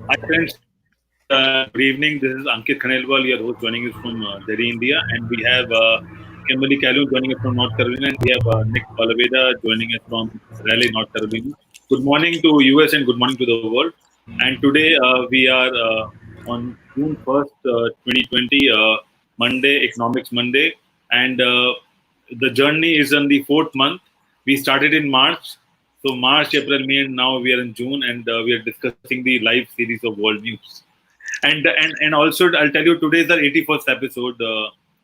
Hi friends, good evening. This is Ankit Khanelwal, your host, joining us from Delhi, India, and we have Kimberly Calhoun joining us from North Carolina, and we have Nick Palaveda joining us from Raleigh, North Carolina. Good morning to US and good morning to the world. And today we are on June 1st, 2020, Monday, Economics Monday, and the journey is in the fourth month. We started in March, so March, April, May, and now we are in June, and we are discussing the live series of world news. And also, I'll tell you, today is our 81st episode,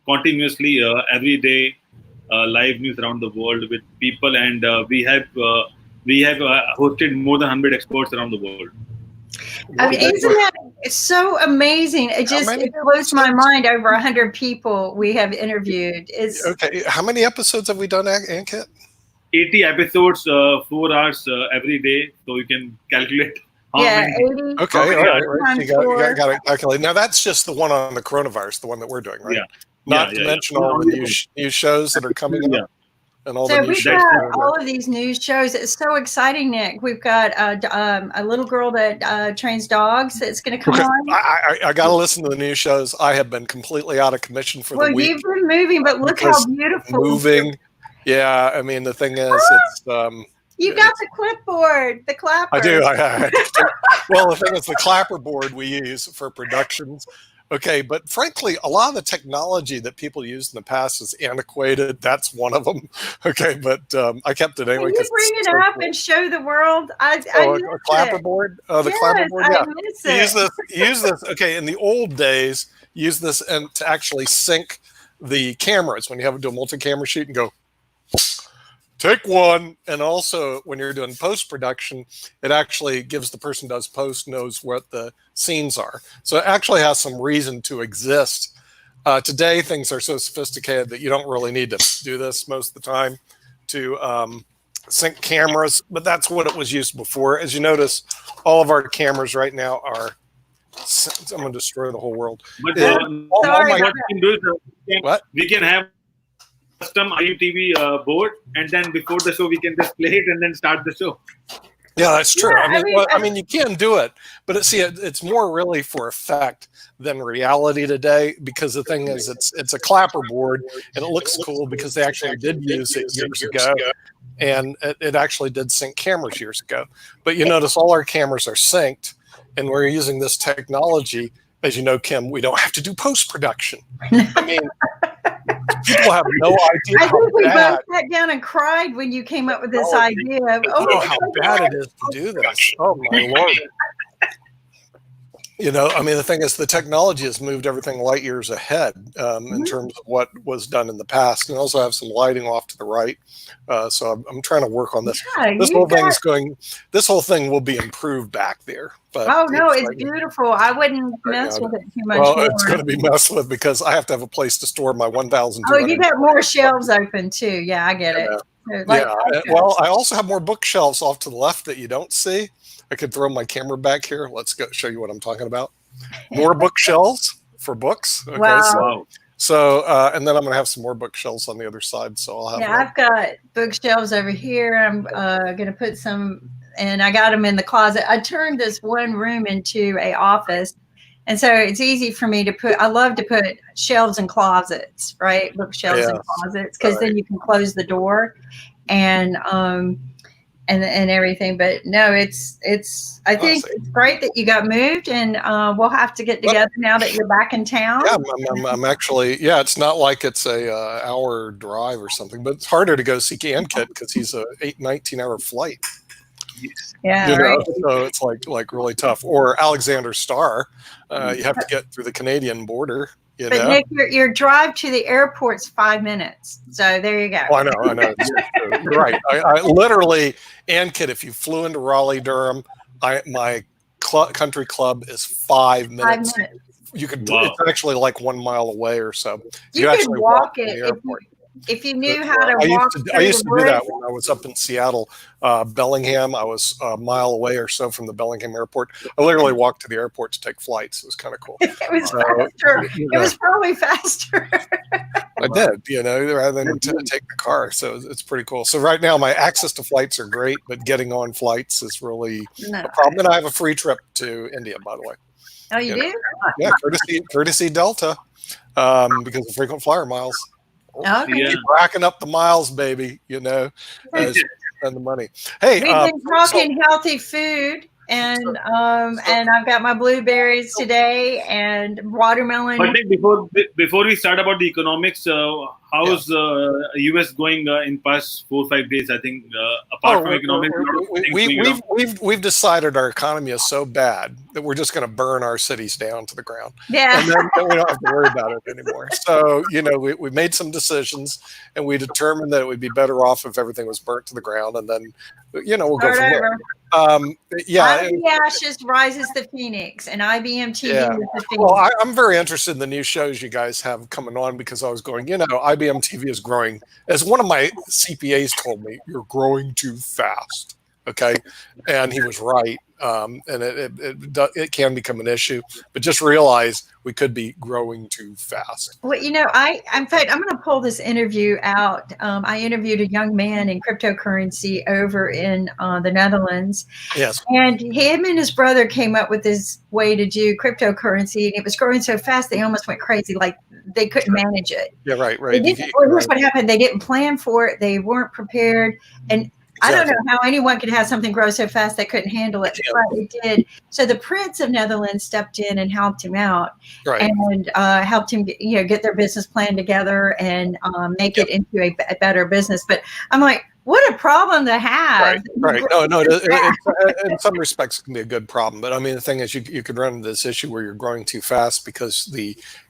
continuously every day, live news around the world with people, and we have hosted more than 100 experts around the world. I mean, isn't that so amazing? It blows my mind. Over 100 people we have interviewed. It's okay. How many episodes have we done, Ankit? 80 episodes, 4 hours every day, so you can calculate. Yeah, 80. Okay, all right. You got to calculate. Now that's just the one on the coronavirus, the one that we're doing, right? Yeah. Not to mention all the new shows that are coming up. And all so the new we've got all of these news shows. It's so exciting, Nick. We've got a little girl that trains dogs that's going to come on. I got to listen to the new shows. I have been completely out of commission for the week. Well, you've been moving, but look how beautiful. Moving. Yeah, I mean, the thing is, it's... You got the clipboard, the clapper. I do. Well, the thing is, the clapper board we use for productions. Okay, but frankly, a lot of the technology that people used in the past is antiquated. That's one of them. Okay, but I kept it anyway. Can you bring it up and show the world? I a clapper board? The clapper board, yeah. I miss it. Use this. Okay, in the old days, use this and to actually sync the cameras when you have to do a multi-camera shoot and go, take one. And also when you're doing post-production, it actually gives the person who does post knows what the scenes are. So it actually has some reason to exist. Today, things are so sophisticated that you don't really need to do this most of the time to sync cameras, but that's what it was used before. As you notice, all of our cameras right now are, I'm going to destroy the whole world. But we can have custom IUTV board, and then before the show we can just play it and then start the show. Yeah, that's true. Yeah, I mean, you can do it, but it's more really for effect than reality today. Because the thing is, it's a clapper board, and it looks cool because they actually did use it years ago, and it actually did sync cameras years ago. But you notice all our cameras are synced, and we're using this technology. As you know, Kim, we don't have to do post-production. I mean, people have no idea. I think we both sat down and cried when you came up with this idea. How bad it is to do this. Oh, my Lord. You know, I mean, the thing is, the technology has moved everything light years ahead in terms of what was done in the past. And also have some lighting off to the right. So I'm trying to work on this. Yeah, this whole thing will be improved back there. But it's beautiful. I wouldn't mess with it too much. Well, it's going to be messed with because I have to have a place to store my 1,000. Oh, you got more shelves open too. Yeah, I get it. Well, I also have more bookshelves off to the left that you don't see. I could throw my camera back here. Let's go show you what I'm talking about. More bookshelves for books. Okay, wow. So and then I'm going to have some more bookshelves on the other side. So I'll have. Yeah, I've got bookshelves over here. I'm going to put some, and I got them in the closet. I turned this one room into an office, and so it's easy for me to put. I love to put shelves and closets, right? Bookshelves and closets, because then you can close the door, and everything. But no, it's I think it's great that you got moved, and we'll have to get together now that you're back in town. Yeah, I'm actually, it's not like it's a hour drive or something, but it's harder to go see Ankit because he's a 19-hour flight. Yeah, right. So it's like really tough. Or Alexander Starr, you have to get through the Canadian border. But Nick, your drive to the airport's 5 minutes. So there you go. Oh, I know. You're right. I literally, Ankit, if you flew into Raleigh-Durham, my country club is 5 minutes. 5 minutes. You could. Wow. It's actually like 1 mile away or so. You could actually walk it. If you knew how to I walk used to, through I used the to do that woods, when I was up in Seattle, Bellingham. I was a mile away or so from the Bellingham airport. I literally walked to the airport to take flights. It was kind of cool. it was So, faster. you It know, was probably faster. I did, rather than take the car. So it's pretty cool. So right now, my access to flights are great, but getting on flights is really No. a problem. And I have a free trip to India, by the way. Oh, you do? Yeah, courtesy Delta, because of frequent flyer miles. Okay. Yeah. Keep racking up the miles, baby. As you spend the money. Hey, We've been talking healthy food, and I've got my blueberries today and watermelon. But Nick, before we start about the economics, how's US going in past 4-5 days? I think apart from economics, we've decided our economy is so bad that we're just going to burn our cities down to the ground. Yeah. And then we don't have to worry about it anymore. So, we made some decisions, and we determined that it would be better off if everything was burnt to the ground, and then, we'll go from there. Out of the ashes rises the phoenix, and IBM TV is the phoenix. Well, I'm very interested in the new shows you guys have coming on, because I was going, IBM TV is growing. As one of my CPAs told me, you're growing too fast. Okay. And he was right. And it can become an issue, but just realize we could be growing too fast. Well, in fact, I'm going to pull this interview out. I interviewed a young man in cryptocurrency over in the Netherlands. Yes. And him and his brother came up with this way to do cryptocurrency, and it was growing so fast they almost went crazy. Like they couldn't manage it. Yeah, right. Here's what happened. They didn't plan for it. They weren't prepared. And I don't know how anyone could have something grow so fast they couldn't handle it, but it did. So the Prince of Netherlands stepped in and helped him out, and helped him, get their business plan together and make it into a better business. But I'm like, what a problem to have. Right. No. In some respects, it can be a good problem. But I mean, the thing is, you could run into this issue where you're growing too fast because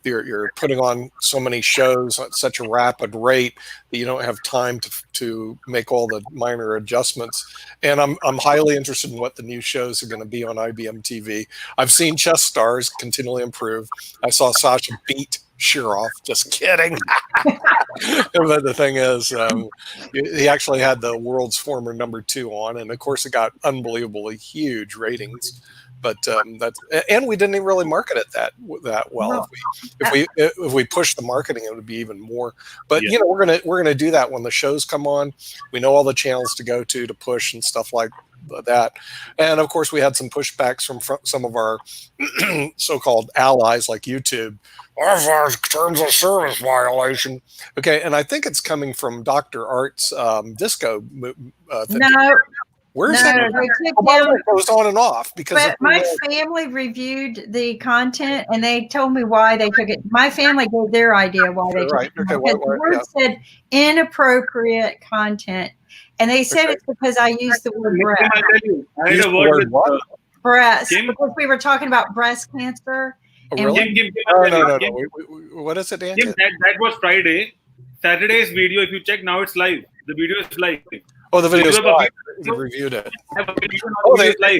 you're putting on so many shows at such a rapid rate that you don't have time to make all the minor adjustments. And I'm highly interested in what the new shows are going to be on IBM TV. I've seen Chess Stars continually improve. I saw Sasha beat Shirov. Just kidding. But the thing is, he actually had the world's former number 2 on, and of course it got unbelievably huge ratings. But and we didn't even really market it that well. No. If we push the marketing, it would be even more. But we're gonna do that when the shows come on. We know all the channels to go to push and stuff like that. And of course, we had some pushbacks from some of our so-called allies like YouTube. Terms of service violation. Okay, and I think it's coming from Dr. Art's disco thing. No. Where's that? It goes on and off because. But my family reviewed the content and they told me why they took it. My family gave their idea why they took it. Okay, the word said inappropriate content, and they said it's because I used the word breast. I had a word with breast because we were talking about breast cancer. Oh, really? No. What is it, Dan? That was Friday. Saturday's video, if you check now, it's live. The video is live. Oh, the video is live. You reviewed it.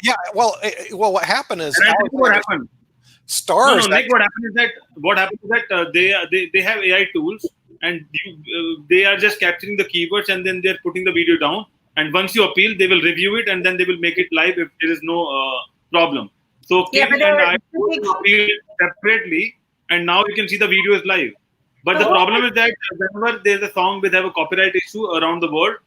Yeah. Well, what happened is. What happened? Stars. Nick, what happened is that they have AI tools, and they are just capturing the keywords, and then they're putting the video down. And once you appeal, they will review it, and then they will make it live if there is no problem. So Kim and I appealed separately, and now you can see the video is live. But the problem is that whenever there's a song with have a copyright issue around the world,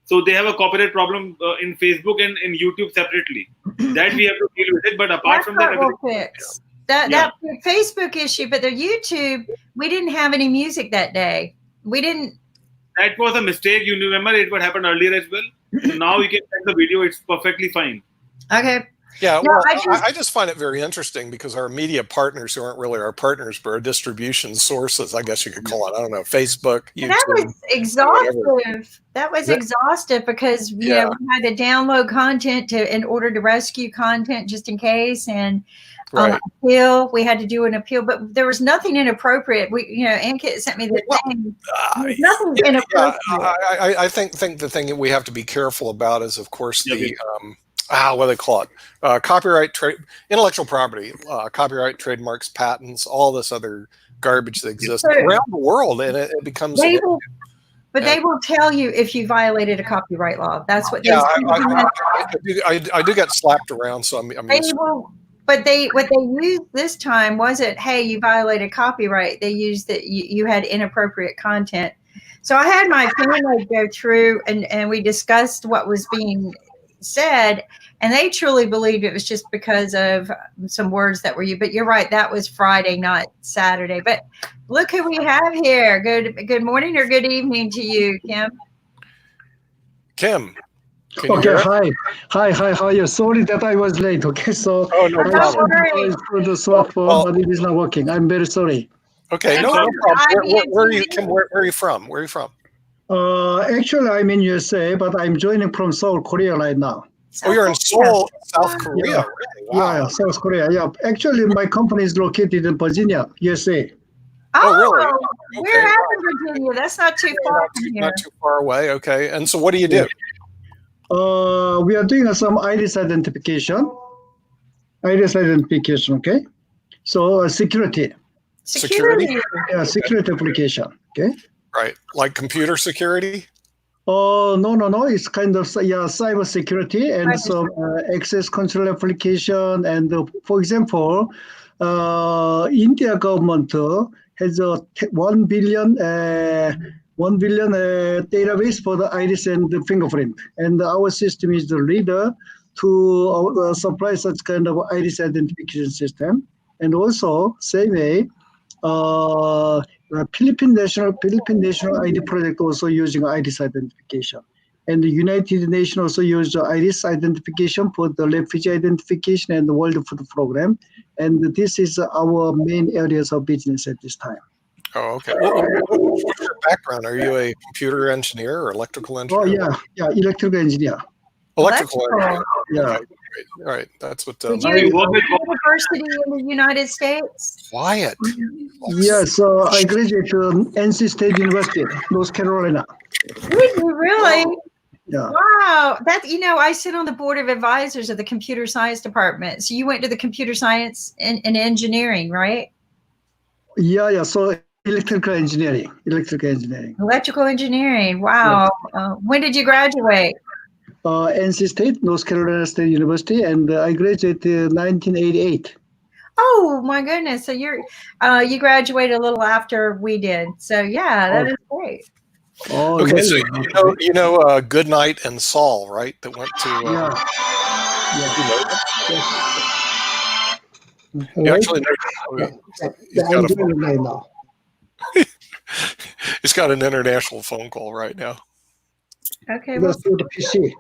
so they have a copyright problem in Facebook and in YouTube separately. That we have to deal with it. But apart from that, we'll fix. That Facebook issue, but the YouTube, we didn't have any music that day. We didn't. That was a mistake. You remember it? What happened earlier as well. So now you can check the video. It's perfectly fine. Okay. Yeah, well, I just find it very interesting because our media partners, who aren't really our partners, but our distribution sources, I guess you could call it, I don't know, Facebook, YouTube. That was exhaustive. Whatever. That was exhaustive because we had to download content in order to rescue content just in case, and appeal. We had to do an appeal, but there was nothing inappropriate. Ankit sent me the thing. Nothing inappropriate. I think the thing that we have to be careful about is, of course, the what do they call it? Copyright, intellectual property, copyright, trademarks, patents, all this other garbage that exists around the world, and it becomes. But they will tell you if you violated a copyright law. That's what they Yeah, say. I do get slapped around, so I'm They will, but what they used this time wasn't, hey, you violated copyright. They used that you had inappropriate content. So I had my family go through and we discussed what was being said, and they truly believed it was just because of some words that were used. But you're right, that was Friday, not Saturday. But look who we have here. Good morning or good evening to you, Kim. Kim. Okay, hi, how are you? Sorry that I was late. Okay, so no I problem. for the smartphone, but it is not working. I'm very sorry. Okay, no problem. Where are you, Kim? Where are you from? Where are you from? Actually, I'm in USA, but I'm joining from Seoul, Korea right now. Oh, you're in Seoul, South Korea. Yeah. Really? Wow. Yeah, South Korea. Yeah, actually, my company is located in Virginia, USA. Oh, really? We're out in Virginia. That's not too far from here. Not too far away. Okay. And so, what do you do? We are doing some iris identification. Okay. So security. Security? Yeah, security application. Okay. Right. Like computer security? No. It's kind of cyber security and some access control application. And for example, India government has a 1 billion database for the iris and the fingerprint, and our system is the leader to supply such kind of iris identification system. And also, same way, Philippine National ID Project also using iris identification, and the United Nations also use iris identification for the refugee identification and the World Food Program. And this is our main areas of business at this time. Oh, okay. What's your background? Are you a computer engineer or electrical engineer? Oh, yeah, electrical engineer. Electrical engineer. Yeah. Okay, all right. That's what. Did you go to university in the United States? Quiet. Yeah, so I graduated from NC State University, North Carolina. Did you really? Yeah. Wow. I sit on the board of advisors of the computer science department. So you went to the computer science and engineering, right? Yeah. So electrical engineering. Electrical engineering. Wow. Yeah. When did you graduate? NC State, North Carolina State University, and I graduated in 1988. Oh my goodness! So you graduated a little after we did. So yeah, that is great. Oh, okay, really? So you know Goodnight and Saul, right? That went to. You actually know. He's got a phone right now. He's got an international phone call right now. Okay. Let's do the PC.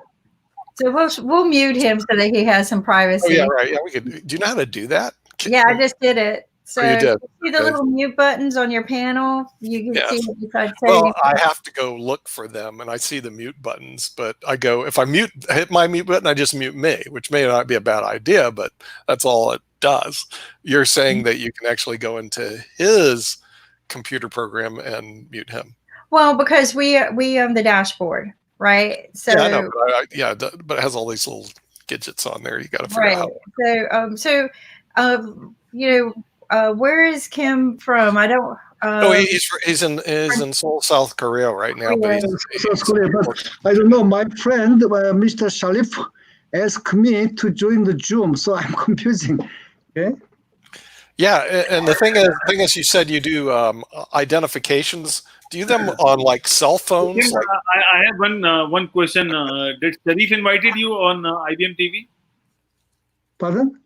So we'll mute him so that he has some privacy. Oh yeah, right. Yeah, we could. Do you know how to do that? Yeah, I just did it. So you did. See the little mute buttons on your panel. You can see what you try to say. Well, I have to go look for them, and I see the mute buttons. But I go if I hit my mute button, I just mute me, which may not be a bad idea, but that's all it does. You're saying that you can actually go into his computer program and mute him. Well, because we own the dashboard. Right. So yeah, I know, but it has all these little gadgets on there. You got to figure out. So where is Kim from? I don't. He's in Seoul, South Korea right now. But South Korea, but I don't know. My friend, Mr. Sharif, asked me to join the Zoom, so I'm confusing. Okay. Yeah, and the thing is, you said you do identifications. Do you them on like cell phones? Like... I have one question. Did Sharif invited you on IBM TV? Pardon?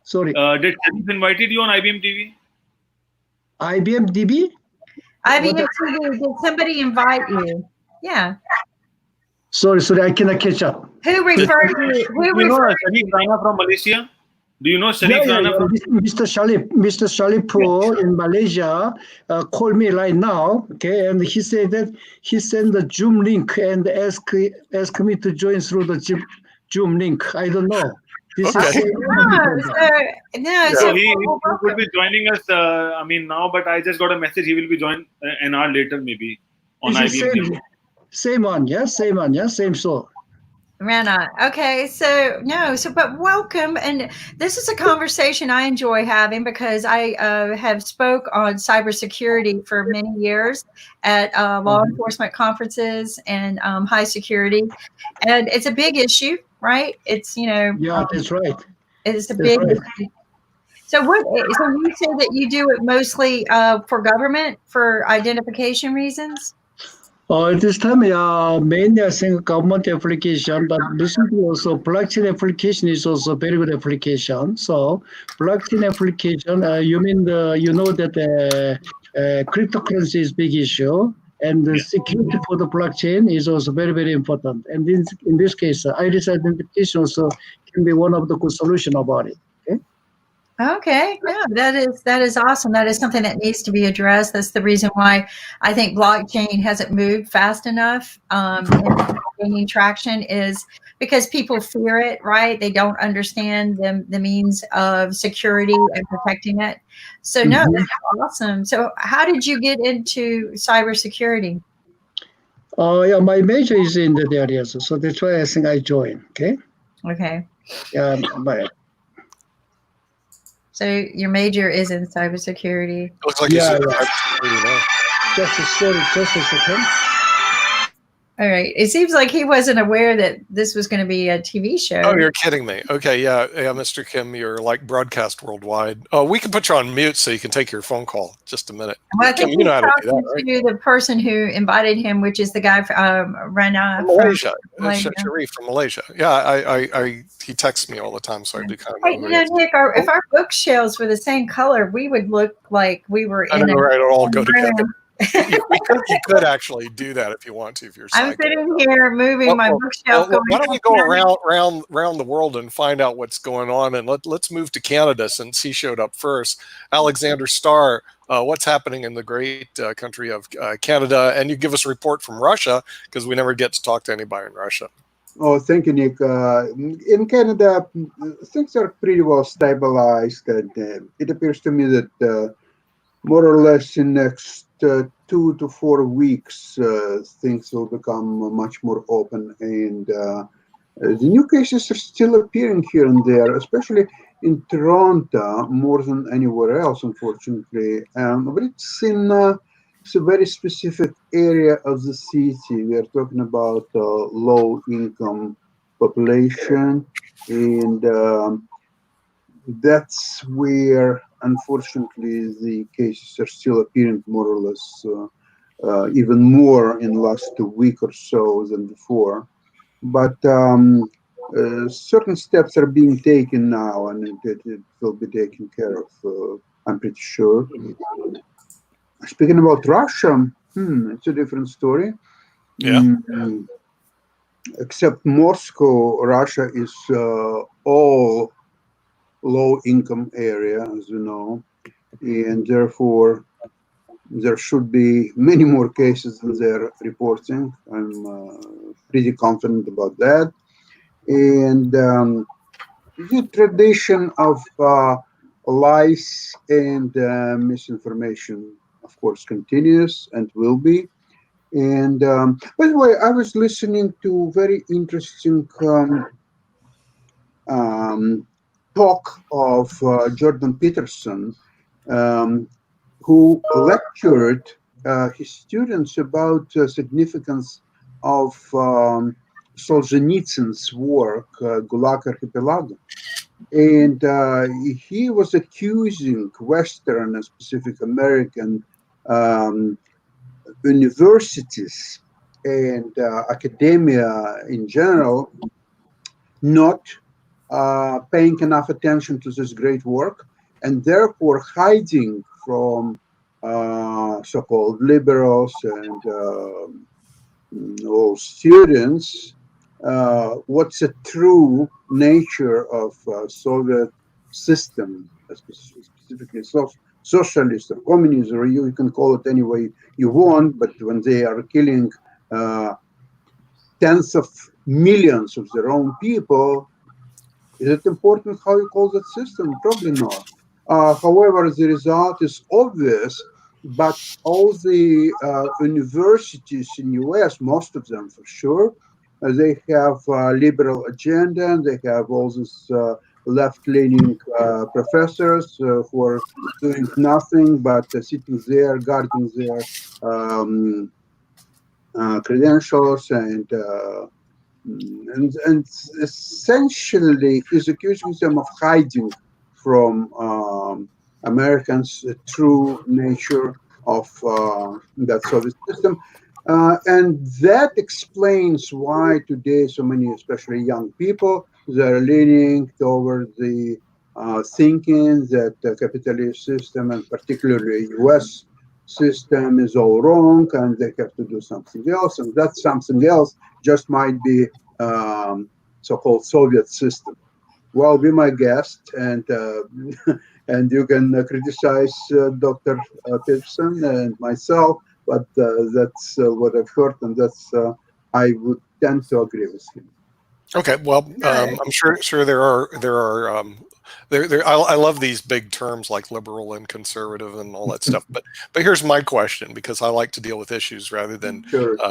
Sorry. Did Sharif invited you on IBM TV? IBM TV? IBM TV. Did somebody invite you? Yeah. Sorry, I cannot catch up. Who referred you? You know Sharif Rana from Malaysia? Do you know Sharif Rana? Mr. Sharif in Malaysia called me right now, okay, and he said that he sent the Zoom link and asked me to join through the Zoom link. I don't know. This is So he will be joining us. Now, but I just got a message. He will be joined an hour later, maybe on IBM. Same one, same show. Rana. Okay, but welcome, and this is a conversation I enjoy having because I have spoke on cybersecurity for many years at law enforcement conferences and high security, and it's a big issue, right? It's Yeah, that's right. it's a That's big right. issue. So you say that you do it mostly for government for identification reasons? This time, mainly I think government application, but recently also blockchain application is also very good application. So blockchain application, you mean that cryptocurrency is big issue, and the security for the blockchain is also very, very important. And in this case, iris identification also can be one of the good solution about it. Okay. Okay, yeah, that is awesome. That is something that needs to be addressed. That's the reason why I think blockchain hasn't moved fast enough in gaining traction is because people fear it, right? They don't understand the means of security and protecting it. So no, Mhm. that's awesome. So how did you get into cybersecurity? Yeah, my major is in that area, so that's why I think I joined. Okay. Okay, Yeah, but so your major is in cybersecurity. Looks like you yeah, said yeah. cybersecurity now. Just a second. All right. It seems like he wasn't aware that this was going to be a TV show. Oh, you're kidding me. Okay, yeah, Mr. Kim, you're like broadcast worldwide. Oh, we can put you on mute so you can take your phone call. Just a minute. Well, I Kim, think you know he's how to do talking that, right? to the person who invited him, which is the guy Rana From Malaysia. Malaysia. Sharif from Malaysia. Yeah, he texts me all the time, so I do kind of Hey, know who he is. Nick, if our bookshelves were the same color, we would look like we were I in know, a right? It'll all go together. room. You could actually do that if you want to, if you're I'm psycho. sitting here moving my bookshelf. Well, why going don't we go around the world and find out what's going on? And let's move to Canada since he showed up first. Alexander Starr, what's happening in the great country of Canada? And you give us a report from Russia because we never get to talk to anybody in Russia. Oh, thank you, Nick. In Canada, things are pretty well stabilized, and it appears to me that more or less in next 2 to 4 weeks, things will become much more open, and the new cases are still appearing here and there, especially in Toronto, more than anywhere else, unfortunately. But it's a very specific area of the city. We are talking about low-income population, and that's where, unfortunately, the cases are still appearing more or less, even more in the last week or so than before. But certain steps are being taken now, and it will be taken care of, I'm pretty sure. Speaking about Russia, it's a different story. Yeah. Except Moscow, Russia is all low-income area, as you know, and therefore there should be many more cases than they're reporting. I'm pretty confident about that. And the tradition of lies and misinformation, of course, continues and will be. And by the way, I was listening to very interesting talk of Jordan Peterson, who lectured his students about the significance of Solzhenitsyn's work, Gulag Archipelago. And he was accusing Western and specific American universities and academia in general not paying enough attention to this great work, and therefore hiding from so-called liberals and all students what's the true nature of Soviet system, specifically socialist or communist, or you can call it any way you want, but when they are killing tens of millions of their own people, is it important how you call that system? Probably not. However, the result is obvious, but all the universities in US, most of them for sure, they have a liberal agenda, and they have all these left-leaning professors who are doing nothing but sitting there guarding their credentials and essentially is accusing them of hiding from Americans' true nature of that Soviet system. And that explains why today so many, especially young people, they are leaning toward the thinking that the capitalist system, and particularly U.S. system, is all wrong, and they have to do something else, and that something else just might be so-called Soviet system. Well, be my guest, and and you can criticize Dr. Peterson and myself, but that's what I've heard, and that's I would tend to agree with him. Okay, well, I'm sure there are. I love these big terms like liberal and conservative and all that stuff. But here's my question, because I like to deal with issues rather than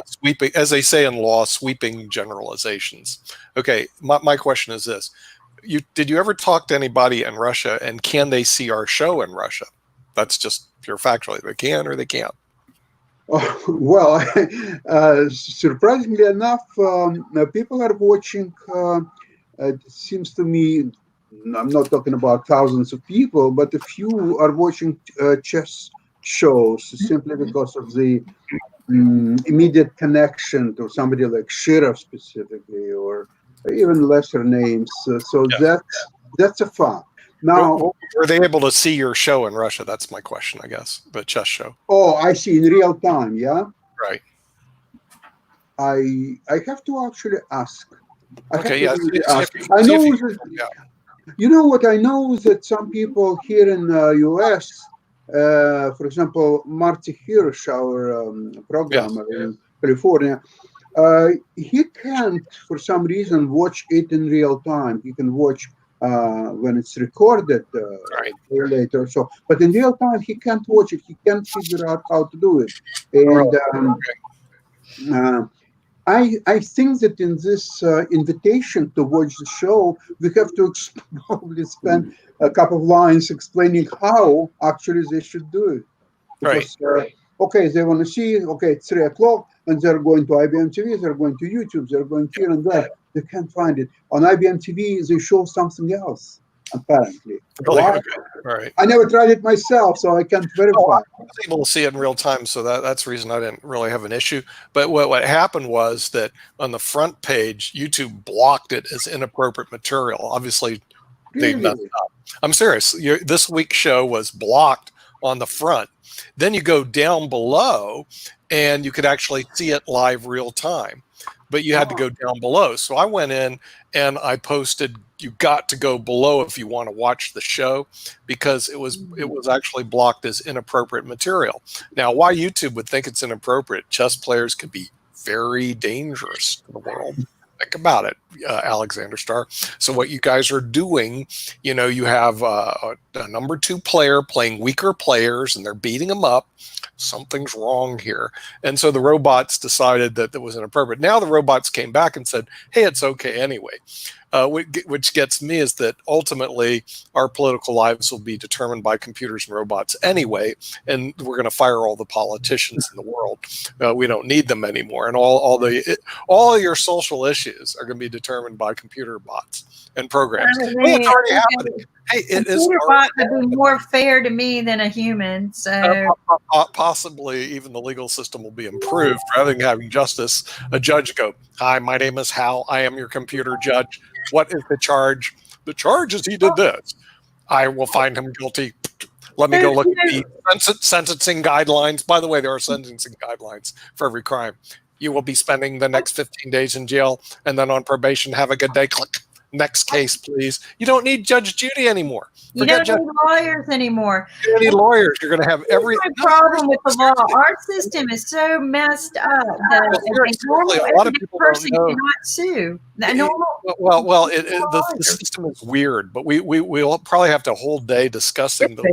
sweeping, as they say in law, sweeping generalizations. Okay, my question is this: did you ever talk to anybody in Russia, and can they see our show in Russia? That's just pure factual. They can or they can't. Oh, well, surprisingly enough, people are watching. It seems to me, I'm not talking about thousands of people, but a few are watching chess shows simply because of the immediate connection to somebody like Shirov specifically, or even lesser names. So that's a fact. Now, were they able to see your show in Russia? That's my question, I guess. The chess show. Oh, I see, in real time, yeah. Right. I have to actually ask. Okay, yeah. I know you know what I know is that some people here in the U.S., for example, Marty Hirsch, our programmer in California, he can't, for some reason, watch it in real time. He can watch when it's recorded later. So, but in real time, he can't watch it. He can't figure out how to do it. And I think that in this invitation to watch the show, we have to probably spend a couple of lines explaining how actually they should do it. Because, okay, they want to see, okay, it's 3 o'clock, and they're going to IBM TV, they're going to YouTube, they're going here and there. They can't find it. On IBM TV, they show something else, apparently. Really? Right. I never tried it myself, so I can't verify. I was able to see it in real time, so that's the reason I didn't really have an issue. But what happened was that on the front page, YouTube blocked it as inappropriate material. Obviously, they messed up. I'm serious. This week's show was blocked on the front. Then you go down below, and you could actually see it live real time. But you had to go down below. So I went in and I posted, you got to go below if you want to watch the show, because it was actually blocked as inappropriate material. Now, why YouTube would think it's inappropriate, chess players could be very dangerous to the world. Think about it, Alexander Starr. So what you guys are doing, you have a number 2 player playing weaker players, and they're beating them up. Something's wrong here. And so the robots decided that it was inappropriate. Now the robots came back and said, hey, it's okay anyway. Which gets me is that ultimately our political lives will be determined by computers and robots anyway, and we're going to fire all the politicians in the world. We don't need them anymore, and all your social issues are going to be determined by computer bots and programs. It's already happening. Hey, it is. A bot would be more fair to me than a human. So possibly even the legal system will be improved. Rather than having a judge go, "Hi, my name is Hal. I am your computer judge. What is the charge? The charge is he did this. I will find him guilty. Let me go look at the sentencing guidelines. By the way, there are sentencing guidelines for every crime. You will be spending the next 15 days in jail and then on probation. Have a good day. Click. Next case, please. You don't need Judge Judy anymore. You don't need lawyers anymore. You don't need lawyers. You're going to have every problem with the law. Our system is so messed up that a lot of people person cannot sue. The system is weird, but we'll probably have to a whole day discussing the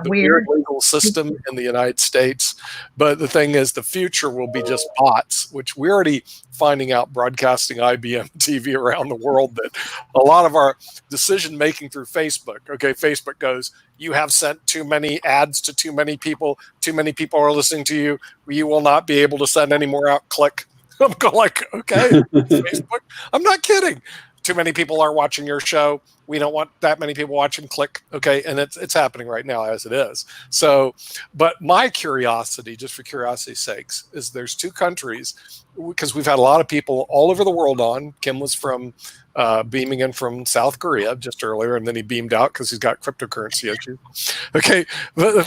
weird legal political system in the United States. But the thing is, the future will be just bots, which we're already finding out broadcasting IBM TV around the world that a lot of our decision making through Facebook. Okay, Facebook goes, you have sent too many ads to too many people are listening to you. You will not be able to send any more out. Click. I'm going like, okay, Facebook. I'm not kidding. Too many people are watching your show. We don't want that many people watching. Click. Okay, and it's happening right now as it is. So, but my curiosity, just for curiosity's sakes, is there's two countries, because we've had a lot of people all over the world on. Kim was from beaming in from South Korea just earlier, and then he beamed out because he's got cryptocurrency issues. Okay,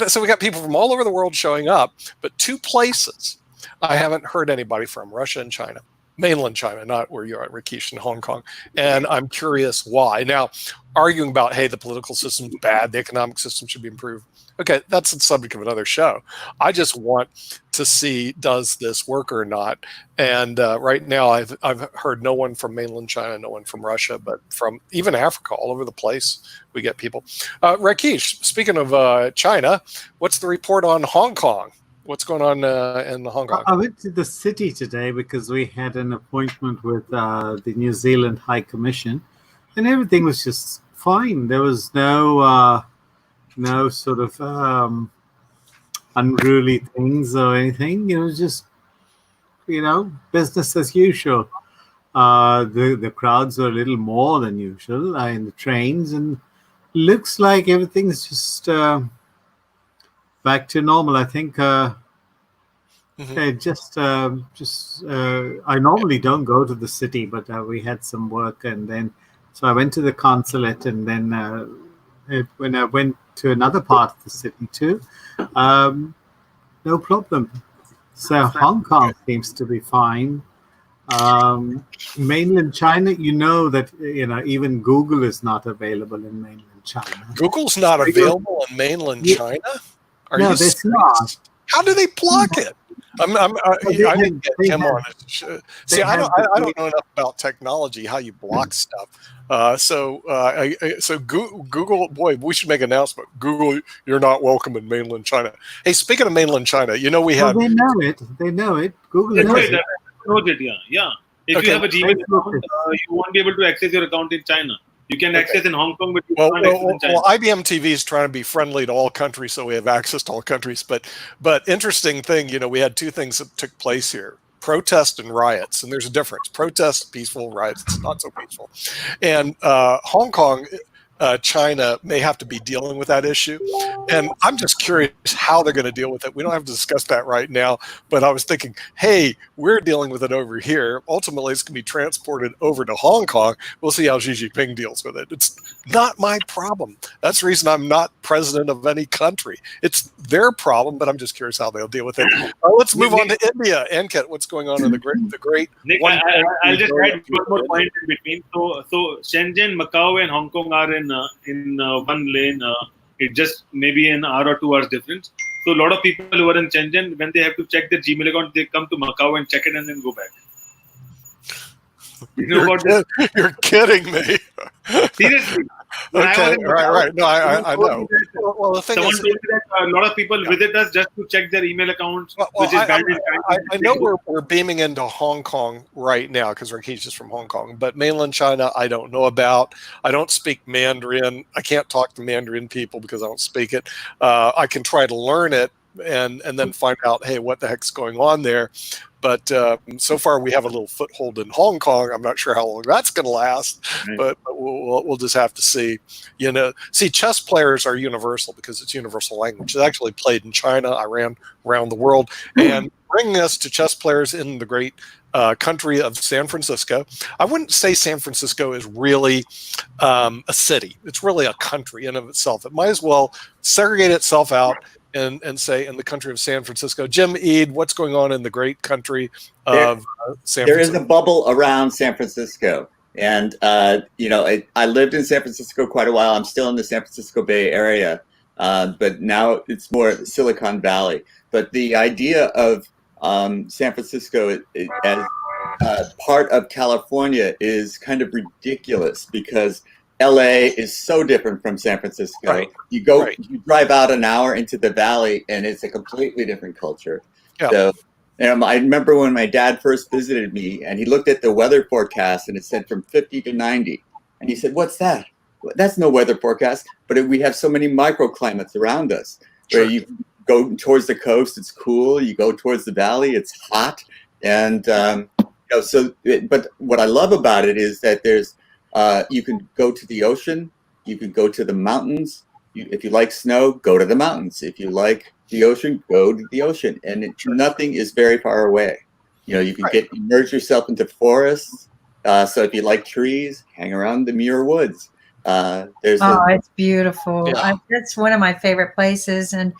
so we got people from all over the world showing up, but two places I haven't heard anybody from: Russia and China. Mainland China, not where you're at, Rakesh, in Hong Kong. And I'm curious why. Now, arguing about, hey, the political system's bad, the economic system should be improved. Okay, that's the subject of another show. I just want to see, does this work or not? And right now, I've heard no one from mainland China, no one from Russia, but from even Africa, all over the place, we get people. Rakesh, speaking of China, what's the report on Hong Kong? What's going on in Hong Kong? I went to the city today because we had an appointment with the New Zealand High Commission, and everything was just fine. There was no sort of unruly things or anything. It was just, business as usual. The crowds were a little more than usual in the trains, and looks like everything's just back to normal. I think I normally don't go to the city, but we had some work, and then so I went to the consulate, and then when I went to another part of the city too, no problem. So Hong Kong seems to be fine. Mainland China, that even Google is not available in mainland China. Google's not available in mainland China? Are no, you it's serious? not. How do they block it? I didn't get Kim on it. See, I don't know enough about technology, how you block stuff. So Google, boy, we should make an announcement. Google, you're not welcome in mainland China. Hey, speaking of mainland China, we have. They know it. They know it. Google knows it. Yeah. If you have a Gmail account, you won't be able to access your account in China. You can access in Hong Kong, but you can't access in China. Well, IBM TV is trying to be friendly to all countries, so we have access to all countries. But interesting thing, we had two things that took place here: protest and riots. And there's a difference. Protests, peaceful; riots, it's not so peaceful. And Hong Kong, China may have to be dealing with that issue. And I'm just curious how they're going to deal with it. We don't have to discuss that right now, but I was thinking, hey, we're dealing with it over here. Ultimately, it's going to be transported over to Hong Kong. We'll see how Xi Jinping deals with it. It's not my problem. That's the reason I'm not president of any country. It's their problem, but I'm just curious how they'll deal with it. Let's move on to India. Ankit, what's going on in the great? Nick, I'll just add one more point in between. So Shenzhen, Macau, and Hong Kong are in one lane. It just maybe an hour or 2 hours difference. So a lot of people who are in Shenzhen, when they have to check their Gmail account, they come to Macau and check it and then go back. You're kidding me. Seriously. Okay, right. No, I know. Well, the thing Someone is, told me that a lot of people visit us just to check their email accounts, which is bad. I know we're beaming into Hong Kong right now because Rakesh is from Hong Kong, but mainland China I don't know about. I don't speak Mandarin. I can't talk to Mandarin people because I don't speak it. I can try to learn it and then find out, hey, what the heck's going on there. But so far, we have a little foothold in Hong Kong. I'm not sure how long that's going to last, but we'll just have to see. See, chess players are universal because it's universal language. It's actually played in China, Iran, around the world. And bringing us to chess players in the great country of San Francisco, I wouldn't say San Francisco is really a city. It's really a country in of itself. It might as well segregate itself out and say in the country of San Francisco. Jim Eade, what's going on in the great country of San Francisco? There is a bubble around San Francisco. And, I lived in San Francisco quite a while. I'm still in the San Francisco Bay Area, but now it's more Silicon Valley. But the idea of San Francisco as part of California is kind of ridiculous because LA is so different from San Francisco. Right. You go, Right. you drive out an hour into the valley, and it's a completely different culture. Yeah. So, I remember when my dad first visited me, and he looked at the weather forecast, and it said from 50 to 90, and he said, "What's that?" That's no weather forecast, but we have so many microclimates around us. Sure. Where you go towards the coast, it's cool. You go towards the valley, it's hot, and but what I love about it is that there's you can go to the ocean, you can go to the mountains. If you like snow, go to the mountains. If you like the ocean, go to the ocean, and nothing is very far away. You can immerse yourself into forests. So if you like trees, hang around the Muir Woods. It's beautiful. Yeah. That's one of my favorite places. And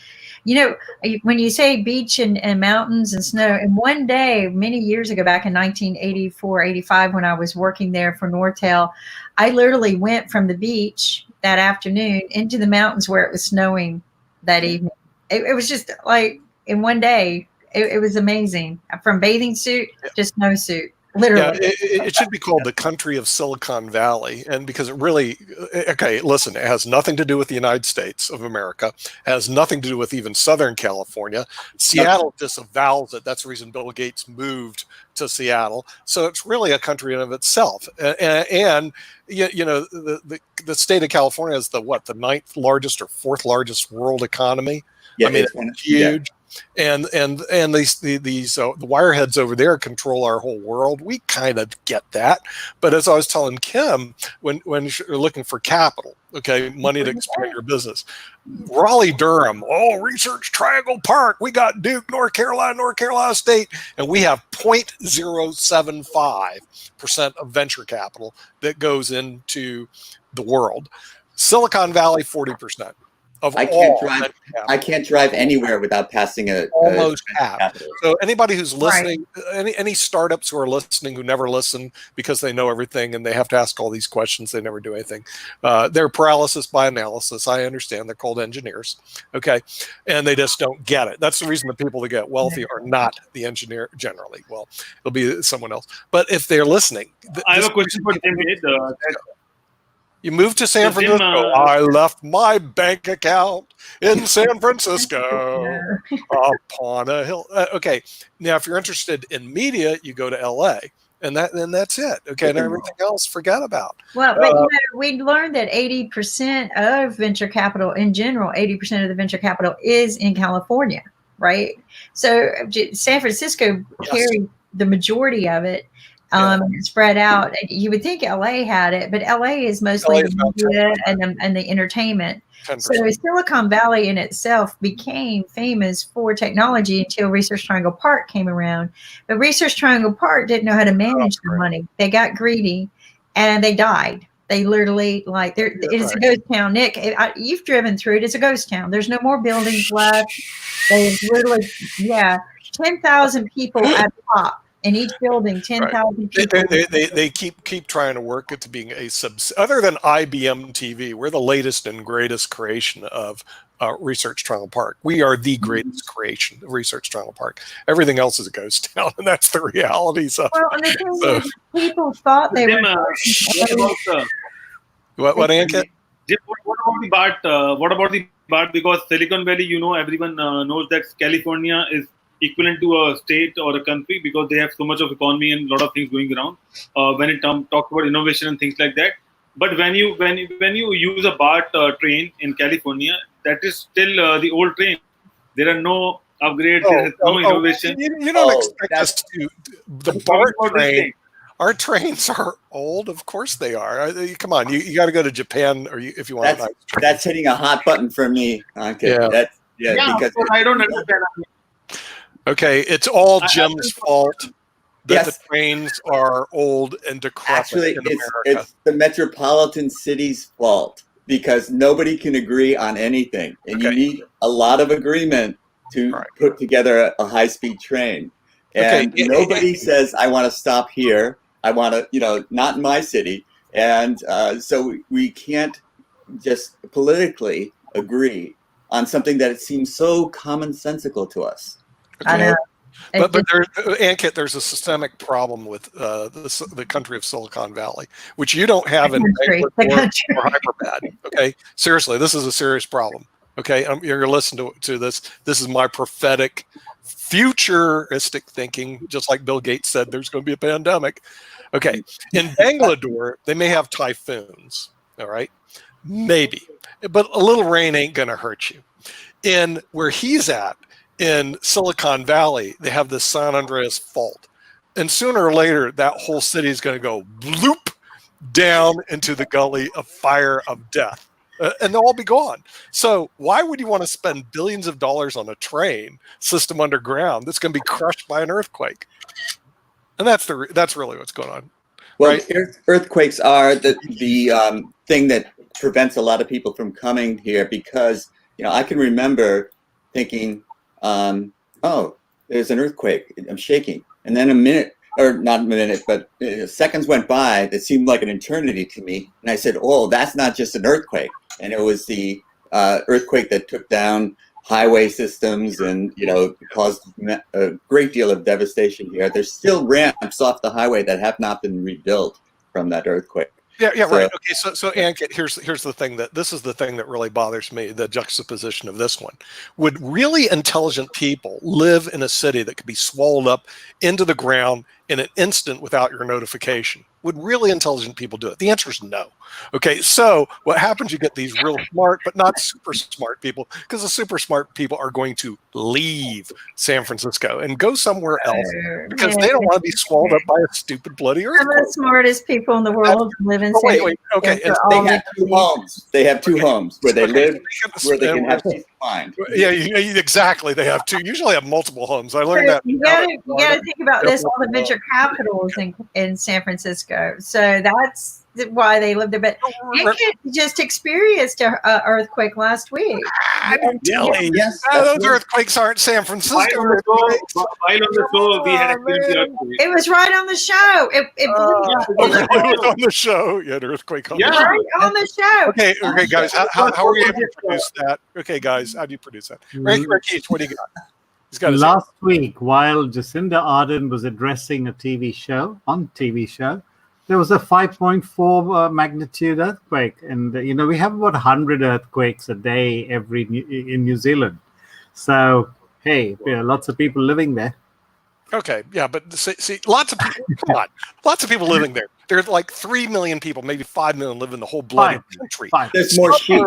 when you say beach and mountains and snow, and one day many years ago, back in 1984, 85, when I was working there for Nortel, I literally went from the beach that afternoon into the mountains where it was snowing that evening. It was just like in one day, it was amazing. From bathing suit to snowsuit. Literally. Yeah, it should be called the country of Silicon Valley, and because it really, listen, it has nothing to do with the United States of America, has nothing to do with even Southern California. Seattle disavows it. That's the reason Bill Gates moved to Seattle. So it's really a country in of itself. And the state of California is the 9th largest or 4th largest world economy. Yeah, I mean, it's huge. Yeah. And these the wireheads over there control our whole world. We kind of get that, but as I was telling Kim, when you're looking for capital, money to expand your business, Raleigh Durham, Research Triangle Park, we got Duke, North Carolina State, and we have 0.075% of venture capital that goes into the world. Silicon Valley, 40%. I can't drive anywhere without passing almost half. So anybody who's listening, any startups who are listening who never listen because they know everything and they have to ask all these questions, they never do anything. They're paralysis by analysis. I understand. They're called engineers. And they just don't get it. That's the reason the people that get wealthy are not the engineer generally. Well, it'll be someone else. But if they're listening, I have a question for Tim. You moved to San Francisco. I left my bank account in San Francisco upon a hill. Now if you're interested in media, you go to LA, and that's it. And everything else, forget about. Well, but we learned that 80% of venture capital in general, 80% of the venture capital is in California, right? So San Francisco carried the majority of it. Spread out. You would think LA had it, but LA is mostly the media and the entertainment. 10%. So Silicon Valley in itself became famous for technology until Research Triangle Park came around. But Research Triangle Park didn't know how to manage the money. They got greedy and they died. They literally it is a ghost town. Nick, you've driven through it. It's a ghost town. There's no more buildings left. They literally, 10,000 people at the top. In each building, 10,000 people. They keep trying to work it to being other than IBM TV. We're the latest and greatest creation of Research Triangle Park. We are the greatest creation of Research Triangle Park. Everything else is a ghost town, and that's the reality. So, and the thing is, people thought they were. What, Ankit? What about the BART? Because Silicon Valley, everyone knows that California is equivalent to a state or a country because they have so much of economy and a lot of things going around when it talks about innovation and things like that. But when you use a BART train in California, that is still the old train. There are no upgrades. There is no innovation. You don't expect us to the BART train. Our trains are old. Of course they are. Come on, you got to go to Japan if you want. That's hitting a hot button for me. Okay. Because I don't understand. It's all Jim's fault that the trains are old and decrepit. Actually, in America. It's the metropolitan city's fault because nobody can agree on anything. And you need a lot of agreement to put together a high-speed train. And nobody says, I want to stop here. I want to, not in my city. And so we can't just politically agree on something that it seems so commonsensical to us. I know. But Ankit, there's a systemic problem with the country of Silicon Valley, which you don't have in Bangalore or Hyderabad. Okay, seriously, this is a serious problem. Okay, you're going to listen to this. This is my prophetic, futuristic thinking. Just like Bill Gates said, there's going to be a pandemic. Okay, in Bangalore, they may have typhoons. All right, maybe, but a little rain ain't going to hurt you. In where he's at, in Silicon Valley, they have the San Andreas Fault. And sooner or later, that whole city is going to go bloop down into the gully of fire of death. And they'll all be gone. So why would you want to spend billions of dollars on a train system underground that's going to be crushed by an earthquake? And that's really what's going on. Well, right? Earthquakes are the thing that prevents a lot of people from coming here because, I can remember thinking, oh, there's an earthquake. I'm shaking. And then a minute, or not a minute, but seconds went by that seemed like an eternity to me. And I said, oh, that's not just an earthquake. And it was the earthquake that took down highway systems and, caused a great deal of devastation here. There's still ramps off the highway that have not been rebuilt from that earthquake. Yeah, right. Okay, so Ankit, here's the thing this is the thing that really bothers me, the juxtaposition of this one. Would really intelligent people live in a city that could be swallowed up into the ground in an instant without your notification? Would really intelligent people do it? The answer is no. Okay, so what happens, you get these real smart, but not super smart people, because the super smart people are going to leave San Francisco and go somewhere else because they don't want to be swallowed up by a stupid bloody earthquake. Some of the smartest people in the world live in San Wait, okay. They have two homes. They have two homes where they live, where they can have peace of mind. Yeah, exactly. They have two. Usually have multiple homes. I learned that. You got to think about this. All the venture capitals in San Francisco. So that's why they live there. But Ankit just experienced an earthquake last week. I didn't tell you. Yes, Those earthquakes aren't San Francisco. While on the show, we had earthquake. It was right on the show. It was on the show. You had an earthquake on the show. right on the show. Okay, guys. How are we able to produce that? Okay, guys, how do you produce that? Rakesh, what do you got? He's got Last week, while Jacinda Ardern was addressing a TV show, there was a 5.4 magnitude earthquake. And, we have about 100 earthquakes a day in New Zealand. So, hey, there are lots of people living there. Okay, yeah, but see, lots of people, come on, lots of people living there. There's like 3 million people, maybe 5 million live in the whole bloody country. There's more sheep.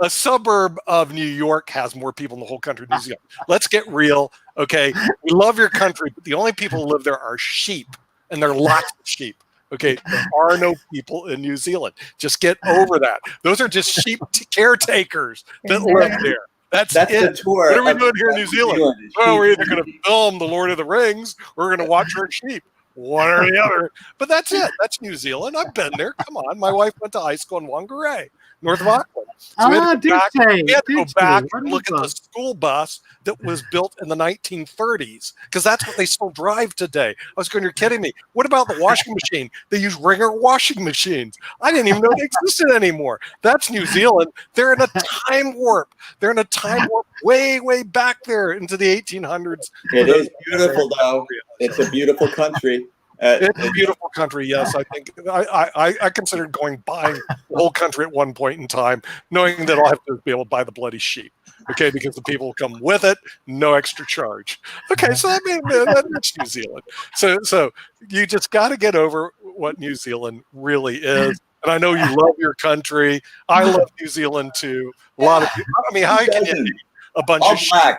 A suburb of New York has more people in the whole country of New Zealand. Let's get real, okay? We love your country, but the only people who live there are sheep, and there are lots of sheep. Okay, there are no people in New Zealand. Just get over that. Those are just sheep caretakers that live there. That's it. The tour. What are we doing here in New Zealand? Well, we're either going to film The Lord of the Rings or we're going to watch our sheep. One or the other. But that's it. That's New Zealand. I've been there. Come on. My wife went to high school in Whangarei, north of Auckland. So we had to go back and look at the school bus that was built in the 1930s, because that's what they still drive today. I was going, you're kidding me. What about the washing machine? They use Ringer washing machines. I didn't even know they existed anymore. That's New Zealand. They're in a time warp. They're in a time warp way, way back there into the 1800s. It is beautiful, though. It's a beautiful country. It's a beautiful country, yes. I think I considered buying the whole country at one point in time, knowing that I'll have to be able to buy the bloody sheep, okay, because the people will come with it, no extra charge. Okay, so that's New Zealand. So you just got to get over what New Zealand really is. And I know you love your country. I love New Zealand too. A lot of people. I mean, how can you hate a bunch of sheep?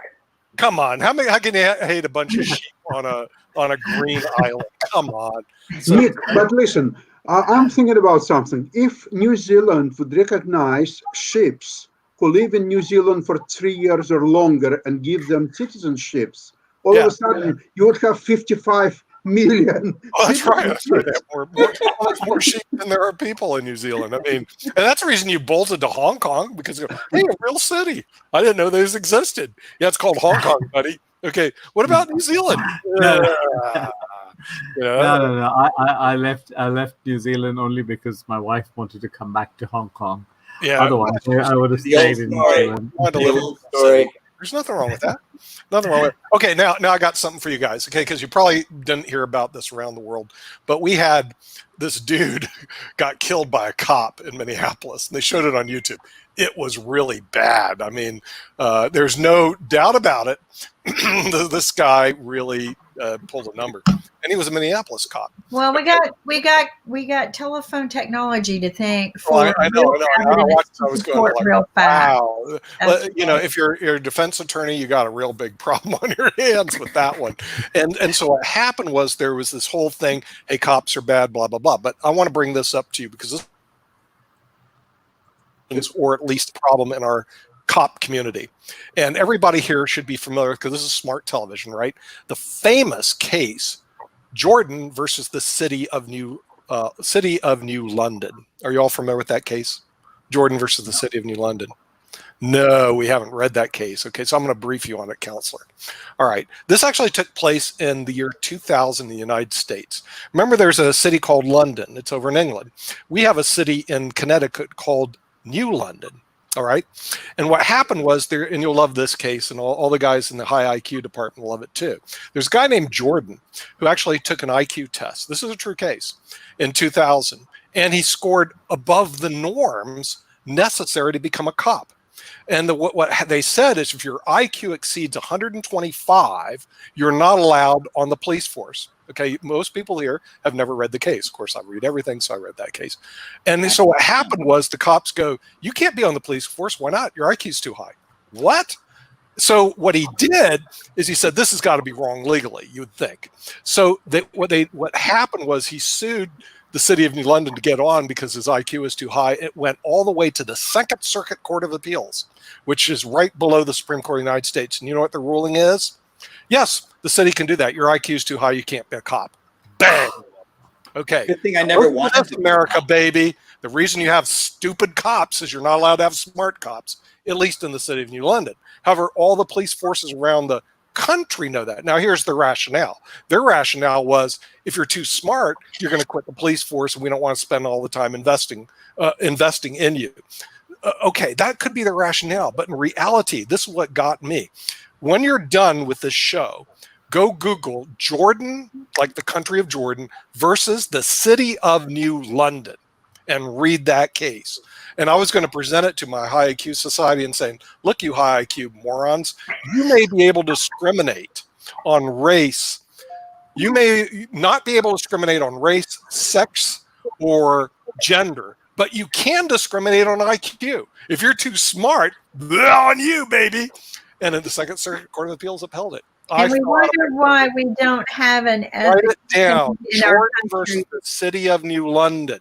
Come on, how can you hate a bunch of sheep on a green island? Come on. Nick, but listen, I'm thinking about something. If New Zealand would recognize ships who live in New Zealand for 3 years or longer and give them citizenships, all of a sudden you would have 55 million. Oh, that's right. That's right. There's more sheep than there are people in New Zealand. I mean, and that's the reason you bolted to Hong Kong, because hey, a real city. I didn't know those existed. Yeah, it's called Hong Kong, buddy. Okay, what about New Zealand? No. I left New Zealand only because my wife wanted to come back to Hong Kong. Yeah. Otherwise, I would have stayed in New Zealand. There's nothing wrong with that. Nothing wrong with it. Okay, now I got something for you guys. Okay, because you probably didn't hear about this around the world, but we had this dude got killed by a cop in Minneapolis, and they showed it on YouTube. It was really bad. I mean, there's no doubt about it. This guy really pulled a number, and he was a Minneapolis cop. Well, we got telephone technology to thank for. Well, I know. I was going like, real fast. wow. You know, if you're a defense attorney, you got a real big problem on your hands with that one. And so what happened was there was this whole thing. Hey, cops are bad, blah blah blah. But I want to bring this up to you because this is, or at least a problem in our cop community, and everybody here should be familiar because this is smart television, right? The famous case, Jordan versus the city of New London. Are you all familiar with that case? Jordan versus the city of New London. No, we haven't read that case. Okay, so I'm going to brief you on it, counselor. All right, this actually took place in the year 2000 in the United States. Remember, there's a city called London. It's over in England. We have a city in Connecticut called New London. All right. And what happened was there, and you'll love this case, and all the guys in the high IQ department will love it too. There's a guy named Jordan who actually took an IQ test. This is a true case in 2000. And he scored above the norms necessary to become a cop. And what they said is if your IQ exceeds 125, you're not allowed on the police force. Okay, most people here have never read the case. Of course, I read everything, so I read that case. And so what happened was the cops go, you can't be on the police force. Why not? Your IQ's too high. What? So what he did is he said, this has got to be wrong legally, you would think. So what happened was he sued the city of New London to get on because his IQ was too high. It went all the way to the Second Circuit Court of Appeals, which is right below the Supreme Court of the United States. And you know what the ruling is? Yes, the city can do that. Your IQ is too high. You can't be a cop. Bang. Okay. Good thing I never wanted to. America, baby. The reason you have stupid cops is you're not allowed to have smart cops, at least in the city of New London. However, all the police forces around the country know that. Now, here's the rationale. Their rationale was if you're too smart, you're going to quit the police force, and we don't want to spend all the time investing in you. Okay, that could be the rationale. But in reality, this is what got me. When you're done with this show, go Google Jordan, like the country of Jordan, versus the city of New London and read that case. And I was going to present it to my high IQ society and saying, look, you high IQ morons, you may be able to discriminate on race. You may not be able to discriminate on race, sex, or gender, but you can discriminate on IQ. If you're too smart, on you, baby. And then the Second Circuit Court of Appeals upheld it. And we wonder why we don't have an write it down. in our Jordan country. versus the city of New London.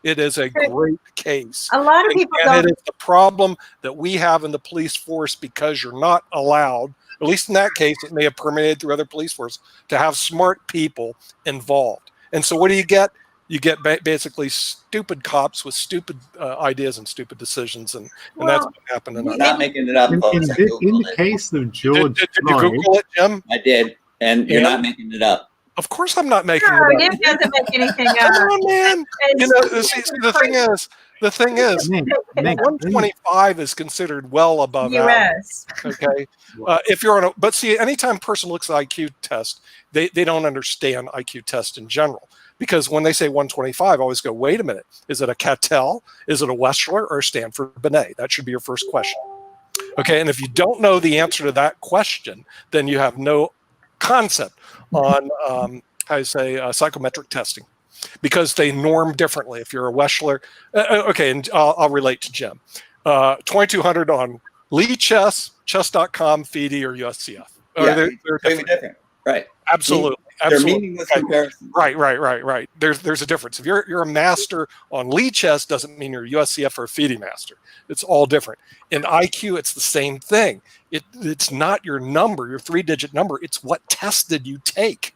It is a great case. A lot of people And don't. it is the problem that we have in the police force because you're not allowed, at least in that case, it may have permeated through other police forces, to have smart people involved. And so what do you get? You get basically stupid cops with stupid ideas and stupid decisions, and that's what happened. I'm not making it up, folks. In the case of George Did you Floyd, Google it, Jim? I did, and you're Yeah. not making it up. Of course, I'm not making No, it up. Jim doesn't make anything Come up. on, man. You know, see, the thing is, Nick, 125 is considered well above average. US. Okay, if you're on a, but see, anytime a person looks at IQ test, they don't understand IQ test in general. Because when they say 125, I always go, wait a minute, is it a Cattell, is it a Wechsler, or a Stanford Binet? That should be your first question. Okay, and if you don't know the answer to that question, then you have no concept on psychometric testing, because they norm differently. If you're a Wechsler, okay, and I'll relate to Jim. 2200 on Lee Chess, chess.com, FIDE, or USCF. Yeah, They're completely different. different. Right. Absolutely. They're Absolutely. meaningless comparisons. Right. There's a difference. If you're a master on Lee Chess, doesn't mean you're a USCF or a FIDE master. It's all different. In IQ, it's the same thing. It's not your number, your 3-digit number. It's what test did you take?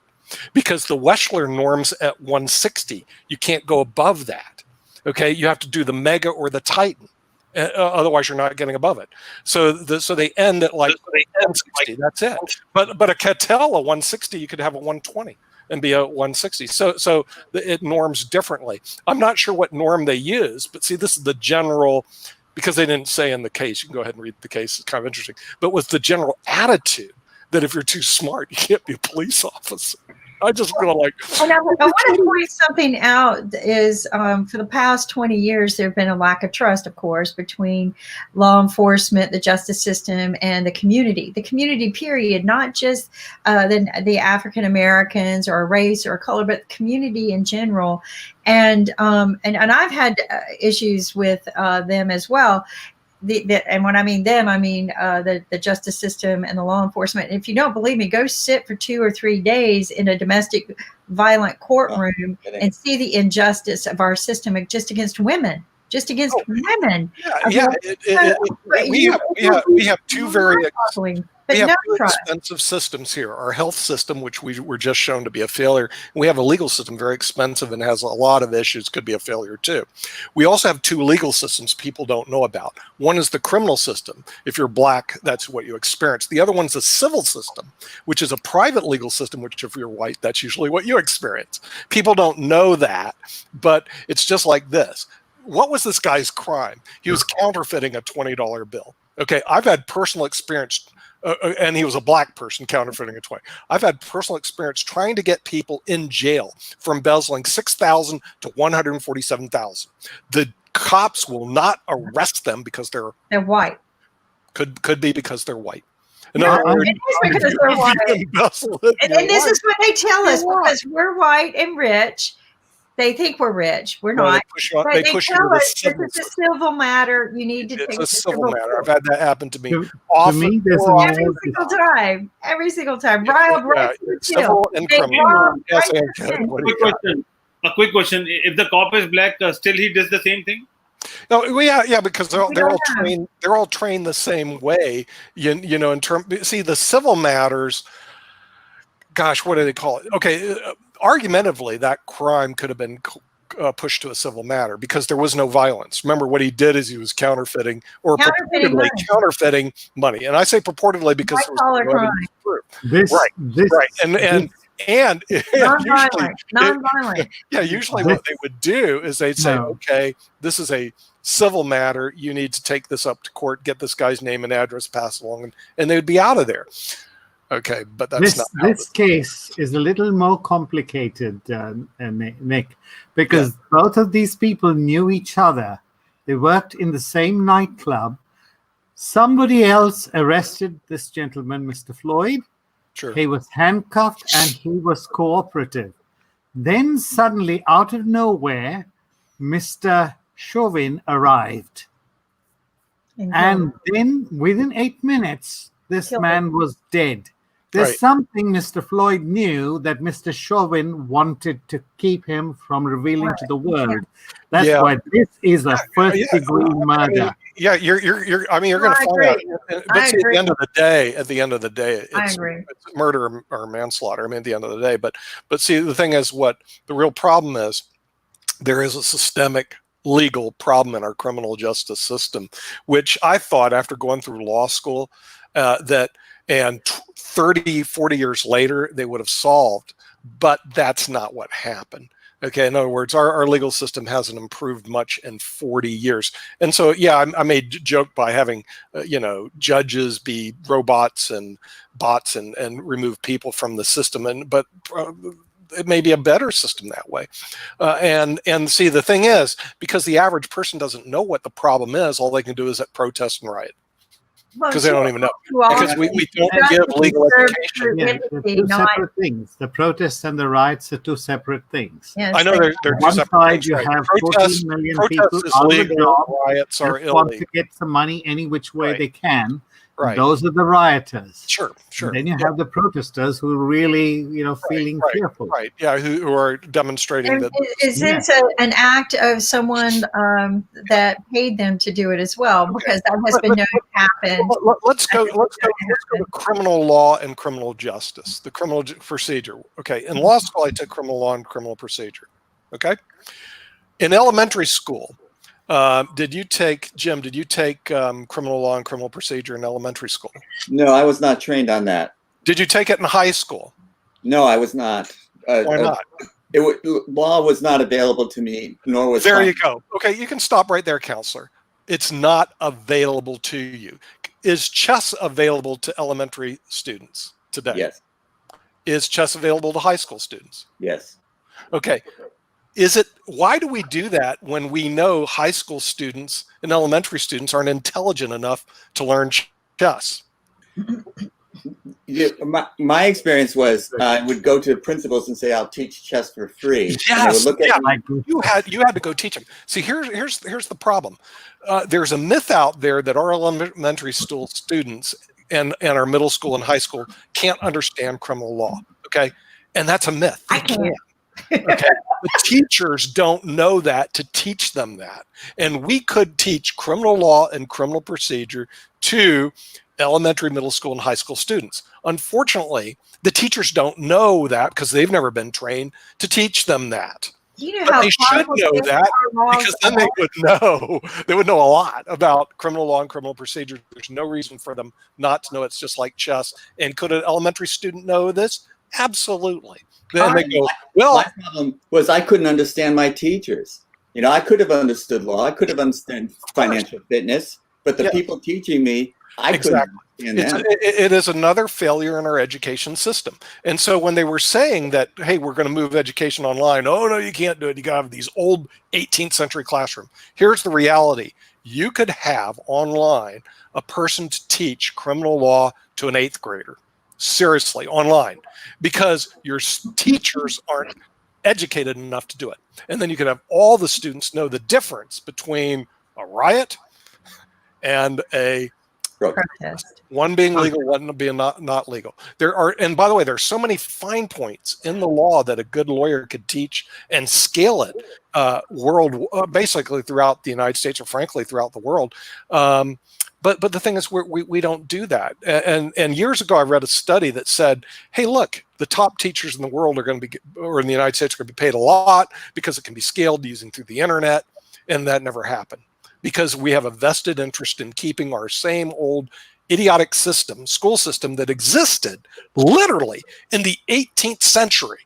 Because the Wechsler norms at 160. You can't go above that. Okay, you have to do the Mega or the Titan. Otherwise, you're not getting above it. So they end at like 160. That's it. But a Cattell, a 160, you could have a 120 and be a 160. So it norms differently. I'm not sure what norm they use, but see, this is the general because they didn't say in the case. You can go ahead and read the case. It's kind of interesting. But with the general attitude that if you're too smart, you can't be a police officer. I just feel like. And I want to point something out is for the past 20 years, there have been a lack of trust, of course, between law enforcement, the justice system, and the community. The community, period, not just the African Americans or race or color, but the community in general. And I've had issues with them as well. And when I mean them, I mean the justice system and the law enforcement. And if you don't believe me, go sit for 2 or 3 days in a domestic violent courtroom and see the injustice of our system just against women. Just against women. Yeah. We have two very expensive systems here. Our health system, which we were just shown to be a failure. We have a legal system, very expensive and has a lot of issues, could be a failure too. We also have two legal systems people don't know about. One is the criminal system. If you're black, that's what you experience. The other one's the civil system, which is a private legal system, which if you're white, that's usually what you experience. People don't know that, but it's just like this. What was this guy's crime? He was counterfeiting a $20 bill. Okay, I've had personal experience, and he was a black person counterfeiting a 20. I've had personal experience trying to get people in jail for embezzling $6,000 to $147,000. The cops will not arrest them because they're white. Could be because they're white. It is because they're white. And this is what they tell us, because we're white and rich. They think we're rich. We're not. They tell us this is a civil matter. You need to take a civil matter. I've had that happen to me. Every single time. Right, civil and criminal. A quick question. If the cop is black, still he does the same thing? No, because they're all trained the same way. You know, in terms. See, the civil matters. Gosh, what do they call it? Okay. Argumentatively, that crime could have been pushed to a civil matter because there was no violence. Remember, what he did is he was counterfeiting counterfeiting money. And I say purportedly because it was right. And non-violent. Usually what they would do is they'd say, okay, this is a civil matter. You need to take this up to court, get this guy's name and address passed along, and they would be out of there. Okay, but that's not this case is a little more complicated, Nick, because both of these people knew each other. They worked in the same nightclub. Somebody else arrested this gentleman, Mr. Floyd. Sure. He was handcuffed and he was cooperative. Then suddenly, out of nowhere, Mr. Chauvin arrived. And then within 8 minutes, this man was dead. There's something Mr. Floyd knew that Mr. Chauvin wanted to keep him from revealing to the world. That's why this is a first-degree murder. You're going to find out. But at the end of the day, it's murder or manslaughter. I mean, at the end of the day, but see, the thing is, what the real problem is, there is a systemic legal problem in our criminal justice system, which I thought after going through law school and 30, 40 years later, they would have solved, but that's not what happened. Okay, in other words, our legal system hasn't improved much in 40 years. And so, I made joke by having, judges be robots and bots and remove people from the system. But it may be a better system that way. And see, the thing is, because the average person doesn't know what the problem is, all they can do is protest and riot. Because they don't even know. Because we don't give legal education. They're two separate things. The protests and the riots are two separate things. Yes. I know they're two one separate side things. you have 14 million people out of the job, riots are illegal. want to get some money any which way they can. Right. Those are the rioters. Sure. And then you have the protesters who are really, feeling fearful. Right. Yeah. Who are demonstrating that. Is this an act of someone that paid them to do it as well? Because that has been known to happen. Let's go to criminal law and criminal justice, the criminal procedure. Okay. In law school, I took criminal law and criminal procedure. Okay. In elementary school, did you take criminal law and criminal procedure in elementary school? No, I was not trained on that. Did you take it in high school? No, I was not. Why not? Law was not available to me, nor was. There you go. Okay, you can stop right there, counselor. it's not available to you. Is chess available to elementary students today? Yes. Is chess available to high school students? Yes. Okay. Why do we do that when we know high school students and elementary students aren't intelligent enough to learn chess? Yeah, my experience was I would go to principals and say, I'll teach chess for free. And they would look at me. You had to go teach them. See, here's the problem. There's a myth out there that our elementary school students and our middle school and high school can't understand criminal law. Okay, and that's a myth. I can't. Okay, the teachers don't know that to teach them that, and we could teach criminal law and criminal procedure to elementary, middle school, and high school students. Unfortunately, the teachers don't know that because they've never been trained to teach them that. You know But how they should know that because then they would know. They would know a lot about criminal law and criminal procedure. There's no reason for them not to know. It's just like chess. And could an elementary student know this? Absolutely. Then they go, well, my problem was I couldn't understand my teachers. You know, I could have understood law. I could have understood financial fitness, but the people teaching me, I couldn't understand them. It is another failure in our education system. And so when they were saying that, hey, we're going to move education online, oh, no, you can't do it. You got to have these old 18th century classroom. Here's the reality. You could have online a person to teach criminal law to an 8th grader. Seriously, online, because your teachers aren't educated enough to do it. And then you could have all the students know the difference between a riot and a protest. one being legal, one being not legal. There are, and by the way, there's so many fine points in the law that a good lawyer could teach and scale it basically throughout the United States, or frankly throughout the world. But the thing is, we don't do that. And years ago, I read a study that said, hey, look, the top teachers in the world are going to be, or in the United States, are going to be paid a lot because it can be scaled using through the internet. And that never happened because we have a vested interest in keeping our same old idiotic system, school system that existed literally in the 18th century.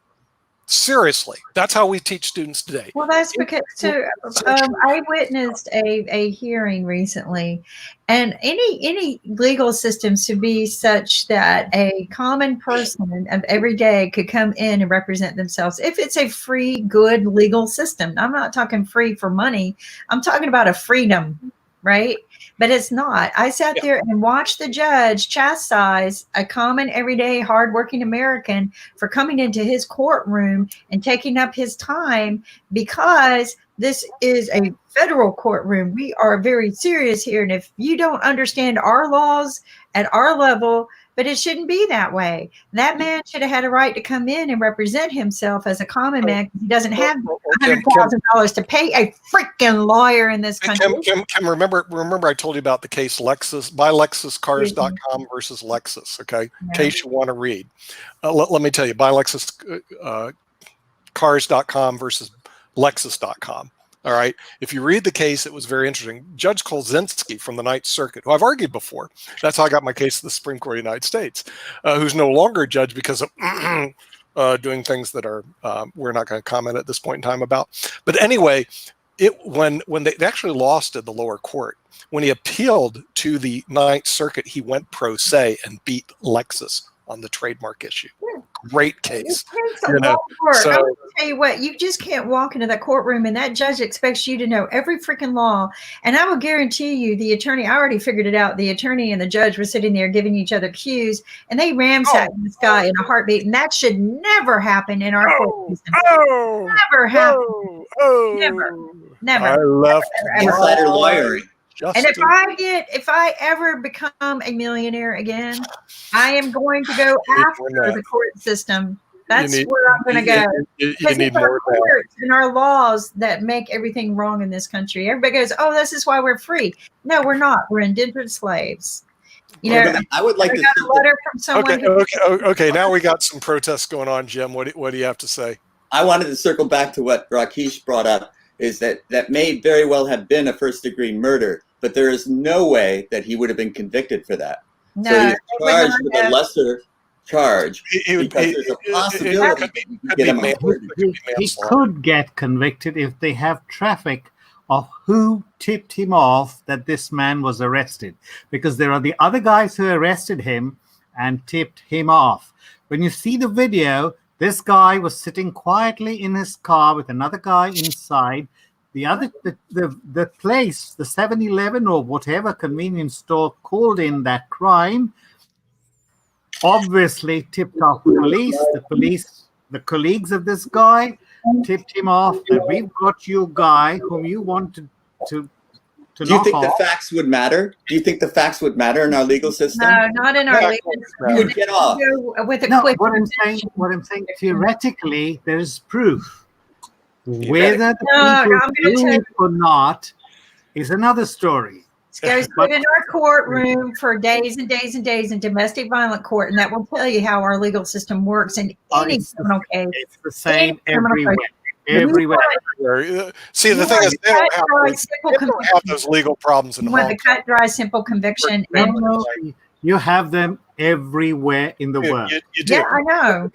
Seriously, that's how we teach students today. Well, that's because I witnessed a hearing recently, and any legal system should be such that a common person of every day could come in and represent themselves. If it's a free, good legal system, I'm not talking free for money. I'm talking about a freedom, right? But it's not. I sat there and watched the judge chastise a common, everyday, hardworking American for coming into his courtroom and taking up his time because this is a federal courtroom. We are very serious here. And if you don't understand our laws at our level, but it shouldn't be that way. That man should have had a right to come in and represent himself as a common man. He doesn't have $100,000 to pay a freaking lawyer in this country. Kim, remember I told you about the case Lexus, buy LexusCars.com versus Lexus, okay? In case you want to read. Let me tell you, buy LexusCars.com versus Lexus.com. All right. If you read the case, it was very interesting. Judge Kolzinski from the Ninth Circuit, who I've argued before, that's how I got my case to the Supreme Court of the United States, who's no longer a judge because of doing things that are we're not going to comment at this point in time about. But anyway, when they actually lost at the lower court, when he appealed to the Ninth Circuit, he went pro se and beat Lexus on the trademark issue. Great case. It takes a lot of work. I'm going to tell you what, you just can't walk into that courtroom and that judge expects you to know every freaking law. And I will guarantee you the attorney, I already figured it out. The attorney and the judge were sitting there giving each other cues and they ramsacked this guy in a heartbeat. And that should never happen in our court system. Never happen. Never. I left insider lawyering. And if I ever become a millionaire again, I am going to go after the court system. That's where I'm going to go. Because it's our courts and our laws that make everything wrong in this country. Everybody goes, "Oh, this is why we're free." No, we're not. We're indentured slaves. You know, I would like to got a letter from someone. Okay. Now we got some protests going on, Jim. What do you have to say? I wanted to circle back to what Rakesh brought up. Is that may very well have been a first-degree murder, but there is no way that he would have been convicted for that. No, so he's charged with a lesser charge because there's a possibility he could get convicted if they have traffic of who tipped him off that this man was arrested, because there are the other guys who arrested him and tipped him off. When you see the video, this guy was sitting quietly in his car with another guy inside. The place, the 7-Eleven or whatever convenience store called in that crime, obviously tipped off the police, the colleagues of this guy tipped him off that we've got you guy whom you want to Do you think the facts would matter? Do you think the facts would matter in our legal system? No, not in our legal system. You would get off. With a No, quick what I'm saying, theoretically, there is proof. Whether the people do it or not is another story. Go sit in our courtroom for days and days and days in domestic violence court, and that will tell you how our legal system works in any criminal case. It's the same everywhere. Everywhere. See, the thing is, they don't have those legal problems in Hong Kong. The cut, dry, simple conviction. You have them everywhere in the world. You do. Yeah, I know.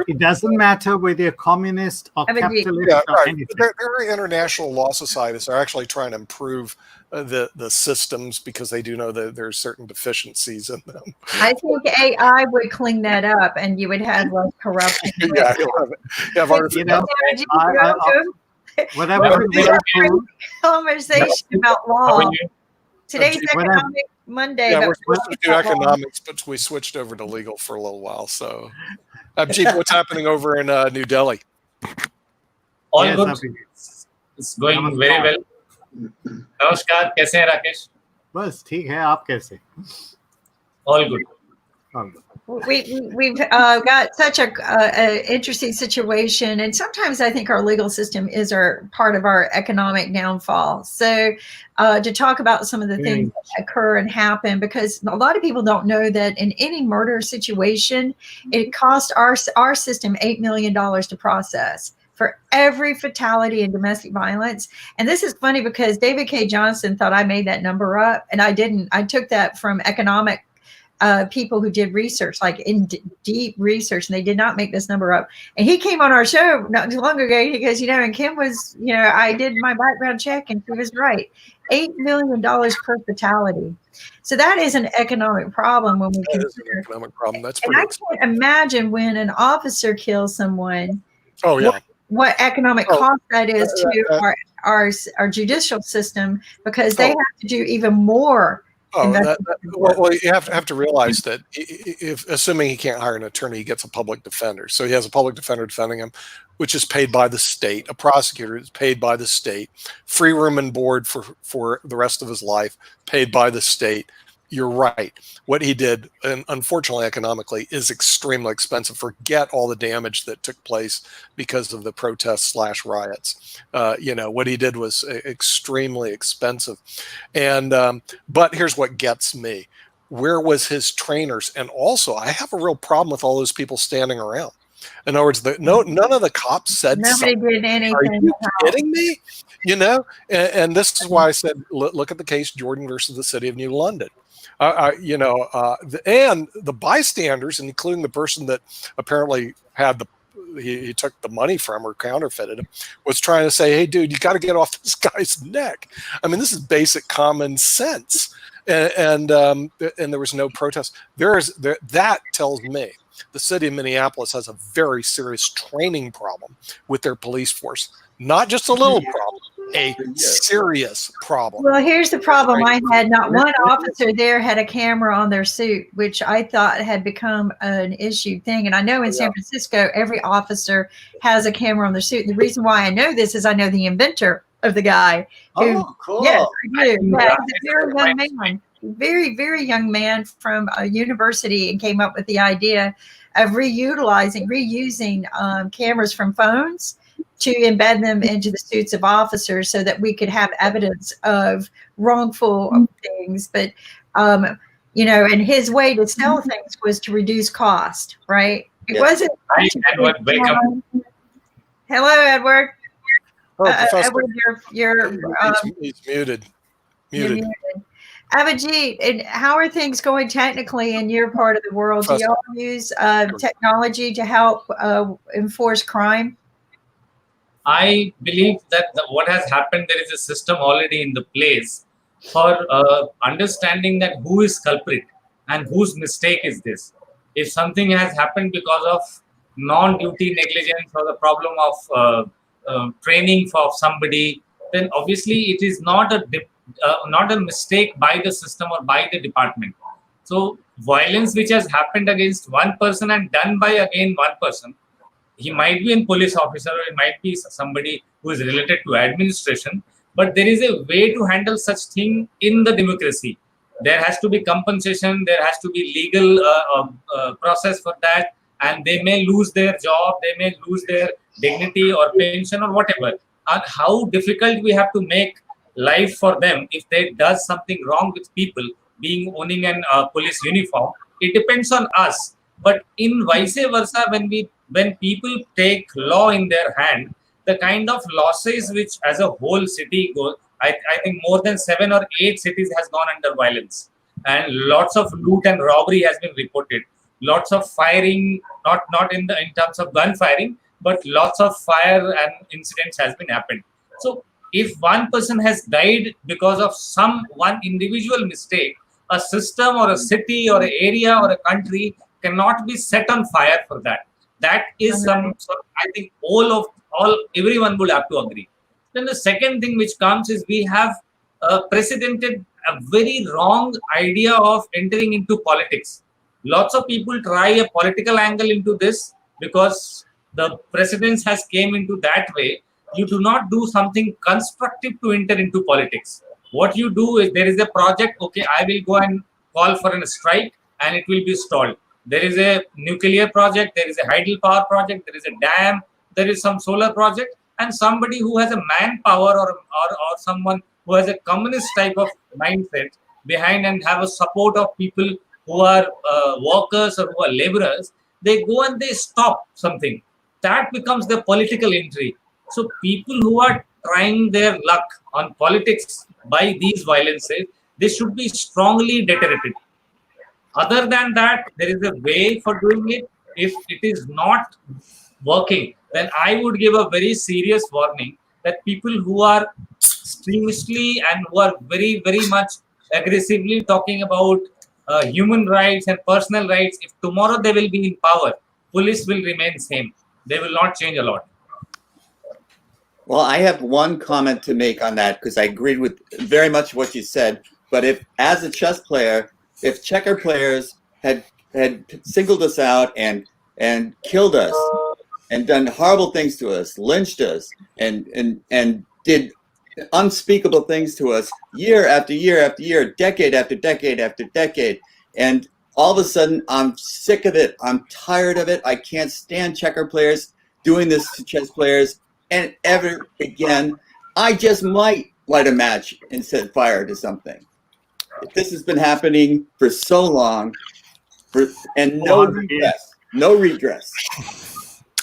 It doesn't matter whether you're communist or capitalist. Yeah, or right. anything. There are international law societies that are actually trying to improve the systems because they do know that there's certain deficiencies in them. I think AI would clean that up, and you would have less corruption. Yeah, whatever. Conversation about law. Today's Economic Monday. Yeah, we're supposed to do economics, but we switched over to legal for a little while. So, Abhijit, what's happening over in New Delhi? All good. It's going very well. नमस्कार, कैसे हैं राकेश? बस ठीक है, आप कैसे? All good. We've got such a interesting situation, and sometimes I think our legal system is part of our economic downfall. So to talk about some of the things that occur and happen, because a lot of people don't know that in any murder situation, it costs our system $8 million to process for every fatality in domestic violence. And this is funny because David K. Johnson thought I made that number up, and I didn't. I took that from economic people who did research, like in deep research, and they did not make this number up. And he came on our show not too long ago. He goes, and Kim was, I did my background check, and she was right. $8 million per fatality. So that is an economic problem when we consider. An economic problem. That's and I can't imagine when an officer kills someone. Oh yeah. What economic cost that is to our judicial system, because they have to do even more. Well, you have to realize that if assuming he can't hire an attorney, he gets a public defender. So he has a public defender defending him, which is paid by the state. A prosecutor is paid by the state. Free room and board for the rest of his life, paid by the state. You're right. What he did, and unfortunately economically, is extremely expensive. Forget all the damage that took place because of the protests / riots. What he did was extremely expensive. And but here's what gets me. Where was his trainers? And also, I have a real problem with all those people standing around. In other words, none of the cops said nobody something. did anything. Are you kidding me? And this is why I said, look at the case Jordan versus the city of New London. And the bystanders, including the person that apparently had he took the money from or counterfeited him, was trying to say, hey, dude, you got to get off this guy's neck. I mean, this is basic common sense. And there was no protest. That tells me the city of Minneapolis has a very serious training problem with their police force. Not just a little problem, a serious problem. Well, here's the problem I had. Not one officer there had a camera on their suit, which I thought had become an issue thing. And I know in San Francisco, every officer has a camera on their suit. And the reason why I know this is I know the inventor of the guy. Cool. Yes, I do. Yeah, he's a very young man, very, very young man from a university, and came up with the idea of reusing cameras from phones to embed them into the suits of officers so that we could have evidence of wrongful things. But, and his way to sell things was to reduce cost, right? It wasn't. Hi, Edward, welcome. Hello, Edward. Edward, you're he's muted. Muted. Abhijit, and how are things going technically in your part of the world? Do y'all use technology to help enforce crime? I believe that what has happened, there is a system already in the place for understanding that who is culprit and whose mistake is this. If something has happened because of non-duty negligence or the problem of training for somebody, then obviously it is not a mistake by the system or by the department. So violence which has happened against one person and done by again one person, he might be a police officer or it might be somebody who is related to administration, but there is a way to handle such thing in the democracy. There has to be compensation, there has to be legal process for that, and they may lose their job, they may lose their dignity or pension or whatever. And how difficult we have to make life for them if they does something wrong with people being owning an police uniform, it depends on us. But in vice versa, when people take law in their hand, the kind of losses which as a whole city goes, I think more than 7 or 8 cities has gone under violence, and lots of loot and robbery has been reported. Lots of firing, not in terms of gun firing, but lots of fire and incidents has been happened. So if one person has died because of some one individual mistake, a system or a city or an area or a country cannot be set on fire for that. That is I think everyone would have to agree. Then the second thing which comes is we have precedented a very wrong idea of entering into politics. Lots of people try a political angle into this because the precedence has came into that way. You do not do something constructive to enter into politics. What you do is there is a project, okay, I will go and call for a strike and it will be stalled. There is a nuclear project, there is a hydropower project, there is a dam, there is some solar project, and somebody who has a manpower or someone who has a communist type of mindset behind and have a support of people who are workers or who are laborers, they go and they stop something. That becomes the political entry. So people who are trying their luck on politics by these violences, they should be strongly deterred. Other than that, there is a way for doing it. If it is not working, then I would give a very serious warning that people who are extremely and who are very, very much aggressively talking about human rights and personal rights, if tomorrow they will be in power, police will remain same. They will not change a lot. Well, I have one comment to make on that because I agreed with very much what you said. But if, as a chess player, if checker players had singled us out and killed us and done horrible things to us, lynched us, and did unspeakable things to us year after year after year, decade after decade after decade, and all of a sudden I'm sick of it, I'm tired of it, I can't stand checker players doing this to chess players, and ever again, I just might light a match and set fire to something. If this has been happening for so long, and no redress.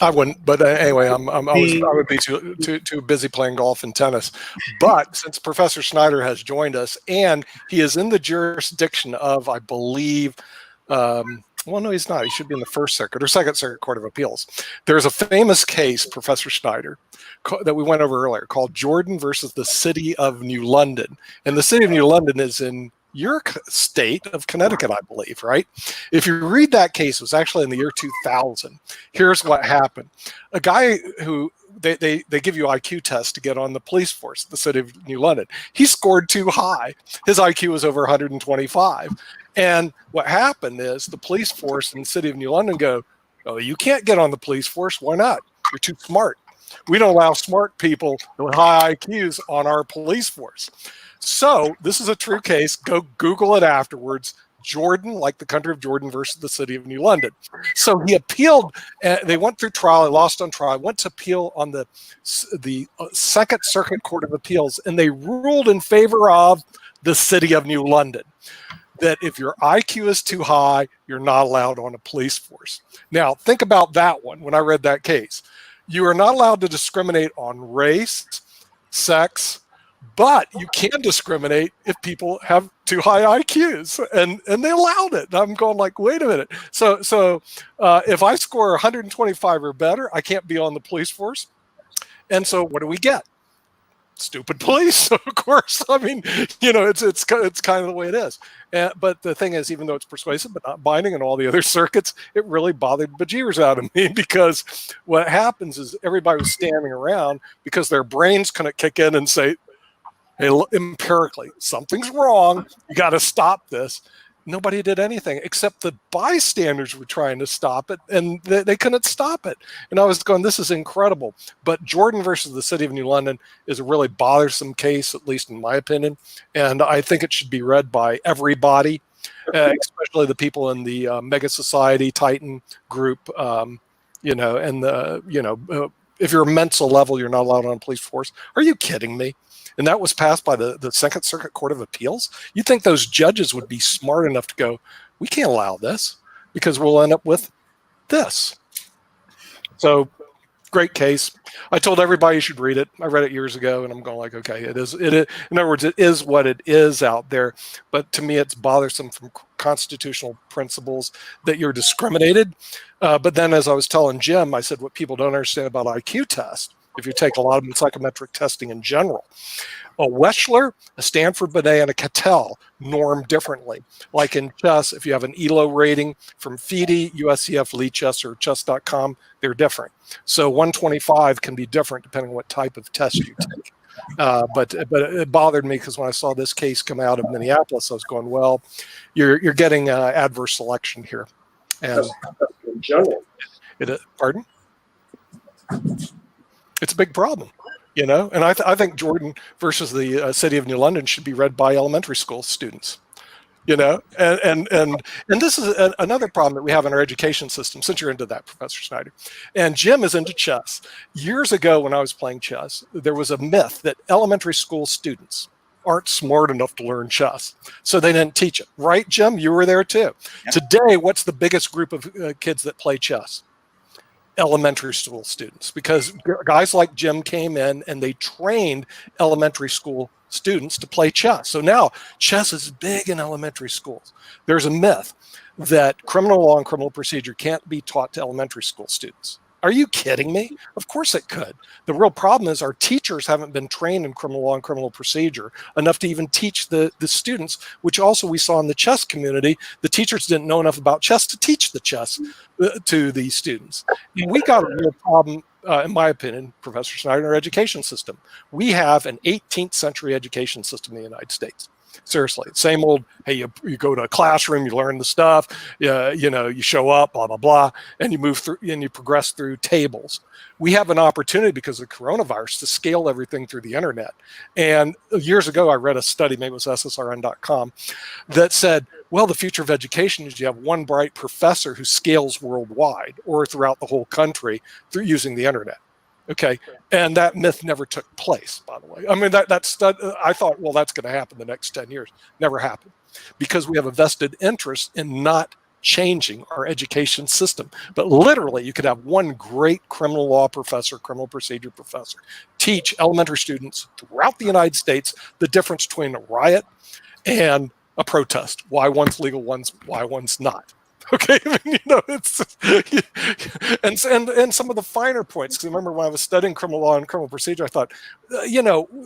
I wouldn't, but anyway, I would be too busy playing golf and tennis. But since Professor Schneider has joined us, and he is in the jurisdiction of, I believe, well, no, he's not. He should be in the First Circuit or Second Circuit Court of Appeals. There's a famous case, Professor Schneider, that we went over earlier, called Jordan versus the City of New London. And the City of New London is in your state of Connecticut, I believe, right? If you read that case, it was actually in the year 2000. Here's what happened. A guy who, they give you IQ tests to get on the police force, the City of New London. He scored too high. His IQ was over 125. And what happened is the police force in the City of New London go, oh, you can't get on the police force. Why not? You're too smart. We don't allow smart people with high IQs on our police force. So this is a true case. Go Google it afterwards. Jordan, like the country of Jordan versus the City of New London. So he appealed. They went through trial. He lost on trial. Went to appeal on the Second Circuit Court of Appeals, and they ruled in favor of the City of New London, that if your IQ is too high, you're not allowed on a police force. Now, think about that one. When I read that case, you are not allowed to discriminate on race, sex, but you can discriminate if people have too high IQs, and they allowed it. And I'm going like, wait a minute. So if I score 125 or better, I can't be on the police force. And so what do we get? Stupid police, of course. I mean, it's kind of the way it is. But the thing is, even though it's persuasive but not binding in all the other circuits, it really bothered the bejeebers out of me, because what happens is everybody was standing around because their brains couldn't kick in and say, hey, empirically, something's wrong. You got to stop this. Nobody did anything except the bystanders were trying to stop it, and they couldn't stop it. And I was going, this is incredible. But Jordan versus the City of New London is a really bothersome case, at least in my opinion. And I think it should be read by everybody, especially the people in the Mega Society Titan group, and if you're a mental level, you're not allowed on a police force. Are you kidding me? And that was passed by the Second Circuit Court of Appeals. You'd think those judges would be smart enough to go, we can't allow this because we'll end up with this. So great case. I told everybody you should read it. I read it years ago, and I'm going like, okay, it is. In other words, it is what it is out there. But to me, it's bothersome from constitutional principles that you're discriminated. But then, as I was telling Jim, I said what people don't understand about IQ tests, if you take a lot of them psychometric testing in general, a Wechsler, a Stanford Binet, and a Cattell norm differently. Like in chess, if you have an ELO rating from FIDE, USCF, Lichess, or chess.com, they're different. So 125 can be different depending on what type of test you take. But it bothered me because when I saw this case come out of Minneapolis, I was going, well, you're getting adverse selection here. And in general. Pardon? It's a big problem, and I think Jordan versus the City of New London should be read by elementary school students, and this is another problem that we have in our education system, since you're into that, Professor Snyder. And Jim is into chess. Years ago when I was playing chess, there was a myth that elementary school students aren't smart enough to learn chess, so they didn't teach it. Right, Jim? You were there too. Yeah. Today, what's the biggest group of kids that play chess? Elementary school students, because guys like Jim came in and they trained elementary school students to play chess. So now chess is big in elementary schools. There's a myth that criminal law and criminal procedure can't be taught to elementary school students. Are you kidding me? Of course it could. The real problem is our teachers haven't been trained in criminal law and criminal procedure enough to even teach the students, which also we saw in the chess community. The teachers didn't know enough about chess to teach the chess to the students. And we got a real problem, in my opinion, Professor Snyder, in our education system. We have an 18th century education system in the United States. Seriously, same old, hey, you go to a classroom, you learn the stuff, you show up, blah, blah, blah, and you move through and you progress through tables. We have an opportunity because of coronavirus to scale everything through the internet. And years ago, I read a study, maybe it was SSRN.com, that said, well, the future of education is you have one bright professor who scales worldwide or throughout the whole country through using the internet. Okay, and that myth never took place, by the way. I mean, I thought, well, that's going to happen the next 10 years. Never happened, because we have a vested interest in not changing our education system. But literally, you could have one great criminal law professor, criminal procedure professor, teach elementary students throughout the United States the difference between a riot and a protest. Why one's legal, why one's not. Okay, I mean, it's and some of the finer points. Because remember, when I was studying criminal law and criminal procedure, I thought,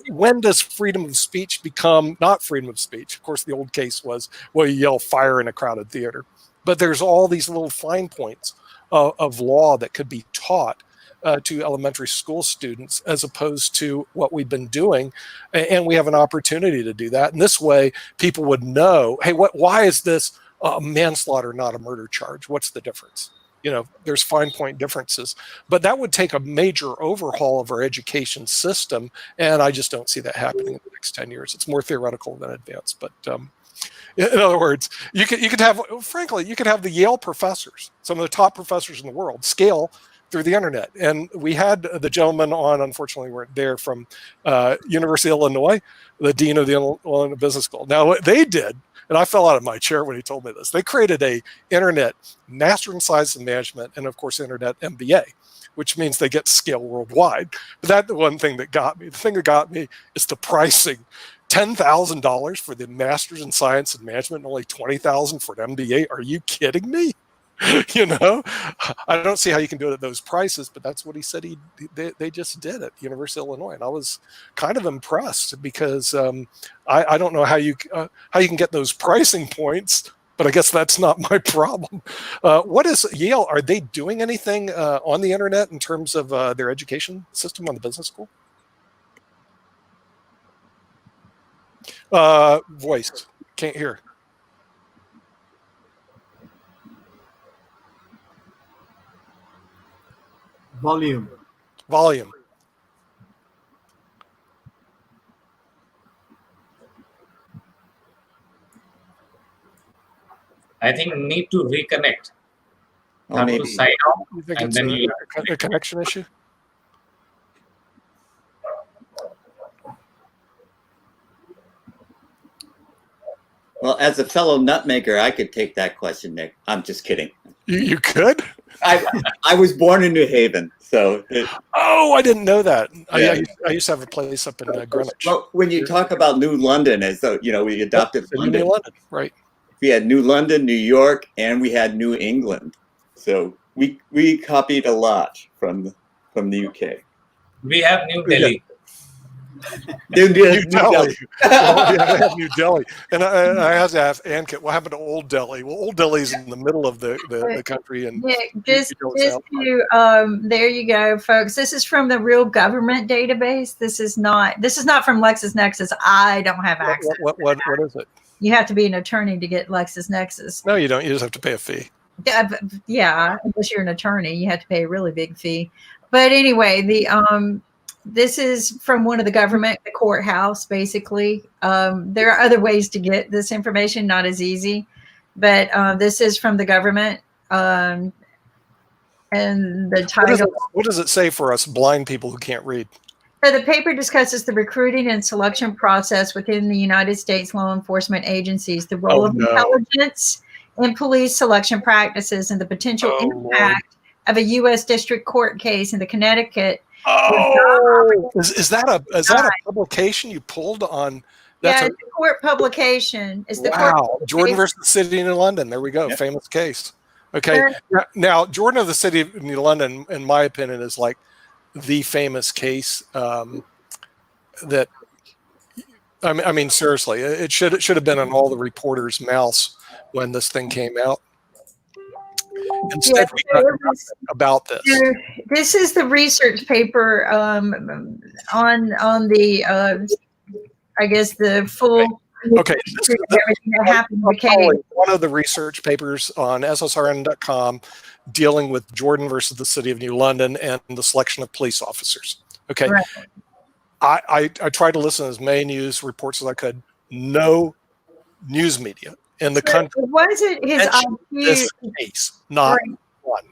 when does freedom of speech become not freedom of speech? Of course, the old case was, well, you yell fire in a crowded theater. But there's all these little fine points of law that could be taught to elementary school students, as opposed to what we've been doing. And we have an opportunity to do that. And this way, people would know, hey, why is this manslaughter, not a murder charge? What's the difference? There's fine point differences, but that would take a major overhaul of our education system. And I just don't see that happening in the next 10 years. It's more theoretical than advanced, but in other words, you could have the Yale professors, some of the top professors in the world, scale through the internet. And we had the gentleman on, unfortunately weren't there, from University of Illinois, the dean of the Illinois Business School. Now what they did, and I fell out of my chair when he told me this, they created a internet master in science and management, and of course internet MBA, which means they get to scale worldwide. But that's the one thing that got me. The thing that got me is the pricing. $10,000 for the master's in science and management, and only $20,000 for an MBA. Are you kidding me? You know, I don't see how you can do it at those prices, but that's what he said they just did at University of Illinois, and I was kind of impressed because I don't know how you can get those pricing points, but I guess that's not my problem. What is Yale? Are they doing anything on the internet in terms of their education system on the business school? Voice, can't hear. Volume. I think need to reconnect. Oh, Have maybe. to sign off, You think and it's then you a connection issue? Well, as a fellow nutmaker, I could take that question, Nick. I'm just kidding. You could? I was born in New Haven, so. Oh, I didn't know that. Yeah. I used to have a place up in Greenwich. Well, when you talk about New London, as though we adopted London, right? We had New London, New York, and we had New England. So we copied a lot from the UK. we have New Delhi. New Delhi. Delhi. Well, yeah, I have New Delhi, and I have to ask Ankit, what happened to Old Delhi? Well, Old Delhi's in the middle of the country, and just to there you go, folks. This is from the real government database. This is not from LexisNexis. I don't have access. What is it? You have to be an attorney to get LexisNexis. No, you don't. You just have to pay a fee. Yeah, unless you're an attorney, you have to pay a really big fee. But anyway, this is from one of the courthouse, basically. There are other ways to get this information, not as easy, but this is from the government. And the title. What does it say for us blind people who can't read? So the paper discusses the recruiting and selection process within the United States law enforcement agencies, the role of intelligence in police selection practices, and the potential impact of a U.S. district court case in the Connecticut. Oh, is that a publication you pulled on? It's a court publication. Jordan versus the City of New London. There we go. Yep. Famous case. Okay. Now, Jordan of the City of New London, in my opinion, is like the famous case that. I mean, seriously, it should have been on all the reporters' mouths when this thing came out. Instead, we got about this. This is the research paper on the I guess the full. Okay, one of the research papers on SSRN.com dealing with Jordan versus the City of New London and the selection of police officers. Okay, right. I tried to listen to as many news reports as I could. No news media in the country. Was it his IQ? This case, not one.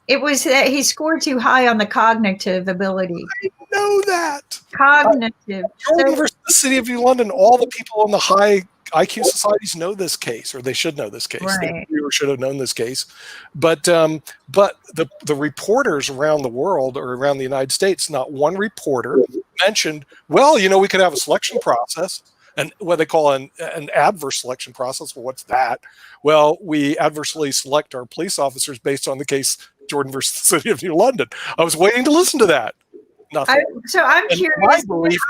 It was that he scored too high on the cognitive ability. I know that. Cognitive. Jordan versus the City of New London, all the people in the high IQ societies know this case, or they should know this case. Right. They should have known this case. But the reporters around the world or around the United States, not one reporter mentioned, well, we could have a selection process. And what they call an adverse selection process. Well, what's that? Well, we adversely select our police officers based on the case Jordan versus the City of New London. I was waiting to listen to that. Nothing. So I'm curious. My belief,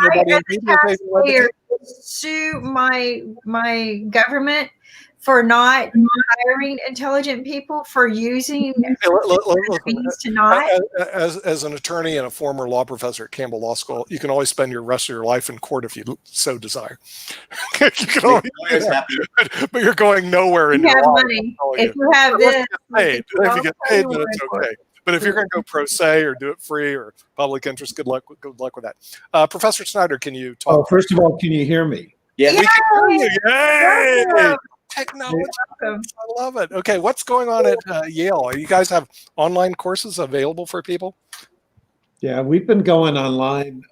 sue my government for not hiring intelligent people, for using means to not. As an attorney and a former law professor at Campbell Law School, you can always spend your rest of your life in court if you so desire. You can always do that, but you're going nowhere in your life. If you have this, if you get paid, then it's okay. But if you're going to go pro se or do it free or public interest, good luck with that. Professor Snyder, can you talk? Oh, first of all, can you hear me? Yeah, we can hear you. Yay! Technology. I love it. Okay, what's going on at Yale? You guys have online courses available for people? Yeah, we've been going online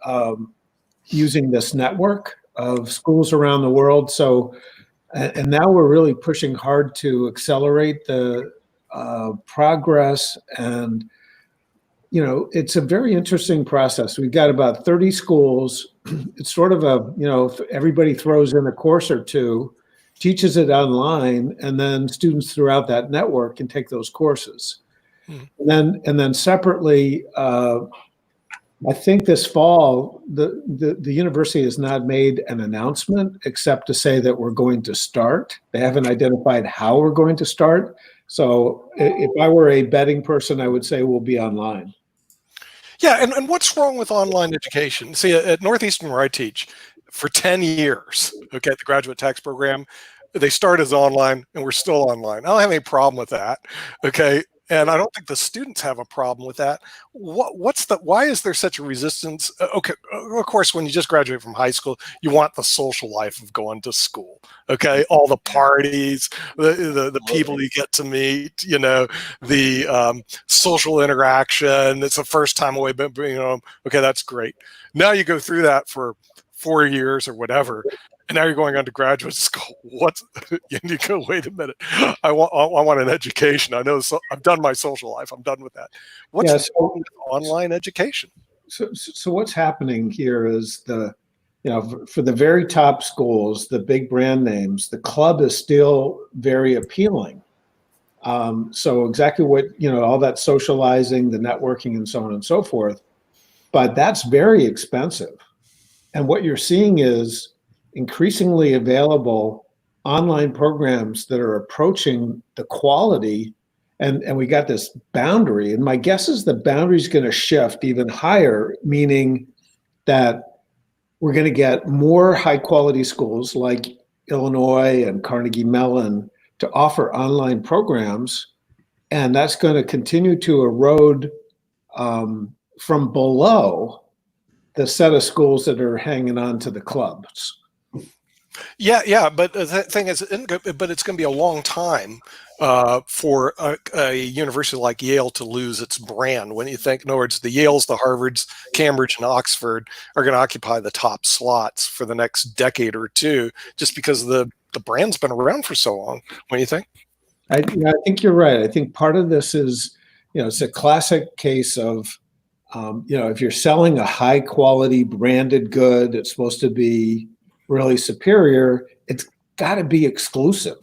using this network of schools around the world. So, and now we're really pushing hard to accelerate the progress. And, it's a very interesting process. We've got about 30 schools. It's sort of if everybody throws in a course or two, teaches it online, and then students throughout that network can take those courses. And then separately, I think this fall, the university has not made an announcement except to say that we're going to start. They haven't identified how we're going to start. So if I were a betting person, I would say we'll be online. Yeah, and what's wrong with online education? See, at Northeastern where I teach, for 10 years, okay, the graduate tax program, they start as online and we're still online. I don't have any problem with that, okay? And I don't think the students have a problem with that. Why is there such a resistance? Okay, of course, when you just graduate from high school, you want the social life of going to school, okay? All the parties, the people you get to meet, you know, the social interaction. It's the first time away, but you know, okay, that's great. Now you go through that for 4 years or whatever, and now you're going on to graduate school. You go, wait a minute. I want an education. I know, so I've done my social life. I'm done with that. What's wrong with online education? So what's happening here is for the very top schools, the big brand names, the club is still very appealing. So exactly what, all that socializing, the networking and so on and so forth, but that's very expensive. And what you're seeing is increasingly available online programs that are approaching the quality, and we got this boundary. And my guess is the boundary is going to shift even higher, meaning that we're going to get more high quality schools like Illinois and Carnegie Mellon to offer online programs. And that's going to continue to erode from below the set of schools that are hanging on to the clubs. Yeah, but the thing is, but it's going to be a long time for a university like Yale to lose its brand. When you think, in other words, the Yales, the Harvards, Cambridge, and Oxford are going to occupy the top slots for the next decade or two, just because the brand's been around for so long. What do you think? I think you're right. I think part of this is, it's a classic case of, if you're selling a high quality branded good, it's supposed to be really superior. It's got to be exclusive.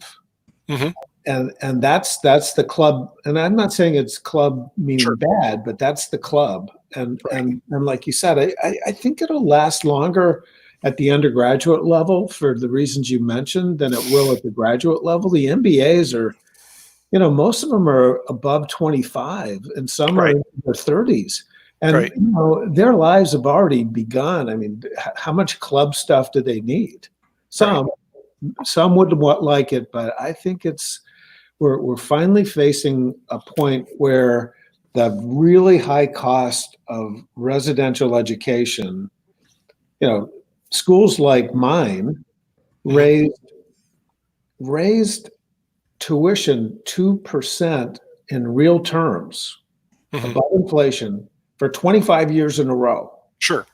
Mm-hmm. And that's the club. And I'm not saying it's club meaning bad, but that's the club. And like you said, I think it'll last longer at the undergraduate level for the reasons you mentioned than it will at the graduate level. The MBAs are, most of them are above 25 and some are in their 30s. And their lives have already begun. I mean, how much club stuff do they need? Some wouldn't like it, but I think we're finally facing a point where the really high cost of residential education, schools like mine raised tuition 2% in real terms above inflation for 25 years in a row. Sure.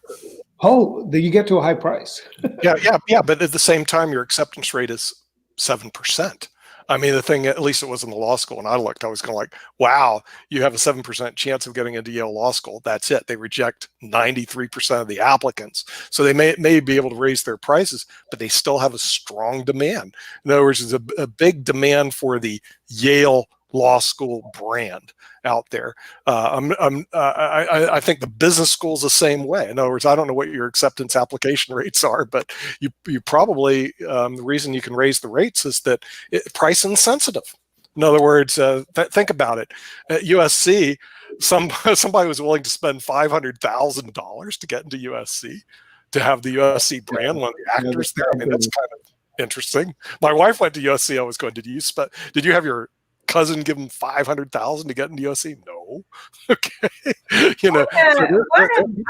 Oh, you get to a high price. Yeah. But at the same time, your acceptance rate is 7%. I mean, the thing, at least it was in the law school, when I looked, I was going like, wow, you have a 7% chance of getting into Yale Law School. That's it. They reject 93% of the applicants. So they may be able to raise their prices, but they still have a strong demand. In other words, there's a big demand for the Yale Law School brand out there. I think the business school's the same way. In other words, I don't know what your acceptance application rates are, but you probably, the reason you can raise the rates is that it's price insensitive. In other words, think about it. At USC, somebody was willing to spend $500,000 to get into USC, to have the USC brand, one of the actors there. I mean, that's kind of interesting. My wife went to USC. I was going, did you have your cousin give him $500,000 to get into USC? No. Okay. What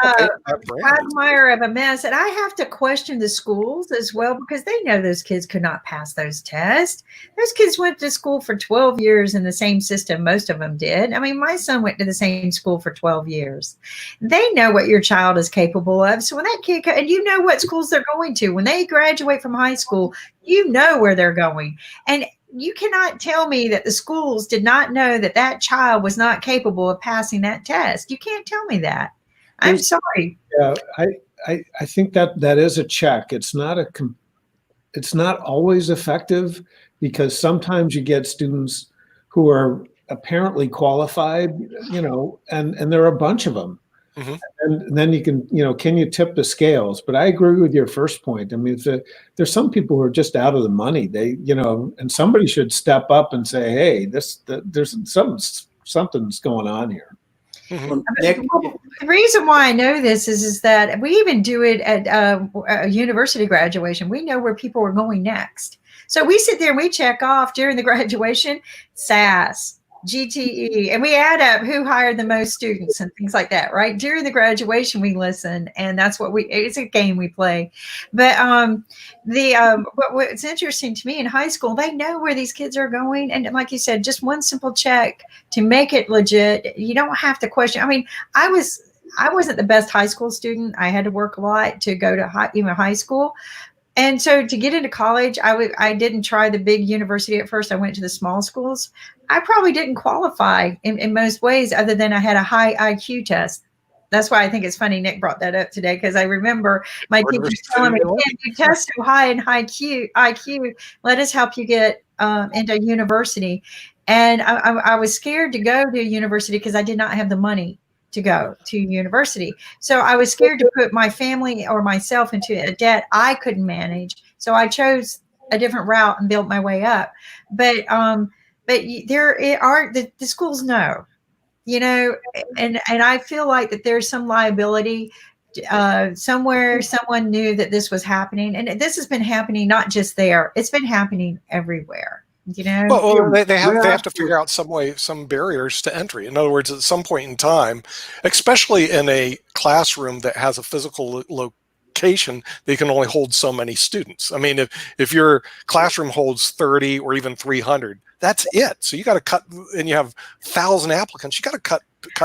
a quagmire of a mess. And I have to question the schools as well, because they know those kids could not pass those tests. Those kids went to school for 12 years in the same system. Most of them did. I mean, my son went to the same school for 12 years. They know what your child is capable of. So when that kid, and you know what schools they're going to, when they graduate from high school, you know where they're going. And you cannot tell me that the schools did not know that that child was not capable of passing that test. You can't tell me that. I'm sorry. Yeah, I think that is a check. It's not it's not always effective because sometimes you get students who are apparently qualified, you know, and there are a bunch of them. Mm-hmm. And then you can, you know, can you tip the scales? But I agree with your first point. I mean, there's some people who are just out of the money. They, you know, and somebody should step up and say, hey, there's something's going on here. Well, Nick, The reason why I know this is that we even do it at a university graduation. We know where people are going next. So we sit there and we check off during the graduation, SAS, GTE, and we add up who hired the most students and things like that, right? During the graduation, we listen, and that's what it's a game we play. But what's interesting to me in high school, they know where these kids are going. And like you said, just one simple check to make it legit. You don't have to question. I mean, I wasn't the best high school student. I had to work a lot to go to high school. And so to get into college, I didn't try the big university at first. I went to the small schools. I probably didn't qualify in most ways other than I had a high IQ test. That's why I think it's funny Nick brought that up today, because I remember my teachers telling me, you test so high in IQ, let us help you get into university. And I was scared to go to university because I did not have the money to go to university. So I was scared to put my family or myself into a debt I couldn't manage. So I chose a different route and built my way up. But there are the schools know, you know, and I feel like that there's some liability somewhere. Someone knew that this was happening, and this has been happening not just there; it's been happening everywhere. You know, well they have to figure out some barriers to entry. In other words, at some point in time, especially in a classroom that has a physical location, they can only hold so many students. I mean, if your classroom holds 30 or even 300, that's it. So you got to cut, and you have 1,000 applicants. You got to cut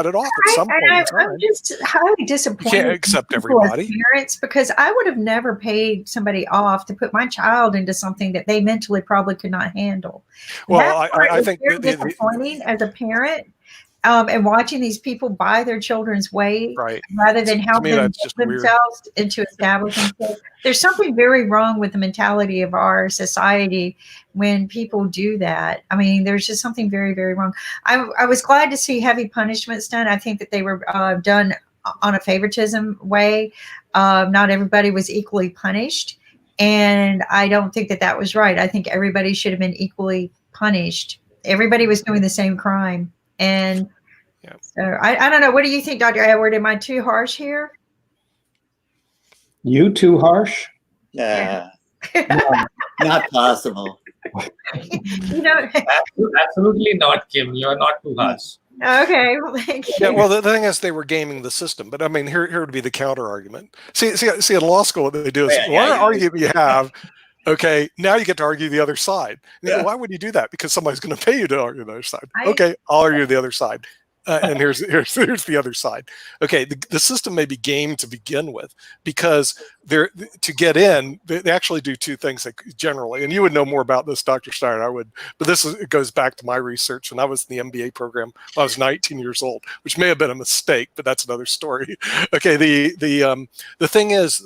it off at some point in time. I'm just highly disappointed. You can't accept everybody. Parents, because I would have never paid somebody off to put my child into something that they mentally probably could not handle. Well, I think very disappointing as a parent. And watching these people buy their children's way, right, rather than help them themselves into establishing themselves. There's something very wrong with the mentality of our society when people do that. I mean, there's just something very, very wrong. I was glad to see heavy punishments done. I think that they were done on a favoritism way. Not everybody was equally punished. And I don't think that that was right. I think everybody should have been equally punished. Everybody was doing the same crime. And so I don't know. What do you think, Dr. Edward? Am I too harsh here? You too harsh? Yeah. Not possible. You know, absolutely not, Kim. You're not too harsh. Okay, well, thank you. Yeah, well, the thing is, they were gaming the system. But I mean, here would be the counter argument. See, in law school, what they do is, whatever argument you have, okay, now you get to argue the other side. Yeah. Why would you do that? Because somebody's going to pay you to argue the other side. Okay, I'll argue the other side. And here's the other side. Okay, the system may be gamed to begin with, because to get in, they actually do two things generally. And you would know more about this, Dr. Steiner, I would. But it goes back to my research when I was in the MBA program when I was 19 years old, which may have been a mistake, but that's another story. Okay, the thing is,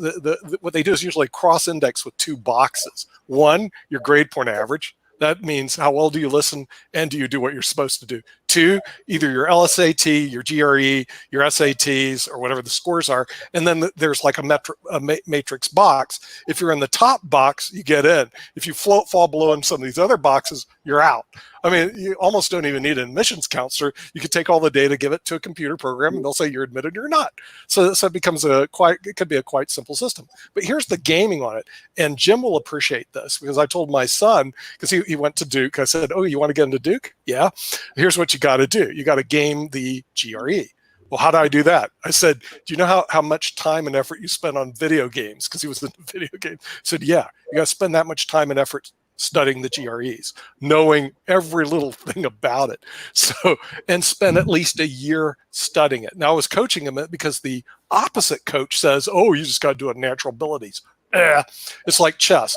what they do is usually cross-index with two boxes. One, your grade point average. That means how well do you listen and do you do what you're supposed to do. Two, either your LSAT, your GRE, your SATs, or whatever the scores are. And then there's like a matrix box. If you're in the top box, you get in. If you fall below in some of these other boxes, you're out. I mean, you almost don't even need an admissions counselor. You could take all the data, give it to a computer program, and they'll say you're admitted or you're not. So it becomes it could be a quite simple system. But here's the gaming on it. And Jim will appreciate this, because I told my son, because he went to Duke, I said, oh, you want to get into Duke? Yeah. Here's what you got to do. You got to game the GRE. Well, how do I do that? I said, do you know how much time and effort you spend on video games? Because he was in video games. I said, yeah, you got to spend that much time and effort studying the GREs, knowing every little thing about it. So, and spend at least a year studying it. Now, I was coaching him because the opposite coach says, oh, you just got to do it natural abilities. It's like chess.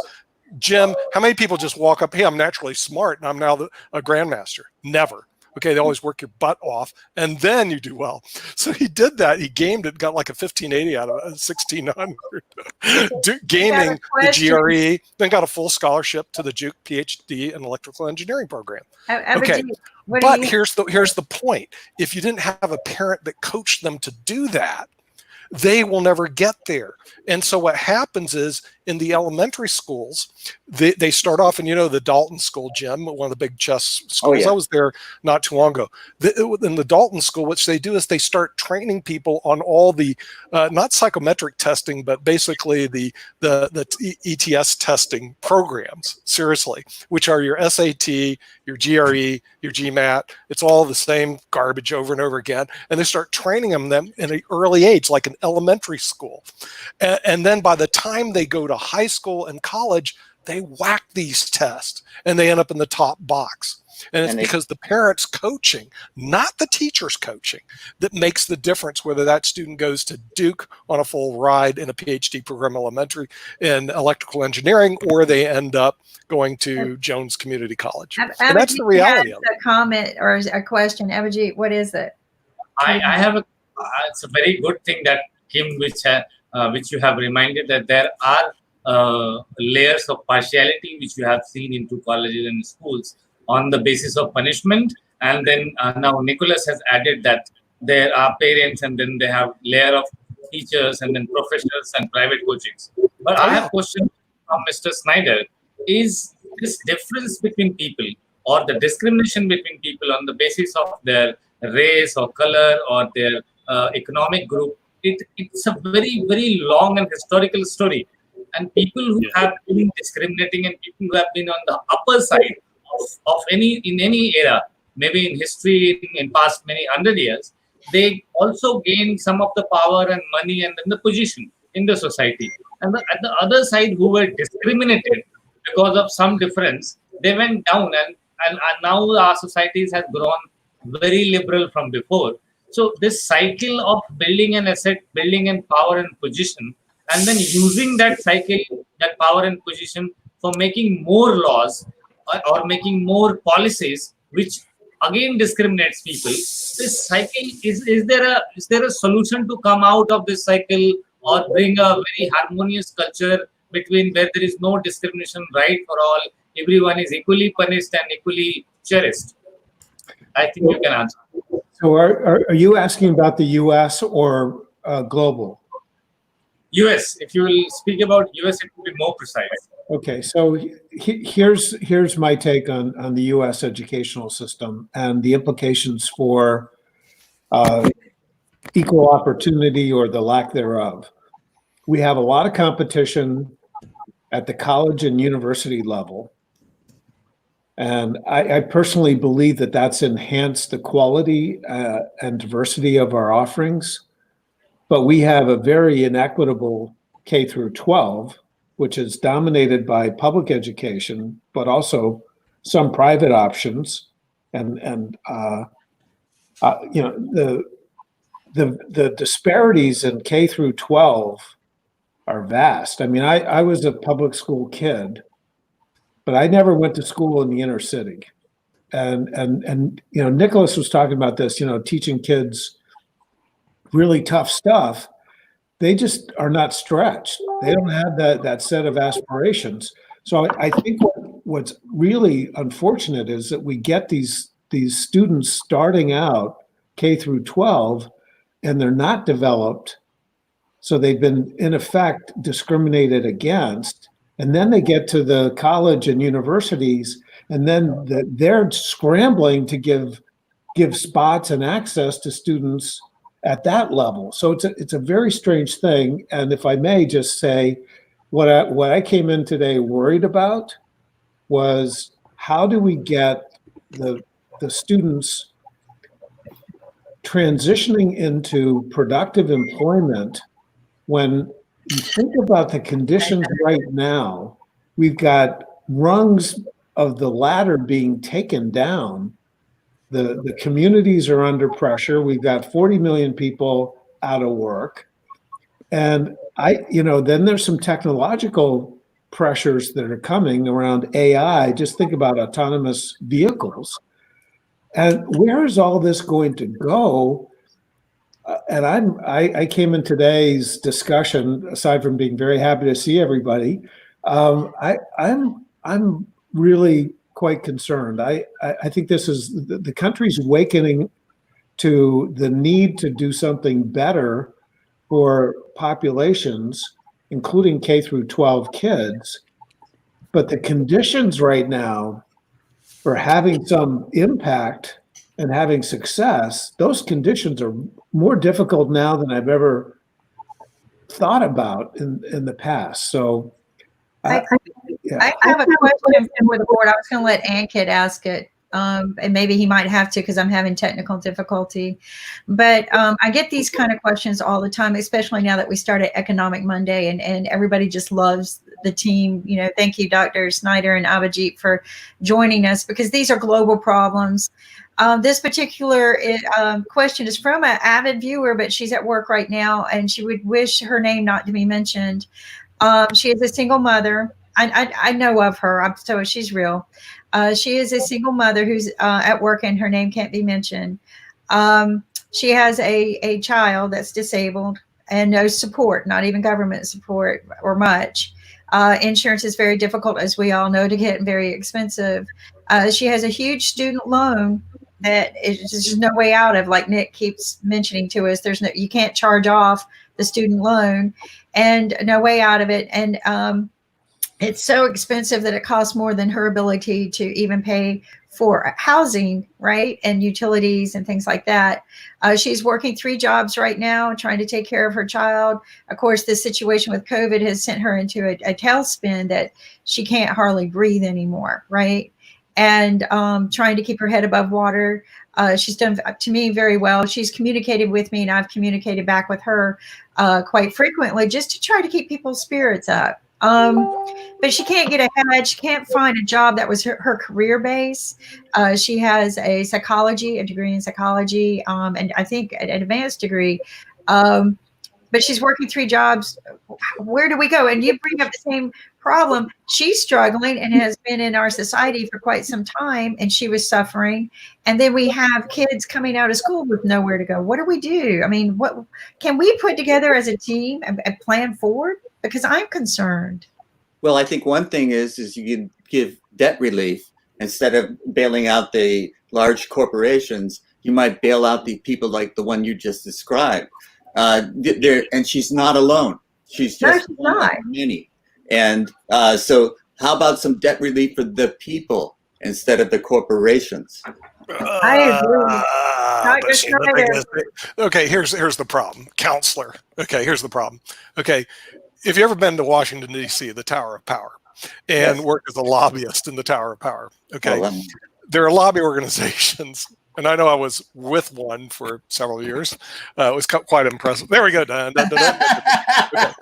Jim, how many people just walk up, hey, I'm naturally smart and I'm now a grandmaster? Never. Okay, they always work your butt off, and then you do well. So he did that. He gamed it, got like a 1580 out of it, 1600. Gaming the GRE, then got a full scholarship to the Duke PhD in electrical engineering program. Okay, but here's the point. If you didn't have a parent that coached them to do that, they will never get there. And so what happens is in the elementary schools, they start off, and you know the Dalton School, Jim, one of the big chess schools. Oh, yeah. I was there not too long ago. In the Dalton School, what they do is they start training people on all the not psychometric testing, but basically the ETS testing programs. Seriously, which are your SAT, your GRE, your GMAT. It's all the same garbage over and over again, and they start training them in an early age, like an elementary school, and then by the time they go to high school and college, they whack these tests and they end up in the top box. And it's because the parents coaching, not the teachers coaching, that makes the difference whether that student goes to Duke on a full ride in a PhD program elementary in electrical engineering, or they end up going to Jones Community College. And that's the reality of it. A comment or a question. Abhijit, what is it? I have it's a very good thing that Kim, which you have reminded that there are layers of partiality which you have seen into colleges and schools on the basis of punishment, and then now Nicholas has added that there are parents, and then they have layer of teachers, and then professionals and private coachings. But I have a question from Mr. Snyder: is this difference between people, or the discrimination between people on the basis of their race or color or their economic group, it's a very, very long and historical story. And people who have been discriminating, and people who have been on the upper side of any era, maybe in history in past many 100 years, they also gain some of the power and money and then the position in the society. And at the other side, who were discriminated because of some difference, they went down, and now our societies have grown very liberal from before. So this cycle of building an asset, building in power and position, and then using that cycle, that power and position for making more laws or making more policies, which again discriminates people. This cycle, is there a solution to come out of this cycle, or bring a very harmonious culture between where there is no discrimination, right for all, everyone is equally punished and equally cherished? I think you can answer. So are you asking about the US or global? US. If you will speak about US, it will be more precise. Okay, so here's my take on the US educational system and the implications for equal opportunity or the lack thereof. We have a lot of competition at the college and university level. And I personally believe that that's enhanced the quality and diversity of our offerings. But we have a very inequitable K through 12, which is dominated by public education, but also some private options. And you know, the disparities in K through 12 are vast. I mean, I was a public school kid, but I never went to school in the inner city. And you know, Nicholas was talking about this, you know, teaching kids really tough stuff. They just are not stretched. They don't have that set of aspirations. So I think what's really unfortunate is that we get these students starting out K through 12, and they're not developed. So they've been, in effect, discriminated against. And then they get to the college and universities, and then they're scrambling to give spots and access to students at that level. So it's a very strange thing. And if I may just say, what I came in today worried about was, how do we get the students transitioning into productive employment when you think about the conditions right now? We've got rungs of the ladder being taken down. The communities are under pressure. We've got 40 million people out of work. And then there's some technological pressures that are coming around AI. Just think about autonomous vehicles. And where is all this going to go? And I came in today's discussion, aside from being very happy to see everybody, I'm really quite concerned. I think this is the country's awakening to the need to do something better for populations, including K through 12 kids. But the conditions right now for having some impact and having success, those conditions are more difficult now than I've ever thought about in the past. So I have a question for the board. I was going to let Ankit ask it, and maybe he might have to because I'm having technical difficulty. But I get these kind of questions all the time, especially now that we started Economic Monday, and everybody just loves the team. You know, thank you, Dr. Snyder and Abhijit, for joining us, because these are global problems. This particular question is from an avid viewer, but she's at work right now, and she would wish her name not to be mentioned. She is a single mother. I know of her, so she's real. She is a single mother who's at work, and her name can't be mentioned. She has a child that's disabled and no support, not even government support or much. Insurance is very difficult, as we all know, to get, and very expensive. She has a huge student loan that is just no way out of, like Nick keeps mentioning to us. You can't charge off the student loan, and no way out of it. And it's so expensive that it costs more than her ability to even pay for housing, right? And utilities and things like that. She's working 3 jobs right now, trying to take care of her child. Of course, this situation with COVID has sent her into a tailspin that she can't hardly breathe anymore, right? And trying to keep her head above water. She's done, to me, very well. She's communicated with me, and I've communicated back with her quite frequently, just to try to keep people's spirits up. But she can't get ahead. She can't find a job that was her career base. She has a degree in psychology, and I think an advanced degree. But she's working 3 jobs. Where do we go? And you bring up the same problem. She's struggling and has been in our society for quite some time, and she was suffering. And then we have kids coming out of school with nowhere to go. What do we do? I mean, what can we put together as a team and plan forward? Because I'm concerned. Well, I think one thing is you can give debt relief instead of bailing out the large corporations. You might bail out the people like the one you just described. And she's not alone. She's just one of many. And so how about some debt relief for the people instead of the corporations? I agree. Okay, here's the problem. Counselor. Okay, here's the problem. Okay, if you've ever been to Washington, D.C., the Tower of Power, and worked as a lobbyist in the Tower of Power, okay, there are lobby organizations, and I know I was with one for several years. It was quite impressive. There we go, Dan. Okay.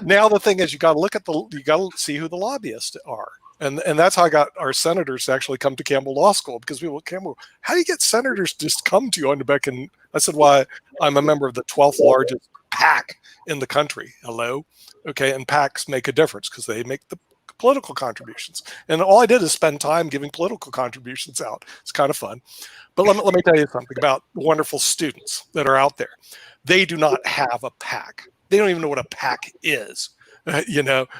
Now the thing is, you got to see who the lobbyists are. And that's how I got our senators to actually come to Campbell Law School, because people at Campbell, how do you get senators to just come to you on the back? And I said, why, I'm a member of the 12th largest PAC in the country. Hello. Okay. And PACs make a difference because they make the political contributions. And all I did is spend time giving political contributions out. It's kind of fun. But let me tell you something about wonderful students that are out there. They do not have a PAC. They don't even know what a PAC is. Let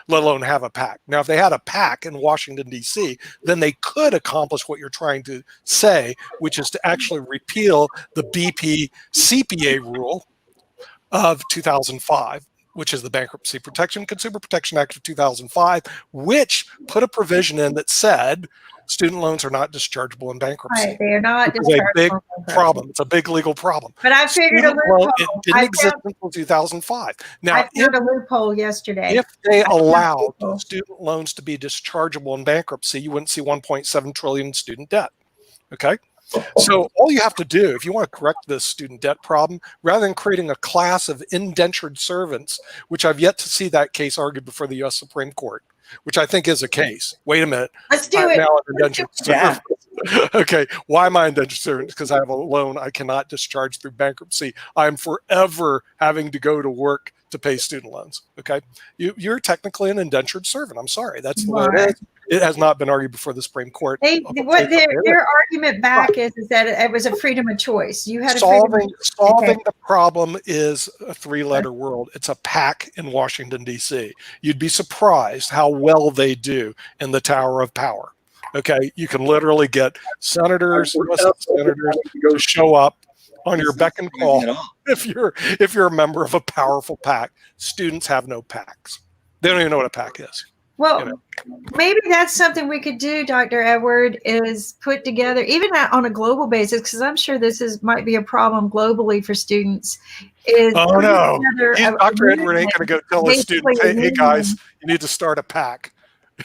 alone have a PAC. Now, if they had a PAC in Washington, D.C., then they could accomplish what you're trying to say, which is to actually repeal the BP CPA rule of 2005, which is the Bankruptcy Consumer Protection Act of 2005, which put a provision in that said student loans are not dischargeable in bankruptcy. Right, they are not dischargeable. It's a big problem. It's a big legal problem. But I figured a loophole. It didn't exist until 2005. Now, I found a loophole yesterday. If they allowed student loans to be dischargeable in bankruptcy, you wouldn't see 1.7 trillion in student debt. Okay? So all you have to do, if you want to correct this student debt problem, rather than creating a class of indentured servants, which I've yet to see that case argued before the U.S. Supreme Court, which I think is a case. Wait a minute. Let's do it. Now an indentured servant. Okay. Why am I indentured servant? Because I have a loan I cannot discharge through bankruptcy. I'm forever having to go to work to pay student loans. Okay. You're technically an indentured servant. I'm sorry. That's the way it is. It has not been argued before the Supreme Court. What their argument back is that it was a freedom of choice. You had a solving okay. the problem is a three-letter word. It's a PAC in Washington, D.C. You'd be surprised how well they do in the Tower of Power. Okay, you can literally get senators, senators to show up on your beck and call if you're a member of a powerful PAC. Students have no PACs. They don't even know what a PAC is. Well, maybe that's something we could do, Dr. Edward, is put together, even on a global basis, because I'm sure might be a problem globally for students. Oh, no. Dr. Edward ain't going to go tell a student, hey, guys, you need to start a PAC.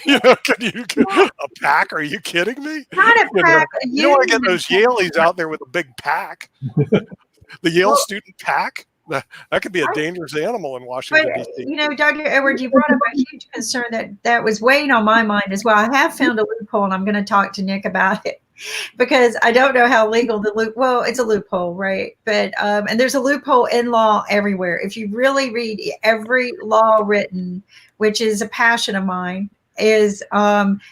Can you a PAC? Are you kidding me? Not a PAC. You don't want to get those Yaleys out there with a big PAC. The Yale student PAC? That could be a dangerous animal in Washington, D.C. Dr. Edward, you brought up a huge concern that was weighing on my mind as well. I have found a loophole, and I'm going to talk to Nick about it because I don't know how legal well, it's a loophole, right? But and there's a loophole in law everywhere. If you really read every law written, which is a passion of mine, is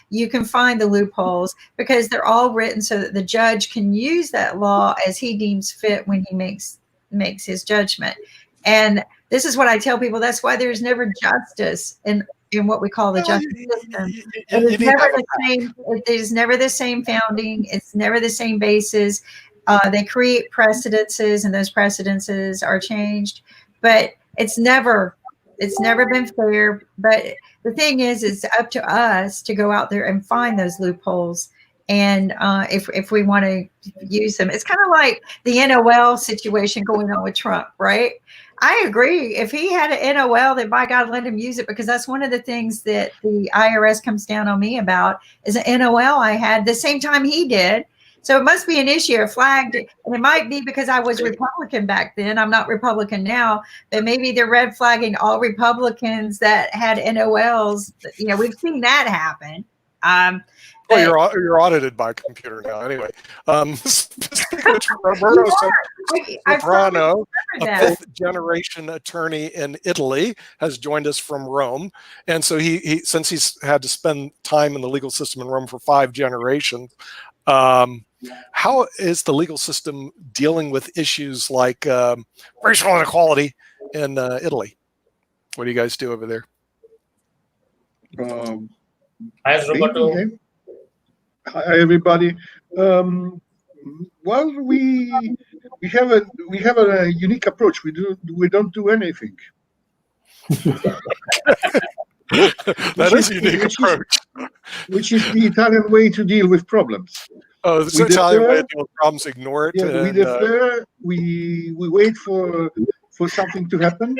you can find the loopholes because they're all written so that the judge can use that law as he deems fit when he makes his judgment. And this is what I tell people. That's why there's never justice in what we call the justice system. It's never the same. It is never the same founding. It's never the same basis. They create precedences, and those precedences are changed. But it's never been fair. But the thing is, it's up to us to go out there and find those loopholes. And if we want to use them, it's kind of like the NOL situation going on with Trump, right? I agree. If he had an NOL, then by God, let him use it, because that's one of the things that the IRS comes down on me about is an NOL I had the same time he did. So it must be an issue, flagged, and it might be because I was Republican back then. I'm not Republican now, but maybe they're red flagging all Republicans that had NOLs. We've seen that happen. Well, you're audited by a computer now, anyway. Roberto Soprano, a fifth-generation attorney in Italy, has joined us from Rome, and so he since he's had to spend time in the legal system in Rome for 5 generations. How is the legal system dealing with issues like racial inequality in Italy? What do you guys do over there? As Roberto. Hi, everybody. Well, we have a unique approach. We don't do anything. That is a unique approach. Which is the Italian way to deal with problems. Oh, the Italian way to deal with problems. Ignore it. Yeah, we defer. We wait for something to happen,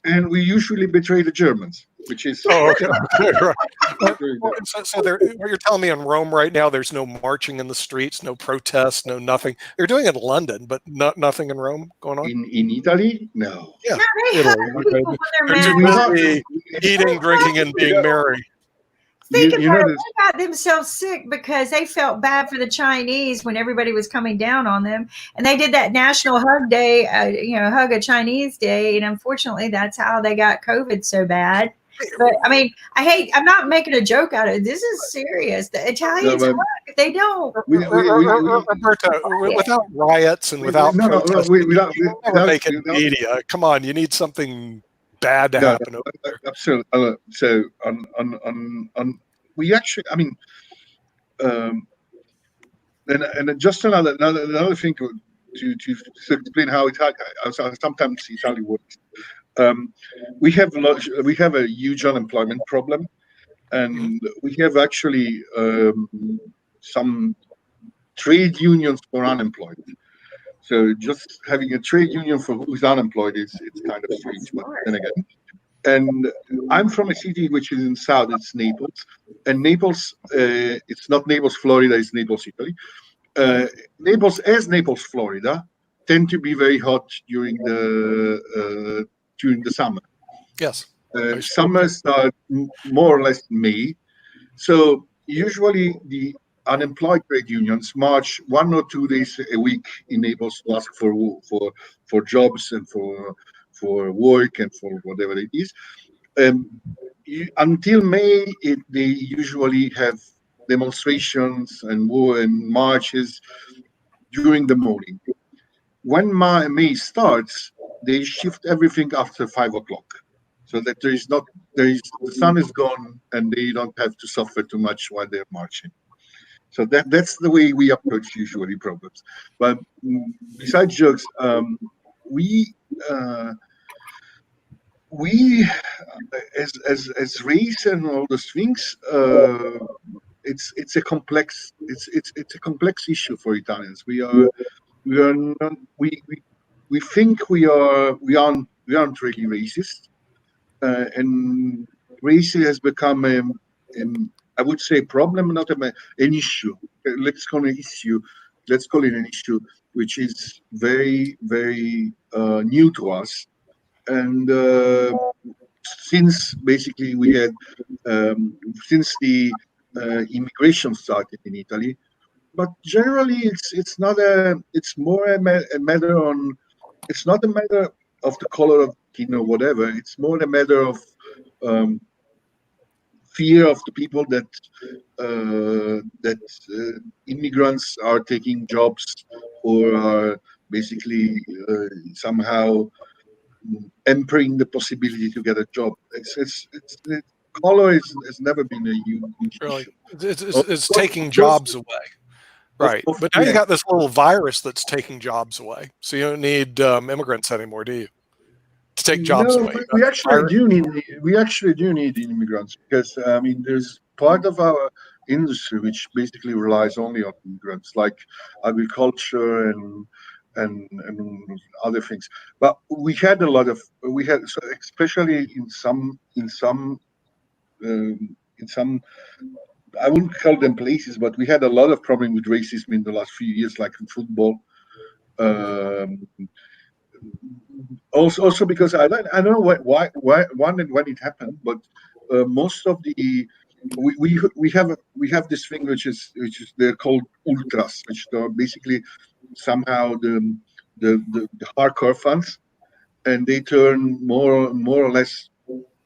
and we usually betray the Germans. Which is okay, right. So what you're telling me in Rome right now, there's no marching in the streets, no protests, no nothing. They're doing it in London, but nothing in Rome going on. In Italy, no. Yeah, Italy. They're busy eating, drinking, and being merry. Think about it. They got themselves sick because they felt bad for the Chinese when everybody was coming down on them, and they did that National Hug Day, Hug a Chinese Day, and unfortunately, that's how they got COVID so bad. But I mean, I'm not making a joke out of it. This is serious. The Italians, they don't. Roberto, without riots and without protests, you never make it media. Come on, you need something bad to happen over there. Absolutely. So we actually, I mean, and just another thing to explain how sometimes Italy works. We have a huge unemployment problem, and we have actually some trade unions for unemployed. So just having a trade union for who's unemployed it's kind of strange. But then again, and I'm from a city which is in south. It's Naples, and Naples. It's not Naples, Florida. It's Naples, Italy. Naples, Florida, tend to be very hot during the summer. Yes. Summer starts more or less May. So usually the unemployed trade unions march 1 or 2 days a week in Naples to ask for jobs and for work and for whatever it is. until May, they usually have demonstrations and marches during the morning. When May starts, they shift everything after 5 o'clock, so that the sun is gone and they don't have to suffer too much while they're marching. So that's the way we approach usually problems. But besides jokes, we as race and all those things, it's a complex issue for Italians. We think we aren't really racist, and race has become I would say problem, not an issue. Let's call it an issue, which is very, very new to us. And since basically we had, since the immigration started in Italy, but generally it's more a matter on, it's not a matter of the color of skin or whatever. It's more a matter of fear of the people that immigrants are taking jobs or are basically somehow hampering the possibility to get a job. Color has never been a huge Really, issue. it's taking jobs away. Right, but now you got this little virus that's taking jobs away, so you don't need immigrants anymore, do you? To take jobs away. We actually do need immigrants, because I mean, there's part of our industry which basically relies only on immigrants, like agriculture and other things. But we had especially in some I wouldn't call them places, but we had a lot of problem with racism in the last few years, like in football. Also because I don't know why and when it happened, but most of the we have this thing which is they're called ultras, which are basically somehow the hardcore fans, and they turn more or less.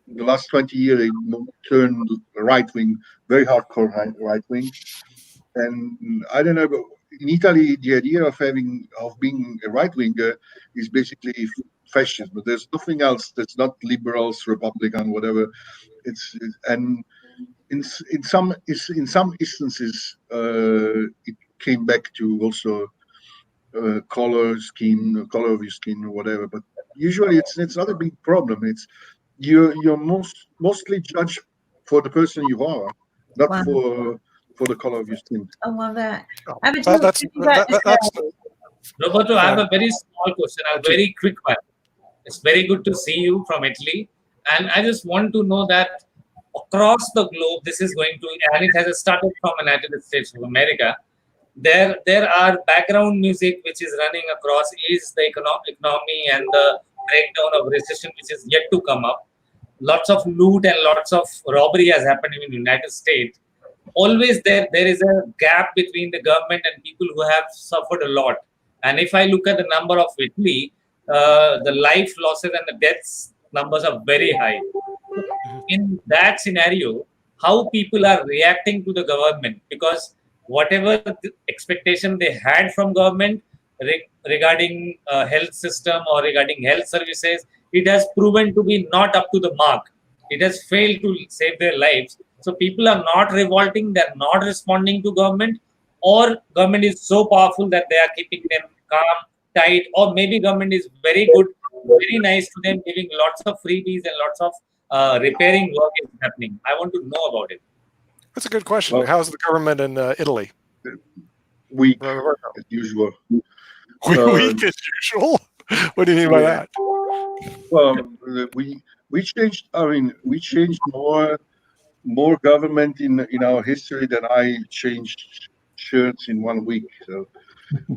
The last 20 years, they turned right wing, very hardcore right wing, and I don't know. But in Italy, the idea of being a right winger is basically fascism. But there's nothing else that's not liberals, Republican, whatever. And in some instances, it came back to also color of your skin, or whatever. But usually, it's not a big problem. It's you're mostly judged for the person you are, not for the color of your skin. I love that. Roberto, I have a very small question, a very quick one. It's very good to see you from Italy, and I just want to know that across the globe, this is going to, and it has started from the United States of America. There are background music which is running across is the economy and the breakdown of recession, which is yet to come up. Lots of loot and lots of robbery has happened in the United States. Always there is a gap between the government and people who have suffered a lot. And if I look at the number of Italy, the life losses and the deaths numbers are very high. In that scenario, how people are reacting to the government, because whatever the expectation they had from government regarding health system or regarding health services, it has proven to be not up to the mark. It has failed to save their lives. So people are not revolting, they're not responding to government, or government is so powerful that they are keeping them calm, tight, or maybe government is very good, very nice to them, giving lots of freebies and lots of repairing work is happening. I want to know about it. That's a good question. Well, how's the government in Italy? Weak as usual. Weak as usual? What do you mean by that? Well, we changed. I mean, we changed more government in our history than I changed shirts in 1 week. So,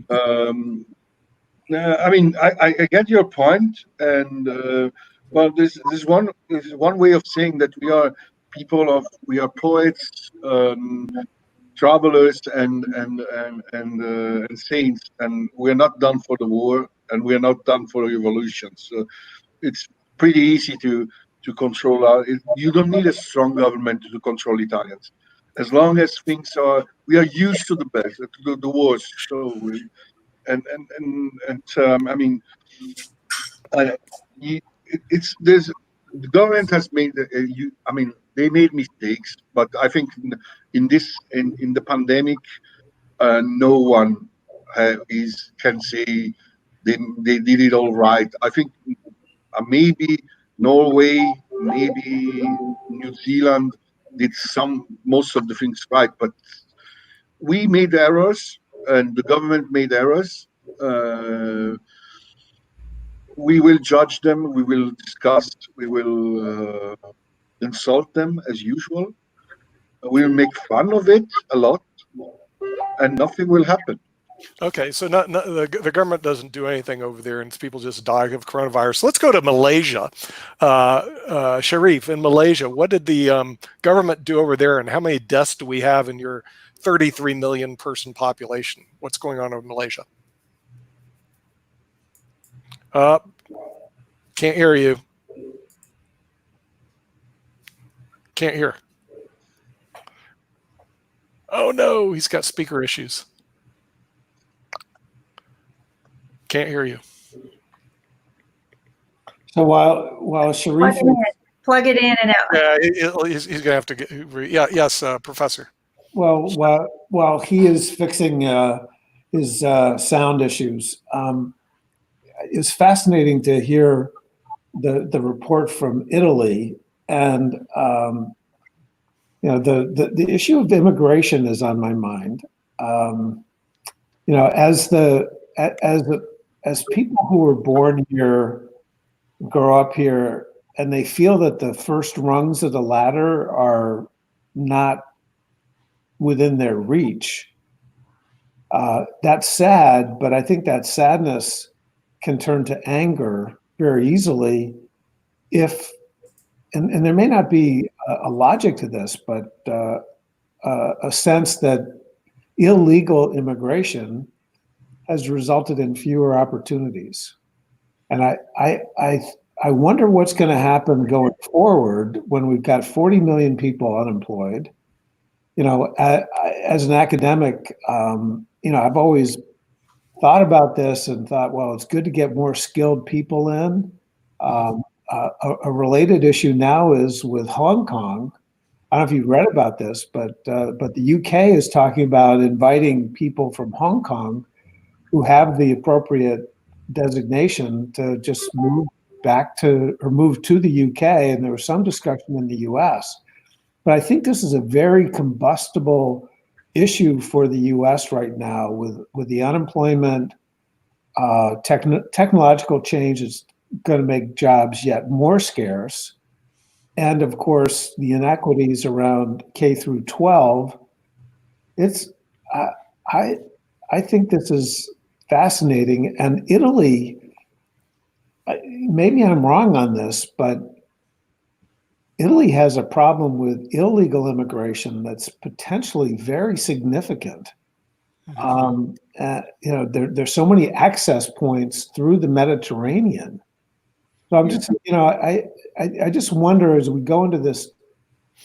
I mean, I get your point, and well, there's one way of saying that we are we are poets, travelers, and saints, and we're not done for the war, and we're not done for the revolution. So it's pretty easy to to control you don't need a strong government to control Italians. As long as things we are used to the wars. So I mean, the government has made I mean, they made mistakes, but I think in the pandemic, no one can say they did it all right. I think maybe Norway, maybe New Zealand did most of the things right, but we made errors and the government made errors. We will judge them, we will discuss, we will insult them as usual. We'll make fun of it a lot, and nothing will happen. Okay, so the government doesn't do anything over there, and people just die of coronavirus. Let's go to Malaysia. Sharif, in Malaysia, what did the government do over there, and how many deaths do we have in your 33 million person population? What's going on in Malaysia? Can't hear you. Can't hear. Oh no, he's got speaker issues. Can't hear you. So while Sharif, plug it in and out. Yeah, he's going to have to get. Yeah, yes, Professor. well, while he is fixing his sound issues, it's fascinating to hear the report from Italy, and the issue of immigration is on my mind. As people who were born here grow up here and they feel that the first rungs of the ladder are not within their reach, that's sad, but I think that sadness can turn to anger very easily and there may not be a logic to this, but a sense that illegal immigration has resulted in fewer opportunities. And I wonder what's going to happen going forward when we've got 40 million people unemployed. As an academic, I've always thought about this and thought, well, it's good to get more skilled people in. A related issue now is with Hong Kong. I don't know if you've read about this, but the UK is talking about inviting people from Hong Kong who have the appropriate designation to just move to the UK, and there was some discussion in the US. But I think this is a very combustible issue for the US right now with the unemployment. Technological change is going to make jobs yet more scarce. And of course, the inequities around K through 12. I think this is fascinating. And Italy, maybe I'm wrong on this, but Italy has a problem with illegal immigration that's potentially very significant. There's so many access points through the Mediterranean. So I'm just, I just wonder as we go into this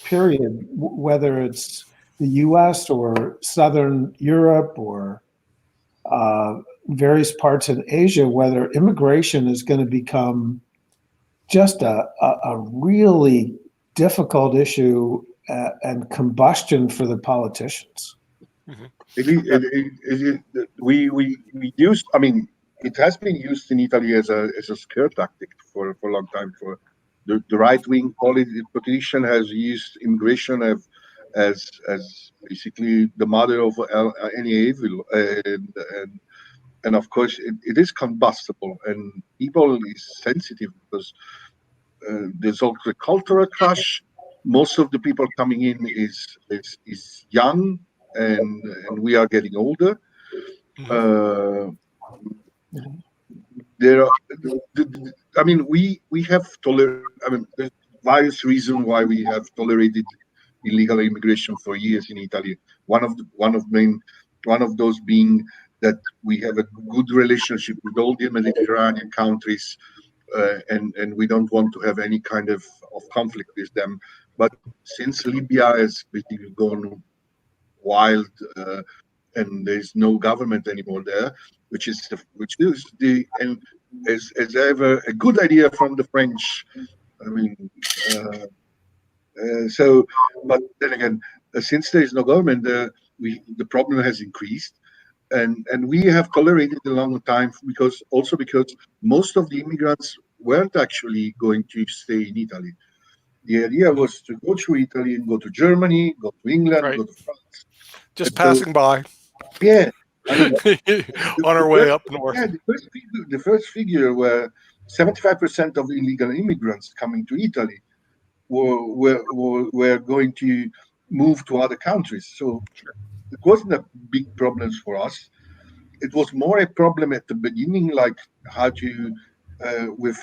period, whether it's the U.S. or Southern Europe or various parts in Asia, whether immigration is going to become just a really difficult issue and combustion for the politicians. It has been used in Italy as a scare tactic for a long time. For the right-wing politician has used immigration as basically the mother of any evil, and of course it is combustible, and people is sensitive because there's also a cultural clash. Most of the people coming in is young, and we are getting older. There are, we have there's various reasons why we have tolerated illegal immigration for years in Italy. One of those being that we have a good relationship with all the Mediterranean countries. and we don't want to have any kind of conflict with them. But since Libya has basically gone wild and there's no government anymore there, which is the and as ever a good idea from the French. I mean, but then again, since there is no government, the problem has increased. And we have tolerated a long time because most of the immigrants weren't actually going to stay in Italy. The idea was to go through Italy and go to Germany, go to England, Right. go to France. Just And passing by Yeah. I mean, on our way up north. Yeah, the first figure were 75% of illegal immigrants coming to Italy were going to move to other countries. So it wasn't a big problem for us. It was more a problem at the beginning, like how to, with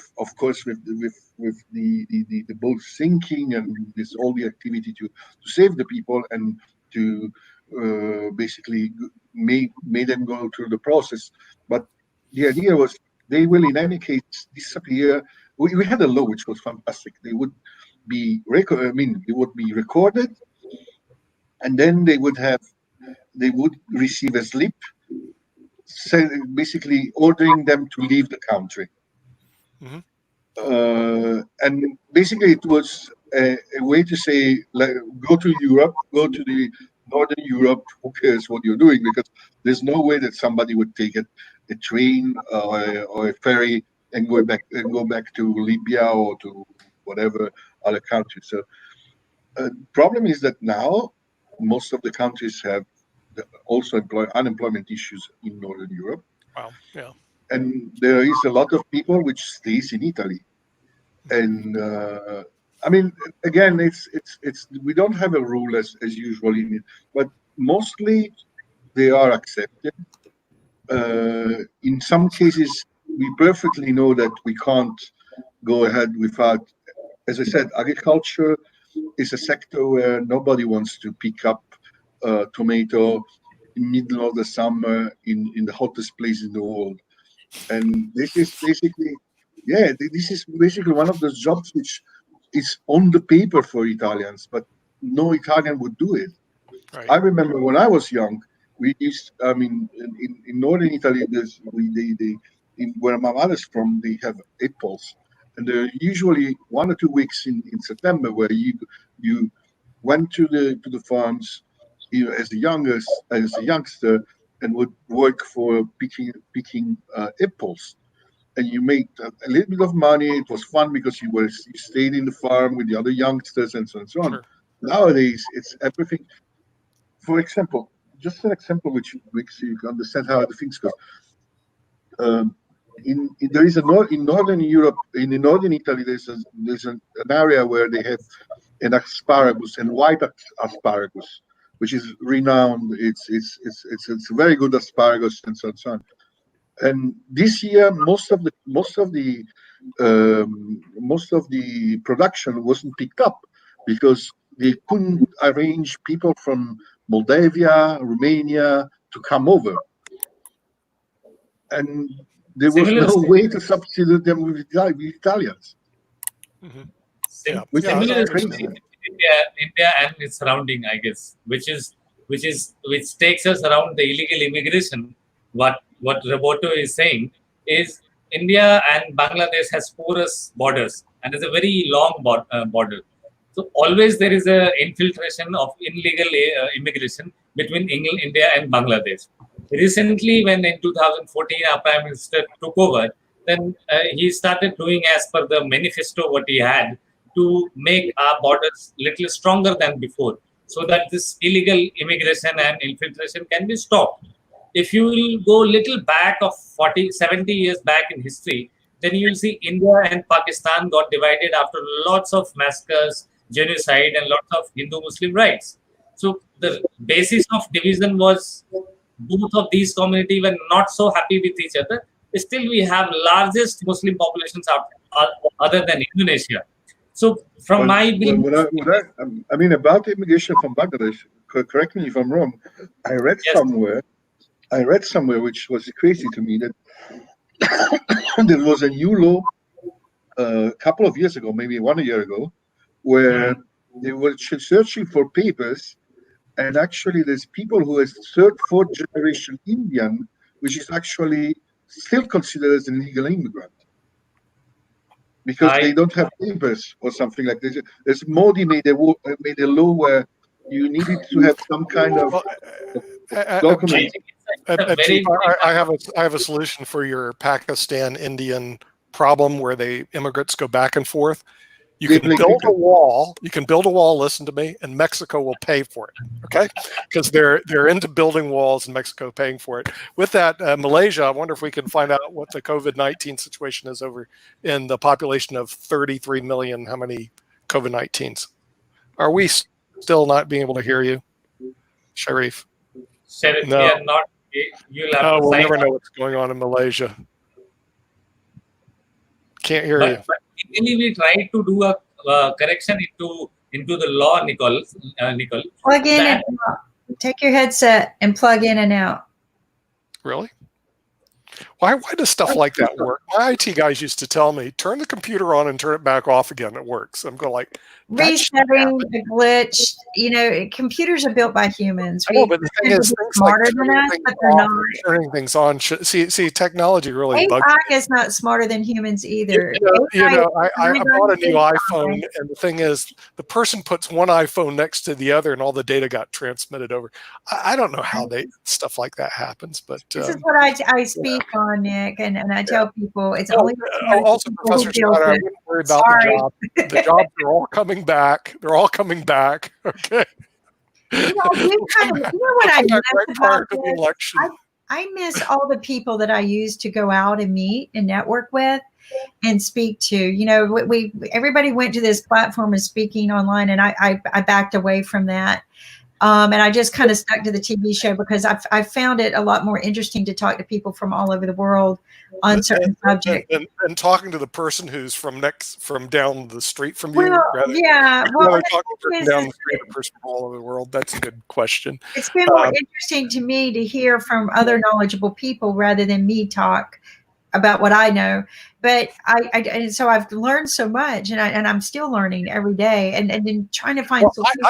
the boat sinking and this all the activity to save the people and to basically made them go through the process. But the idea was they will in any case disappear. We had a law which was fantastic. They would be recorded, and then they would receive a slip, basically ordering them to leave the country. Mhm. And basically it was a way to say, like, go to Europe, go to the Northern Europe, who cares what you're doing, because there's no way that somebody would take a train or a ferry and go back to Libya or to whatever other country. So problem is that now most of the countries have also unemployment issues in Northern Europe. Wow. Yeah. And there is a lot of people which stays in Italy. And I mean, again, it's we don't have a rule as usual in it, but mostly they are accepted. In some cases, we perfectly know that we can't go ahead without, as I said, agriculture is a sector where nobody wants to pick up tomato in middle of the summer in the hottest place in the world. And this is basically, this is basically one of those jobs which is on the paper for Italians, but no Italian would do it. Right. I remember when I was young, we used, I mean, in northern Italy, where my mother's from, they have apples, and there are usually 1 or 2 weeks in September where you went to the farms, as a youngster, and would work for picking apples, and you made a little bit of money. It was fun because you stayed in the farm with the other youngsters and so on and so on. Sure. Nowadays, it's everything. For example, just an example which makes you understand how the things go. There is in northern Europe, in northern Italy, there's an area where they have an asparagus and white asparagus, which is renowned. It's very good asparagus and so on and so on. And this year, most of the production wasn't picked up because they couldn't arrange people from Moldavia, Romania to come over, and there was no way to substitute them with Italians. Mhm. Sim- Which Yeah, Similar is that's crazy. India and its surrounding, I guess, which takes us around the illegal immigration. What Roberto is saying is India and Bangladesh has porous borders and it's a very long border. So always there is a infiltration of illegal immigration between India and Bangladesh. Recently, when in 2014 our Prime Minister took over, then he started doing as per the manifesto what he had to make our borders little stronger than before, so that this illegal immigration and infiltration can be stopped. If you will go little back of 40, 70 years back in history, then you will see India and Pakistan got divided after lots of massacres, genocide, and lots of Hindu-Muslim rights. So the basis of division was both of these communities were not so happy with each other. Still, we have largest Muslim populations other than Indonesia. So from my belief, I mean, about immigration from Bangladesh, correct me if I'm wrong. I read somewhere which was crazy to me, that there was a new law a couple of years ago, maybe 1 year ago, where they were searching for papers, and actually there's people who is third, fourth generation Indian, which is actually still considered as an illegal immigrant because they don't have papers or something like this. There's Modi made a law where you needed to have some kind of document. I have a solution for your Pakistan Indian problem where the immigrants go back and forth. You can build a wall. You can build a wall. Listen to me, and Mexico will pay for it. Okay, because they're into building walls, and Mexico paying for it. With that, Malaysia. I wonder if we can find out what the COVID-19 situation is over in the population of 33 million. How many COVID-19s? Are we still not being able to hear you, Sharif? Sharif, No. we are not. You'll have to We'll sign never up. know what's going on in Malaysia. Can't hear you. But really, we try to do a correction into the law, Nicole. Plug in and out. Take your headset and plug in and out. Really? Why does stuff like that work? My IT guys used to tell me, turn the computer on and turn it back off again. It works. I'm going like, Resetting the glitch. You know, computers are built by humans. I know, but the thing is, smarter things like than us, turning but they're things not. off and turning things on. See, technology really bugs AI me. is not smarter than humans either. I bought a new iPhone, and the thing is, the person puts one iPhone next to the other, and all the data got transmitted over. I don't know how stuff like that happens, but This is what I speak on, Nick, and I tell people it's only also, people who Professor feel Scott, I good. wouldn't worry about Sorry. the job. The jobs are all coming back. They're all coming back. Okay. You know what I miss right prior about to the this? election. I miss all the people that I used to go out and meet and network with and speak to. You know, everybody went to this platform of speaking online, and I backed away from that. And I just kind of stuck to the TV show because I found it a lot more interesting to talk to people from all over the world on certain subjects. And talking to the person who's from down the street from you. Well, yeah. Well, talking to the person down the street, a person from all over the world. That's a good question. It's been more interesting to me to hear from other knowledgeable people rather than me talk about what I know. But and so I've learned so much, and I'm still learning every day, and then trying to find solutions.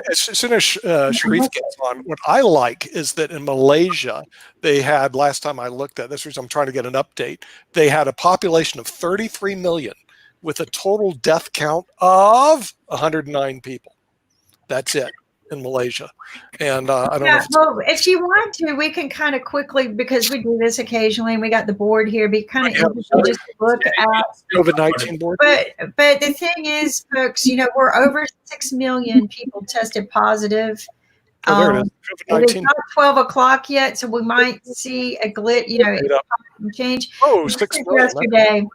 As soon as Sharif gets on, what I like is that in Malaysia, they had, last time I looked at this, I'm trying to get an update, they had a population of 33 million with a total death count of 109 people. That's it in Malaysia. And I don't know. Well, if you want to, we can kind of quickly, because we do this occasionally, and we got the board here, be kind of interesting just to look at COVID-19 board. But the thing is, folks, you know, we're over 6 million people tested positive. There it is. It's not 12 o'clock yet, so we might see a glitch, you know, change. Oh, 6 million. Yesterday.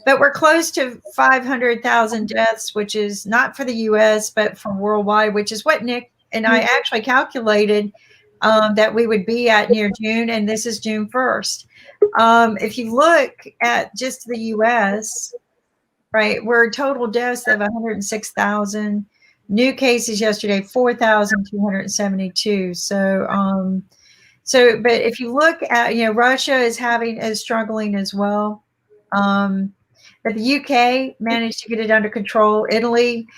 But we're close to 500,000 deaths, which is not for the U.S., but for worldwide, which is what Nick and I actually calculated that we would be at near June, and this is June 1st. If you look at just the U.S., right, we're total deaths of 106,000. New cases yesterday, 4,272. So, but if you look at, you know, Russia is struggling as well. But the UK managed to get it under control. Italy,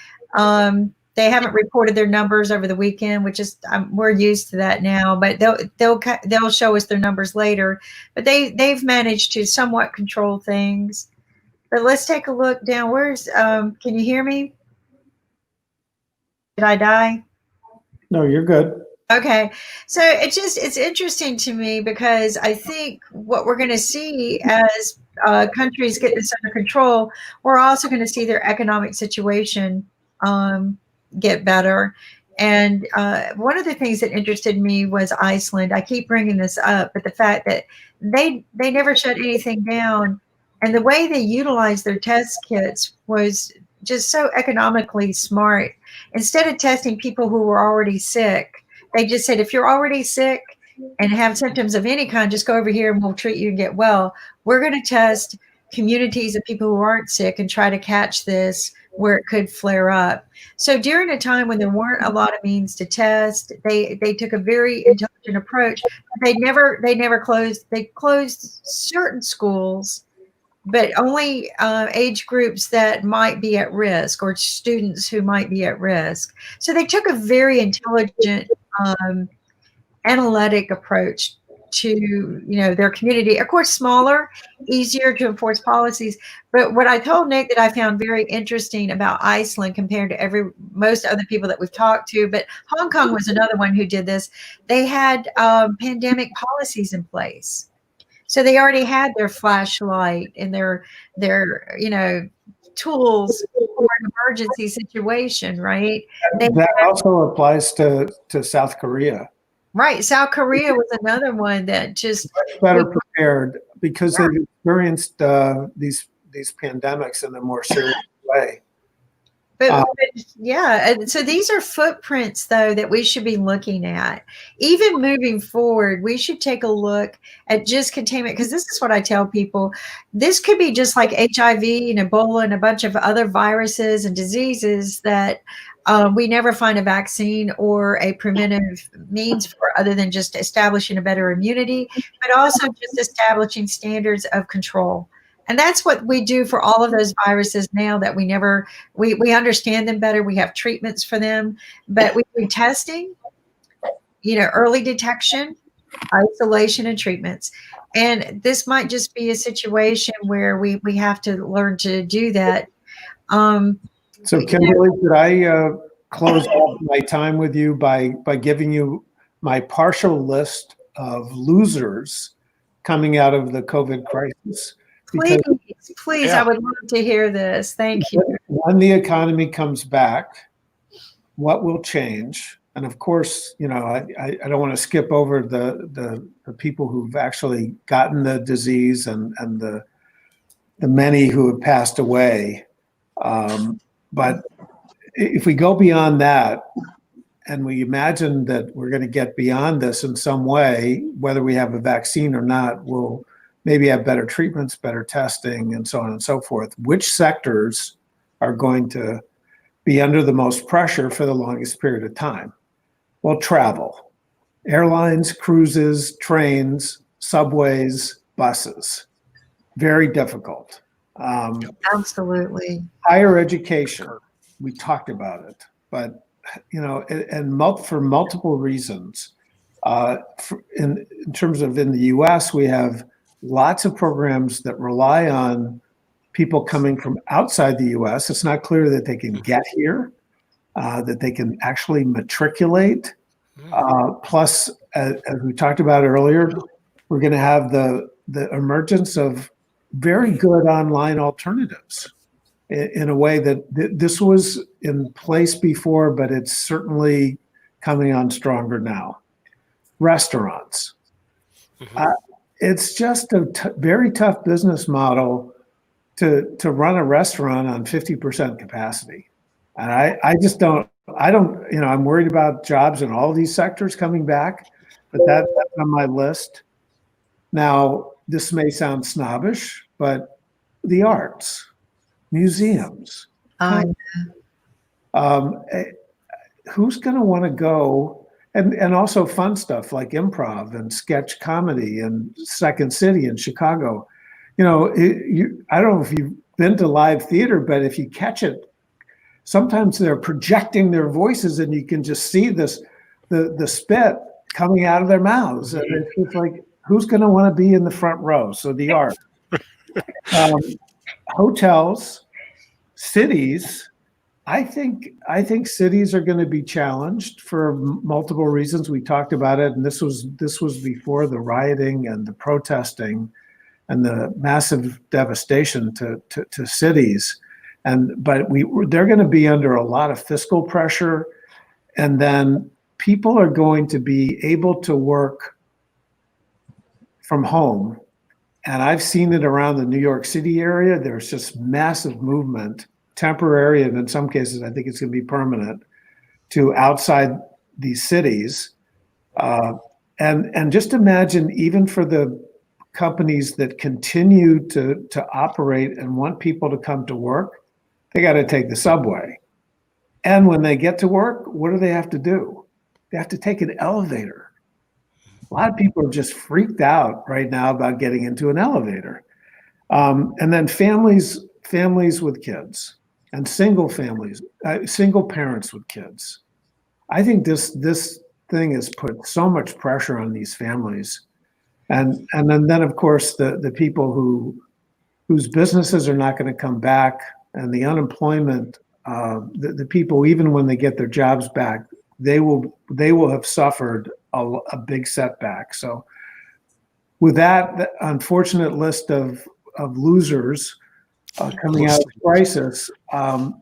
they haven't reported their numbers over the weekend, which is we're used to that now. But they'll show us their numbers later. But they've managed to somewhat control things. But let's take a look down. Can you hear me? Did I die? No, you're good. Okay. So it's interesting to me because I think what we're going to see as countries get this under control, we're also going to see their economic situation get better. And one of the things that interested me was Iceland. I keep bringing this up, but the fact that they never shut anything down, and the way they utilized their test kits was just so economically smart. Instead of testing people who were already sick, they just said, if you're already sick and have symptoms of any kind, just go over here and we'll treat you and get well. We're going to test communities of people who aren't sick and try to catch this where it could flare up. So during a time when there weren't a lot of means to test, they took a very intelligent approach. They never closed. They closed certain schools but only age groups that might be at risk or students who might be at risk. So they took a very intelligent, analytic approach to their community. Of course, smaller, easier to enforce policies. But what I told Nick that I found very interesting about Iceland compared to most other people that we've talked to, but Hong Kong was another one who did this. They had pandemic policies in place. So they already had their flashlight and their tools for an emergency situation, right? That also applies to South Korea. Right. South Korea was another one that just better prepared because they've experienced these pandemics in a more serious way. But yeah, and so these are footprints, though, that we should be looking at. Even moving forward, we should take a look at just containment, because this is what I tell people. This could be just like HIV and Ebola and a bunch of other viruses and diseases that we never find a vaccine or a preventive means for, other than just establishing a better immunity, but also just establishing standards of control. And that's what we do for all of those viruses now that we understand them better. We have treatments for them, but we do testing, early detection, isolation, and treatments. And this might just be a situation where we have to learn to do that. So Kimberly, could I close off my time with you by giving you my partial list of losers coming out of the COVID crisis? Please, I would love to hear this. Thank you. When the economy comes back, what will change? And of course, I don't want to skip over the people who've actually gotten the disease and the many who have passed away. But if we go beyond that, and we imagine that we're going to get beyond this in some way, whether we have a vaccine or not, we'll maybe have better treatments, better testing, and so on and so forth. Which sectors are going to be under the most pressure for the longest period of time? Well, travel, airlines, cruises, trains, subways, buses, very difficult. Absolutely. Higher education, we talked about it, but for multiple reasons. In terms of in the U.S., we have lots of programs that rely on people coming from outside the U.S. It's not clear that they can get here, that they can actually matriculate. Plus, as we talked about earlier, we're going to have the emergence of very good online alternatives in a way that this was in place before, but it's certainly coming on stronger now. Restaurants. It's just a very tough business model to run a restaurant on 50% capacity. And I'm worried about jobs in all these sectors coming back, but that's on my list. Now, this may sound snobbish, but the arts, museums, who's going to want to go? And also fun stuff like improv and sketch comedy and Second City in Chicago. I don't know if you've been to live theater, but if you catch it, sometimes they're projecting their voices and you can just see the spit coming out of their mouths. And it's like, who's going to want to be in the front row? So the art. Hotels, cities. I think cities are going to be challenged for multiple reasons. We talked about it, and this was before the rioting and the protesting and the massive devastation to cities. But they're going to be under a lot of fiscal pressure, and then people are going to be able to work from home. And I've seen it around the New York City area. There's just massive movement, temporary, and in some cases, I think it's going to be permanent, to outside these cities. And just imagine, even for the companies that continue to operate and want people to come to work, they got to take the subway. And when they get to work, what do they have to do? They have to take an elevator. A lot of people are just freaked out right now about getting into an elevator. And then families with kids, and single families, single parents with kids. I think this thing has put so much pressure on these families, and then of course the people whose businesses are not going to come back, and the unemployment, the people, even when they get their jobs back, they will have suffered a big setback. So with that unfortunate list of losers coming out of the crisis,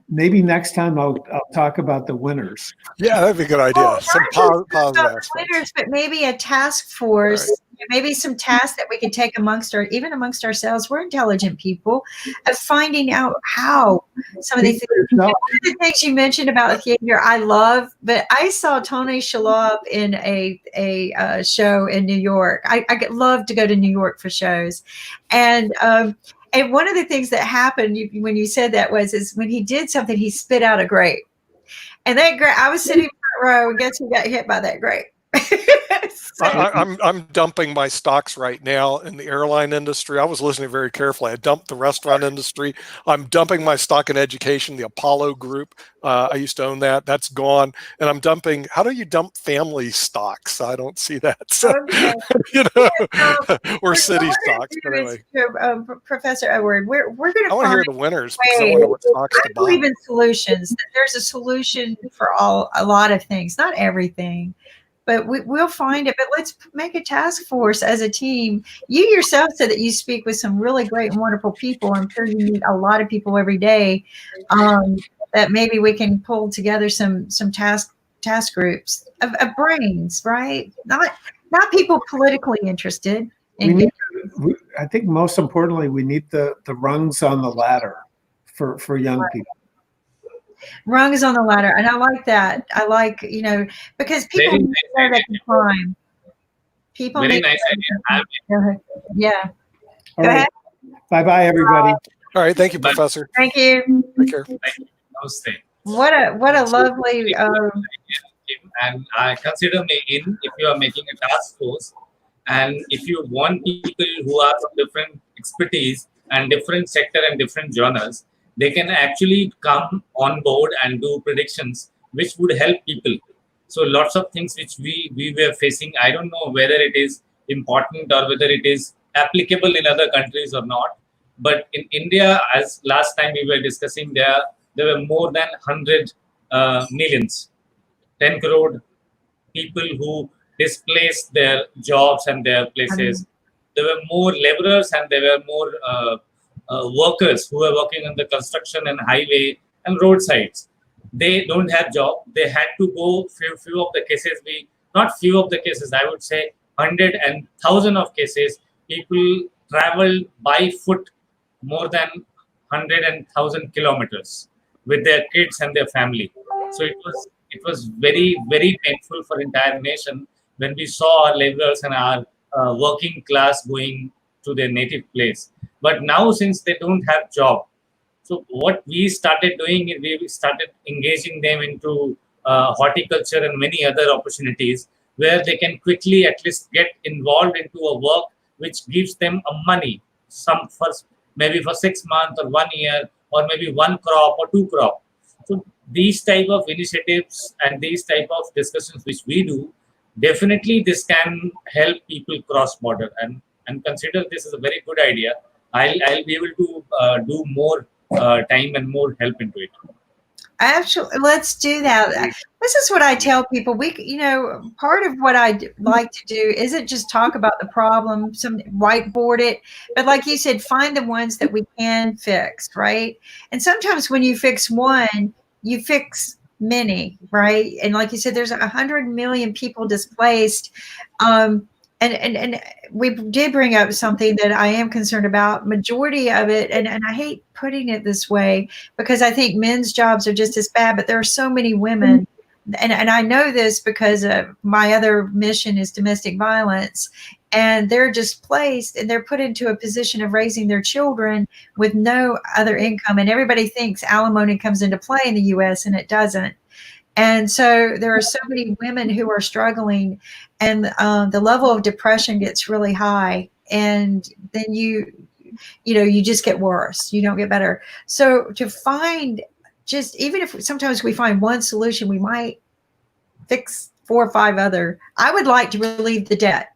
maybe next time I'll talk about the winners. Yeah, that'd be a good idea. Some positive aspects. Winners, but maybe a task force, maybe some tasks that we could take amongst ourselves. We're intelligent people, of finding out how some of these things. One of the things you mentioned about theater, I love, but I saw Tony Shalhoub in a show in New York. I love to go to New York for shows, and one of the things that happened when you said that is when he did something, he spit out a grape. And that grape, I was sitting front row, and guess who got hit by that grape? I'm dumping my stocks right now in the airline industry. I was listening very carefully. I dumped the restaurant industry. I'm dumping my stock in education, the Apollo Group. I used to own that. That's gone. And I'm dumping. How do you dump family stocks? I don't see that. So, or city stocks. But anyway. Professor Edward, we're going to. I want to hear the winners because I want to know what stocks to buy. I believe in solutions. There's a solution for a lot of things, not everything. But we'll find it. But let's make a task force as a team. You yourself said that you speak with some really great and wonderful people. I'm sure you meet a lot of people every day. That maybe we can pull together some task groups of brains, right? Not people politically interested. I think most importantly, we need the rungs on the ladder for young people. Rungs on the ladder, and I like that. I like, because people need to know they can climb. People Very need nice idea. Go ahead. Yeah. All right. Bye, everybody. All right. Thank you, Professor. Thank you. Take care. Namaste. What a lovely. And I consider me in if you are making a task force, and if you want people who are from different expertise and different sector and different genres, they can actually come on board and do predictions which would help people. So lots of things which we were facing, I don't know whether it is important or whether it is applicable in other countries or not. But in India, as last time we were discussing, there were more than 100 millions, 10 crore people who displaced their jobs and their places. There were more laborers and there were more workers who were working on the construction and highway and roadsides. They don't have job. They had to go few of the cases. Not few of the cases. I would say 100 and 1,000 of cases. People traveled by foot more than 100 and 1,000 kilometers with their kids and their family. So it was very, very painful for entire nation when we saw our laborers and our working class going to their native place. But now, since they don't have job, so what we started doing is we started engaging them into horticulture and many other opportunities where they can quickly at least get involved into a work which gives them a money, maybe for 6 months or 1 year, or maybe one crop or two crop. So these type of initiatives and these type of discussions which we do, definitely this can help people cross border, and consider this is a very good idea. I'll be able to do more time and more help into it. Actually, let's do that. This is what I tell people. Part of what I like to do isn't just talk about the problem, whiteboard it, but like you said, find the ones that we can fix, right? And sometimes when you fix one, you fix many, right? And like you said, there's 100 million people displaced. And we did bring up something that I am concerned about. Majority of it, and I hate putting it this way because I think men's jobs are just as bad, but there are so many women, and I know this because my other mission is domestic violence, and they're displaced and they're put into a position of raising their children with no other income. And everybody thinks alimony comes into play in the U.S. and it doesn't. And so there are so many women who are struggling, and the level of depression gets really high. And then you just get worse. You don't get better. So to find, just even if sometimes we find one solution, we might fix 4 or 5 other. I would like to relieve the debt.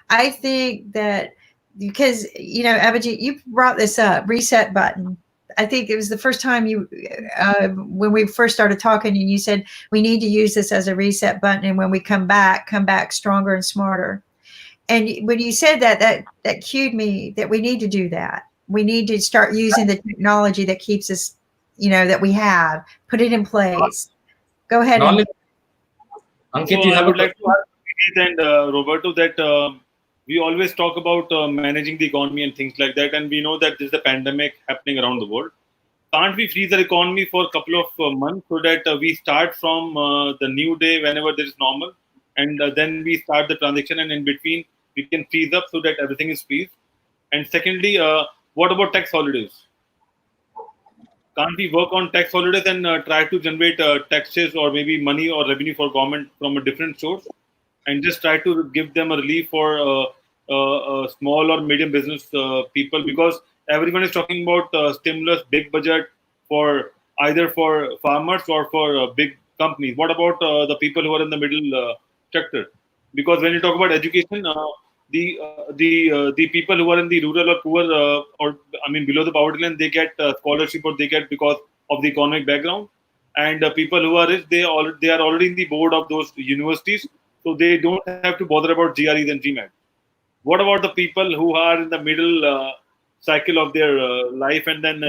I think that because, Abhijit, you brought this up, reset button. I think it was the first time when we first started talking, and you said we need to use this as a reset button, and when we come back stronger and smarter. And when you said that cued me that we need to do that. We need to start using the technology that keeps us, that we have, put it in place. Go ahead. Ankit, I would like to ask and Roberto that we always talk about managing the economy and things like that, and we know that there's a pandemic happening around the world. Can't we freeze the economy for a couple of months so that we start from the new day whenever there is normal, and then we start the transaction, and in between we can freeze up so that everything is freeze? And secondly, what about tax holidays? Can't we work on tax holidays and try to generate taxes or maybe money or revenue for government from a different source, and just try to give them a relief for small or medium business people? Because everyone is talking about stimulus, big budget for either for farmers or for big companies. What about the people who are in the middle sector? Because when you talk about education, the people who are in the rural or poor or below the poverty line, they get scholarship, or they get because of the economic background. And people who are rich, they are already in the board of those universities, so they don't have to bother about GREs and GMAT. What about the people who are in the middle cycle of their life, and then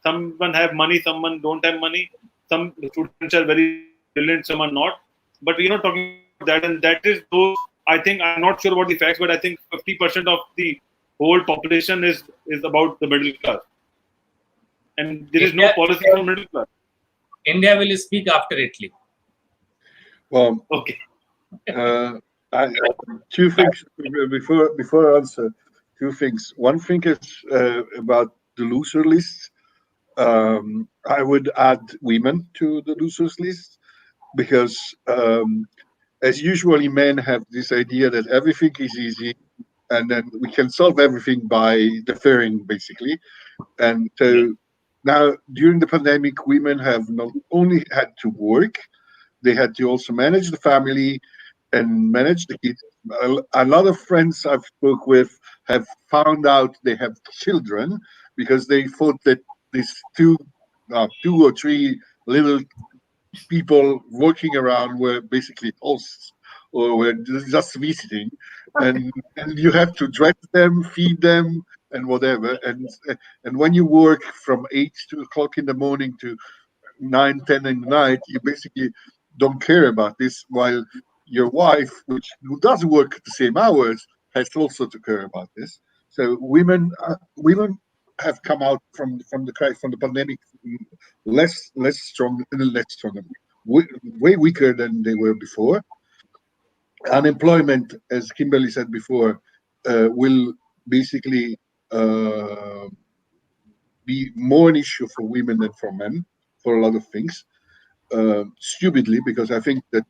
someone have money, someone don't have money, some students are very brilliant, some are not, but we're not talking about that. And that is those, I think, I'm not sure about the facts, but I think 50% of the whole population is about the middle class, and there is no policy for middle class. India will speak after Italy. Well, Okay. Two things before I answer. 2 things. One thing is about the loser list. I would add women to the losers list, because as usually men have this idea that everything is easy, and then we can solve everything by deferring, basically. And so now, during the pandemic, women have not only had to work, they had to also manage the family and manage the kids. A lot of friends I've spoke with have found out they have children because they thought that these 2 or 3 little people walking around were basically hosts, or were just visiting, and you have to dress them, feed them, and whatever. And when you work from 8 o'clock in the morning to 9, 10 in the night, you basically don't care about this, while your wife, who does work the same hours, has also to care about this. So women have come out from the pandemic less strong, way weaker than they were before. Unemployment, as Kimberly said before, will basically be more an issue for women than for men for a lot of things. Stupidly, because I think that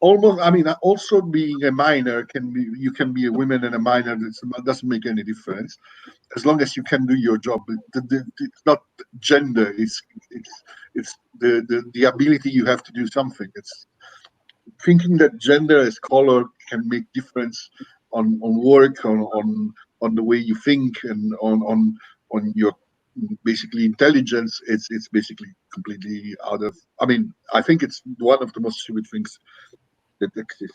also being a minor you can be a woman and a minor. That doesn't make any difference as long as you can do your job. It's not gender. It's the ability you have to do something. It's thinking that gender as color can make difference on work, on the way you think, and on your basically intelligence. It's basically completely out of. I think it's one of the most stupid things that exist.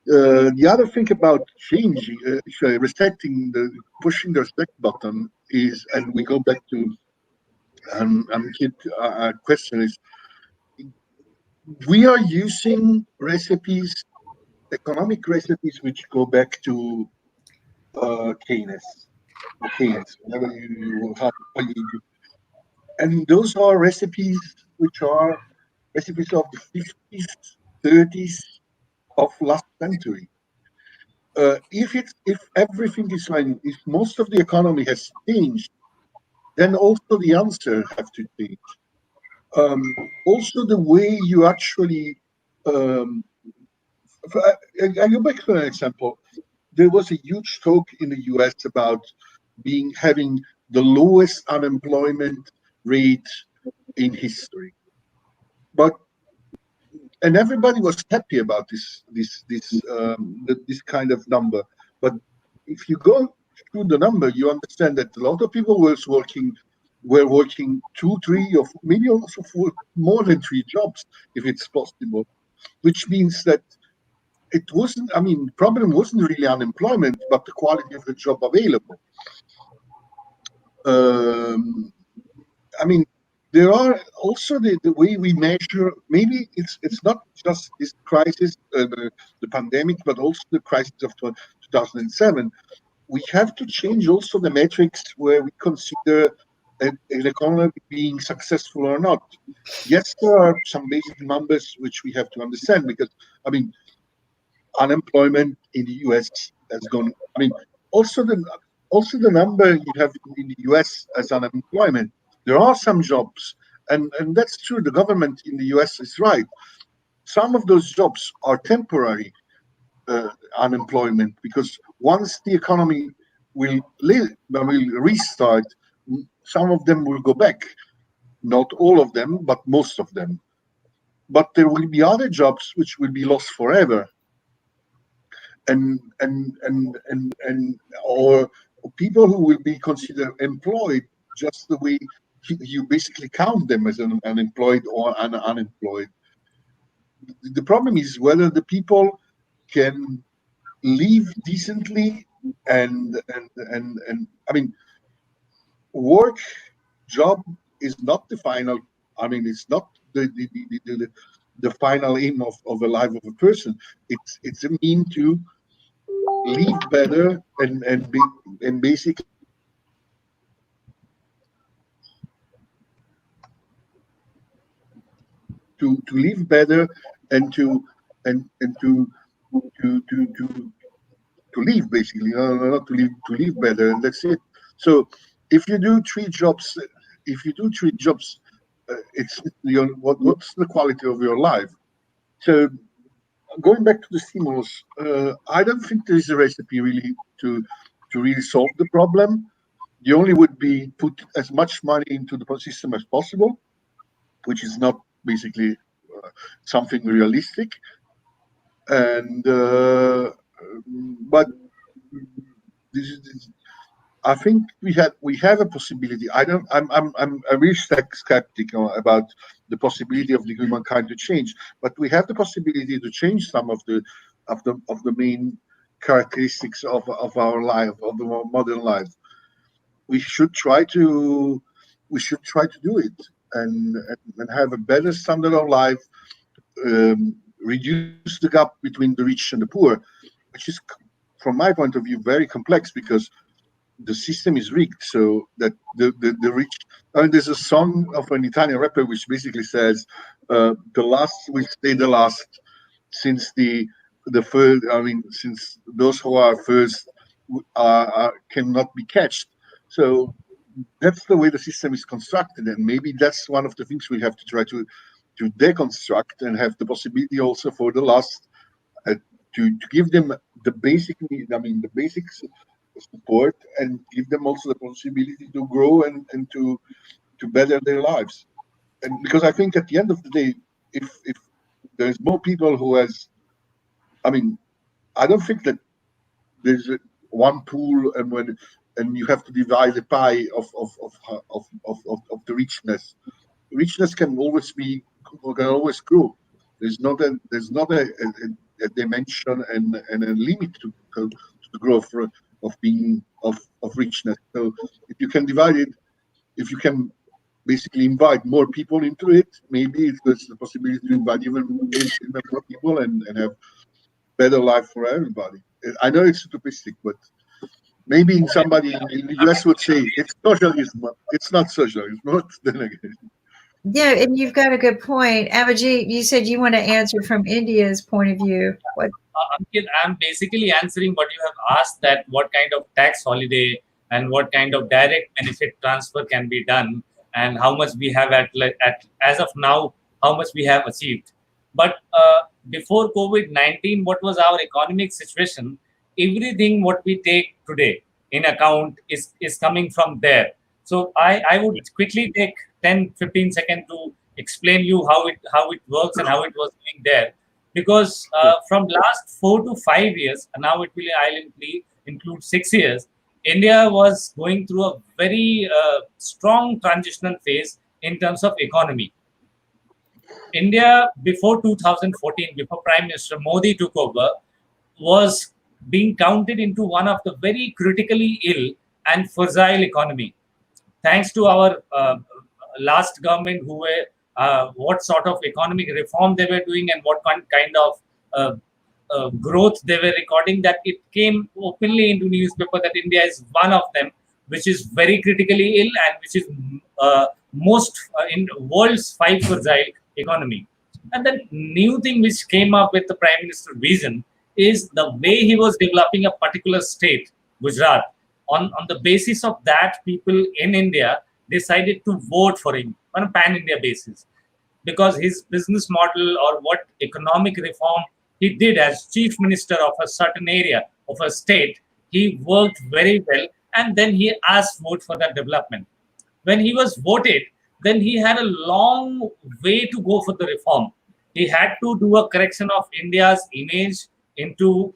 The other thing about changing, pushing the reset button is, and we go back to question is, we are using economic recipes, which go back to Keynes, whatever and those are recipes which are recipes of the 50s, 30s of last century. If everything is fine, if most of the economy has changed, then also the answer have to change. Also, the way you actually, I go back to an example. there was a huge talk in the US about having the lowest unemployment rate in history. And everybody was happy about this kind of number. But if you go through the number, you understand that a lot of people were working 2, 3, or maybe also more than 3 jobs, if it's possible, which means that it wasn't, I mean, the problem wasn't really unemployment, but the quality of the job available. I mean, there are also the way we measure, maybe it's not just this crisis, the pandemic, but also the crisis of 2007. We have to change also the metrics where we consider an economy being successful or not. Yes, there are some basic numbers which we have to understand, because, I mean, unemployment in the US has gone, I mean, also the number you have in the US as unemployment, there are some jobs, and that's true. The government in the US is right. Some of those jobs are temporary unemployment, because once the economy will restart, some of them will go back. Not all of them, but most of them. But there will be other jobs which will be lost forever, or people who will be considered employed just the way you basically count them as an unemployed or an unemployed. The problem is whether the people can live decently and I mean, job is not the final. I mean, it's not the final aim of the life of a person. It's a mean to live better and basically to live better and to live, basically, not to live better, and that's it. So if you do 3 jobs, it's what's the quality of your life? So going back to the stimulus, I don't think there is a recipe really to really solve the problem. The only would be put as much money into the system as possible, which is not basically something realistic. And but I think we have a possibility. I'm a real skeptic about the possibility of the humankind to change, but we have the possibility to change some of the main characteristics of our life, of the modern life. We should try to do it and have a better standard of life, reduce the gap between the rich and the poor, which is, from my point of view, very complex, because the system is rigged so that the rich. I mean, there's a song of an Italian rapper which basically says, "The last will stay the last, since the first. I mean, since those who are first cannot be catched." So that's the way the system is constructed, and maybe that's one of the things we have to try to deconstruct, and have the possibility also for the last to give them the basic need. I mean, the basics support, and give them also the possibility to grow and to better their lives. And because I think at the end of the day, if there's more people who has, I mean, I don't think that there's one pool and you have to divide the pie of the richness. Richness can always grow. There's not a dimension and a limit to the growth of richness. So if you can divide it, if you can basically invite more people into it, maybe there's the possibility to invite even more people and have better life for everybody. I know it's utopistic, but maybe somebody in the US would say it's socialism. It's not socialism. But then again. Yeah, and you've got a good point. Abhijit, you said you want to answer from India's point of view. What? Ankit, I'm basically answering what you have asked, that what kind of tax holiday and what kind of direct benefit transfer can be done, and how much we have at as of now, how much we have achieved. But before COVID-19, what was our economic situation? everything what we take today in account is coming from there. So I would quickly take 10-15 seconds to explain you how it works and how it was doing there. Because from last 4 to 5 years, and now I'll include 6 years, India was going through a very strong transitional phase in terms of economy. India, before 2014, before Prime Minister Modi took over, was being counted into one of the very critically ill and fragile economy. Thanks to our last government, who were what sort of economic reform they were doing and what kind of growth they were recording, that it came openly into newspaper that India is one of them, which is very critically ill and which is most in world's 5 fragile economy. And the new thing which came up with the Prime Minister vision is the way he was developing a particular state, Gujarat. On the basis of that, people in India decided to vote for him on a pan-India basis, because his business model or what economic reform he did as chief minister of a certain area of a state, he worked very well, and then he asked vote for that development. When he was voted, then he had a long way to go for the reform. He had to do a correction of India's image into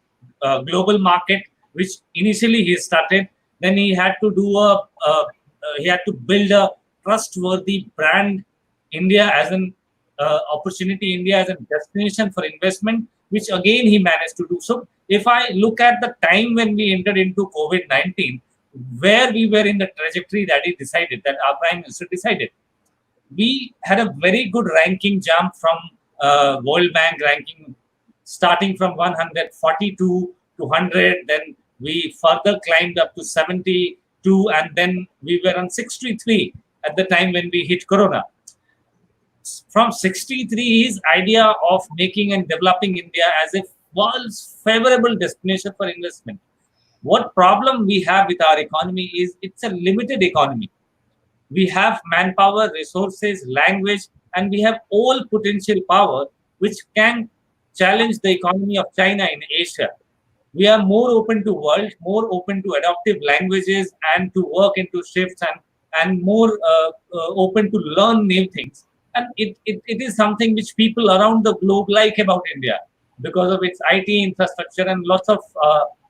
global market, which initially he started. Then he had to do he had to build a trustworthy brand, India as an opportunity, India as a destination for investment, which again he managed to do. So if I look at the time when we entered into COVID-19, where we were in the trajectory that he decided, that our Prime Minister decided, we had a very good ranking jump from World Bank ranking, starting from 142 to 100, then we further climbed up to 72, and then we were on 63 at the time when we hit Corona. From 63, his idea of making and developing India as a world's favorable destination for investment. What problem we have with our economy is it's a limited economy. We have manpower, resources, language, and we have all potential power which can challenge the economy of China in Asia. We are more open to world, more open to adaptive languages and to work into shifts, and more open to learn new things. And it is something which people around the globe like about India because of its IT infrastructure and lots of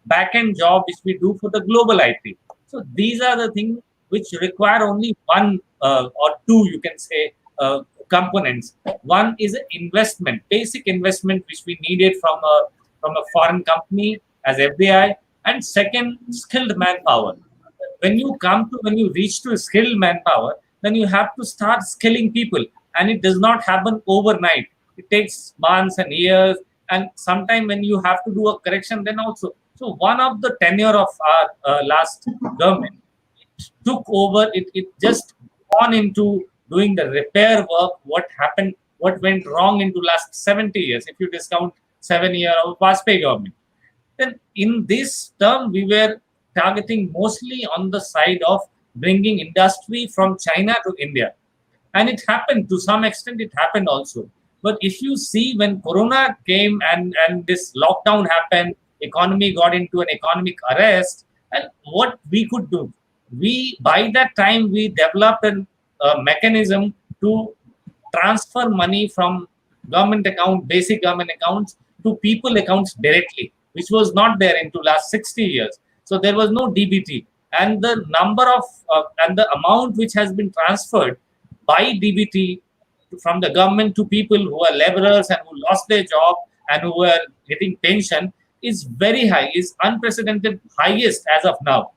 back-end job which we do for the global IT. So these are the things which require only one or two, you can say, components. One is investment, basic investment which we needed from a foreign company as FDI, and second, skilled manpower. When you reach to skilled manpower, then you have to start skilling people, and it does not happen overnight. It takes months and years, and sometimes when you have to do a correction, then also. So one of the tenure of our last government, it took over. It just gone into doing the repair work. What happened? What went wrong into last 70 years? If you discount 7 years of Vajpayee government, then in this term we were targeting mostly on the side of bringing industry from China to India, and it happened to some extent. It happened also. But if you see, when Corona came and this lockdown happened, economy got into an economic arrest, and what we could do, by that time we developed a mechanism to transfer money from government account, basic government accounts, to people accounts directly, which was not there into last 60 years. So there was no DBT, and the number of and the amount which has been transferred by DBT from the government to people who are laborers and who lost their job and who were getting pension is very high, is unprecedented highest as of now.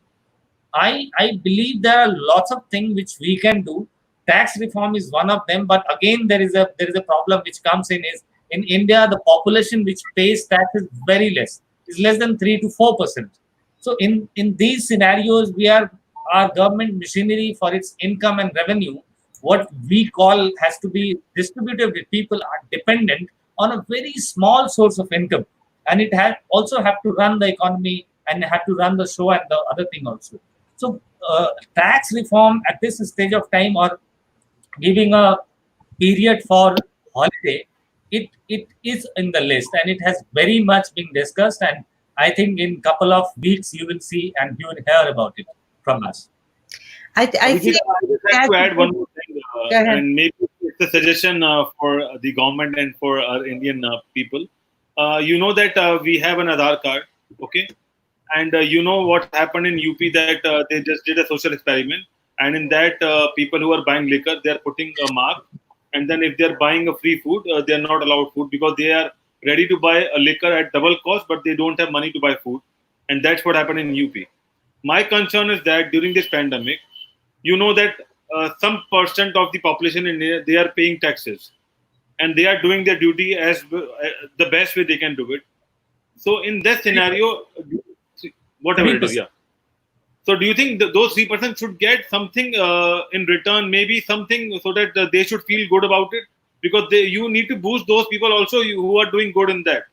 I believe there are lots of things which we can do. Tax reform is one of them, but again there is a problem which comes in is, in India the population which pays tax is very less, is less than 3 to 4%. So in these scenarios, our government machinery for its income and revenue, what we call, has to be distributed with people are dependent on a very small source of income, and it also have to run the economy and have to run the show and the other thing also. So tax reform at this stage of time, or giving a period for holiday, it is in the list, and it has very much been discussed, and I think in couple of weeks you will see and you will hear about it from us. I Abhijit, think I would like to add one more thing, Go ahead. and maybe it's a suggestion for the government and for our Indian people. You know that we have an Aadhaar card, okay? And you know what happened in UP, that they just did a social experiment, and in that people who are buying liquor, they are putting a mark, and then if they are buying a free food, they are not allowed food because they are ready to buy a liquor at double cost, but they don't have money to buy food, and that's what happened in UP. My concern is that during this pandemic, you know that some percent of the population in India, they are paying taxes, and they are doing their duty as the best way they can do it. So in that scenario, whatever it is, 3%. yeah. So do you think those 3% should get something in return, maybe something, so that they should feel good about it? Because you need to boost those people also who are doing good in that.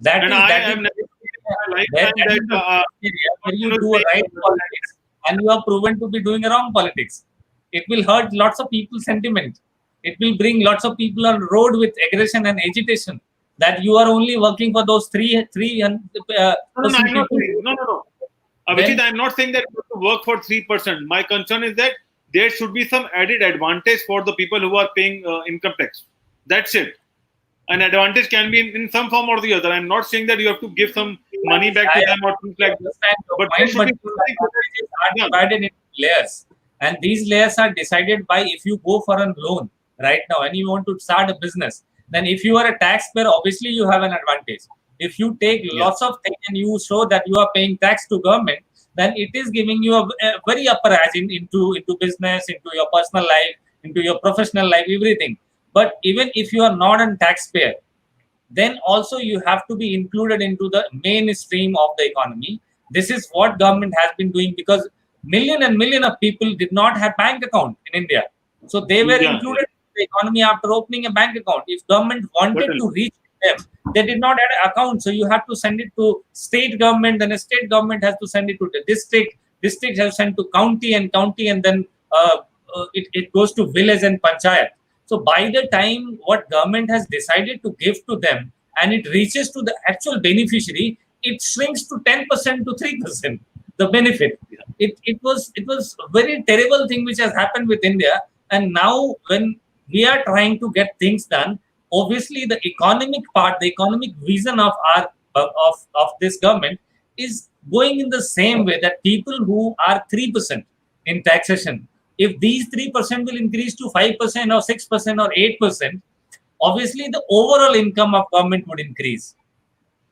That And is, I that am is, never in my that lifetime is the that area where you do a right politics and you are proven to be doing a wrong politics. It will hurt lots of people's sentiment. It will bring lots of people on the road with aggression and agitation. That you are only working for those three No, I'm not people. saying, no. Abhijit, I'm not saying that you have to work for 3%. My concern is that there should be some added advantage for the people who are paying income tax. That's it. An advantage can be in some form or the other. I'm not saying that you have to give some money back to them or things like that. But there should be something are divided into layers, and these layers are decided by if you go for a loan right now and you want to start a business. Then, if you are a taxpayer, obviously you have an advantage. If you take lots of things and you show that you are paying tax to government, then it is giving you a very upper edge into business, into your personal life, into your professional life, everything. But even if you are not a taxpayer, then also you have to be included into the mainstream of the economy. This is what government has been doing, because million and million of people did not have bank account in India. So they were included in the economy after opening a bank account. If government wanted to reach them, they did not have an account. So you have to send it to state government, then a state government has to send it to the district. District has sent to county, and then it goes to village and panchayat. So by the time what government has decided to give to them and it reaches to the actual beneficiary, it shrinks to 10% to 3%. The benefit. It was a very terrible thing which has happened with India. And now when we are trying to get things done, obviously the economic part, the economic vision of our of this government is going in the same way, that people who are 3% in taxation, if these 3% will increase to 5% or 6% or 8%, obviously the overall income of government would increase.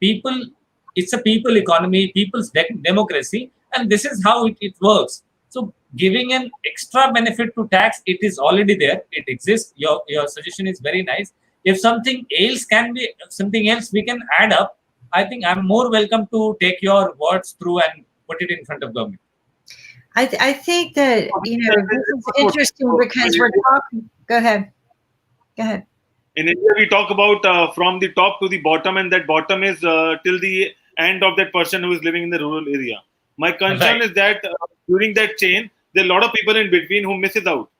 It's a people economy, people's democracy, and this is how it works. So giving an extra benefit to tax, it is already there, it exists. Your suggestion is very nice. If something else we can add up, I think I'm more welcome to take your words through and put it in front of government. I think that, this is interesting because we're talking. Go ahead. In India, we talk about from the top to the bottom, and that bottom is till the end of that person who is living in the rural area. My concern is that during that chain, there are a lot of people in between who misses out.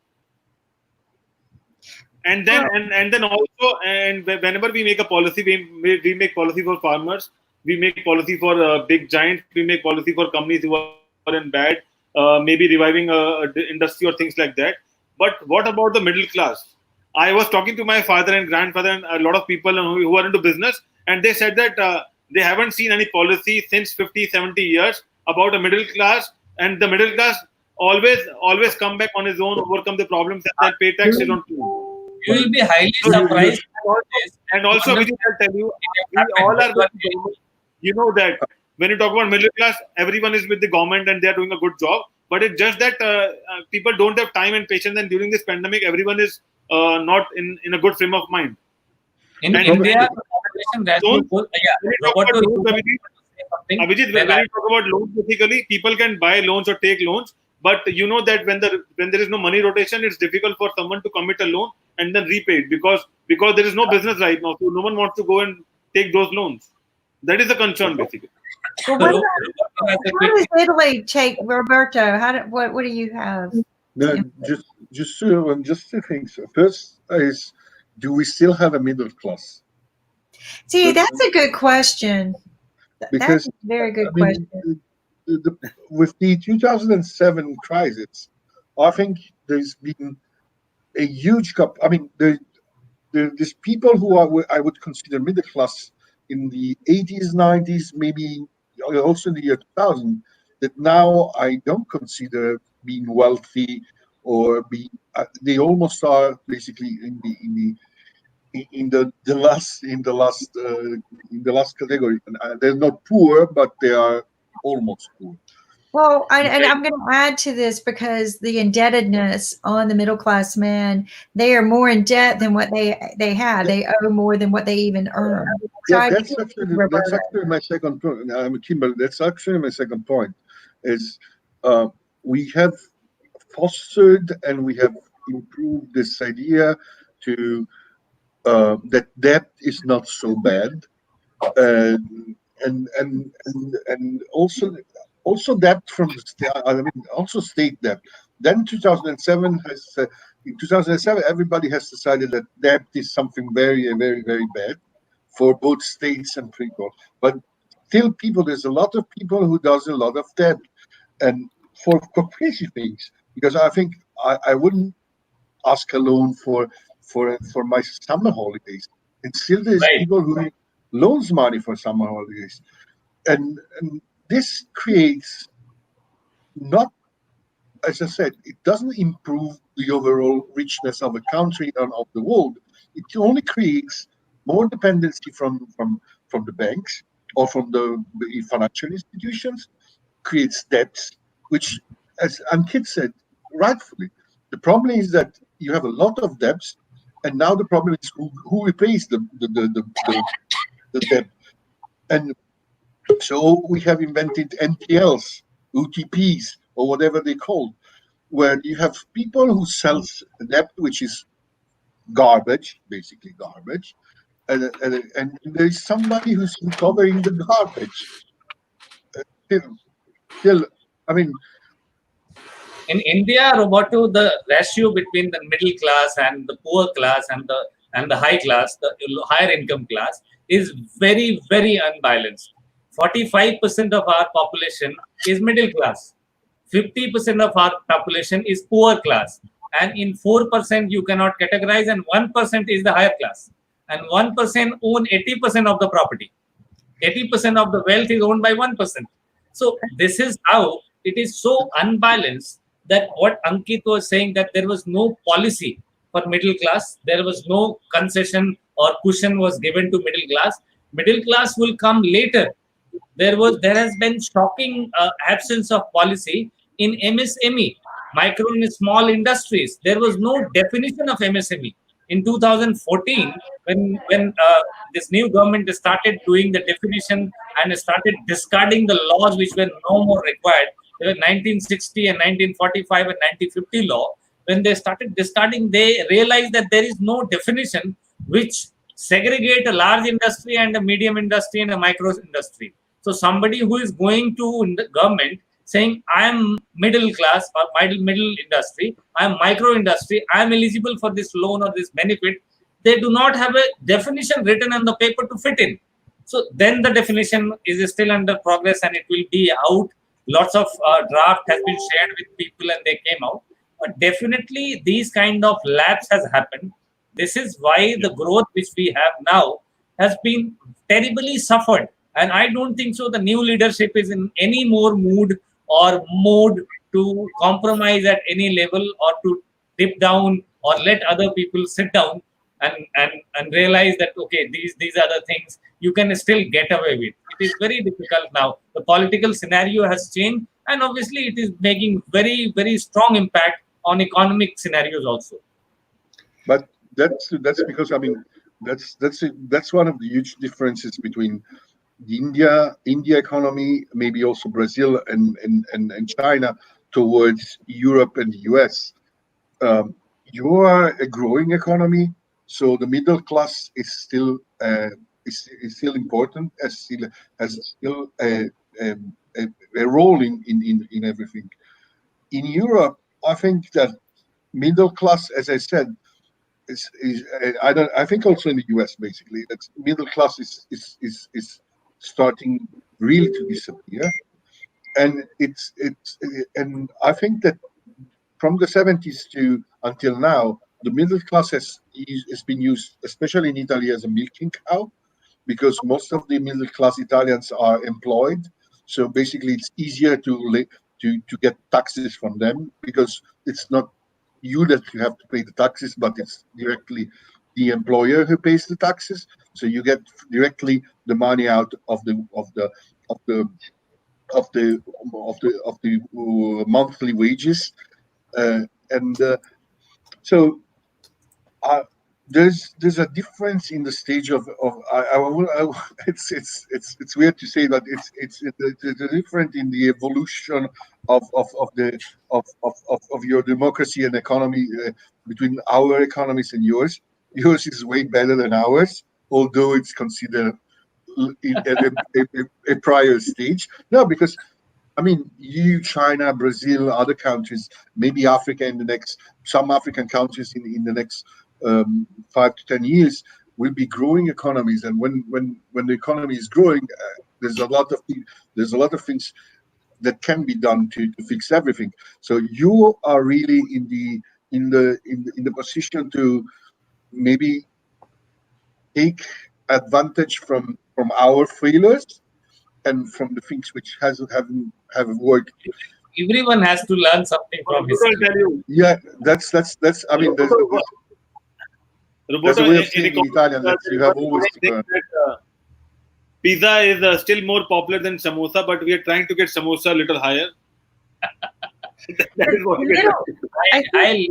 And then and then also, and whenever we make a policy, we make policy for farmers, we make policy for big giants, we make policy for companies who are in bad, maybe reviving industry or things like that. But what about the middle class? I was talking to my father and grandfather and a lot of people who are into business, and they said that they haven't seen any policy since 50, 70 years about a middle class, and the middle class always come back on his own, overcome the problems, and pay taxes on time. You will be highly surprised. And also, Vijay, I'll tell you, we all are with the government. You know that when you talk about middle class, everyone is with the government and they are doing a good job. But it's just that people don't have time and patience, and during this pandemic, everyone is not in a good frame of mind. In India, Abhijit, when you talk about loans, basically people can buy loans or take loans, but you know that when there is no money rotation, it's difficult for someone to commit a loan and then repay it because there is no business right now, so no one wants to go and take those loans. That is a concern, basically. Well, how does Italy take, Roberto? What do you have? No, just two things. First is, do we still have a middle class? See, that's a good question. Because That's a very good I mean, question. with the 2007 crisis, I think there's been a huge I mean, there's people who I would consider middle class in the 80s, 90s, maybe also in the year 2000, that now I don't consider being wealthy or being. They almost are basically in the last category. And they're not poor, but they are almost poor. Well, and Okay. I'm going to add to this because the indebtedness on the middle class man, they are more in debt than what they have. They owe more than what they even earn. So Yeah, I that's think actually reverse. my second point. Kimberly, that's actually my second point. Is we have fostered and we have improved this idea to that debt is not so bad, and also debt from the state. I mean, also state debt. Then 2007 has in 2007 everybody has decided that debt is something very, very, very bad for both states and people. But still, there's a lot of people who does a lot of debt, and for crazy things. Because I think I wouldn't ask a loan for my summer holidays, and still there's Right. people who loans money for summer holidays, and this creates not, as I said, it doesn't improve the overall richness of a country and of the world. It only creates more dependency from the banks or from the financial institutions, creates debts, which, as Ankit said, rightfully, the problem is that you have a lot of debts, and now the problem is who repays the debt. And so we have invented NPLs, UTPs, or whatever they call, where you have people who sell debt, which is garbage, basically garbage, and there is somebody who's recovering the garbage. Still, I mean, In India, Roberto, the ratio between the middle class and the poor class and the high class, the higher income class, is very, very unbalanced. 45% of our population is middle class. 50% of our population is poor class. And in 4% you cannot categorize, and 1% is the higher class. And 1% own 80% of the property. 80% of the wealth is owned by 1%. So this is how it is so unbalanced that what Ankit was saying, that there was no policy for middle class, there was no concession or cushion was given to middle class. Middle class will come later. There has been shocking absence of policy in MSME, micro and small industries. There was no definition of MSME. In 2014, when this new government started doing the definition and started discarding the laws which were no more required, there were 1960 and 1945 and 1950 law. When they started discarding, they realized that there is no definition which segregate a large industry and a medium industry and a micro industry. So somebody who is going to the government saying, I am middle class or middle industry, I am micro industry, I am eligible for this loan or this benefit, they do not have a definition written on the paper to fit in. So then the definition is still under progress and it will be out. Lots of draft has been shared with people and they came out. But definitely these kind of lapse has happened. This is why the growth which we have now has been terribly suffered. And I don't think so the new leadership is in any more mood or mode to compromise at any level or to dip down or let other people sit down and realize that, okay, these are the things you can still get away with. It is very difficult now. The political scenario has changed, and obviously it is making very, very strong impact on economic scenarios also. But that's because, I mean, that's one of the huge differences between the India economy, maybe also Brazil and China, towards Europe and the US. You are a growing economy, so the middle class is still important, has still a role in everything. In Europe, I think that middle class, as I said, I think also in the US, basically, that middle class is starting really to disappear. And and I think that from the 70s to until now, the middle class has been used, especially in Italy, as a milking cow, because most of the middle class Italians are employed. So basically, it's easier to get taxes from them, because it's not you that you have to pay the taxes, but it's directly the employer who pays the taxes. So you get directly the money out of the monthly wages, so there's a difference in the stage of it's weird to say, but it's different in the evolution of your democracy and economy, between our economies and yours. Yours is way better than ours, although it's considered a prior stage. No, because I mean, China, Brazil, other countries, maybe Africa some African countries in the next 5 to 10 years will be growing economies. And when the economy is growing, there's a lot of things that can be done to fix everything. So you are really in the position to maybe take advantage from our failures and from the things which haven't worked. Everyone has to learn something from history. Yeah, that's. I mean, there's a way of saying in Italian that you have always to learn. Pizza is still more popular than samosa, but we are trying to get samosa a little higher. That is what we are doing. Hi,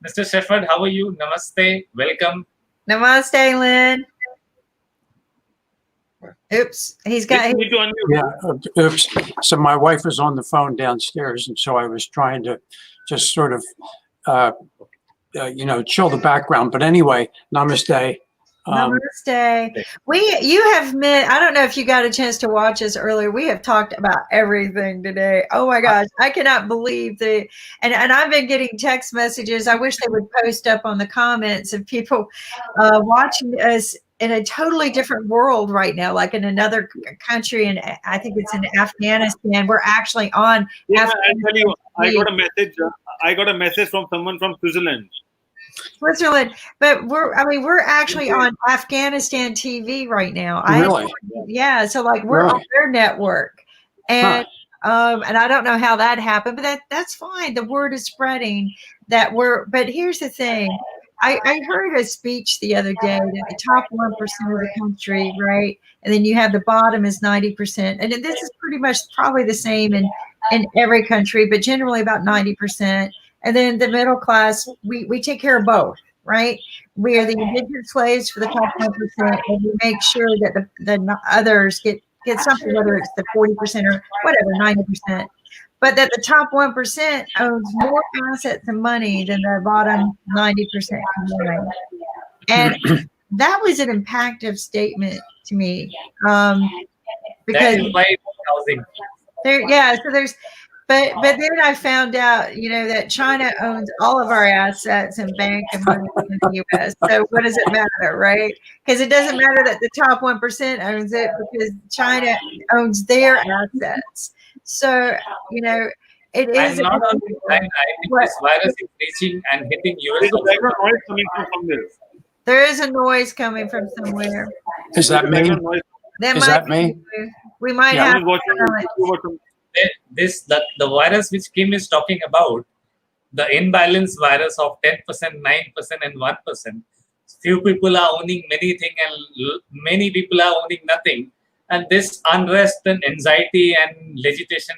Mr. Shepherd, how are you? Namaste, welcome. Namaste, Lynn. Oops, he's got. You need to unmute. Yeah, oops. So my wife was on the phone downstairs, and so I was trying to just sort of, chill the background. But anyway, namaste. Namaste. You have met. I don't know if you got a chance to watch us earlier. We have talked about everything today. Oh my gosh, I cannot believe and I've been getting text messages. I wish they would post up on the comments of people watching us in a totally different world right now, like in another country, and I think it's in Afghanistan. We're actually on. Yeah, I tell you, I got a message from someone from Switzerland. But we're actually on Afghanistan TV right now. Really? Yeah. So like we're on their network, and and I don't know how that happened, but that's fine. The word is spreading but here's the thing. I heard a speech the other day that the top 1% of the country, right? And then you have the bottom is 90%. And this is pretty much probably the same in every country, but generally about 90%. And then the middle class, we take care of both, right? We are the indentured slaves for the top 1%, and we make sure that the others get something, whether it's the 40% or whatever, 90%. But that the top 1% owns more assets and money than the bottom 90% combined. And that was an impactful statement to me. Because that is why housing. But then I found out, that China owns all of our assets and bank and money in the U.S. So what does it matter, right? Because it doesn't matter that the top 1% owns it, because China owns their assets. So, it is. And not only China, I think this virus is reaching and hitting US. There is a noise coming from somewhere. Is that me? Is that me? We might have. The virus which Kim is talking about, the imbalance virus of 10%, 9%, and 1%. Few people are owning many things, and many people are owning nothing. And this unrest and anxiety and agitation,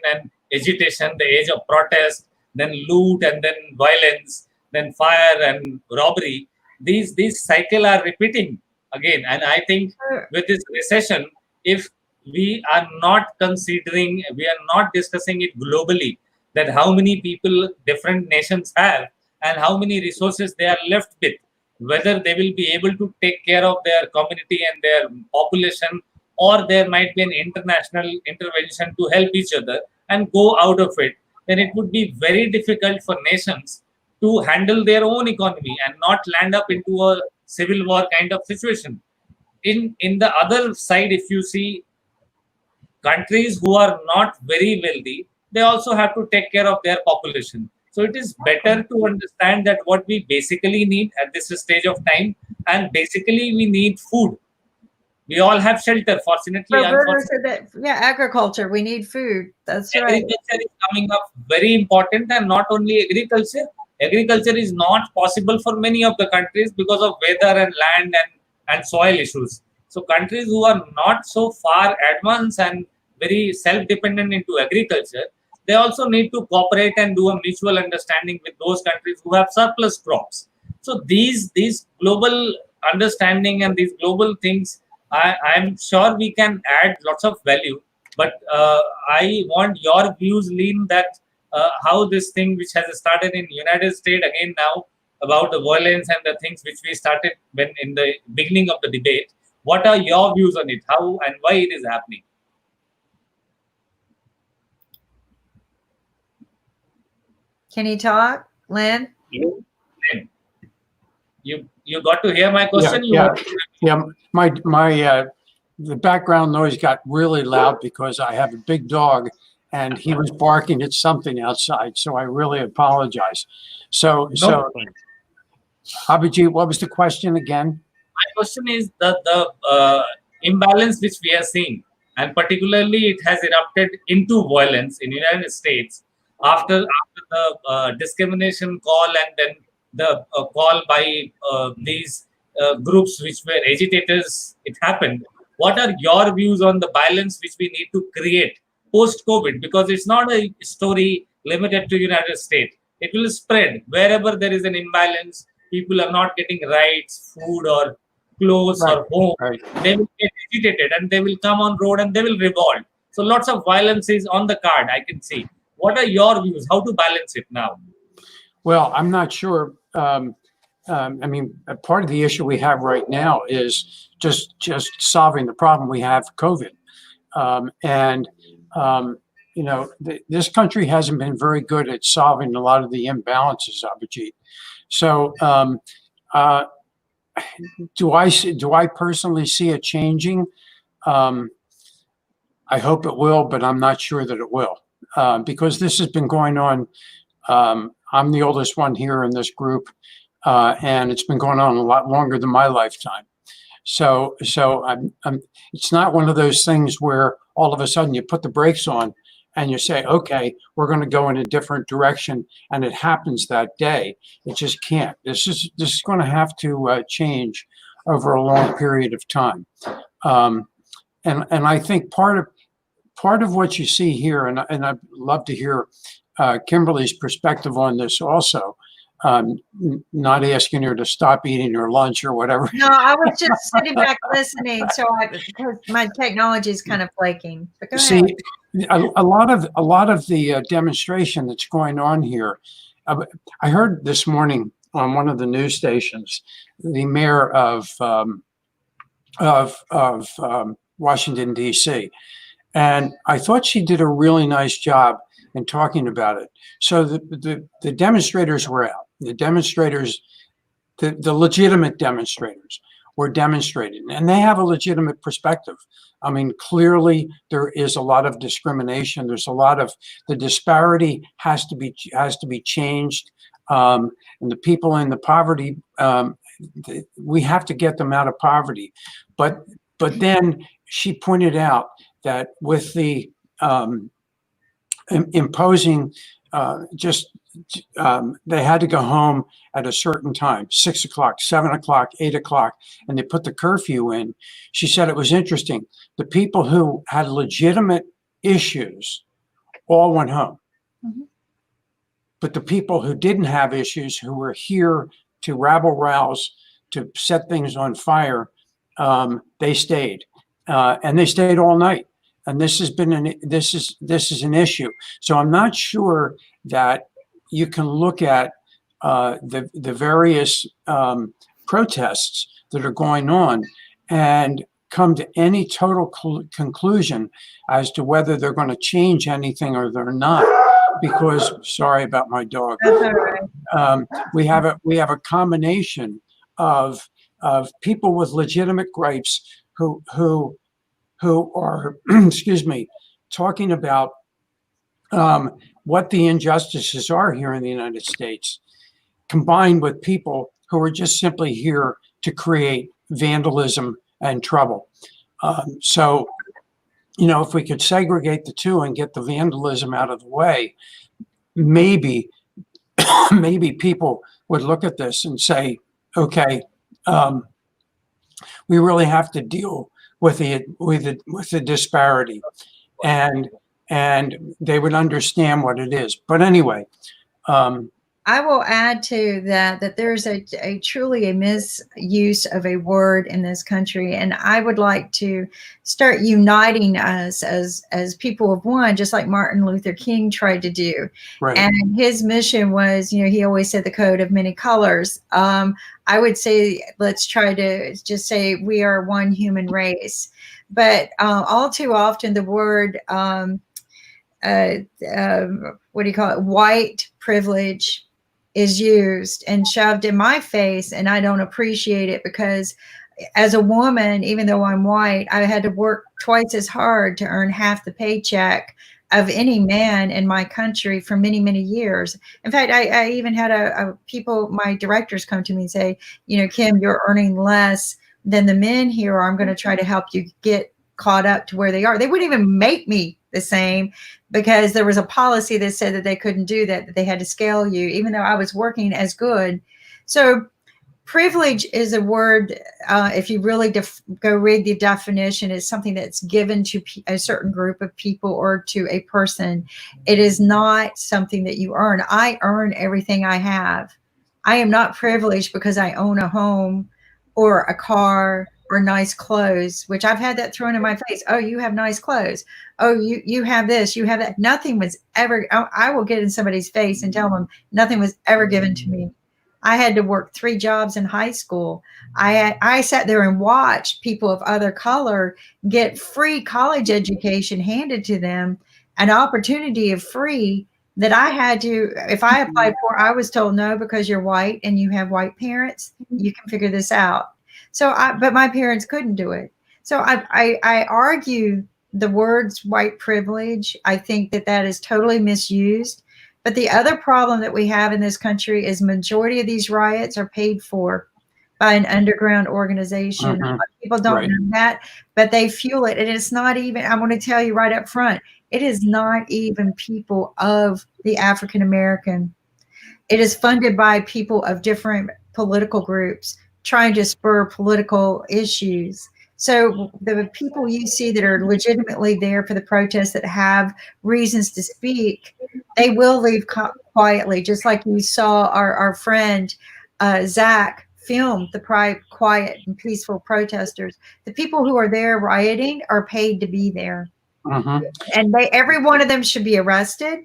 the age of protest, then loot, and then violence, then fire and robbery. These cycle are repeating again. And I think with this recession, if we are not discussing it globally, that how many people different nations have and how many resources they are left with, whether they will be able to take care of their community and their population, or there might be an international intervention to help each other and go out of it, then it would be very difficult for nations to handle their own economy and not land up into a civil war kind of situation. In the other side, if you see, countries who are not very wealthy, they also have to take care of their population. So it is better to understand that what we basically need at this stage of time, and basically we need food. We all have shelter, fortunately. Roberto said that, yeah, agriculture, we need food. That's right. Agriculture is coming up very important, and not only agriculture. Agriculture is not possible for many of the countries because of weather and land and soil issues. So countries who are not so far advanced and very self-dependent into agriculture, they also need to cooperate and do a mutual understanding with those countries who have surplus crops. So these global understanding and these global things, I'm sure we can add lots of value. But I want your views, Lean, that how this thing which has started in United States again now about the violence and the things which we started when in the beginning of the debate. What are your views on it? How and why it is happening? Can you talk, Lynn? Lynn, you got to hear my question? Yeah. The background noise got really loud because I have a big dog and he was barking at something outside. So I really apologize. So Abhijit, what was the question again? My question is the imbalance which we are seeing, and particularly it has erupted into violence in the United States after the discrimination call and then the call by these groups which were agitators. It happened. What are your views on the balance which we need to create post-COVID? Because it's not a story limited to United States. It will spread wherever there is an imbalance. People are not getting rights, food or clothes or home. Right. They will get agitated and they will come on road and they will revolt. So lots of violence is on the card, I can see. What are your views? How to balance it now? Well, I'm not sure. I mean, part of the issue we have right now is just solving the problem we have, COVID. This country hasn't been very good at solving a lot of the imbalances, Abhijit. So do I personally see it changing? I hope it will, but I'm not sure that it will. Because this has been going on. I'm the oldest one here in this group, and it's been going on a lot longer than my lifetime. So it's not one of those things where all of a sudden you put the brakes on and you say, okay, we're going to go in a different direction, and it happens that day. It just can't. This is going to have to change over a long period of time. And I think part of what you see here, and I'd love to hear Kimberly's perspective on this also, not asking her to stop eating her lunch or whatever. No, I was just sitting back listening, because my technology is kind of flaking. But go ahead. See, a lot of the demonstration that's going on here. I heard this morning on one of the news stations, the mayor of Washington, D.C., and I thought she did a really nice job in talking about it. So the demonstrators were out. The demonstrators, the legitimate demonstrators were demonstrating, and they have a legitimate perspective. I mean, clearly there is a lot of discrimination. There's a lot of, the disparity has to be changed. And the people in the poverty, we have to get them out of poverty. But then she pointed out that with the imposing they had to go home at a certain time, 6 o'clock, 7 o'clock, 8 o'clock, and they put the curfew in. She said it was interesting. The people who had legitimate issues all went home. Mm-hmm. But the people who didn't have issues, who were here to rabble-rouse, to set things on fire, they stayed. And they stayed all night. And this has been this is an issue. So I'm not sure that you can look at the various protests that are going on and come to any total conclusion as to whether they're going to change anything or they're not. Because, sorry about my dog. That's all right. We have a combination of people with legitimate gripes who who are, excuse me, talking about what the injustices are here in the United States, combined with people who are just simply here to create vandalism and trouble. So, you know, if we could segregate the two and get the vandalism out of the way, maybe people would look at this and say, okay, we really have to deal with the disparity, and they would understand what it is. But anyway, I will add to that there's a truly a misuse of a word in this country, and I would like to start uniting us as people of one, just like Martin Luther King tried to do. right. And his mission was, you know, he always said the coat of many colors. I would say let's try to just say we are one human race, but all too often the word what do you call it? White privilege is used and shoved in my face, and I don't appreciate it, because as a woman, even though I'm white, I had to work twice as hard to earn half the paycheck of any man in my country for many, many years. In fact, I even had my directors come to me and say, you know, Kim, you're earning less than the men here, or I'm going to try to help you get caught up to where they are. They wouldn't even make me the same, because there was a policy that said that they couldn't do that they had to scale you, even though I was working as good. So privilege is a word, if you really go read the definition, is something that's given to a certain group of people or to a person. It is not something that you earn. I earn everything I have. I am not privileged because I own a home or a car or nice clothes, which I've had that thrown in my face. Oh, you have nice clothes. Oh, you have this, you have that. Nothing was ever, I will get in somebody's face and tell them nothing was ever given to me. I had to work 3 jobs in high school. I sat there and watched people of other color get free college education handed to them, an opportunity of free that I had to, if I applied for, I was told no, because you're white and you have white parents, you can figure this out. So, but my parents couldn't do it. So I argue the words white privilege. I think that is totally misused. But the other problem that we have in this country is majority of these riots are paid for by an underground organization. Mhm. People don't Right. know that, but they fuel it. And it's not even, I want to tell you right up front, it is not even people of the African American. It is funded by people of different political groups trying to spur political issues. So the people you see that are legitimately there for the protests, that have reasons to speak, they will leave quietly, just like you saw our friend Zach film the quiet and peaceful protesters. The people who are there rioting are paid to be there. Mhm. And every one of them should be arrested.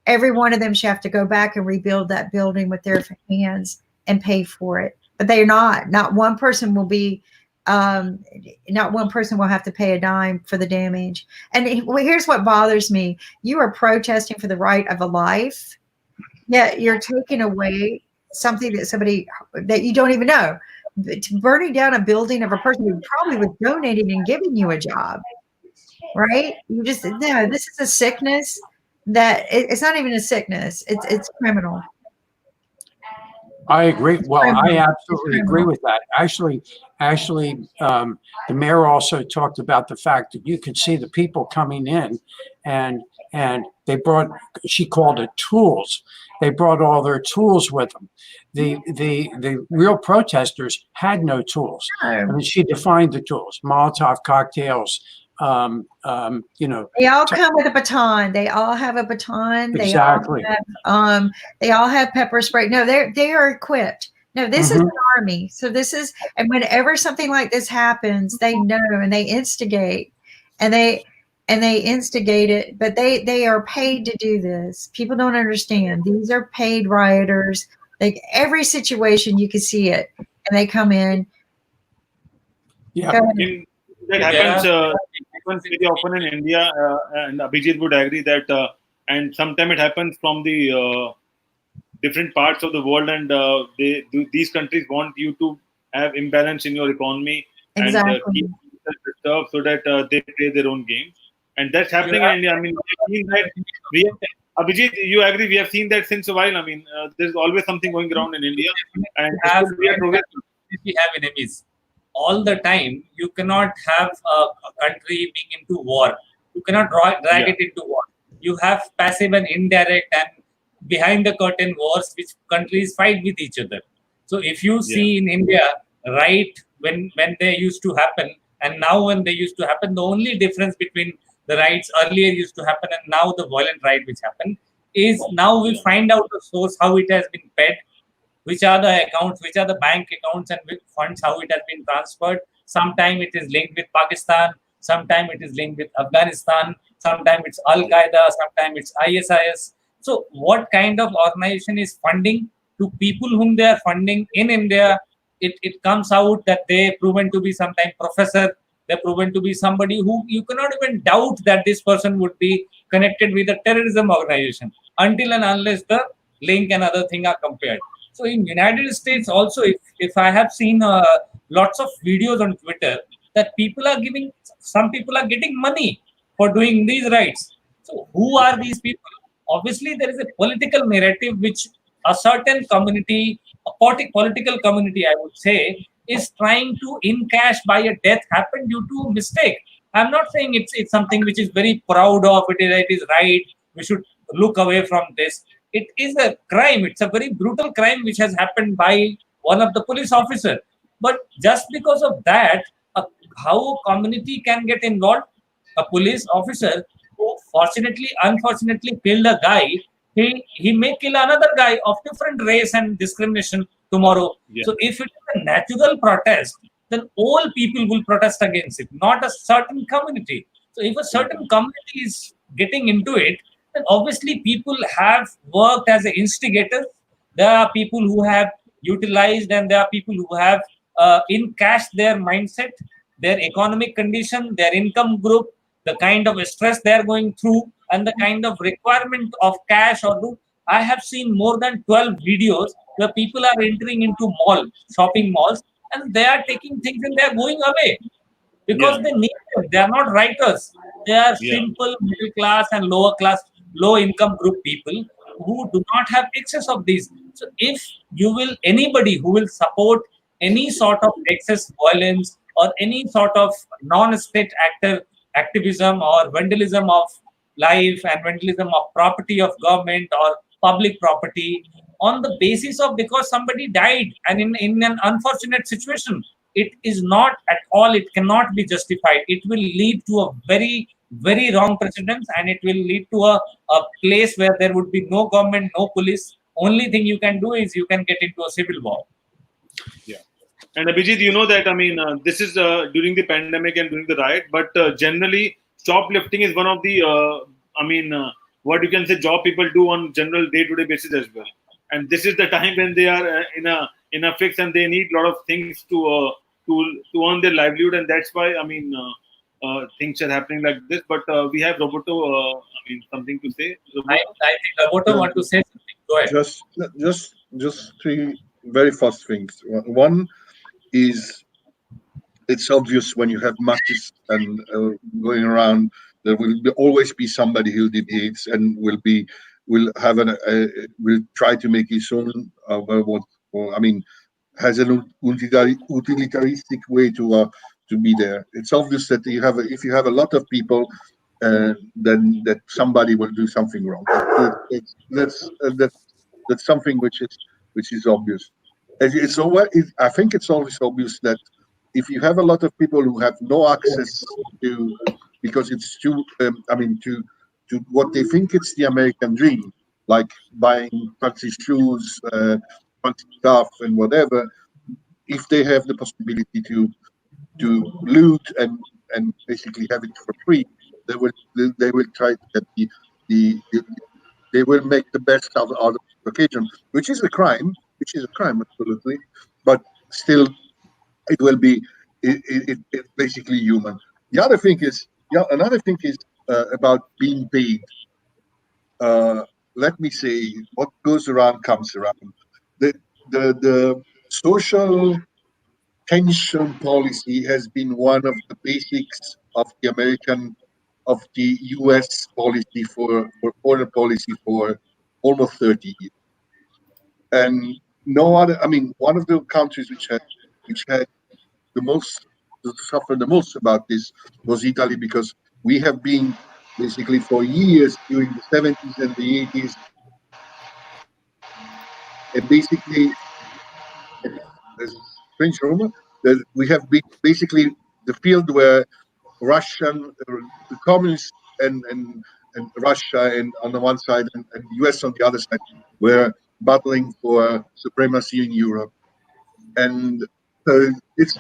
Every one of them should have to go back and rebuild that building with their hands and pay for it. But they're not. Not one person will be. Not one person will have to pay a dime for the damage. And here's what bothers me: you are protesting for the right of a life, yet you're taking away something that you don't even know. Burning down a building of a person who probably was donating and giving you a job. Right? You just, no, this is a sickness that it's not even a sickness. It's criminal. I agree. Well, I Criminal. absolutely agree with that. Actually, the mayor also talked about the fact that you could see the people coming in, and they brought, she called it tools. They brought all their tools with them. The real protesters had no tools. I mean, she defined the tools: Molotov cocktails. You know, They all come with a baton. They all have a baton. Exactly. They all have pepper spray. No, they are equipped. No, this is an army. So this is, and whenever something like this happens, they know and they instigate, and they instigate it. But they are paid to do this. People don't understand. These are paid rioters. Like every situation, you can see it, and they come in. Yeah. Go ahead. That happens very often in India, and Abhijit would agree that, and sometimes it happens from the different parts of the world, and these countries want you to have imbalance in your economy Exactly. and keep and stuff so that they play their own games, and that's happening in India. I mean, Abhijit, you agree? We have seen that since a while. I mean, there's always something going around in India, and we are progressing. We have enemies all the time. You cannot have a country being into war. You cannot drag it into war. You have passive and indirect and behind the curtain wars which countries fight with each other. So if you see in India, right, when they used to happen and now when they used to happen, the only difference between the riots earlier used to happen and now the violent riot which happened is now we find out the source, how it has been paid, which are the accounts, which are the bank accounts and which funds, how it has been transferred. Sometimes it is linked with Pakistan, sometimes it is linked with Afghanistan, sometimes it's Al-Qaeda, sometimes it's ISIS. So what kind of organization is funding to people whom they are funding in India? It comes out that they proven to be sometime professor, they're proven to be somebody who you cannot even doubt that this person would be connected with a terrorism organization until and unless the link and other thing are compared. So in United States also, if I have seen lots of videos on Twitter that people are giving, some people are getting money for doing these rights. So who are these people? Obviously, there is a political narrative which a certain community, a political community, I would say, is trying to encash by a death happened due to mistake. I'm not saying it's something which is very proud of. It is right. We should look away from this. It is a crime. It's a very brutal crime which has happened by one of the police officer. But just because of that, how a community can get involved? A police officer who unfortunately killed a guy, he may kill another guy of different race and discrimination tomorrow. So if it is a natural protest, then all people will protest against it, not a certain community. So if a certain community is getting into it, then obviously people have worked as instigators. There are people who have utilized and there are people who have encashed their mindset, their economic condition, their income group, the kind of stress they are going through and the kind of requirement of cash I have seen more than 12 videos where people are entering into shopping malls, and they are taking things and they are going away because they need them. They are not writers. They are simple middle class and lower class, low income group people who do not have excess of these. So if anybody who will support any sort of excess violence or any sort of non-state activism or vandalism of life and vandalism of property of government or public property on the basis of because somebody died and in an unfortunate situation, it is not at all, it cannot be justified. It will lead to a very, very wrong precedence and it will lead to a place where there would be no government, no police. Only thing you can do is you can get into a civil war. Yeah. And Abhijit, you know that, I mean, this is during the pandemic and during the riot, but generally shoplifting is one of the, what you can say, job people do on general day-to-day basis as well. And this is the time when they are in a fix and they need a lot of things to earn their livelihood, and that's why things are happening like this. But we have Roberto, something to say. I think Roberto want to say something. Go ahead. Just three very fast things. One is, it's obvious when you have matches and going around, there will always be somebody who debates and will try to make his own has an utilitaristic way to be there. It's obvious that if you have a lot of people, then that somebody will do something wrong. That's something which is obvious. I think it's always obvious that if you have a lot of people who have no access to, because it's to what they think it's the American dream, like buying fancy shoes, fancy stuff, and whatever. If they have the possibility to loot and basically have it for free, they will try to get they will make the best out of the occasion, which is a crime, absolutely, but still it will be it's basically human. Another thing is about being paid. Let me say, what goes around comes around. The social tension policy has been one of the basics of the U.S. policy for foreign policy for almost 30 years. And no other, I mean, one of the countries which had the most suffered the most about this was Italy, because we have been basically for years during the 70s and the 80s, and basically, there's a strange rumor that we have been basically the field where the communists and Russia and on the one side and the US on the other side were battling for supremacy in Europe. And it's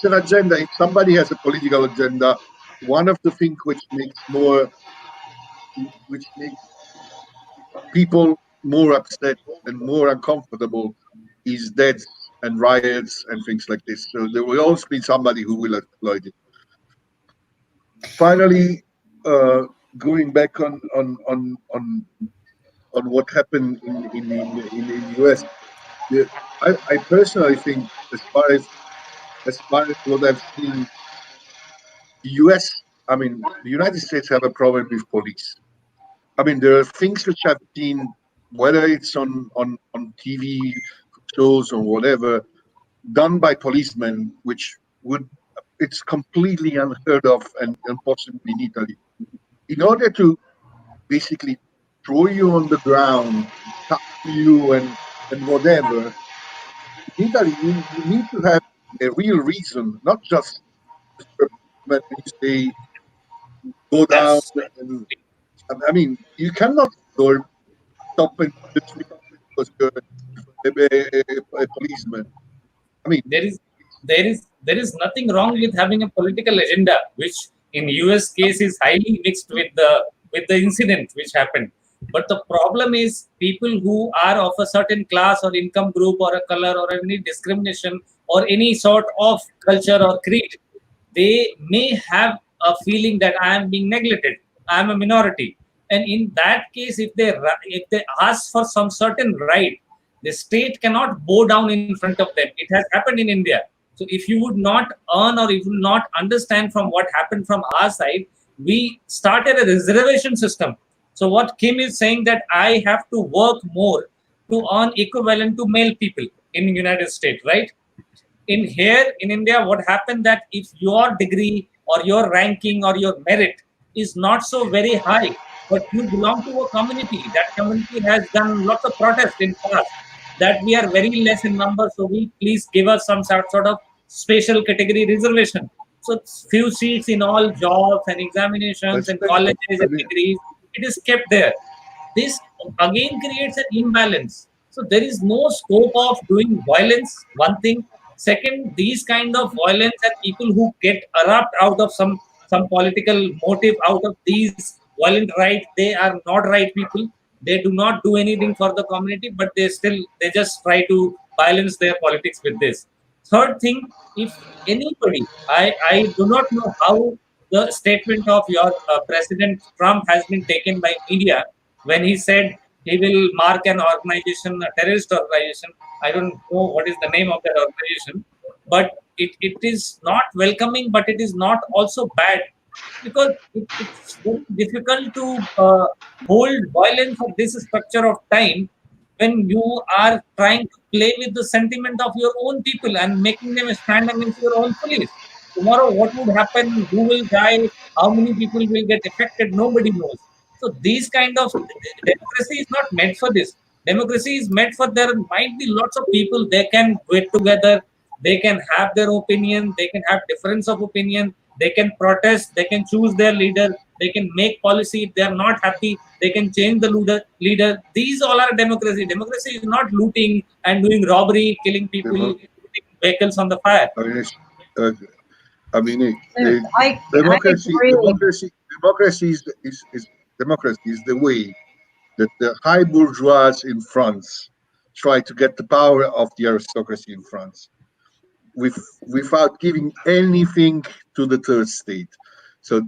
an agenda. If somebody has a political agenda, one of the things which makes people more upset and more uncomfortable is deaths and riots and things like this. So there will always be somebody who will exploit it. Finally, going back on what happened in the US, I personally think, as far as what I've seen, the US, I mean, the United States have a problem with police. I mean, there are things which I've seen, whether it's on TV shows or whatever, done by policemen, which it's completely unheard of and impossible in Italy. In order to basically throw you on the ground, touch you and whatever, in Italy, you need to have a real reason, not just when you say go down. And, I mean, you cannot go stop and because you're a policeman. I mean, there is nothing wrong with having a political agenda, which in US case is highly mixed with the incident which happened. But the problem is people who are of a certain class or income group or a color or any discrimination or any sort of culture or creed, they may have a feeling that I am being neglected, I am a minority. And in that case, if they ask for some certain right, the state cannot bow down in front of them. It has happened in India. So if you would not earn or if you would not understand from what happened from our side, we started a reservation system. So what Kim is saying, that I have to work more to earn equivalent to male people in the United States, right? In here in India, what happened that if your degree or your ranking or your merit is not so very high, but you belong to a community, that community has done lots of protests in past, that we are very less in number, so please give us some sort of special category reservation. So few seats in all jobs and examinations and colleges and degrees, it is kept there. This again creates an imbalance. So there is no scope of doing violence, one thing. Second, these kind of violence and people who get erupt out of some political motive out of these violent right, they are not right people. They do not do anything for the community, but they just try to balance their politics with this. Third thing, if anybody, I do not know how the statement of your President Trump has been taken by media when he said he will mark an organization, a terrorist organization. I don't know what is the name of that organization, but it is not welcoming, but it is not also bad, because it's very difficult to hold violence for this structure of time when you are trying to play with the sentiment of your own people and making them stand against your own police. Tomorrow, what would happen? Who will die? How many people will get affected? Nobody knows. So these kind of democracy is not meant for this. Democracy is meant for there might be lots of people, they can get together, they can have their opinion, they can have difference of opinion, they can protest, they can choose their leader, they can make policy. If they are not happy, they can change the leader. These all are democracy. Democracy is not looting and doing robbery, killing people, putting vehicles on the fire. Democracy is the way that the high bourgeois in France try to get the power of the aristocracy in France, without giving anything to the third state. So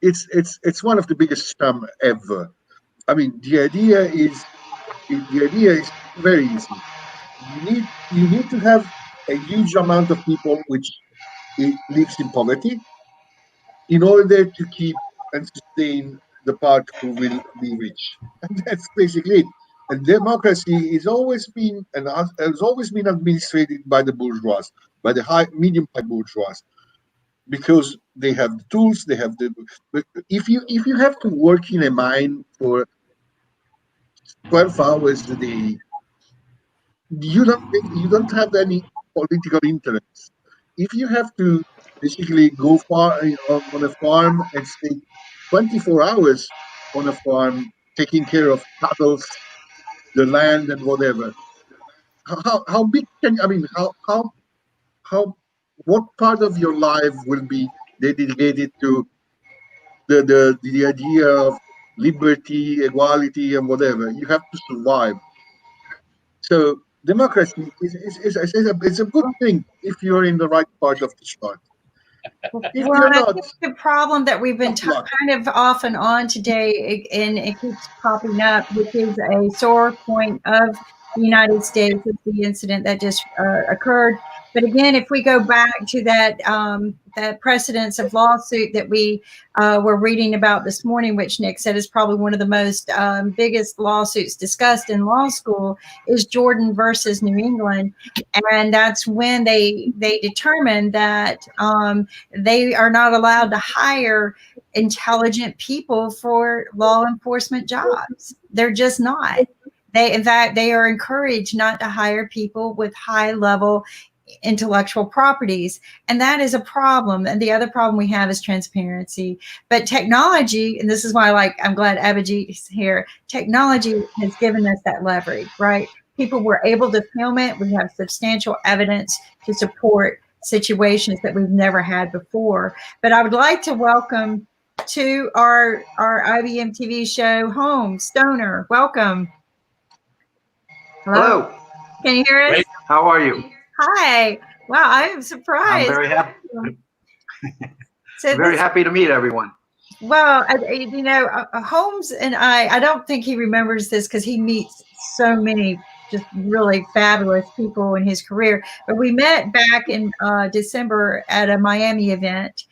it's one of the biggest scam ever. I mean, the idea is very easy. You need to have a huge amount of people which lives in poverty in order to keep and sustain the part who will be rich. And that's basically it. And democracy is always been and has always been administrated by the bourgeois, by the medium high bourgeois, because they have the tools, they have the. But if you have to work in a mine for 12 hours a day, you don't have any political interest. If you have to basically go far on a farm and stay 24 hours on a farm taking care of cattle, the land, and whatever, how big can how what part of your life will be dedicated to the idea of liberty, equality, and whatever? You have to survive. So democracy is a good thing if you're in the right part of the chart. If Well, you're I not, think the problem that we've been tough luck. kind of off and on today, and it keeps popping up, which is a sore point of the United States, is the incident that just occurred. But again, if we go back to that that precedence of lawsuit that we were reading about this morning, which Nick said is probably one of the most biggest lawsuits discussed in law school, is Jordan versus New England, and that's when they determined that they are not allowed to hire intelligent people for law enforcement jobs. They're just not. In fact, they are encouraged not to hire people with high level intellectual properties, and that is a problem. And the other problem we have is transparency. But technology, and this is why I'm glad Abhijit is here, technology has given us that leverage, right? People were able to film it. We have substantial evidence to support situations that we've never had before. But I would like to welcome to our IBM TV show, Holmes Stoner. Welcome. Hello. Can you hear us? How are you? Hi. Wow, I am surprised. I'm very happy. So Very happy to meet everyone. Well, Holmes and I don't think he remembers this because he meets so many just really fabulous people in his career. But we met back in December at a Miami event.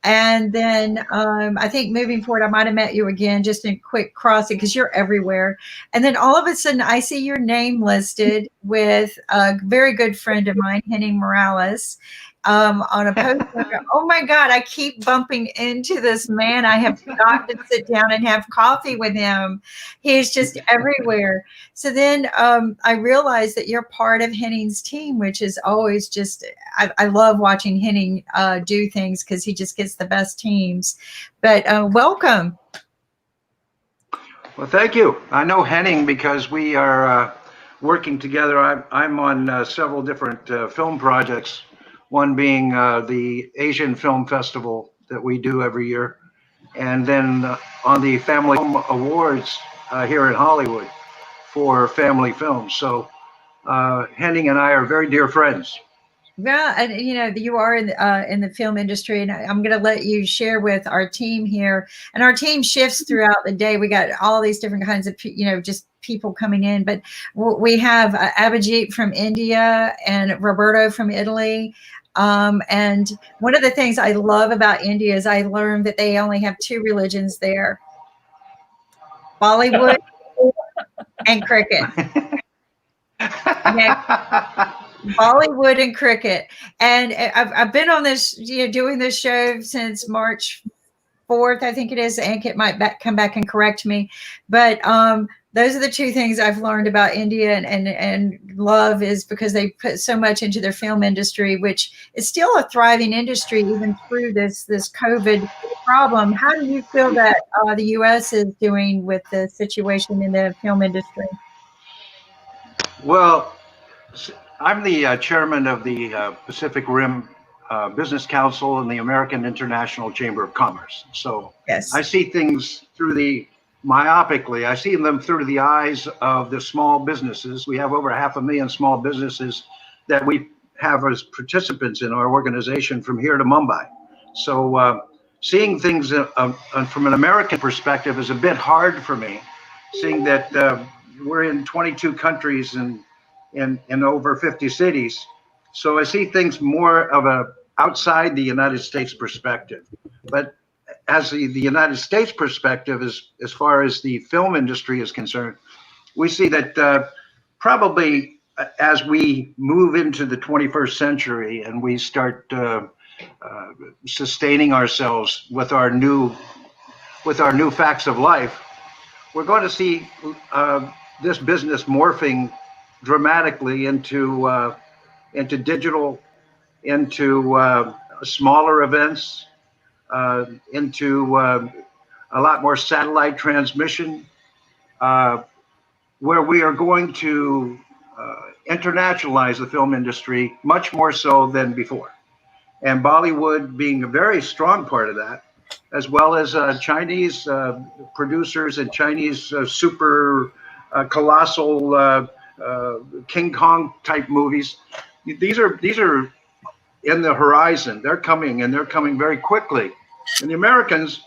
And then I think moving forward, I might have met you again just in quick crossing because you're everywhere. And then all of a sudden, I see your name listed with a very good friend of mine, Henning Morales, on a poster. Oh my God, I keep bumping into this man. I have got to sit down and have coffee with him. He's just everywhere. So then I realized that you're part of Henning's team, which is always just, I love watching Henning do things because he just gets the best teams. But welcome. Well, thank you. I know Henning because we are working together. I'm on several different film projects. One being the Asian Film Festival that we do every year. And then on the Family Film Awards here in Hollywood for family films. So Henning and I are very dear friends. Well, and you are in the film industry, and I'm going to let you share with our team here. And our team shifts throughout the day. We got all these different kinds of, just people coming in. But we have Abhijit from India and Roberto from Italy. And one of the things I love about India is I learned that they only have two religions there: Bollywood and cricket. Bollywood and cricket. And I've been on this, doing this show since March 4th, I think it is. Ankit might come back and correct me. But those are the two things I've learned about India and love, is because they put so much into their film industry, which is still a thriving industry even through this COVID problem. How do you feel that the U.S. is doing with the situation in the film industry? Well, I'm the chairman of the Pacific Rim Business Council and the American International Chamber of Commerce. So yes. I see things myopically. I see them through the eyes of the small businesses. We have over 500,000 small businesses that we have as participants in our organization from here to Mumbai. So seeing things from an American perspective is a bit hard for me, seeing that we're in 22 countries and in over 50 cities. So I see things more of a outside the United States perspective. But as the United States perspective, as far as the film industry is concerned, we see that probably as we move into the 21st century and we start sustaining ourselves with our new facts of life, we're going to see this business morphing dramatically into digital, into smaller events, into a lot more satellite transmission, where we are going to internationalize the film industry much more so than before. And Bollywood being a very strong part of that, as well as Chinese producers and Chinese super colossal King Kong type movies. These are in the horizon. They're coming, and they're coming very quickly. And the Americans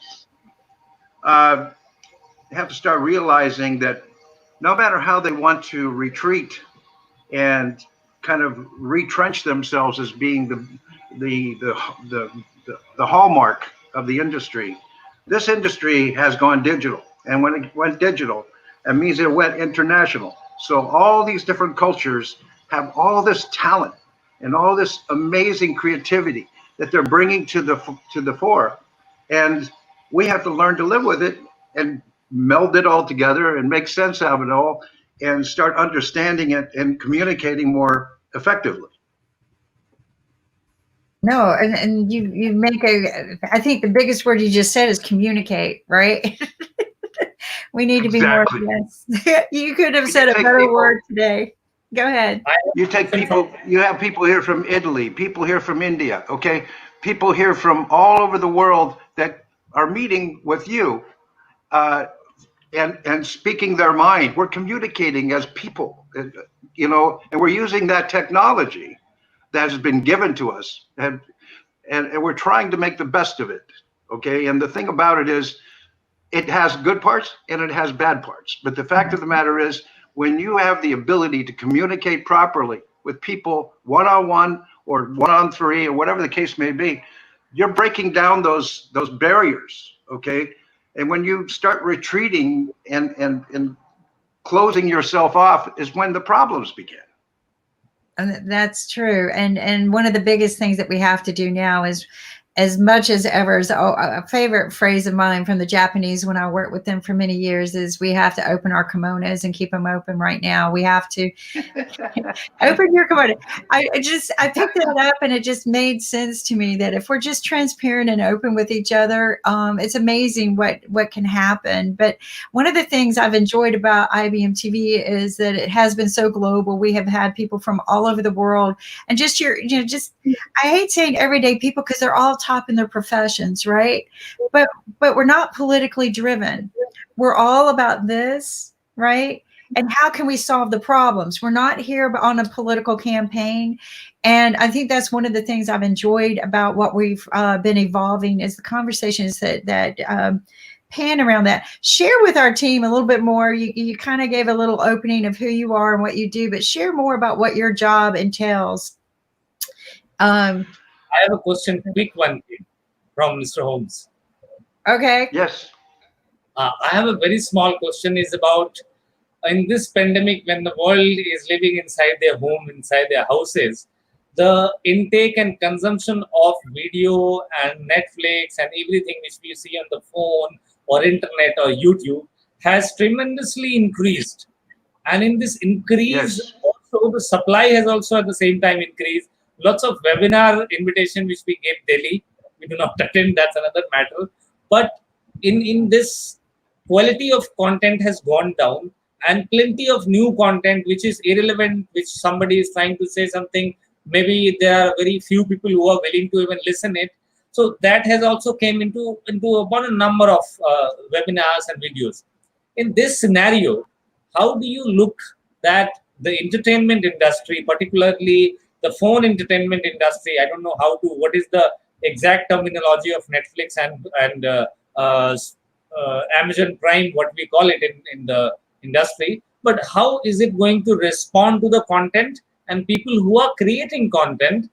have to start realizing that no matter how they want to retreat and kind of retrench themselves as being the hallmark of the industry, this industry has gone digital. And when it went digital, it means it went international. So all these different cultures have all this talent and all this amazing creativity that they're bringing to the fore. And we have to learn to live with it and meld it all together and make sense of it all and start understanding it and communicating more effectively. No, and you make I think the biggest word you just said is communicate, right? We need to be more, yes. You could have said a better word today. Go ahead. You take people, you have people here from Italy, people here from India, okay? People here from all over the world that are meeting with you and speaking their mind. We're communicating as people, you know, and we're using that technology that has been given to us, and we're trying to make the best of it, okay? And the thing about it is, it has good parts and it has bad parts. But the fact of the matter is, when you have the ability to communicate properly with people one-on-one or one-on-three or whatever the case may be, you're breaking down those barriers, okay? And when you start retreating and closing yourself off is when the problems begin. And that's true. And one of the biggest things that we have to do now is, as much as ever, is a favorite phrase of mine from the Japanese when I worked with them for many years, is we have to open our kimonos and keep them open right now. We have to open your kimono. I picked that up and it just made sense to me that if we're just transparent and open with each other, it's amazing what can happen. But one of the things I've enjoyed about IBM TV is that it has been so global. We have had people from all over the world, and just I hate saying everyday people because they're all top in their professions, right? But we're not politically driven. We're all about this, right? And how can we solve the problems? We're not here on a political campaign. And I think that's one of the things I've enjoyed about what we've been evolving is the conversations that pan around that. Share with our team a little bit more. You kind of gave a little opening of who you are and what you do, but share more about what your job entails. I have a question, quick one from Mr. Holmes. Okay. Yes. I have a very small question. Is about in this pandemic, when the world is living inside their home, inside their houses, the intake and consumption of video and Netflix and everything which we see on the phone or internet or YouTube has tremendously increased. And in this increase, also the supply has also at the same time increased. Lots of webinar invitation which we gave daily, we do not attend, that's another matter. But in this, quality of content has gone down, and plenty of new content which is irrelevant, which somebody is trying to say something, maybe there are very few people who are willing to even listen it. So that has also came into about a number of webinars and videos. In this scenario, how do you look that the entertainment industry, particularly the phone entertainment industry, I don't know what is the exact terminology of Netflix and Amazon Prime, what we call it in the industry, but how is it going to respond to the content and people who are creating content,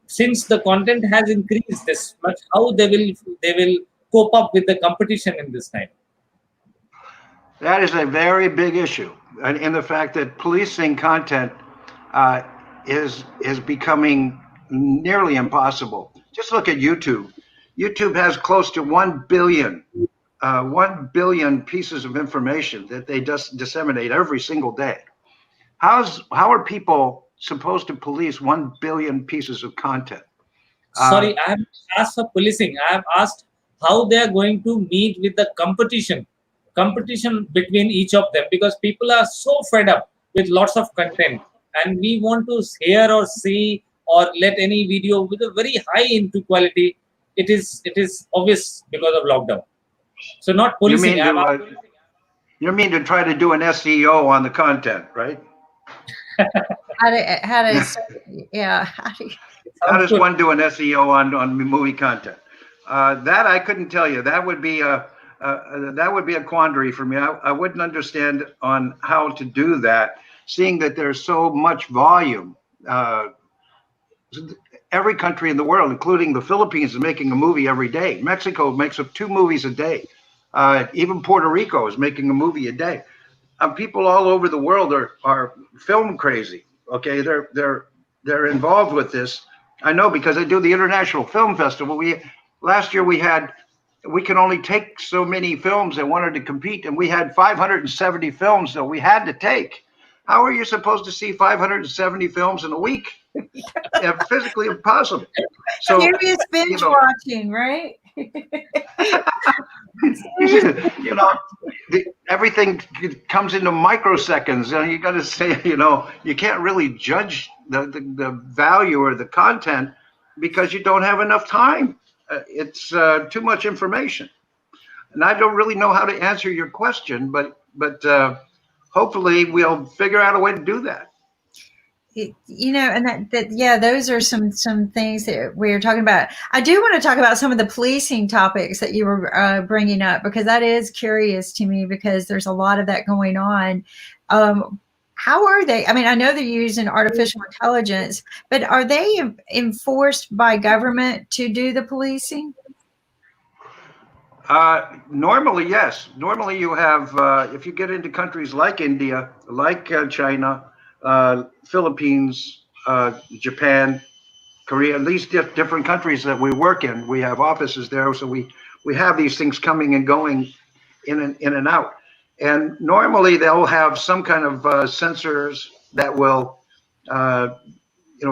since the content has increased this much, how they will cope up with the competition in this time? That is a very big issue, and in the fact that policing content is becoming nearly impossible. Just look at YouTube. YouTube has close to 1 billion pieces of information that they just disseminate every single day. How are people supposed to police 1 billion pieces of content? Sorry, I haven't asked for policing. I have asked how they are going to meet with the competition between each of them, because people are so fed up with lots of content, and we want to hear or see or let any video with a very high input quality. It is obvious because of lockdown. So not policing. You mean to try to do an SEO on the content, right? How does one do an SEO on movie content? That I couldn't tell you. That would be a quandary for me. I wouldn't understand on how to do that, seeing that there's so much volume. Every country in the world, including the Philippines, is making a movie every day. Mexico makes up 2 movies a day. Even Puerto Rico is making a movie a day. People all over the world are film crazy. Okay, they're involved with this. I know because I do the International Film Festival. Last year we could only take so many films that wanted to compete, and we had 570 films that we had to take. How are you supposed to see 570 films in a week? Physically impossible. So serious binge watching, right? Everything comes into microseconds, and you got to say, you can't really judge the value or the content because you don't have enough time. It's too much information, and I don't really know how to answer your question, but hopefully we'll figure out a way to do that. And those are some things that we're talking about. I do want to talk about some of the policing topics that you were bringing up, because that is curious to me, because there's a lot of that going on. How are they? I mean, I know they're using artificial intelligence, but are they enforced by government to do the policing? Normally, yes. Normally you have, if you get into countries like India, like China, Philippines, Japan, Korea, at least different countries that we work in. We have offices there, so we have these things coming and going in and out. And normally they'll have some kind of sensors that will,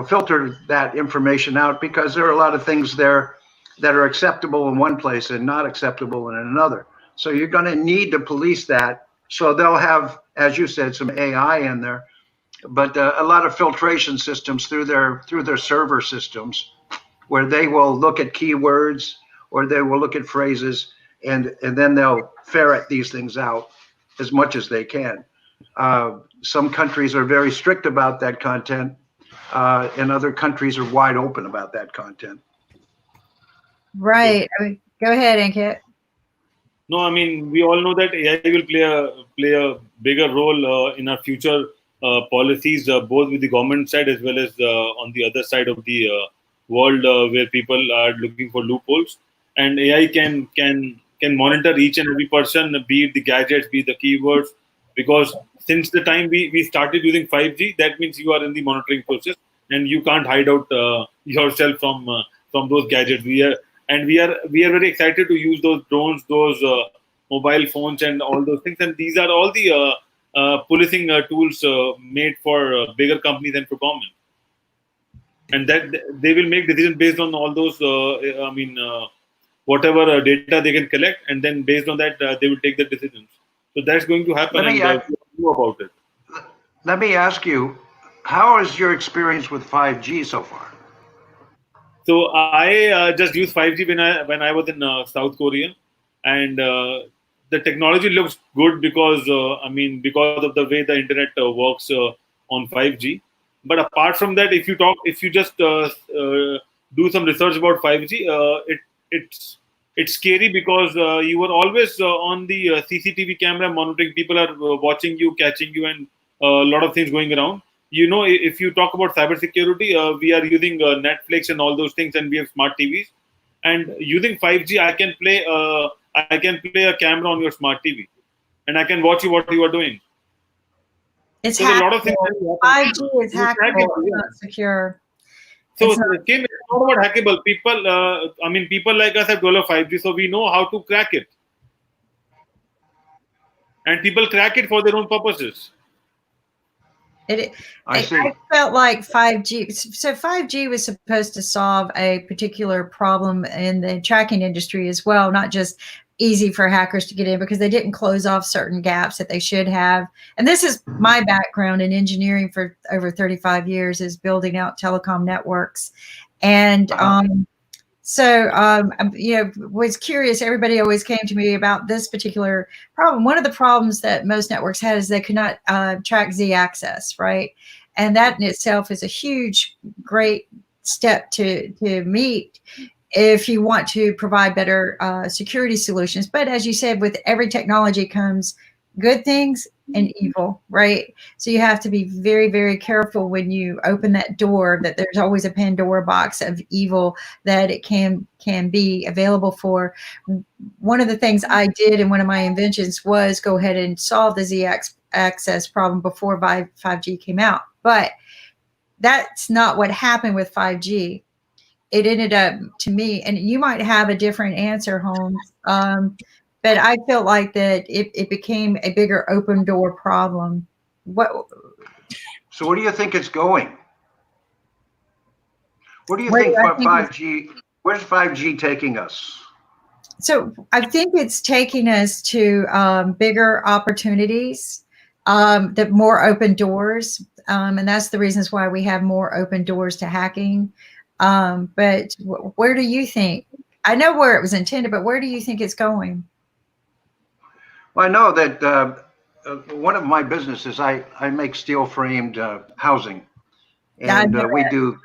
filter that information out, because there are a lot of things there that are acceptable in one place and not acceptable in another. So you're going to need to police that. So they'll have, as you said, some AI in there, but a lot of filtration systems through their server systems, where they will look at keywords or they will look at phrases, and then they'll ferret these things out as much as they can. Some countries are very strict about that content, and other countries are wide open about that content. Right. I mean, go ahead, Ankit. No, I mean, we all know that AI will play a bigger role in our future policies, both with the government side as well as on the other side of the world, where people are looking for loopholes. And AI can monitor each and every person, be it the gadgets, be it the keywords, because since the time we started using 5G, that means you are in the monitoring process, and you can't hide out yourself from those gadgets. We are very excited to use those drones, those mobile phones, and all those things. And these are all the policing tools made for bigger companies and for government, and that they will make decisions based on all those. Whatever data they can collect, and then based on that, they will take the decisions. So that's going to happen, and we know about it. Let me ask you, how is your experience with 5G so far? So I just used 5G when I was in South Korea, and the technology looks good because because of the way the internet works on 5G. But apart from that, if you just do some research about 5G, it's scary, because you are always on the CCTV camera monitoring. People are watching you, catching you, and a lot of things going around. if you talk about cybersecurity, we are using Netflix and all those things, and we have smart TVs. And using 5G, I can play a camera on your smart TV, and I can watch what you are doing. It's so a lot of things. 5G is hackable, not secure. So Kim, it's not about hackable. People like us have developed 5G, so we know how to crack it. And people crack it for their own purposes. I felt like 5G. So 5G was supposed to solve a particular problem in the tracking industry as well, not just easy for hackers to get in, because they didn't close off certain gaps that they should have. And this is my background in engineering for over 35 years, is building out telecom networks. And was curious. Everybody always came to me about this particular problem. One of the problems that most networks had is they could not track Z-axis, right? And that in itself is a huge, great step to meet if you want to provide better security solutions. But as you said, with every technology comes good things and evil, right? So you have to be very, very careful when you open that door, that there's always a Pandora box of evil that it can be available for. One of the things I did in one of my inventions was go ahead and solve the Z-axis problem before 5G came out. But that's not what happened with 5G. It ended up, to me, and you might have a different answer, Holmes, but I felt like that it became a bigger open door problem. So where do you think it's going? Where do you think 5G, where's 5G taking us? So I think it's taking us to bigger opportunities, the more open doors. And that's the reasons why we have more open doors to hacking. But where do you think? I know where it was intended, but where do you think it's going? Well, I know that one of my businesses, I make steel framed housing, and we do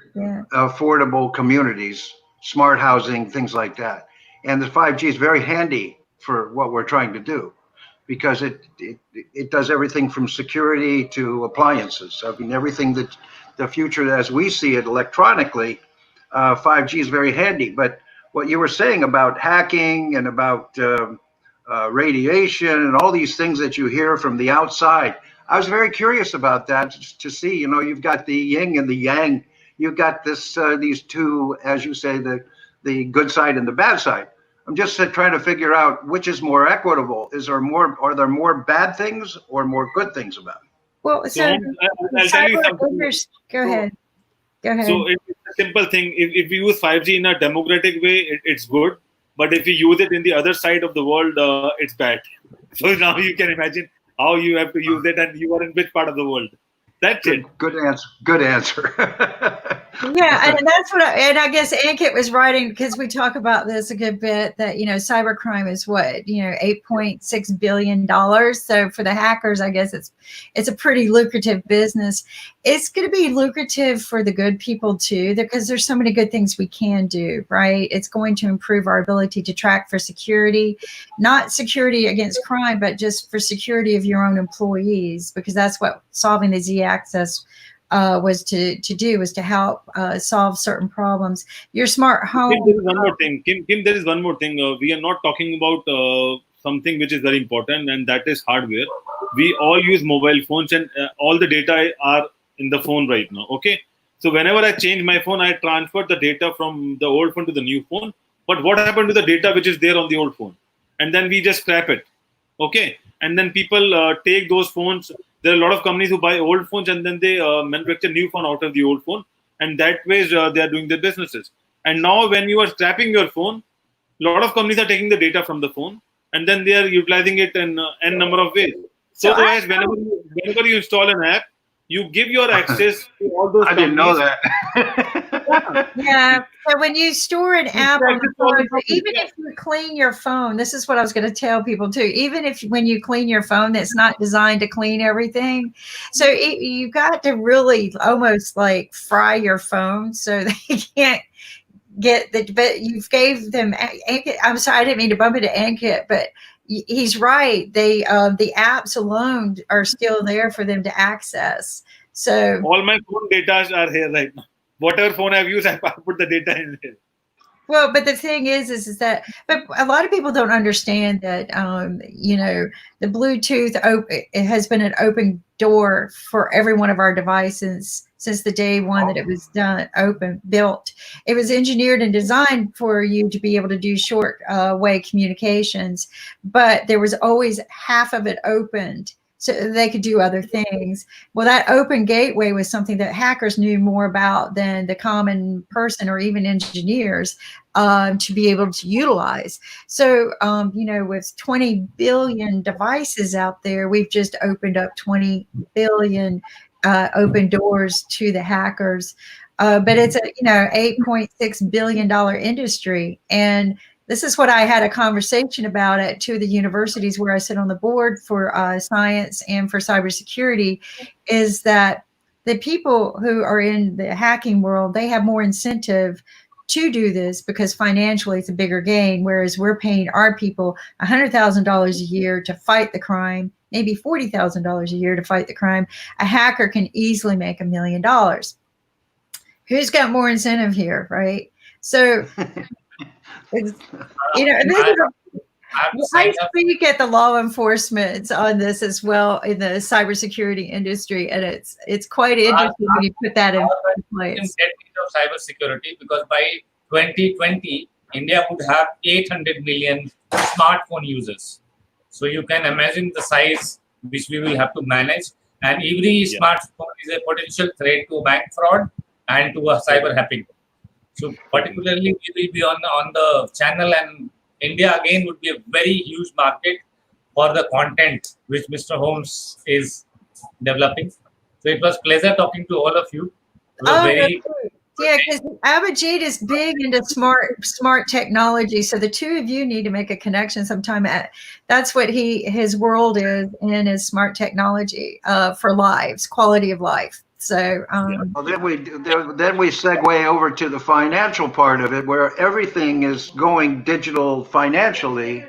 affordable communities, smart housing, things like that. And the 5G is very handy for what we're trying to do, because it does everything from security to appliances. I mean, everything that the future as we see it electronically, 5G is very handy. But what you were saying about hacking and about radiation and all these things that you hear from the outside, I was very curious about that, to see, you've got the yin and the yang. You've got these two, as you say, the good side and the bad side. I'm just trying to figure out which is more equitable. Are there more bad things or more good things about it? Well, so I'll tell you something. Go ahead. So it's a simple thing. If we use 5G in a democratic way, it's good. But if you use it in the other side of the world, it's bad. So now you can imagine how you have to use it, and you are in which part of the world. That's it. Good answer. Good answer. Yeah, and that's what I guess Ankit was writing, because we talk about this a good bit, that cybercrime is what, $8.6 billion. So for the hackers, I guess it's a pretty lucrative business. It's going to be lucrative for the good people too, because there's so many good things we can do, right? It's going to improve our ability to track for security, not security against crime, but just for security of your own employees, because that's what solving the Z-axis was to do, was to help solve certain problems. Your smart home. Kim, there is one more thing. Kim, there is one more thing. We are not talking about something which is very important, and that is hardware. We all use mobile phones, and all the data are in the phone right now. Okay. So whenever I change my phone, I transfer the data from the old phone to the new phone. But what happened to the data which is there on the old phone? And then we just scrap it. Okay. And then people take those phones. There are a lot of companies who buy old phones, and then they manufacture new phone out of the old phone. And that way they are doing their businesses. And now when you are scrapping your phone, a lot of companies are taking the data from the phone, and then they are utilizing it in n number of ways. So as whenever you install an app, you give your access to all those companies. I didn't know that. Yeah. So when you store an app on the phone, even if you clean your phone, this is what I was going to tell people too. Even if when you clean your phone, it's not designed to clean everything. So you got to really almost like fry your phone so they can't get the. But you gave them. I'm sorry, I didn't mean to bump into Ankit, but he's right. The apps alone are still there for them to access. So all my phone data are here right now. Whatever phone I've used, I put the data in here. Well, but the thing is that, but a lot of people don't understand that, you know, the Bluetooth it has been an open door for every one of our devices since the day one that it was built. It was engineered and designed for you to be able to do short way communications, but there was always half of it opened so they could do other things. Well, that open gateway was something that hackers knew more about than the common person or even engineers to be able to utilize. So, you know, with 20 billion devices out there, we've just opened up 20 billion open doors to the hackers. But it's a, you know, $8.6 billion industry. And this is what I had a conversation about at two of the universities where I sit on the board for science and for cybersecurity, is that the people who are in the hacking world, they have more incentive to do this because financially it's a bigger gain, whereas we're paying our people $100,000 a year to fight the crime, maybe $40,000 a year to fight the crime. A hacker can easily make $1 million. Who's got more incentive here, right? So, it's, you know, I speak at the law enforcement on this as well in the cybersecurity industry, and it's quite interesting when you put that in place. Of cybersecurity, because by 2020, India would have 800 million smartphone users. So you can imagine the size which we will have to manage, and every smartphone is a potential threat to bank fraud and to a cyber hacking. So particularly we will be on the channel, and India again would be a very huge market for the content which Mr. Holmes is developing. So it was pleasure talking to all of you. Yeah, because Abhijit is big into smart technology. So the two of you need to make a connection sometime. That's what his world is, and is smart technology for lives, quality of life. So well, then we segue over to the financial part of it, where everything is going digital financially,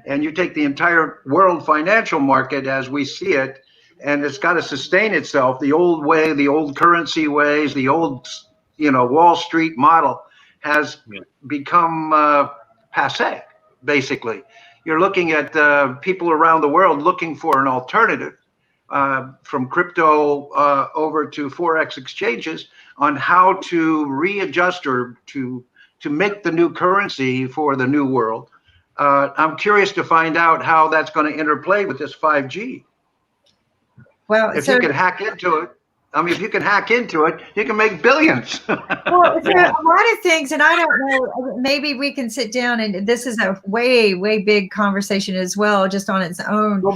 and you take the entire world financial market as we see it, and it's got to sustain itself. The old way, the old currency ways, the old, you know, Wall Street model has become passé. Basically, you're looking at people around the world looking for an alternative. From crypto over to Forex exchanges on how to readjust or to make the new currency for the new world. I'm curious to find out how that's going to interplay with this 5G. Well, if you can hack into it, I mean, if you can hack into it, you can make billions. Well, so a lot of things, and I don't know, maybe we can sit down, and this is a way big conversation as well, just on its own. No,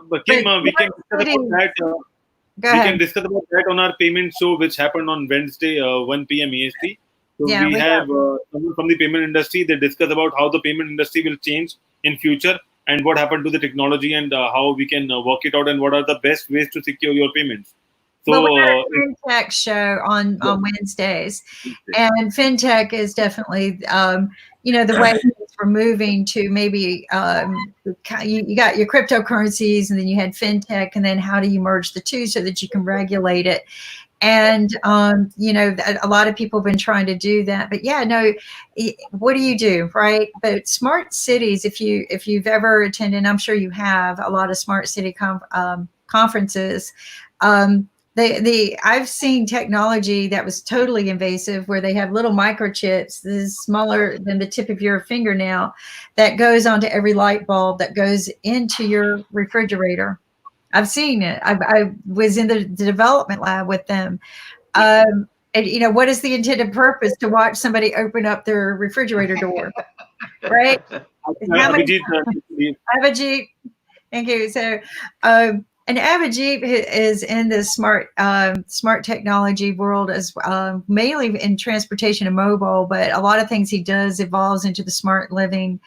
but Kim, we can discuss about that. We can discuss about that on our payment show, which happened on Wednesday, 1 p.m. EST. So we have someone from the payment industry. They discuss about how the payment industry will change in future, and what happened to the technology, and how we can work it out, and what are the best ways to secure your payments. So, well, we have a FinTech show on Wednesdays, and FinTech is definitely, you know, the way we're moving to maybe you got your cryptocurrencies, and then you had FinTech, and then how do you merge the two so that you can regulate it? And you know, a lot of people have been trying to do that, but yeah, no, what do you do, right? But smart cities, if you've ever attended, I'm sure you have, a lot of smart city conferences. I've seen technology that was totally invasive, where they have little microchips, this is smaller than the tip of your fingernail, that goes onto every light bulb that goes into your refrigerator. I've seen it. I was in the development lab with them. And you know, what is the intended purpose? To watch somebody open up their refrigerator door, right? Abhijit, thank you. So, and Abhijit is in the smart technology world as mainly in transportation and mobile, but a lot of things he does evolves into the smart living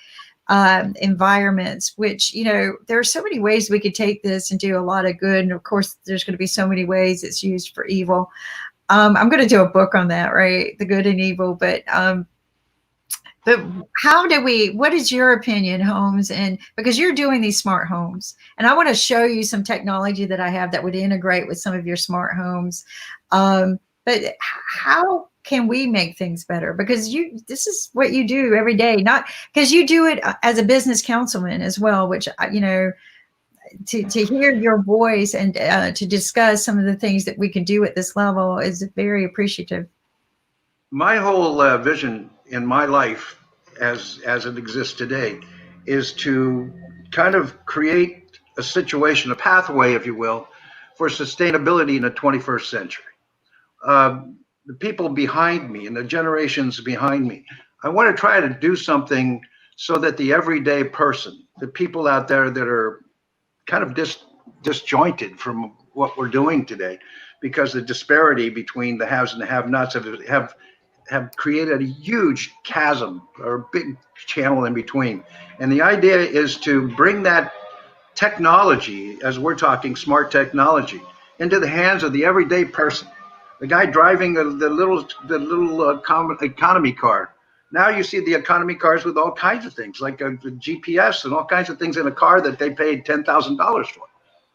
environments, which, you know, there are so many ways we could take this and do a lot of good. And of course, there's going to be so many ways it's used for evil. I'm going to do a book on that, right? The good and evil, but But what is your opinion, Holmes? And because you're doing these smart homes, and I want to show you some technology that I have that would integrate with some of your smart homes. But how can we make things better? Because this is what you do every day, not because you do it as a business councilman as well, which, you know, to hear your voice and to discuss some of the things that we can do at this level is very appreciative. My whole vision in my life as it exists today is to kind of create a situation, a pathway, if you will, for sustainability in the 21st century. The people behind me and the generations behind me, I want to try to do something so that the everyday person, the people out there that are kind of disjointed from what we're doing today, because the disparity between the haves and the have-nots have created a huge chasm or a big channel in between. And the idea is to bring that technology, as we're talking smart technology, into the hands of the everyday person. The guy driving the little economy car. Now you see the economy cars with all kinds of things, like a GPS and all kinds of things in a car that they paid $10,000 for.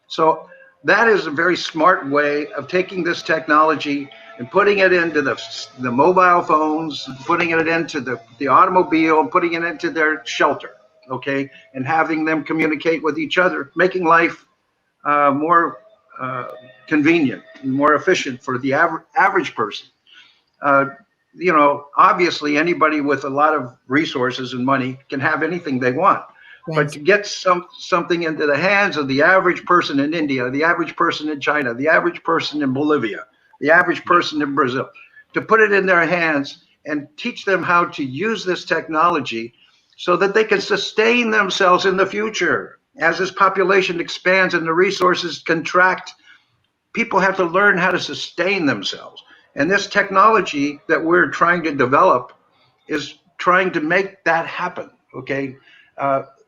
So that is a very smart way of taking this technology and putting it into the mobile phones, putting it into the automobile, putting it into their shelter, okay, and having them communicate with each other, making life more convenient and more efficient for the average person. You know, obviously anybody with a lot of resources and money can have anything they want. Yes. But to get something into the hands of the average person in India, the average person in China, the average person in Bolivia, the average person in Brazil, to put it in their hands and teach them how to use this technology so that they can sustain themselves in the future. As this population expands and the resources contract, people have to learn how to sustain themselves. And this technology that we're trying to develop is trying to make that happen, okay?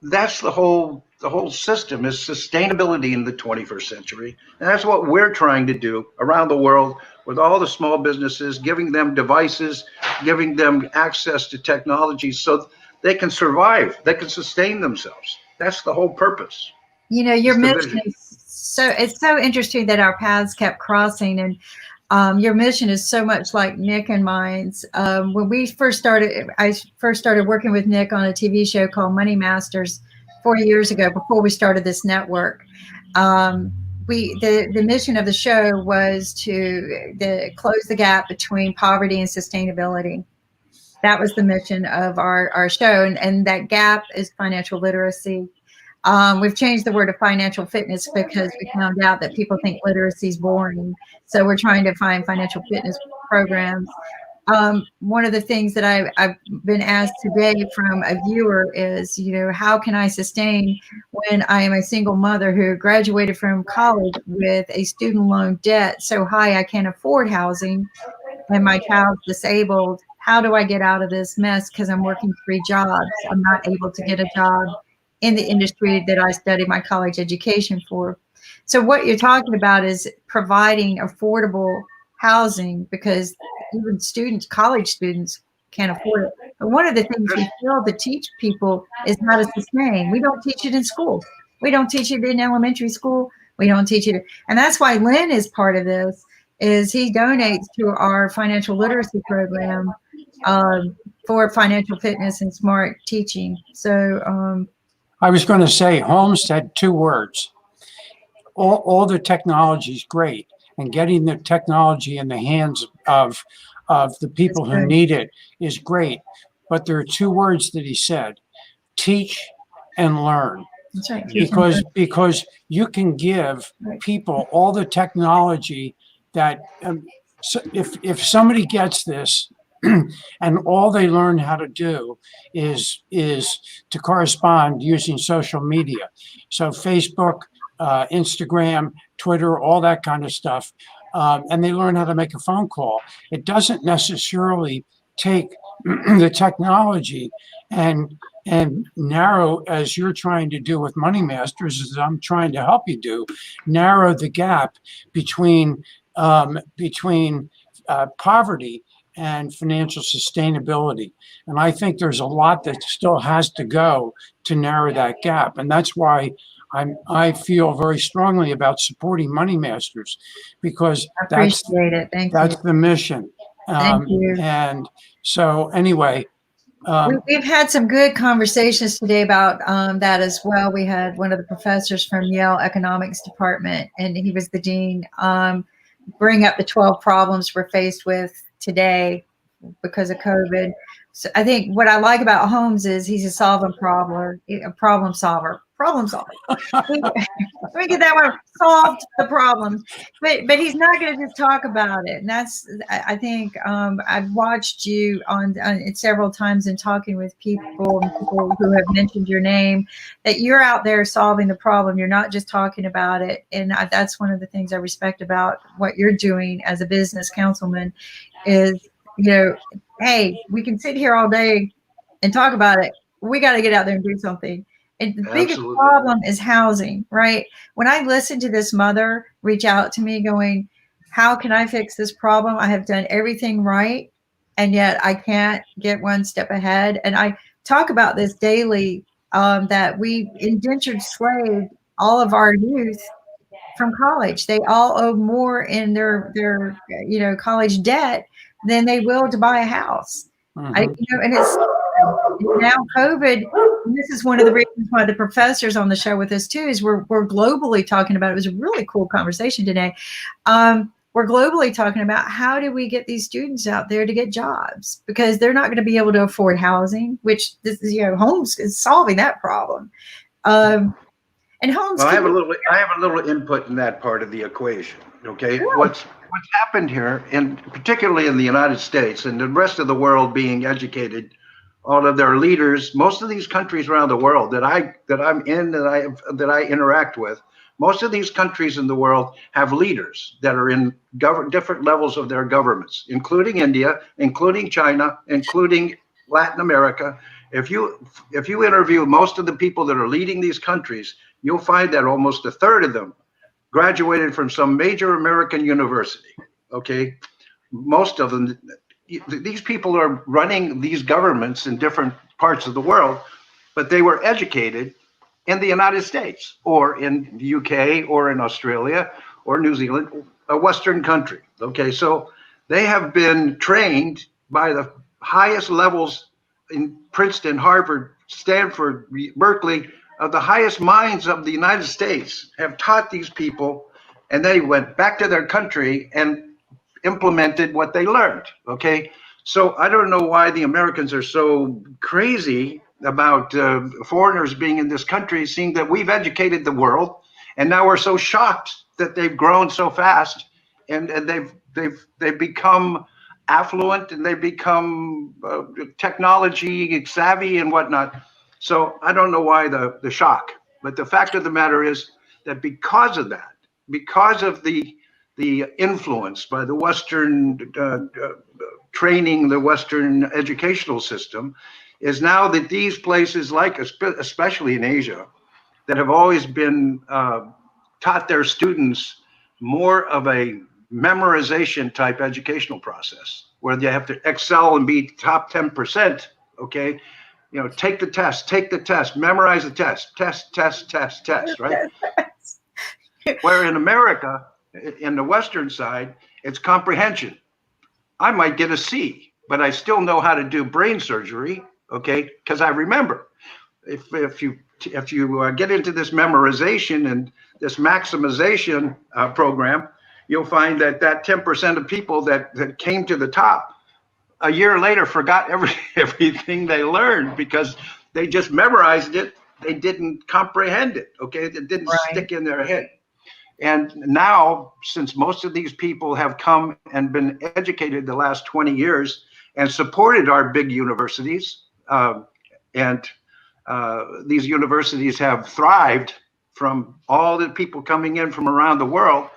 That's the whole system, is sustainability in the 21st century. And that's what we're trying to do around the world with all the small businesses, giving them devices, giving them access to technology so they can survive, they can sustain themselves. That's the whole purpose. You know, your mission is it's so interesting that our paths kept crossing, and your mission is so much like Nick and mine's. When I first started working with Nick on a TV show called Money Masters 4 years ago, before we started this network. The mission of the show was to close the gap between poverty and sustainability. That was the mission of our show, and that gap is financial literacy. We've changed the word to financial fitness because we found out that people think literacy is boring. So we're trying to find financial fitness programs. One of the things that I've been asked today from a viewer is, you know, how can I sustain when I am a single mother who graduated from college with a student loan debt so high I can't afford housing and my child's disabled? How do I get out of this mess? Because I'm working 3 jobs. I'm not able to get a job in the industry that I studied my college education for. So what you're talking about is providing affordable housing, because even college students can't afford it. But one of the things we fail to teach people is how to sustain. We don't teach it in school. We don't teach it in elementary school. We don't teach it. And that's why Lynn is part of this, is he donates to our financial literacy program for financial fitness and smart teaching. So I was going to say, Holmes said 2 words. All the technology is great, and getting the technology in the hands of the people who need it is great. But there are 2 words that he said: teach and learn. That's right. Because you can give people all the technology that so if somebody gets this and all they learn how to do is to correspond using social media, so Facebook, Instagram, Twitter, all that kind of stuff, and they learn how to make a phone call. It doesn't necessarily take the technology and narrow, as you're trying to do with Money Masters, as I'm trying to help you do, narrow the gap between poverty and financial sustainability. And I think there's a lot that still has to go to narrow that gap. And that's why I feel very strongly about supporting Money Masters, because I appreciate it. Thank you. that's the mission. Thank you. And so anyway, we've had some good conversations today about that as well. We had one of the professors from Yale Economics Department, and he was the dean, bring up the 12 problems we're faced with today because of COVID. So I think what I like about Holmes is he's a problem solver. Problem solver. Let me get that one. Solved the problem, but he's not going to just talk about it. And that's, I think, I've watched you on it several times in talking with people who have mentioned your name, that you're out there solving the problem. You're not just talking about it. And that's one of the things I respect about what you're doing as a business councilman is, hey, we can sit here all day and talk about it. We got to get out there and do something. And the biggest problem is housing, right? When I listen to this mother reach out to me going, how can I fix this problem? I have done everything right, and yet I can't get one step ahead. And I talk about this daily, that we indentured slave all of our youth from college. They all owe more in their college debt than they will to buy a house. Mm-hmm. And it's now COVID. And this is one of the reasons why the professors on the show with us too is we're globally talking about. It was a really cool conversation today. We're globally talking about how do we get these students out there to get jobs, because they're not going to be able to afford housing, which this is, Holmes is solving that problem. And Holmes, well, I have a little input in that part of the equation. Okay, sure. What's happened here, and particularly in the United States and the rest of the world being educated, all of their leaders, most of these countries around the world that I'm in, that I interact with, most of these countries in the world have leaders that are in different levels of their governments, including India, including China, including Latin America. If you interview most of the people that are leading these countries, you'll find that almost a third of them graduated from some major American university. Okay, most of them. These people are running these governments in different parts of the world, but they were educated in the United States or in the UK or in Australia or New Zealand, a Western country. Okay, so they have been trained by the highest levels in Princeton, Harvard, Stanford, Berkeley, of the highest minds of the United States have taught these people, and they went back to their country and implemented what they learned. Okay, so I don't know why the Americans are so crazy about foreigners being in this country, seeing that we've educated the world, and now we're so shocked that they've grown so fast, and they've become affluent, and they've become technology savvy and whatnot. So I don't know why the shock, but the fact of the matter is that because of that, because of the influence by the Western training, the Western educational system, is now that these places, like especially in Asia, that have always been taught their students more of a memorization type educational process, where you have to excel and be top 10%. Okay, take the test, memorize the test, right? Where in America, in the Western side, it's comprehension. I might get a C, but I still know how to do brain surgery, okay? Because I remember. If you get into this memorization and this maximization program, you'll find that 10% of people that came to the top a year later forgot everything they learned because they just memorized it. They didn't comprehend it, okay? It didn't stick in their head. And now, since most of these people have come and been educated the last 20 years and supported our big universities, and these universities have thrived from all the people coming in from around the world,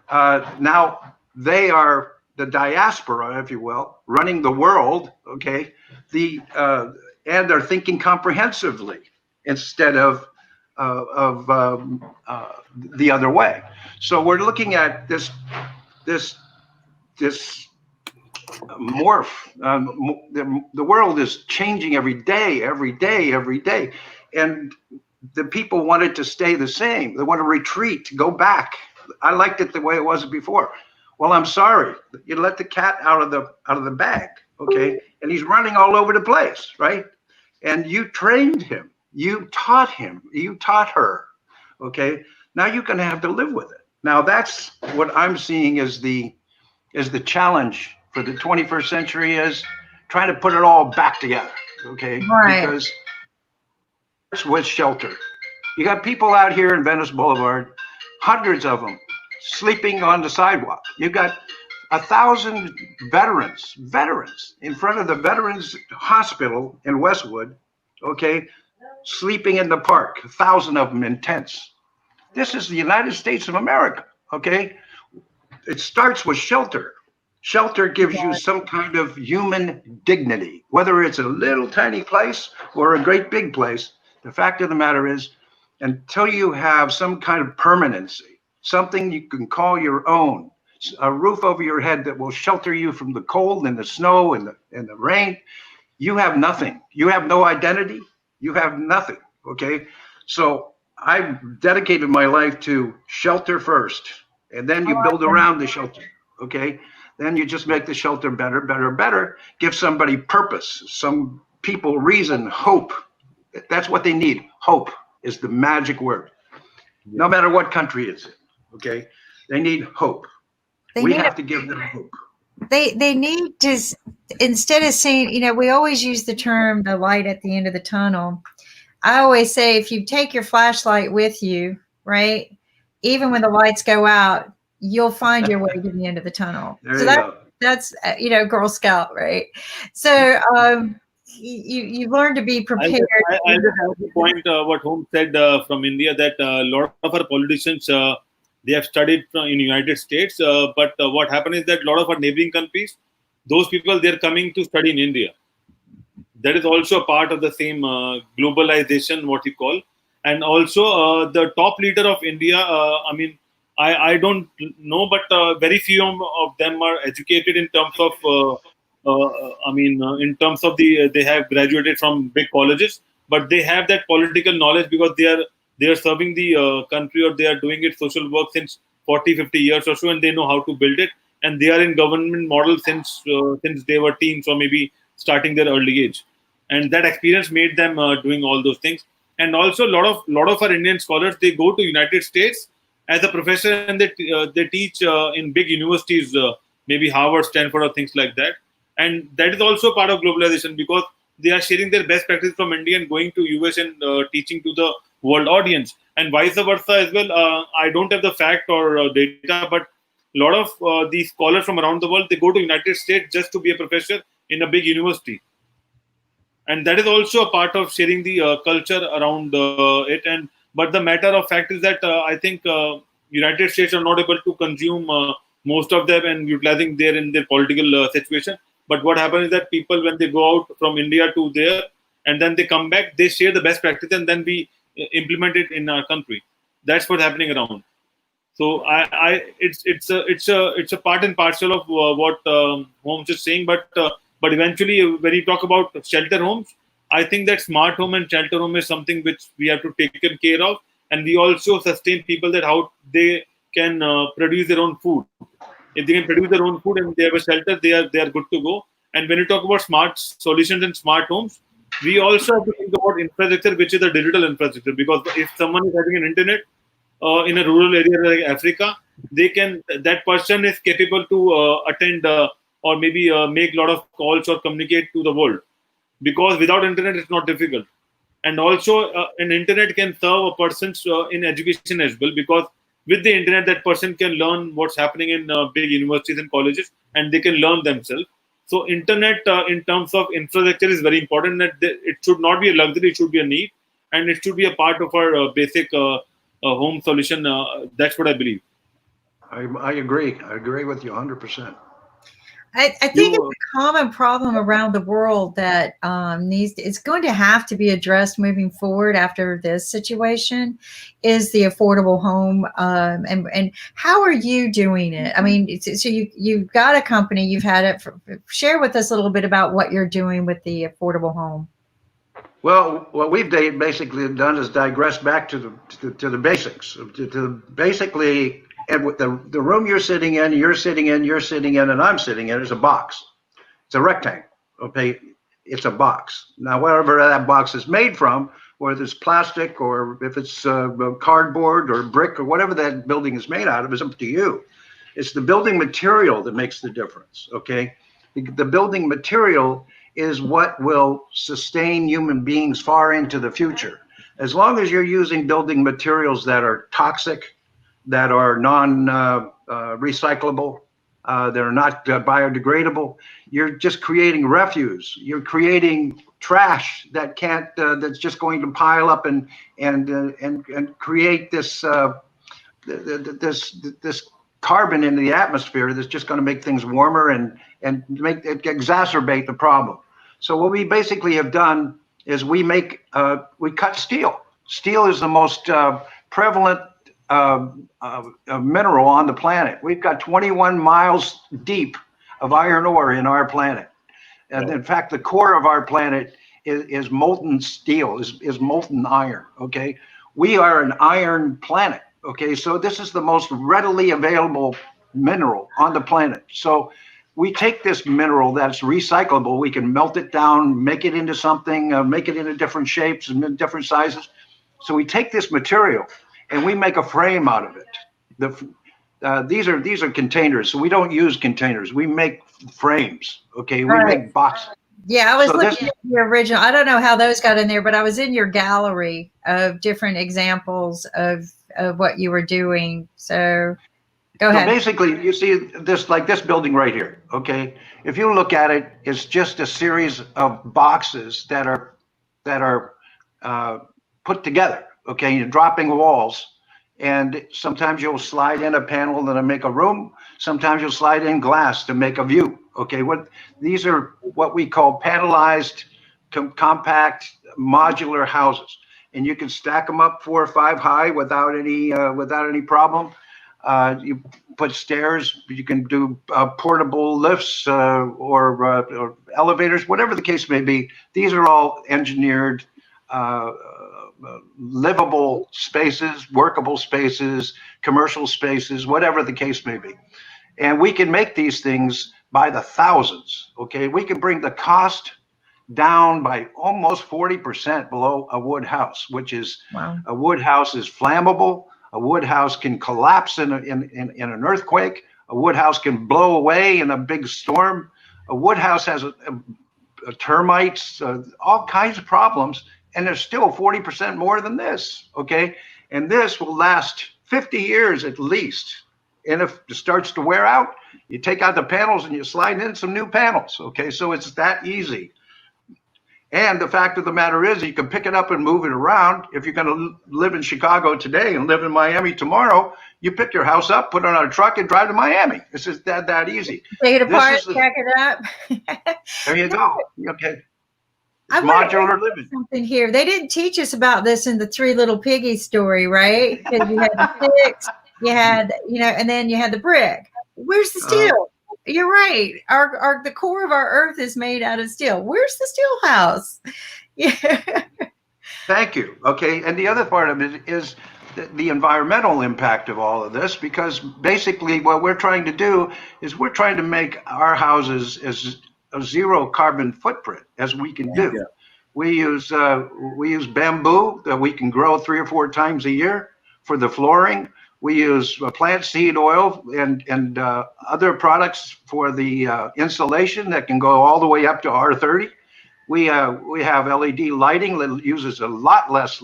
now they are the diaspora, if you will, running the world, okay? And they're thinking comprehensively instead of the other way. So we're looking at this morph. The world is changing every day, every day, every day. And the people wanted to stay the same. They want to retreat, go back. I liked it the way it was before. Well, I'm sorry. You let the cat out of the bag, okay? And he's running all over the place, right? And you trained him. You taught him. You taught her, okay? Now you're going to have to live with it. Now that's what I'm seeing as the challenge for the 21st century, is trying to put it all back together, okay? Right. Because it's with shelter. You got people out here in Venice Boulevard, hundreds of them, sleeping on the sidewalk. You've got 1,000 veterans in front of the Veterans Hospital in Westwood, okay, sleeping in the park, 1,000 of them in tents. This is the United States of America, okay? It starts with shelter. Shelter gives you some kind of human dignity, whether it's a little tiny place or a great big place. The fact of the matter is, until you have some kind of permanency, something you can call your own, a roof over your head that will shelter you from the cold and the snow and the rain, you have nothing. You have no identity. You have nothing, okay? So I dedicated my life to shelter first, and then you build around the shelter, okay? Then you just make the shelter better, better, better. Give somebody purpose, some people reason, hope. That's what they need. Hope is the magic word. No matter what country it's in, okay? They need hope. We have to give them hope. They need to, instead of saying, you know, we always use the term the light at the end of the tunnel. I always say, if you take your flashlight with you, right, even when the lights go out, you'll find your way to the end of the tunnel. That's you know, Girl Scout, right? So you learn to be prepared. I just have to point what Holmes said from India, that a lot of our politicians, they have studied in the United States, but what happened is that a lot of our neighboring countries, those people, they're coming to study in India. That is also a part of the same globalization, what you call. And also the top leader of India, I mean, I don't know, but very few of them are educated in terms of, in terms of they have graduated from big colleges, but they have that political knowledge because they are serving the country, or they are doing it social work since 40, 50 years or so, and they know how to build it. And they are in government model since they were teens, or maybe starting their early age. And that experience made them doing all those things. And also a lot of our Indian scholars, they go to United States as a professor, and they teach in big universities, maybe Harvard, Stanford, or things like that. And that is also part of globalization, because they are sharing their best practice from India and going to US and teaching to the world audience, and vice versa as well. I don't have the fact or data, but a lot of these scholars from around the world, they go to United States just to be a professor in a big university. And that is also a part of sharing the culture around it. But the matter of fact is that I think United States are not able to consume most of them and utilizing there in their political situation. But what happens is that people, when they go out from India to there, and then they come back, they share the best practice, and then we implement it in our country. That's what's happening around. So it's a part and parcel of what Holmes is saying. But eventually, when you talk about shelter homes, I think that smart home and shelter home is something which we have to take care of, and we also sustain people that how they can produce their own food. If they can produce their own food and they have a shelter, they are good to go. And when you talk about smart solutions and smart homes, we also have to think about infrastructure, which is a digital infrastructure. Because if someone is having an internet in a rural area like Africa, that person is capable to attend or maybe make a lot of calls or communicate to the world. Because without internet, it's not difficult. And also, an internet can serve a person in education as well, because with the internet, that person can learn what's happening in big universities and colleges, and they can learn themselves. So internet in terms of infrastructure is very important. That it should not be a luxury, it should be a need, and it should be a part of our basic home solution. That's what I believe. I agree. I agree with you 100%. I think it's a common problem around the world that it's going to have to be addressed moving forward after this situation is the affordable home. And how are you doing it? I mean, so you've got a company, you've had it. Share with us a little bit about what you're doing with the affordable home. Well, what we've basically done is digress back to the basics, to basically. And with the room you're sitting in, and I'm sitting in is a box. It's a rectangle. Okay, it's a box. Now, whatever that box is made from, whether it's plastic or if it's cardboard or brick or whatever that building is made out of, is up to you. It's the building material that makes the difference. Okay, the building material is what will sustain human beings far into the future. As long as you're using building materials that are toxic, that are non-recyclable, that are not biodegradable, you're just creating refuse. You're creating trash that can't, that's just going to pile up and create this this carbon in the atmosphere that's just going to make things warmer and exacerbate the problem. So what we basically have done is we cut steel. Steel is the most prevalent mineral on the planet. We've got 21 miles deep of iron ore in our planet. And in fact, the core of our planet is molten steel, is molten iron. Okay. We are an iron planet. Okay. So this is the most readily available mineral on the planet. So we take this mineral that's recyclable, we can melt it down, make it into something, make it into different shapes and different sizes. So we take this material and we make a frame out of it. These are containers, so we don't use containers. We make frames. Okay, we make boxes. Yeah, I was looking at the original. I don't know how those got in there, but I was in your gallery of different examples of what you were doing. So go ahead. So basically, you see this, like this building right here. Okay, if you look at it, it's just a series of boxes that are put together. Okay, you're dropping walls, and sometimes you'll slide in a panel that'll make a room. Sometimes you'll slide in glass to make a view. Okay, these are what we call panelized, compact, modular houses, and you can stack them up 4 or 5 high without any problem. You put stairs. You can do portable lifts or elevators, whatever the case may be. These are all engineered. Livable spaces, workable spaces, commercial spaces, whatever the case may be. And we can make these things by the thousands. Okay, we can bring the cost down by almost 40% below a wood house, which is a wood house is flammable. A wood house can collapse in an earthquake. A wood house can blow away in a big storm. A wood house has termites, all kinds of problems. And there's still 40% more than this, okay? And this will last 50 years at least. And if it starts to wear out, you take out the panels and you slide in some new panels, okay? So it's that easy. And the fact of the matter is you can pick it up and move it around. If you're gonna live in Chicago today and live in Miami tomorrow, you pick your house up, put it on a truck and drive to Miami. It's just that easy. Take it apart, pack it up. There you go, okay. Modular living. Something here. They didn't teach us about this in the Three Little Piggies story, right? Because you had the sticks, you had, and then you had the brick. Where's the steel? You're right. The core of our earth is made out of steel. Where's the steel house? Yeah. Thank you. Okay. And the other part of it is the environmental impact of all of this, because basically what we're trying to do is we're trying to make our houses as a zero carbon footprint as we can do. Yeah. We use bamboo that we can grow 3 or 4 times a year for the flooring. We use plant seed oil and other products for the insulation that can go all the way up to R30. We have LED lighting that uses a lot less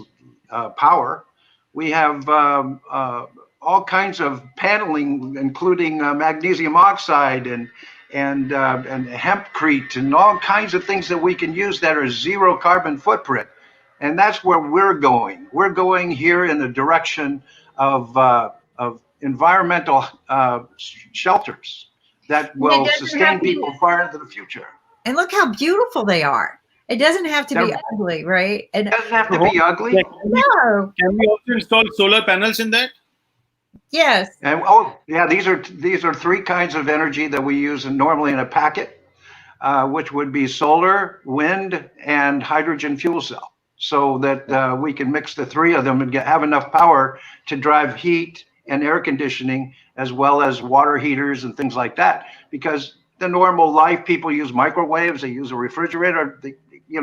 power. We have all kinds of paneling, including magnesium oxide and hempcrete and all kinds of things that we can use that are zero carbon footprint. And that's where we're going. We're going here in the direction of environmental shelters that And it will doesn't sustain have to be- people far into the future. And look how beautiful they are. It doesn't have to be They're- ugly, right? And It doesn't have to be ugly. no, Can we also install solar panels in that? yes, And yeah, these are three kinds of energy that we use normally in a packet, which would be solar, wind, and hydrogen fuel cell, so that we can mix the three of them and have enough power to drive heat and air conditioning, as well as water heaters and things like that. Because the normal life, people use microwaves, they use a refrigerator,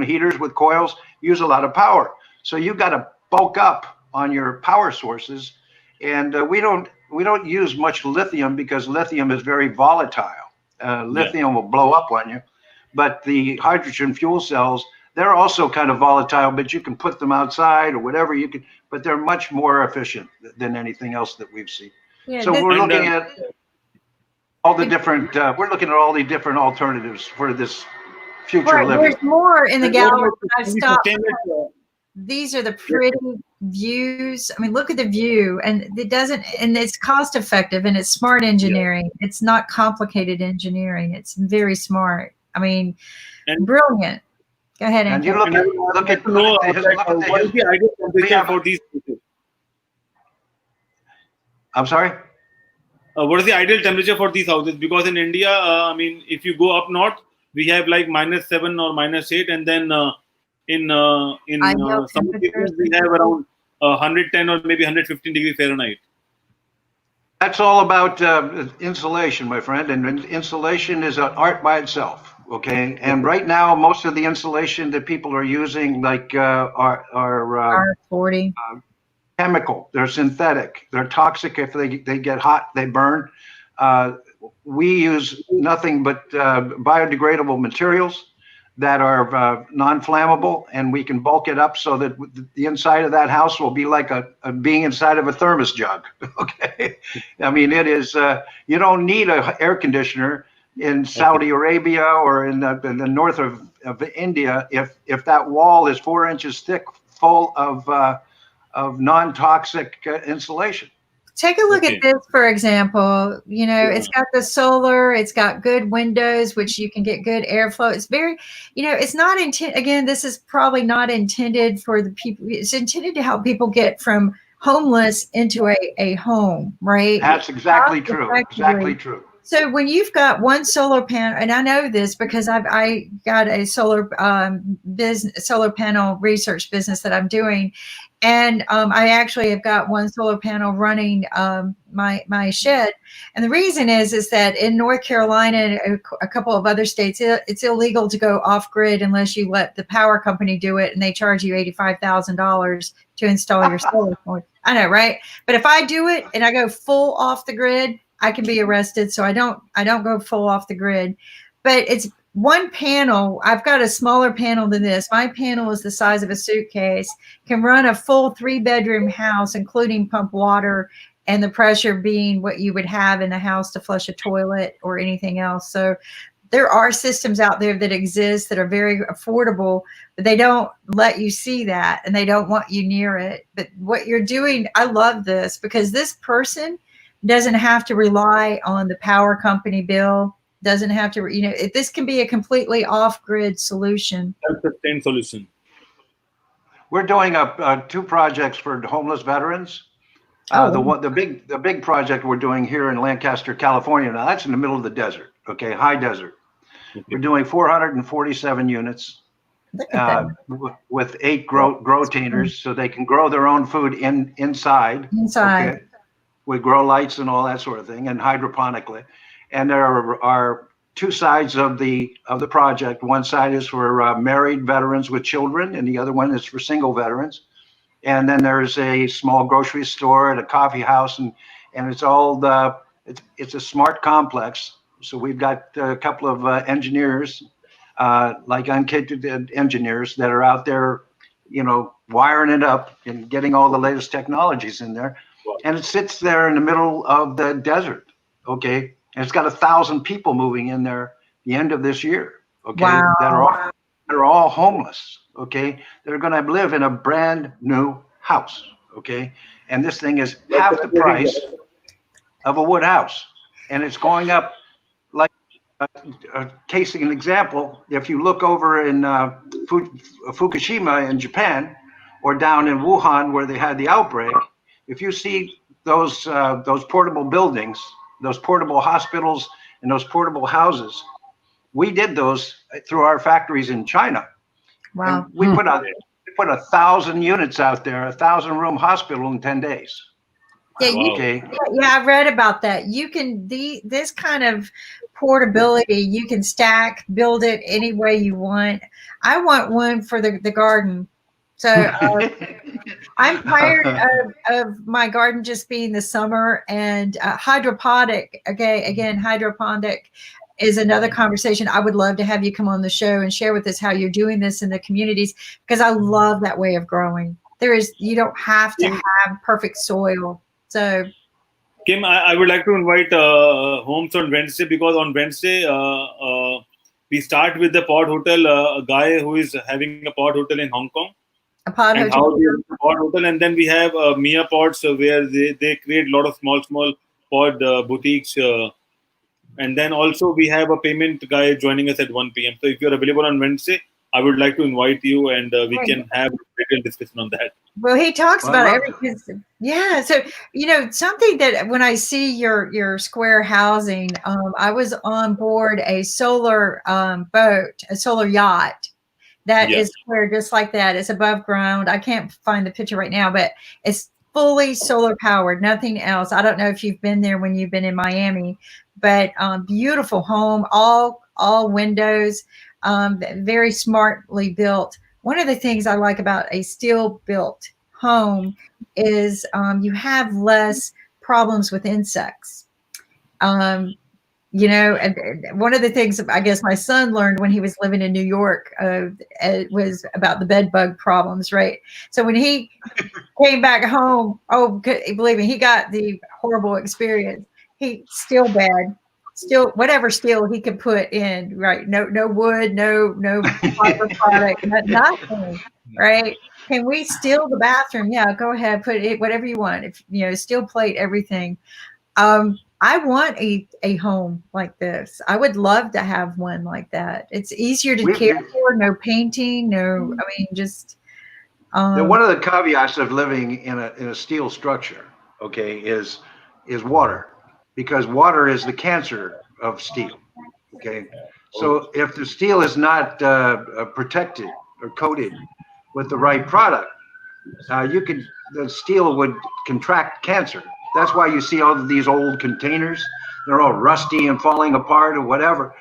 heaters with coils use a lot of power. So you've got to bulk up on your power sources. And we don't use much lithium because lithium is very volatile. Lithium will blow up on you. But the hydrogen fuel cells, they're also kind of volatile, but you can put them outside or whatever you can, but they're much more efficient than anything else that we've seen. yeah. So this- we're looking at all the different, we're looking at all the different alternatives for this future right, living. there's more in the And gallery. what I've can we stopped. sustain it, These are the pretty views. I mean, look at the view, and and it's cost effective, and it's smart engineering. It's not complicated engineering. It's very smart. I mean, And- brilliant. Go ahead, And you Ankit. look at to know look at the what is the ideal temperature have- for these places? I'm sorry? What is the ideal temperature for these houses? Because in India, I mean, if you go up north, we have like -7 or -8, and then in Ideal some places we have around 110 or maybe 115 degrees Fahrenheit. That's all about insulation, my friend, and insulation is an art by itself. Okay, and right now, most of the insulation that people are using, like, are R40. chemical. They're synthetic. They're toxic. If they get hot, they burn. We use nothing but biodegradable materials that are non-flammable, and we can bulk it up so that the inside of that house will be like a being inside of a thermos jug. Okay, I mean, it is. You don't need an air conditioner in Saudi Arabia or in the north of India if that wall is 4 inches thick, full of non-toxic insulation. Take a look Okay. at this, for example. It's got the solar, it's got good windows, which you can get good airflow. It's very, it's not again, this is probably not intended for the people. It's intended to help people get from homeless into a home, right? That's exactly true. Cost-effectively. Exactly true. So when you've got one solar panel, and I know this because I got a solar panel research business that I'm doing, and I actually have got one solar panel running my shed. And the reason is that in North Carolina and a couple of other states, it's illegal to go off grid unless you let the power company do it, and they charge you $85,000 to install your solar panel. I know, right? But if I do it and I go full off the grid, I can be arrested. So I don't go full off the grid. But it's one panel. I've got a smaller panel than this. My panel is the size of a suitcase, can run a full 3-bedroom house, including pump water, and the pressure being what you would have in a house to flush a toilet or anything else. So there are systems out there that exist that are very affordable, but they don't let you see that, and they don't want you near it. But what you're doing, I love this, because this person doesn't have to rely on the power company bill, doesn't have to, this can be a completely off-grid solution. Self-sustained solution. We're doing 2 projects for homeless veterans. The big project we're doing here in Lancaster, California. Now that's in the middle of the desert. Okay, high desert. Okay. We're doing 447 units Look at with 8 grow-tainers, so they can grow their own food inside. that. Inside. Okay. We grow lights and all that sort of thing, and hydroponically. And there are 2 sides of the project. One side is for married veterans with children, and the other one is for single veterans. And then there's a small grocery store and a coffee house, and it's all it's a smart complex. So we've got a couple of engineers, like unkitted engineers, that are out there, wiring it up and getting all the latest technologies in there. And it sits there in the middle of the desert, okay? And it's got 1,000 people moving in there the end of this year, okay? Wow. That are all homeless, okay? They're going to live in a brand new house, okay? And this thing is half the price of a wood house, and it's going up like case an example, if you look over in Fukushima in Japan, or down in Wuhan where they had the outbreak, if you see those portable buildings, those portable hospitals, and those portable houses, we did those through our factories in China. Wow. And we put 1,000 units out there, 1,000-room hospital in 10 days. Yeah, I read about that. You can this kind of portability, you can stack, build it any way you want. I want one for the garden. So I'm tired of my garden just being the summer, and hydroponic. Again, hydroponic is another conversation. I would love to have you come on the show and share with us how you're doing this in the communities, because I love that way of growing. You don't have to have perfect soil. So, Kim, I would like to invite Homes on Wednesday, because on Wednesday we start with the Pod Hotel, a guy who is having a Pod Hotel in Hong Kong. A Pod and Hotel. How they run the Pod Hotel, and then we have Mia Pods where they create a lot of small pod boutiques, and then also we have a payment guy joining us at 1 p.m. So if you're available on Wednesday, I would like to invite you, and we can have a detailed discussion on that. Well, he talks about everything. Yeah. So, something that when I see your square housing, I was on board a solar boat, a solar yacht that is square just like that. It's above ground. I can't find the picture right now, but it's fully solar powered, nothing else. I don't know if you've been there when you've been in Miami, but beautiful home, all windows, very smartly built. One of the things I like about a steel built home is you have less problems with insects. And one of the things I guess my son learned when he was living in New York was about the bed bug problems, right? So when he came back home, believe me, he got the horrible experience. Whatever steel he could put in, right? No wood, no fiber product, nothing, right? Can we steal the bathroom? Yeah, go ahead, put it whatever you want. If steel plate, everything. I want a home like this. I would love to have one like that. It's easier to care for. No painting. Just. One of the caveats of living in a steel structure, is water, because water is the cancer of steel. So if the steel is not protected or coated with the right product, the steel would contract cancer. That's why you see all of these old containers. They're all rusty and falling apart or whatever.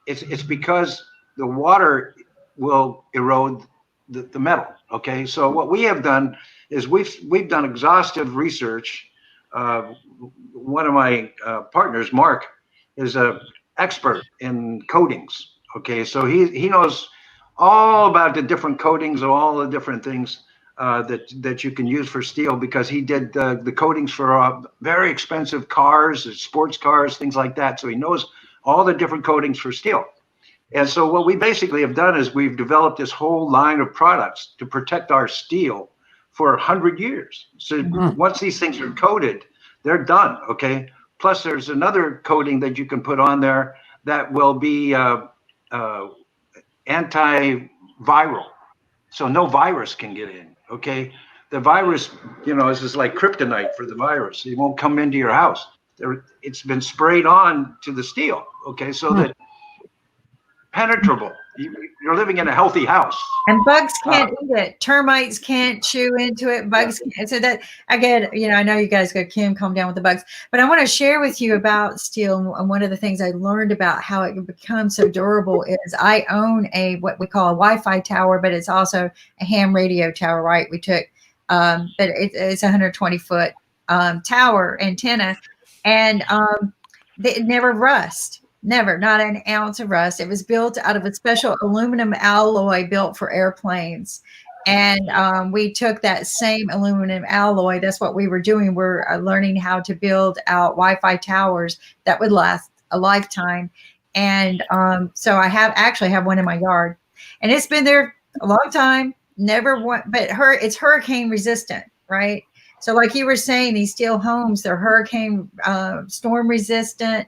It's because the water will erode the metal. So what we have done is we've done exhaustive research. One of my partners, Mark, is an expert in coatings. So he knows all about the different coatings of all the different things that you can use for steel, because he did the coatings for very expensive cars, sports cars, things like that. So he knows all the different coatings for steel. And so what we basically have done is we've developed this whole line of products to protect our steel for 100 years. So once these things are coated, they're done. Plus there's another coating that you can put on there that will be antiviral. So no virus can get in. The virus, is just like kryptonite for the virus. It won't come into your house. It's been sprayed on to the steel. So that penetrable. You're living in a healthy house. And bugs can't eat it. Termites can't chew into it. Bugs can't. So that, again, I know you guys go, Kim, calm down with the bugs. But I want to share with you about steel. And one of the things I learned about how it can become so durable is I own what we call a Wi-Fi tower, but it's also a ham radio tower, right? We took, but it's a 120-foot tower antenna. And it never rust. Never, not an ounce of rust. It was built out of a special aluminum alloy built for airplanes. And we took that same aluminum alloy. That's what we were doing. We're learning how to build out Wi-Fi towers that would last a lifetime. And so I actually have one in my yard. And it's been there a long time. But it's hurricane resistant, right? So like you were saying, these steel homes, they're hurricane storm resistant.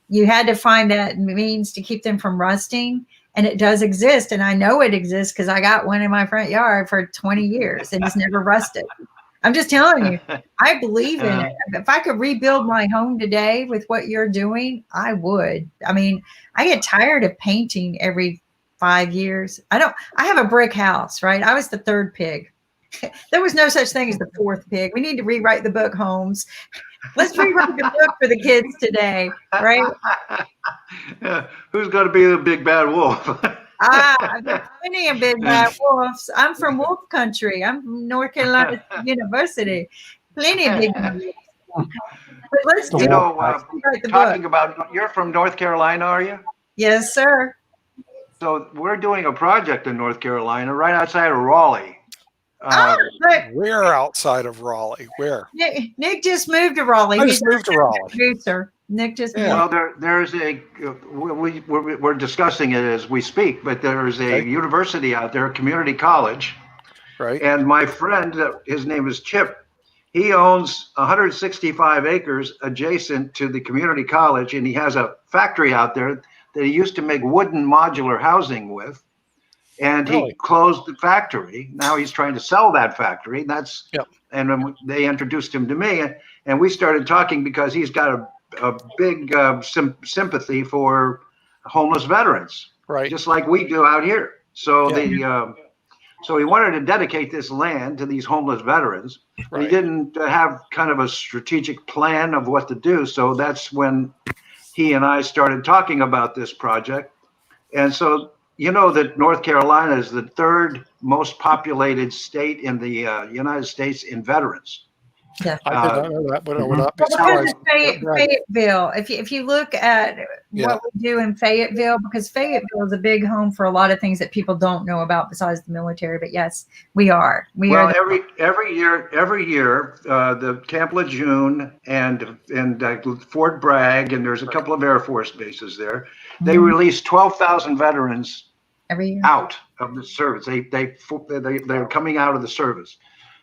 you had to find that means to keep them from rusting. And it does exist. And I know it exists because I got one in my front yard for 20 years and it's never rusted. I'm just telling you, I believe in it. If I could rebuild my home today with what you're doing, I would. I mean, I get tired of painting every 5 years. I have a brick house, right? I was the third pig. There was no such thing as the fourth pig. We need to rewrite the book, Holmes. Let's rewrite the book for the kids today, right? Who's going to be the big bad wolf? There's plenty of big bad wolves. I'm from wolf country. I'm from North Carolina University. Plenty of big bad wolves. But let's do talking about, you're from North Carolina, are you? Yes, sir. So we're doing a project in North Carolina right outside of Raleigh. We're outside of Raleigh. Where? Nick just moved to Raleigh. I just moved to Raleigh. Producer. Nick just moved. Well, there's a we're discussing it as we speak, but there's a university out there, a community college, right? And my friend, his name is Chip. He owns 165 acres adjacent to the community college, and he has a factory out there that he used to make wooden modular housing with. And he closed the factory. Now he's trying to sell that factory. And then they introduced him to me, and we started talking because he's got a big sympathy for homeless veterans, right? Just like we do out here. So so he wanted to dedicate this land to these homeless veterans. Right. He didn't have kind of a strategic plan of what to do. So that's when he and I started talking about this project. And so, you know that North Carolina is the third most populated state in the United States in veterans. Yeah. I did not know that, but I would not be surprised. Fayetteville, if you look at what we do in Fayetteville, because Fayetteville is a big home for a lot of things that people don't know about besides the military. But yes, we are. Every year, the Camp Lejeune and Fort Bragg, and there's a couple of Air Force bases there. They release 12,000 veterans every year out of the service. They're coming out of the service.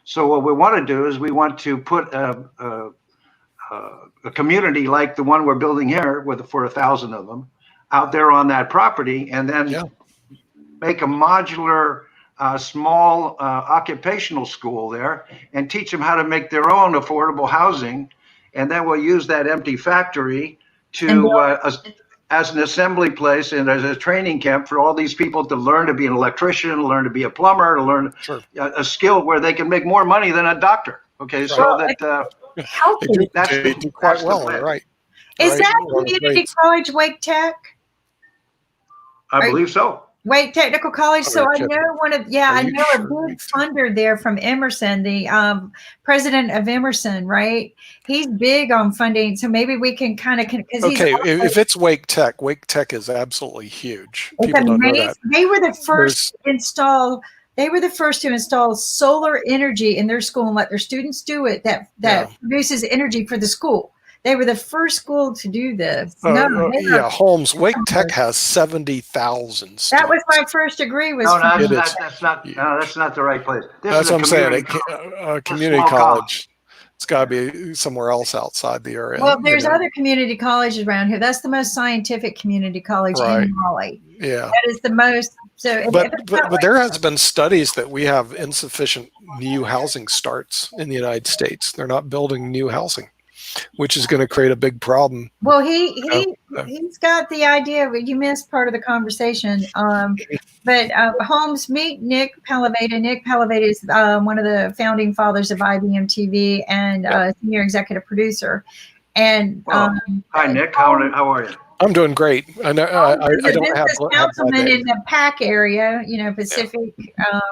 So what we want to do is we want to put a community like the one we're building here for 1,000 of them out there on that property, and then make a modular small occupational school there and teach them how to make their own affordable housing. And then we'll use that empty factory to as an assembly place and as a training camp for all these people to learn to be an electrician, learn to be a plumber, to learn a skill where they can make more money than a doctor. Okay, so they do quite well, right? Is that community college Wake Tech? I believe so. Wake Technical College. So I know I know a big funder there from Emerson, the president of Emerson, right? He's big on funding. So maybe we can kind of, if it's Wake Tech is absolutely huge. People don't know that. They were the first to install. They were the first to install solar energy in their school and let their students do it. That produces energy for the school. They were the first school to do this. Holmes. Wake Tech has 70,000. That was my first degree. That's not the right place. That's what I'm saying. A community college. It's got to be somewhere else outside the area. Well, there's other community colleges around here. That's the most scientific community college in Raleigh. Yeah, that is the most. So, but there has been studies that we have insufficient new housing starts in the United States. They're not building new housing, which is going to create a big problem. Well, he's got the idea, but you missed part of the conversation. But Holmes, meet Nick Palaveda. Nick Palaveda is one of the founding fathers of IBM TV and senior executive producer. And hi, Nick. How are you? I'm doing great. I know. I don't have councilman in the PAC area, Pacific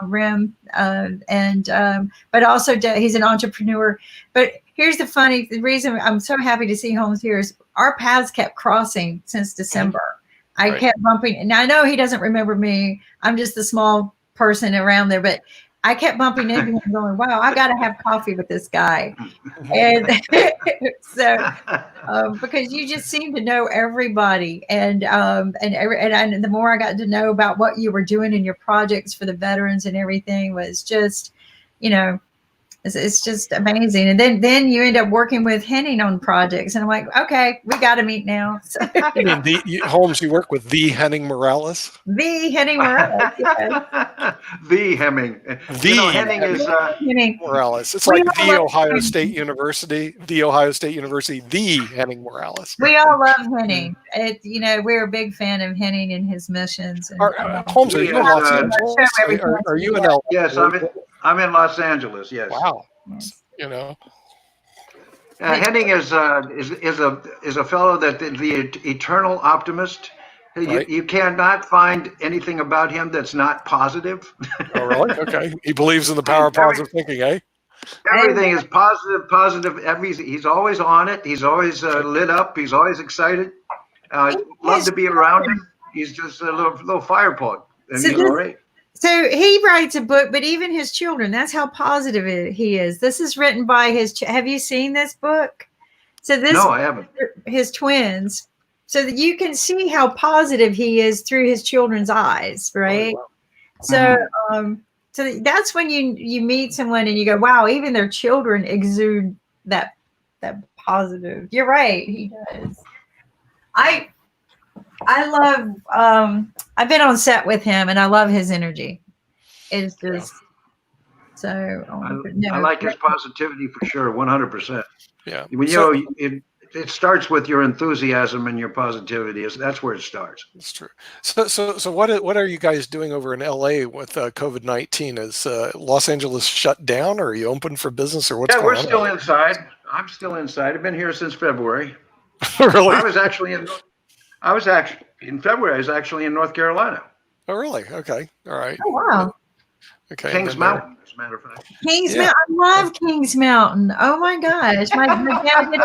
Rim, but also he's an entrepreneur. But here's the reason I'm so happy to see Holmes here is our paths kept crossing since December. I kept bumping, and I know he doesn't remember me. I'm just the small person around there, but I kept bumping into him going, wow, I got to have coffee with this guy. And so, because you just seem to know everybody. And the more I got to know about what you were doing in your projects for the veterans and everything was just, It's just amazing. And then you end up working with Henning on projects, and I'm like, okay, we got to meet now. So, I mean, Holmes, you work with the Henning Morales. the Henning Morales. Yeah. The Hemming. Henning is Henning Morales. It's We like all the love Ohio Henning. State University, the Henning Morales. We all love Henning. We're a big fan of Henning and his missions. And, Holmes, are you in Los show Angeles? every Are you in chance LA? Yes, I'm in Los Angeles. Yes. Wow. Henning is a fellow that the eternal optimist. Right. You cannot find anything about him that's not positive. Oh, really? Okay. He believes in the power of positive thinking, eh? Everything is positive. He's always on it. He's always lit up. He's always excited. Love to be around him. He's just a little fire plug. And he's great. So he writes a book, but even his children, that's how positive he is. This is written by have you seen this book? So No, I haven't. His twins. So that you can see how positive he is through his children's eyes, right? Oh, wow. So that's when you meet someone and you go, wow, even their children exude that positive. You're right, he does. I love I've been on set with him and I love his energy. It's just so I like his positivity for sure, 100%. Yeah. It starts with your enthusiasm and your positivity. That's where it starts. That's true. So what are you guys doing over in LA with COVID-19? Is Los Angeles shut down, or are you open for business, or what's going on? Yeah, we're still inside. I'm still inside. I've been here since February. Really? I was actually in February. I was actually in North Carolina. Oh, really? Okay. All right. Oh, wow. Okay. Kings Mountain, as a matter of fact. Kings Mountain. I love Kings Mountain. Oh my gosh. My dad did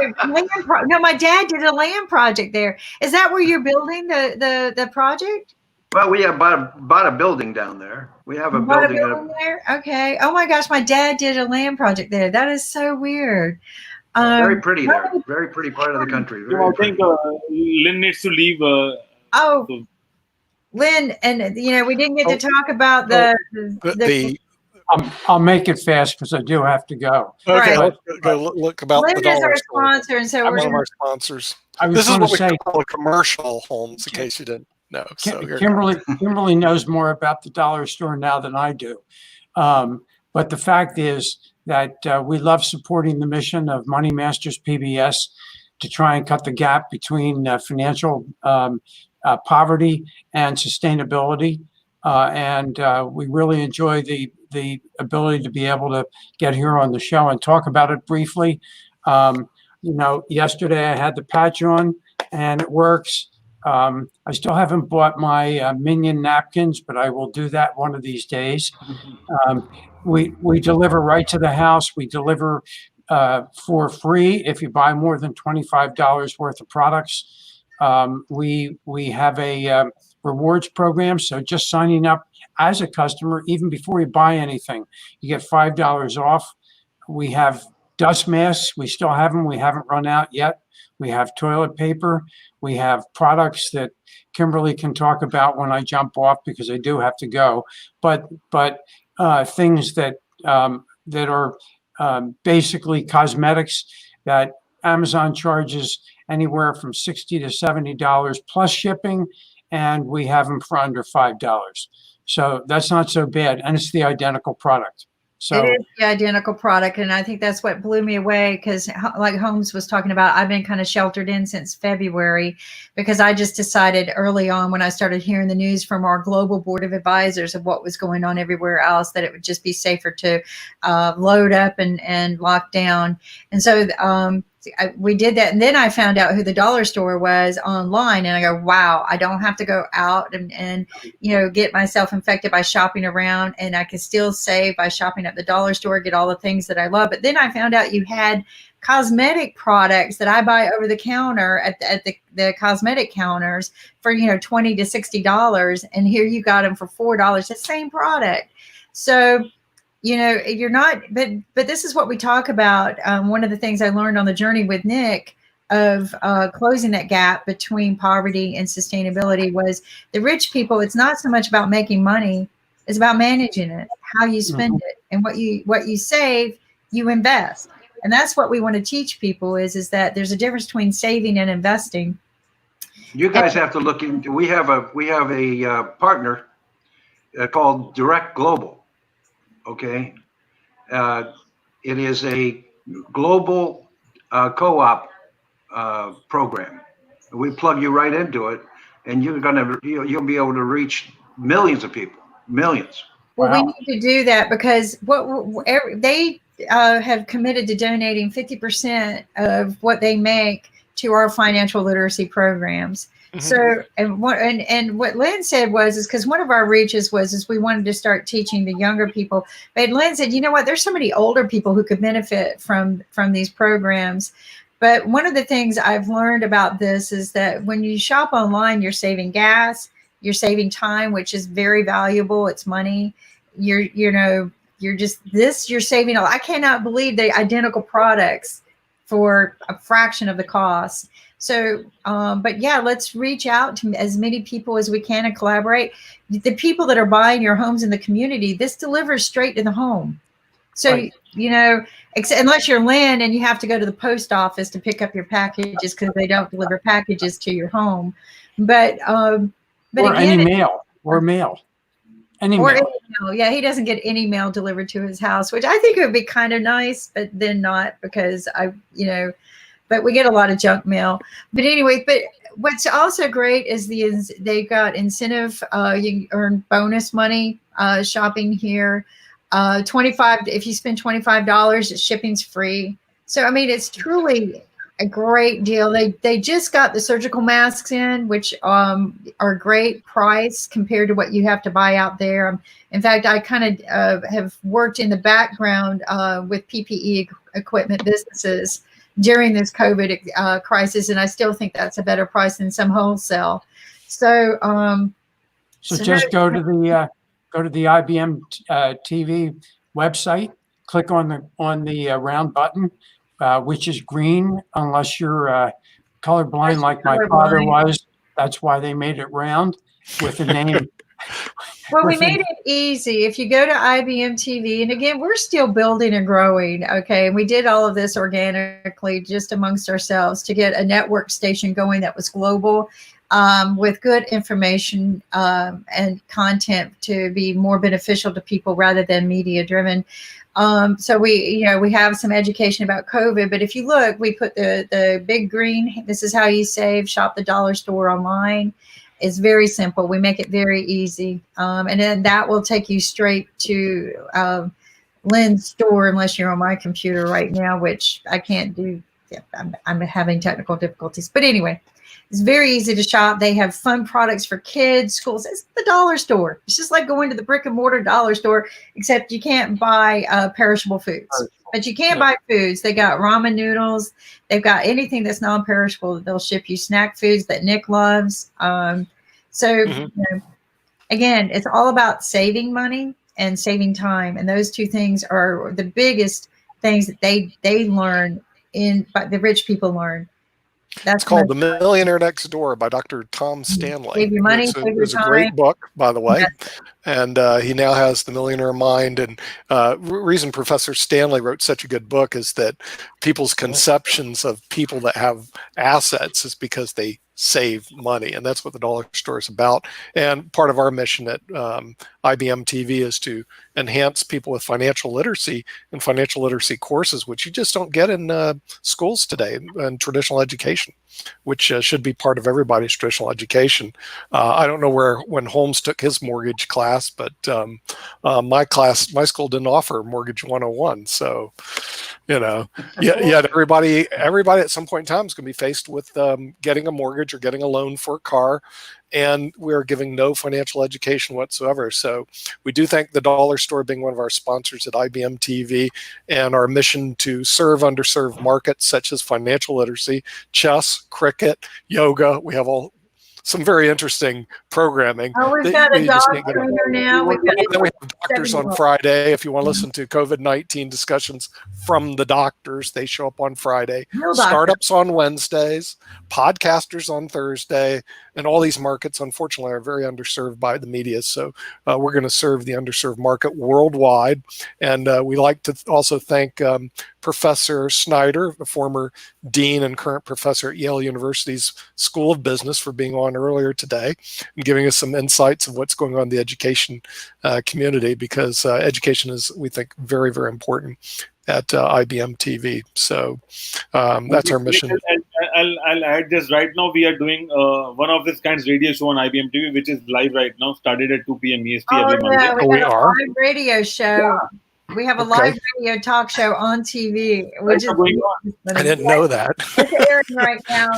my dad did a land project there. Is that where you're building the project? Well, we have bought a building down there. We have a building there. Okay. Oh my gosh, my dad did a land project there. That is so weird. Very pretty there. Very pretty part of the country. I think Lynn needs to leave. Lynn, and we didn't get to talk about I'll make it fast because I do have to go. Okay, Right. let's go look about Lynn the is dollar our store. sponsor, and so I'm we're one of our sponsors. I was This is going what to we say, call a commercial, Holmes, in case you didn't know. So here- Kimberly knows more about the dollar store now than I do. But the fact is that we love supporting the mission of Money Masters PBS to try and cut the gap between financial poverty and sustainability. And we really enjoy the ability to be able to get here on the show and talk about it briefly. Yesterday I had the patch on and it works. I still haven't bought my Minion napkins, but I will do that one of these days. We deliver right to the house. We deliver for free if you buy more than $25 worth of products. We have a rewards program, so just signing up as a customer, even before you buy anything, you get $5 off. We have dust masks. We still have them. We haven't run out yet. We have toilet paper. We have products that Kimberly can talk about when I jump off because I do have to go. But things that are basically cosmetics that Amazon charges anywhere from $60 to $70 plus shipping, and we have them for under $5. So that's not so bad, and it's the identical product. So it is the identical product, and I think that's what blew me away because, like Holmes was talking about, I've been kind of sheltered in since February because I just decided early on when I started hearing the news from our global board of advisors of what was going on everywhere else that it would just be safer to load up and lock down. And so we did that, and then I found out who the dollar store was online, and I go, wow, I don't have to go out and get myself infected by shopping around, and I can still save by shopping at the dollar store, get all the things that I love. But then I found out you had cosmetic products that I buy over the counter at the cosmetic counters for $20 to $60, and here you got them for $4, the same product. So you're not, but this is what we talk about. One of the things I learned on the journey with Nick of closing that gap between poverty and sustainability was the rich people. It's not so much about making money; it's about managing it, how you spend it, and what you save you invest. And that's what we want to teach people is that there's a difference between saving and investing. You guys have to look into. We have a partner called Direct Global. Okay, it is a global co-op program. We plug you right into it, and you'll be able to reach millions of people, millions. Well, we need to do that because they have committed to donating 50% of what they make to our financial literacy programs. Mm-hmm. So, and what Lynn said is because one of our reaches was we wanted to start teaching the younger people. But Lynn said, you know what? There's so many older people who could benefit from these programs. But one of the things I've learned about this is that when you shop online, you're saving gas, you're saving time, which is very valuable. It's money. You're saving. I cannot believe the identical products for a fraction of the cost. So, but yeah, let's reach out to as many people as we can and collaborate. The people that are buying your homes in the community, this delivers straight to the home. So, right. Unless you're Lynn and you have to go to the post office to pick up your packages because they don't deliver packages to your home. But or again, mail. Yeah, he doesn't get any mail delivered to his house, which I think would be kind of nice, but then not because but we get a lot of junk mail. But anyway, but what's also great is they've got incentive. You can earn bonus money shopping here. If you spend $25, shipping's free. So I mean, it's truly a great deal. They just got the surgical masks in, which are a great price compared to what you have to buy out there. In fact, I kind of have worked in the background with PPE equipment businesses during this COVID crisis, and I still think that's a better price than some wholesale. So, just go to the IBM TV website, click on the round button, which is green, unless you're colorblind like my father was. That's why they made it round with the name. Well, we made it easy. If you go to IBM TV, and again, we're still building and growing, okay? And we did all of this organically just amongst ourselves to get a network station going that was global with good information and content to be more beneficial to people rather than media driven. So we have some education about COVID, but if you look, we put the big green, this is how you save, shop the dollar store online. It's very simple. We make it very easy. And then that will take you straight to Lynn's store, unless you're on my computer right now, which I can't do. Yeah, I'm having technical difficulties. But anyway, it's very easy to shop. They have fun products for kids, schools. It's the dollar store. It's just like going to the brick and mortar dollar store, except you can't buy perishable foods. But you can buy foods. They got ramen noodles. They've got anything that's non-perishable. They'll ship you snack foods that Nick loves. Again, it's all about saving money and saving time. And those two things are the biggest things that they learn but the rich people learn. It's called The Millionaire Next Door by Dr. Tom Stanley. Save your money, save your It's a time. great book, by the way. Yes. And he now has The Millionaire Mind. And reason Professor Stanley wrote such a good book is that people's conceptions of people that have assets is because they save money. And that's what the dollar store is about. And part of our mission at IBM TV is to enhance people with financial literacy and financial literacy courses, which you just don't get in schools today and traditional education, which should be part of everybody's traditional education. I don't know when Holmes took his mortgage class, but my school didn't offer Mortgage 101. So, yet everybody at some point in time is going to be faced with getting a mortgage or getting a loan for a car, and we're giving no financial education whatsoever. So we do thank the Dollar Store being one of our sponsors at IBM TV, and our mission to serve underserved markets such as financial literacy, chess, cricket, yoga. We have all some very interesting programming. Oh, we've that got a you just dog can't get on. trainer now. We've got Then we have doctors on 7-year-old. Friday. If you want to listen to COVID-19 discussions from the doctors, they show up on Friday. Real doctor. Startups on Wednesdays, podcasters on Thursday, and all these markets, unfortunately, are very underserved by the media. So we're going to serve the underserved market worldwide. And we like to also thank Professor Snyder, the former dean and current professor at Yale University's School of Business, for being on earlier today and giving us some insights of what's going on in the education community, because education is, we think, very, very important at IBM TV. So that's our mission. I'll add this. Right now, we are doing one of this kind's radio show on IBM TV, which is live right now, started at 2 p.m. EST every Monday. Yeah, we got a are? live radio show. We have a live radio talk show on TV, which is I didn't know that. It's airing right now.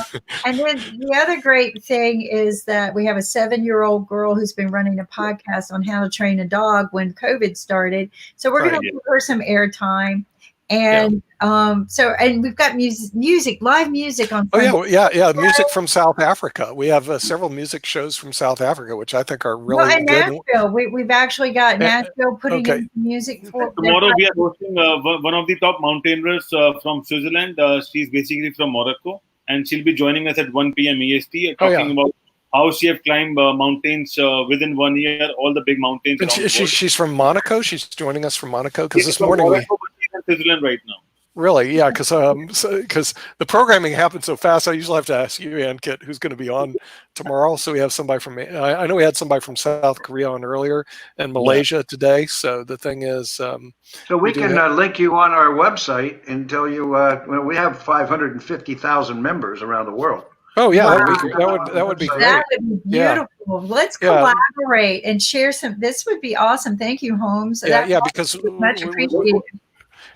And then the other great thing is that we have a 7-year-old girl who's been running a podcast on how to train a dog when COVID started. So we're going to give her some airtime. And and we've got music, live music on. Music from South Africa. We have several music shows from South Africa, which I think are really and good. Nashville. We've actually got Nashville putting in music for. Tomorrow we are hosting one of the top mountaineers from Switzerland. She's basically from Morocco, and she'll be joining us at 1 p.m. EST, talking about how she have climbed mountains within 1 year, all the big mountains. And she's from Monaco. She's joining us from Monaco, because this morning Morocco, but she's in Switzerland right now. Really, yeah, because the programming happens so fast. I usually have to ask you, Ankit, who's going to be on tomorrow. So we have somebody from, I know we had somebody from South Korea on earlier, and Malaysia today. So the thing is, so we can link you on our website and tell you. We have 550,000 members around the world. Oh yeah, that would be great. That would be beautiful. Yeah. Let's collaborate and share some. This would be awesome. Thank you, Holmes. Because much appreciated.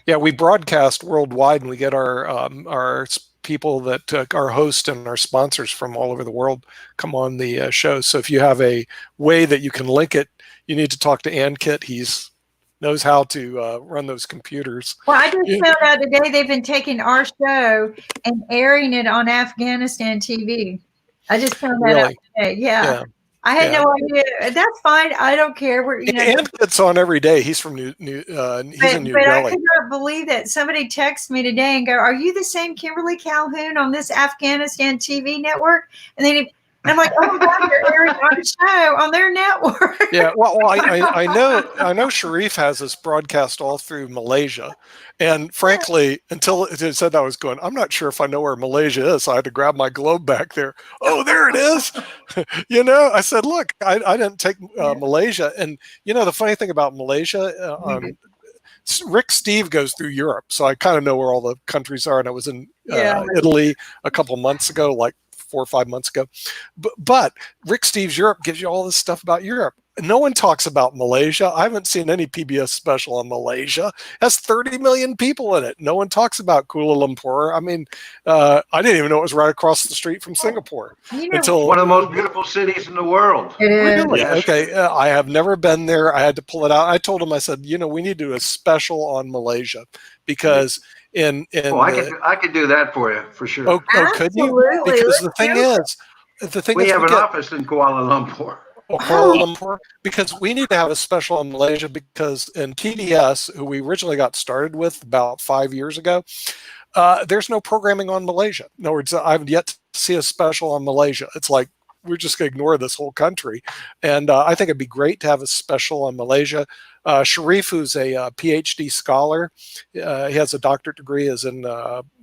Yeah, we broadcast worldwide, and we get our people that our hosts and our sponsors from all over the world come on the show. So if you have a way that you can link it, you need to talk to Ankit. He's knows how to run those computers. Well, I just found out today they've been taking our show and airing it on Afghanistan TV. I just found that out today. Yeah. I had no idea. That's fine. I don't care. Ankit's on every day. He's from New Delhi. But I could not believe that somebody texted me today and go, "Are you the same Kimberly Calhoun on this Afghanistan TV network?" And then I'm like, "Oh my God, they're airing our show on their network." Yeah, well, I know Sharif has this broadcast all through Malaysia, and frankly, until it said that, I was going, I'm not sure if I know where Malaysia is. So I had to grab my globe back there. Oh, there it is. I said, look, I didn't take Malaysia, and the funny thing about Malaysia, Rick Steve goes through Europe, so I kind of know where all the countries are, and I was in Italy a couple months ago, like 4 or 5 months ago. But Rick Steve's Europe gives you all this stuff about Europe. No one talks about Malaysia. I haven't seen any PBS special on Malaysia. It has 30 million people in it. No one talks about Kuala Lumpur. I mean, I didn't even know it was right across the street from Singapore. Until one of the most beautiful cities in the world. It is. Really? Yes. Okay. I have never been there. I had to pull it out. I told him, I said, we need to do a special on Malaysia, because I could do that for you for sure. Oh, could you? Because the thing is, we have an office in Kuala Lumpur. Kuala Lumpur, because we need to have a special on Malaysia, because in TDS, who we originally got started with about 5 years ago, there's no programming on Malaysia. In other words, I've yet to see a special on Malaysia. It's like, we're just going to ignore this whole country. And I think it'd be great to have a special on Malaysia. Sharif, who's a PhD scholar, he has a doctorate degree, is in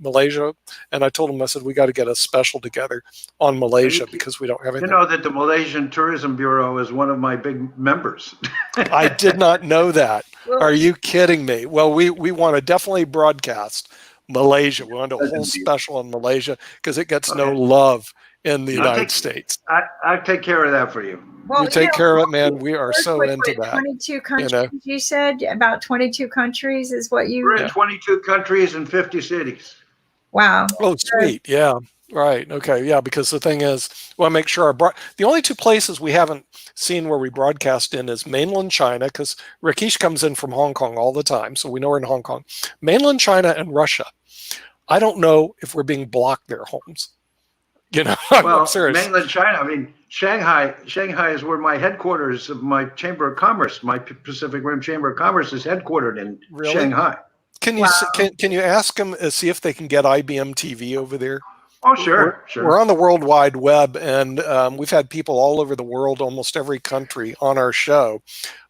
Malaysia. And I told him, I said, we got to get a special together on Malaysia, because we don't have anything. You know that the Malaysian Tourism Bureau is one of my big members. I did not know that. Are you kidding me? Well, we want to definitely broadcast Malaysia. We want a whole special on Malaysia, because it gets no love in the United States. I take care of that for you. Well, you take care of it, man. We are so into that. 22 countries, you said? About 22 countries is what you... We're in 22 countries and 50 cities. Wow. Oh, sweet. Yeah. Right. Okay. Yeah. Because the thing is, we want to make sure the only two places we haven't seen where we broadcast in is mainland China, because Rakesh comes in from Hong Kong all the time, so we know we're in Hong Kong. Mainland China and Russia. I don't know if we're being blocked there, Holmes. You know, I'm Well, serious. mainland China. I mean, Shanghai is where my headquarters of my Chamber of Commerce, my Pacific Rim Chamber of Commerce, is headquartered in Really? Shanghai. Can you can you ask them see if they can get IBM TV over there? Oh, sure, We're on the World Wide Web, and we've had people all over the world, almost every country, on our show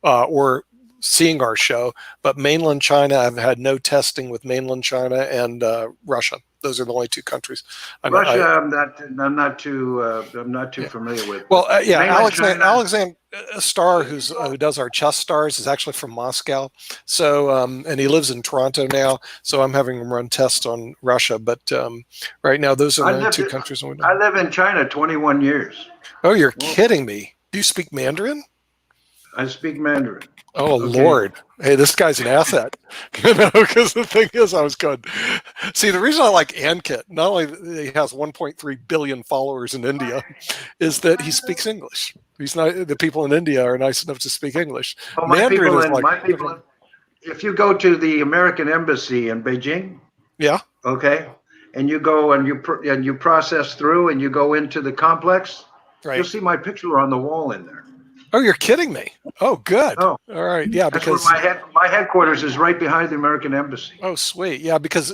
or seeing our show. But mainland China, I've had no testing with mainland China and Russia. Those are the only two countries. Russia, I'm not too familiar with. Well, yeah, Mainland Alexander Starr, who does our chess stars, is actually from Moscow. So, and he lives in Toronto now. So I'm having him run tests on Russia. But right now, those are the only two countries. I live in China 21 years. Oh, you're kidding me! Do you speak Mandarin? I speak Mandarin. Oh, Okay. Lord. Hey, this guy's an asset. You know, because the thing is, I was good. See, the reason I like Ankit, not only that he has 1.3 billion followers in India, is that he speaks English. He's not, the people in India are nice enough to speak English. Oh, Mandarin is like, my people, if you go to the American embassy in Beijing, yeah, okay, and you go and you process through and you go into the complex, right. You'll see my picture on the wall in there. Oh, you're kidding me. Oh, good. Oh, all right. Yeah, that's because where my headquarters is right behind the American embassy. Oh, sweet. Yeah, because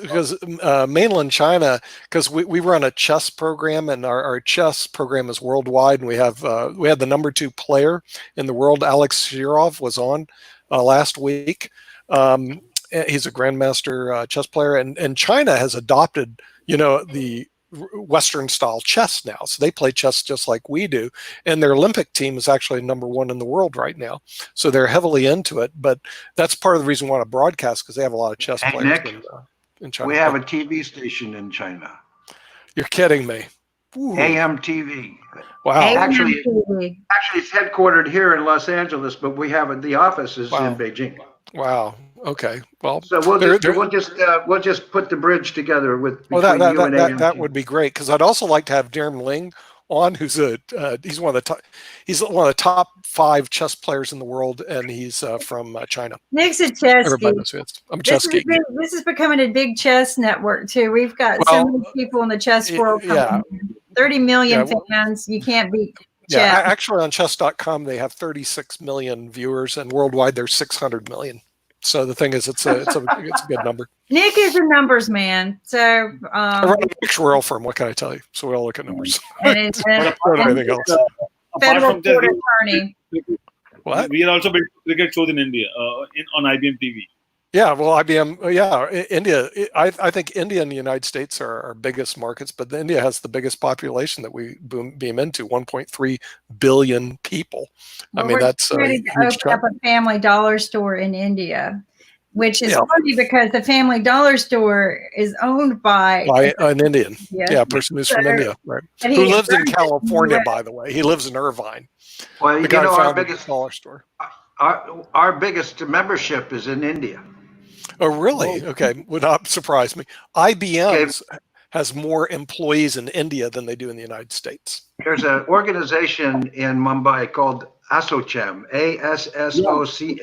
mainland China, because we run a chess program, and our chess program is worldwide, and we had the number 2 player in the world, Alex Shirov, was on last week. He's a grandmaster chess player, and China has adopted, the Western style chess now. So they play chess just like we do. And their Olympic team is actually number 1 in the world right now. So they're heavily into it. But that's part of the reason we want to broadcast, because they have a lot of chess players Nick, in China. we have a TV station in China. You're kidding me. Ooh. AM TV. Wow. Actually, it's headquartered here in Los Angeles, but we have the office is in Beijing. Wow. Okay. Well, so we'll just put the bridge together with between you and AM. That would be great, because I'd also like to have Darren Ling on, who's he's one of the top 5 chess players in the world, and he's from China. Nick's a chess Everybody geek. knows I'm a chess geek. This is becoming a big chess network too. We've got so many people in the chess world. Yeah. 30 million fans. You can't beat. Yeah, actually on chess.com they have 36 million viewers, and worldwide there's 600 million. So the thing is, it's a good number. Nick is a numbers man. So I run an actuarial firm. What can I tell you? So we all look at numbers. And everything else. Federal court attorney. What? We are also building cricket shows in India on IBM TV. Yeah, well, IBM, India. I think India and the United States are our biggest markets, but India has the biggest population that we beam into, 1.3 billion people. Well, I mean, that's ready to open up a Family Dollar store in India, which is funny because the Family Dollar store is owned by an Indian. Yeah, a person who's from India, right? Who lives in California, by the way. He lives in Irvine. Well, the guy our biggest dollar store. Our biggest membership is in India. Oh, really? Okay, would not surprise me. IBM has more employees in India than they do in the United States. There's an organization in Mumbai called ASSOCHAM, ASSOCHAM.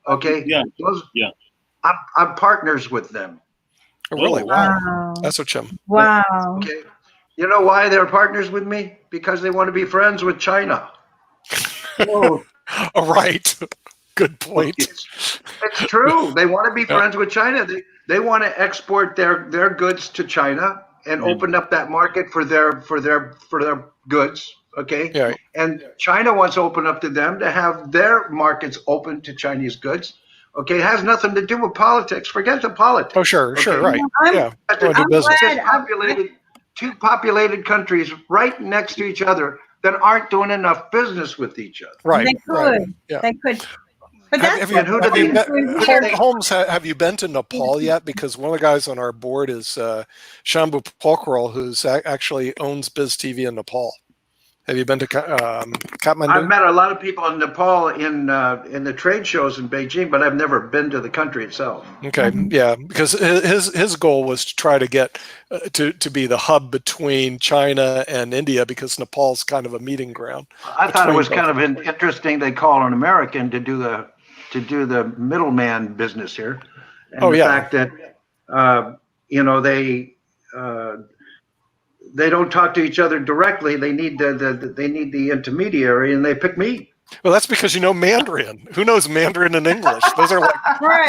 Okay. Yeah. I'm partners with them. Oh, really? Wow. ASSOCHAM. Wow. Okay. You know why they're partners with me? Because they want to be friends with China. All right. Good point. It's true. They want to be friends with China. They want to export their goods to China and open up that market for their goods. Okay. Yeah. And China wants to open up to them to have their markets open to Chinese goods. Okay. It has nothing to do with politics. Forget the politics. Oh, sure. Okay? Sure. Right. Yeah. Two populated countries right next to each other that aren't doing enough business with each other. Right. They could. Right. Yeah. They could. But Holmes, have you been to Nepal yet? Because one of the guys on our board is Shambhu Pokral, who's actually owns Biz TV in Nepal. Have you been to Kathmandu? I've met a lot of people in Nepal in the trade shows in Beijing, but I've never been to the country itself. Okay, yeah, because his goal was to try to get to be the hub between China and India, because Nepal's kind of a meeting ground. I thought it was kind of interesting. They call an American to do the middleman business here, and the fact that they don't talk to each other directly. They need the intermediary, and they pick me. Well, that's because you know Mandarin. Who knows Mandarin and English? Those are like,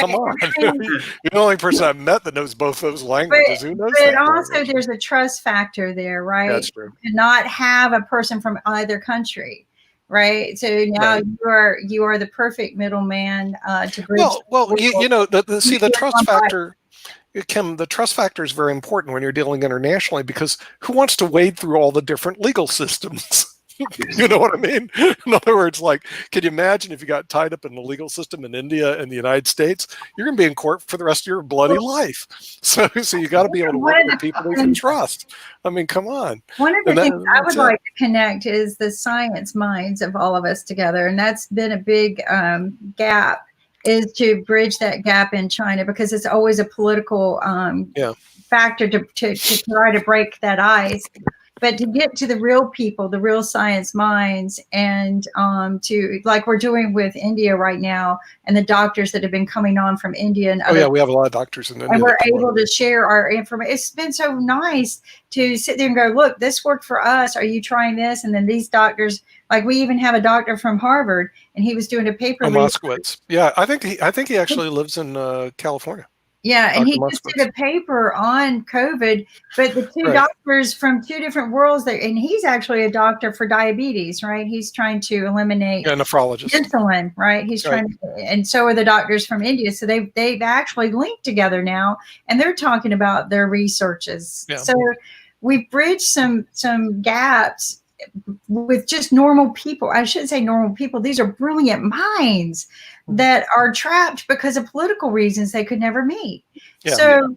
come on. You're the only person I've met that knows both those languages. Who knows but that also language? there's a trust factor there, right? That's true. To not have a person from either country, right? So now you are the perfect middleman to bridge. Well, you know, the trust factor. Kim, the trust factor is very important when you're dealing internationally, because who wants to wade through all the different legal systems? You know what I mean? In other words, like, can you imagine if you got tied up in the legal system in India and the United States? You're going to be in court for the rest of your bloody life. So you got to be able to work with people you can trust. I mean, come on. One of the things I would like to connect is the science minds of all of us together, and that's been a big gap. Is to bridge that gap in China, because it's always a political factor to try to break that ice. But to get to the real people, the real science minds, and to, like we're doing with India right now, and the doctors that have been coming on from India and other, we have a lot of doctors in India, and we're able to share our information. It's been so nice to sit there and go, look, this worked for us. Are you trying this? And then these doctors, like we even have a doctor from Harvard, and he was doing a paper. Moskowitz. Yeah, I think he actually lives in California. Yeah, and he just did a paper on COVID, but the two doctors from two different worlds there, and he's actually a doctor for diabetes, right? He's trying to eliminate nephrologist insulin, right? He's trying to, and so are the doctors from India. So they've actually linked together now, and they're talking about their researches. Yeah. So we've bridged some gaps with just normal people. I shouldn't say normal people. These are brilliant minds that are trapped because of political reasons they could never meet. Yeah. So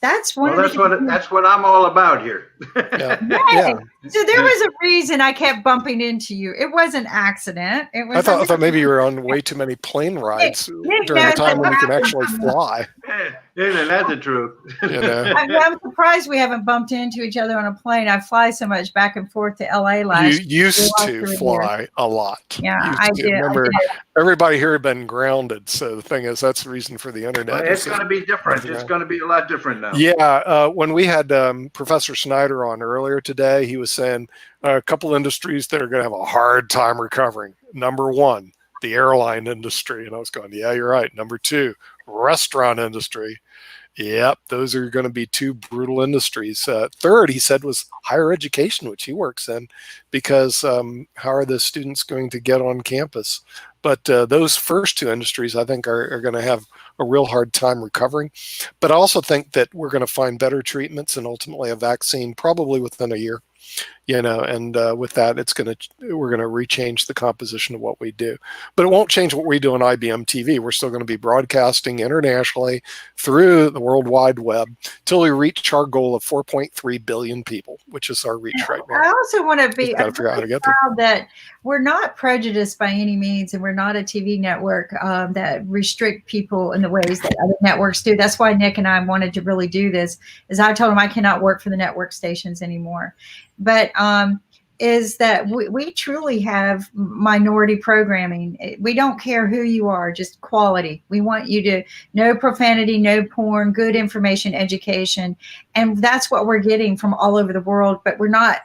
that's one. Well, that's what I'm all about here. Yeah. So there was a reason I kept bumping into you. It was an accident. It was. I thought maybe you were on way too many plane rides during the time when you can actually fly. That's the truth. You know? I'm surprised we haven't bumped into each other on a plane. I fly so much back and forth to LA last. You used to fly a lot. Yeah, I did. Remember, everybody here had been grounded. So the thing is, that's the reason for the internet. Well, it's going to be different. It's going to be a lot different now. Yeah. When we had Professor Snyder on earlier today, he was saying a couple industries that are going to have a hard time recovering. Number one, the airline industry. And I was going, yeah, you're right. Number two, restaurant industry. Yep, those are going to be two brutal industries. Third, he said, was higher education, which he works in, because how are the students going to get on campus? But those first two industries, I think, are going to have a real hard time recovering. But I also think that we're going to find better treatments and ultimately a vaccine probably within a year. You know, and with that, we're going to rechange the composition of what we do. But it won't change what we do on IBM TV. We're still going to be broadcasting internationally through the World Wide Web till we reach our goal of 4.3 billion people, which is our reach right now. I also want to be proud that we're not prejudiced by any means, and we're not a TV network that restrict people in the ways that other networks do. That's why Nick and I wanted to really do this, is I told him I cannot work for the network stations anymore. But is that we truly have minority programming. We don't care who you are, just quality. We want you to no profanity, no porn, good information, education. And that's what we're getting from all over the world. But we're not,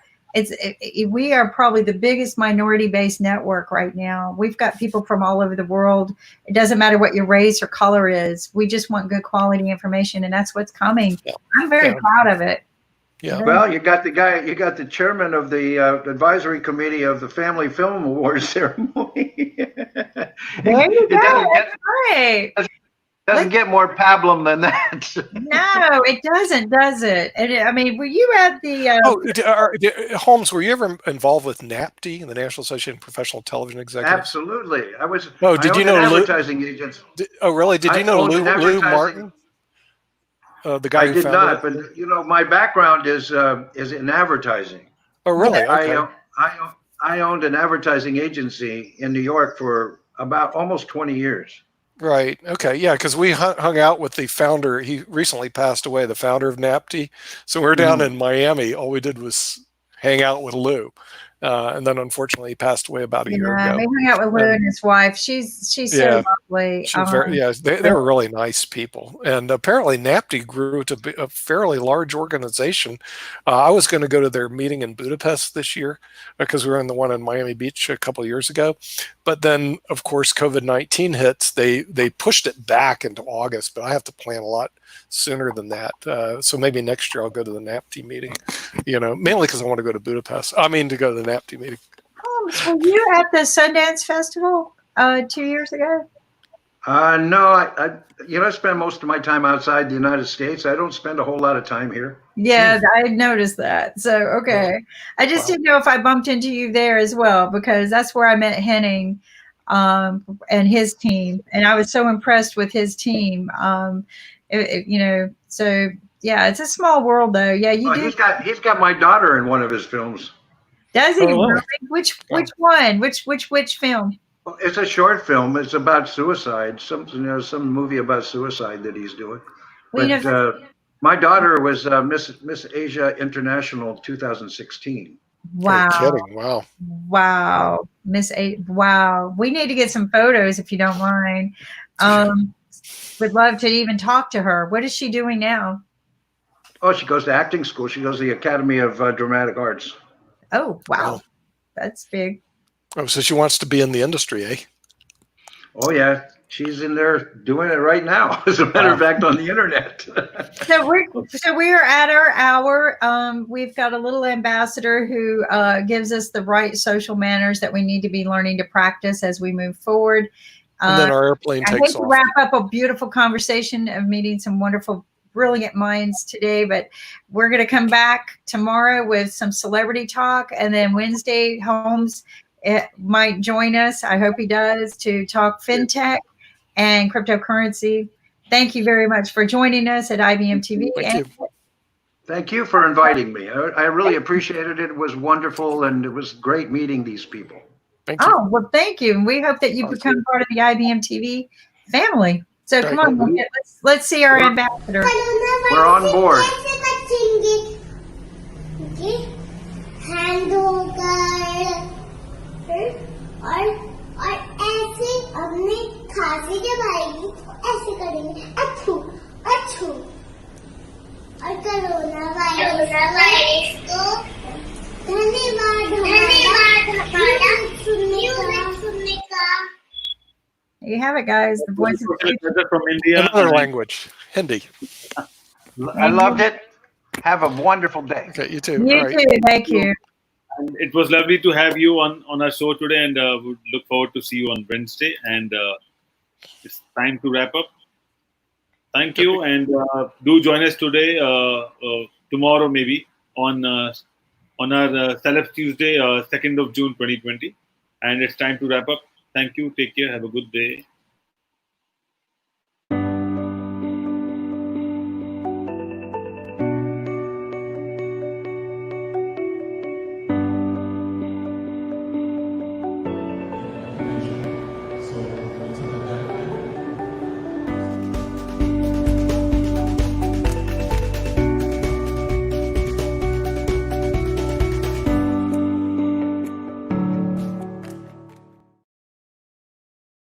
we are probably the biggest minority-based network right now. We've got people from all over the world. It doesn't matter what your race or color is. We just want good quality information, and that's what's coming. I'm very proud of it. Yeah. Well, you got the chairman of the advisory committee of the Family Film Awards ceremony. There you go. That's right. Doesn't get more pablum than that. No, it doesn't, does it? And I mean, were you at the? Holmes, were you ever involved with NAPTE, the National Association of Professional Television Executives? Absolutely, I was. Oh, did you know advertising agents? Oh, really? Did you know Lou Martin? The guy I did not, but you know, my background is in advertising. Oh, really? Okay. I owned an advertising agency in New York for about almost 20 years. Right. Okay. Yeah, because we hung out with the founder. He recently passed away, the founder of NAPTE. So we're down in Miami. All we did was hang out with Lou. And then unfortunately he passed away about a year Yeah, ago. we hung out with Lou and his wife. She's so lovely. She's they were really nice people. And apparently NAPTI grew to be a fairly large organization. I was going to go to their meeting in Budapest this year because we were in the one in Miami Beach a couple of years ago. But then, of course, COVID-19 hits. They pushed it back into August, but I have to plan a lot sooner than that. So maybe next year I'll go to the NAPTI meeting, mainly because I want to go to Budapest. I mean, to go to the NAPTI meeting. Were you at the Sundance Festival 2 years ago? No, I spend most of my time outside the United States. I don't spend a whole lot of time here. Yeah, I noticed that. So, okay. I just didn't know if I bumped into you there as well, because that's where I met Henning and his team. And I was so impressed with his team. So yeah, it's a small world though. Yeah, you do. He's got my daughter in one of his films. Does he? Really? Which one? Which film? Well, it's a short film. It's about suicide. Some movie about suicide that he's doing. But my daughter was Miss Asia International 2016. Wow! You're kidding. Wow! Wow! Wow! We need to get some photos if you don't mind. Would love to even talk to her. What is she doing now? Oh, she goes to acting school. She goes to the Academy of Dramatic Arts. Oh, wow. That's big. Oh, so she wants to be in the industry, eh? Oh, yeah. She's in there doing it right now, as a matter of fact, on the internet. So we're at our hour. We've got a little ambassador who gives us the right social manners that we need to be learning to practice as we move forward. And then our airplane takes off. I hate to wrap up a beautiful conversation of meeting some wonderful, brilliant minds today, but we're going to come back tomorrow with some celebrity talk, and then Wednesday Holmes might join us. I hope he does, to talk fintech and cryptocurrency. Thank you very much for joining us at IBM TV. Thank you for inviting me. I really appreciated it. It was wonderful, and it was great meeting these people. Thank you. Oh, well, thank you. And we hope that you become part of the IBM TV family. So come on, let's see our ambassador. We're on board. और ऐसे अपने खांसी के भाई ऐसे करेंगे अच्छू अच्छू और कोरोना वायरस को धन्यवाद हमारा सुनने का. You have it, guys. The voice of from India. Another language, Hindi. I loved it. Have a wonderful day. Okay, you too. You too. Thank you. And it was lovely to have you on our show today, and we look forward to see you on Wednesday. And it's time to wrap up. Thank you, and do join us today, tomorrow maybe on our Celebs Tuesday, 2nd of June 2020. And it's time to wrap up. Thank you. Take care. Have a good day.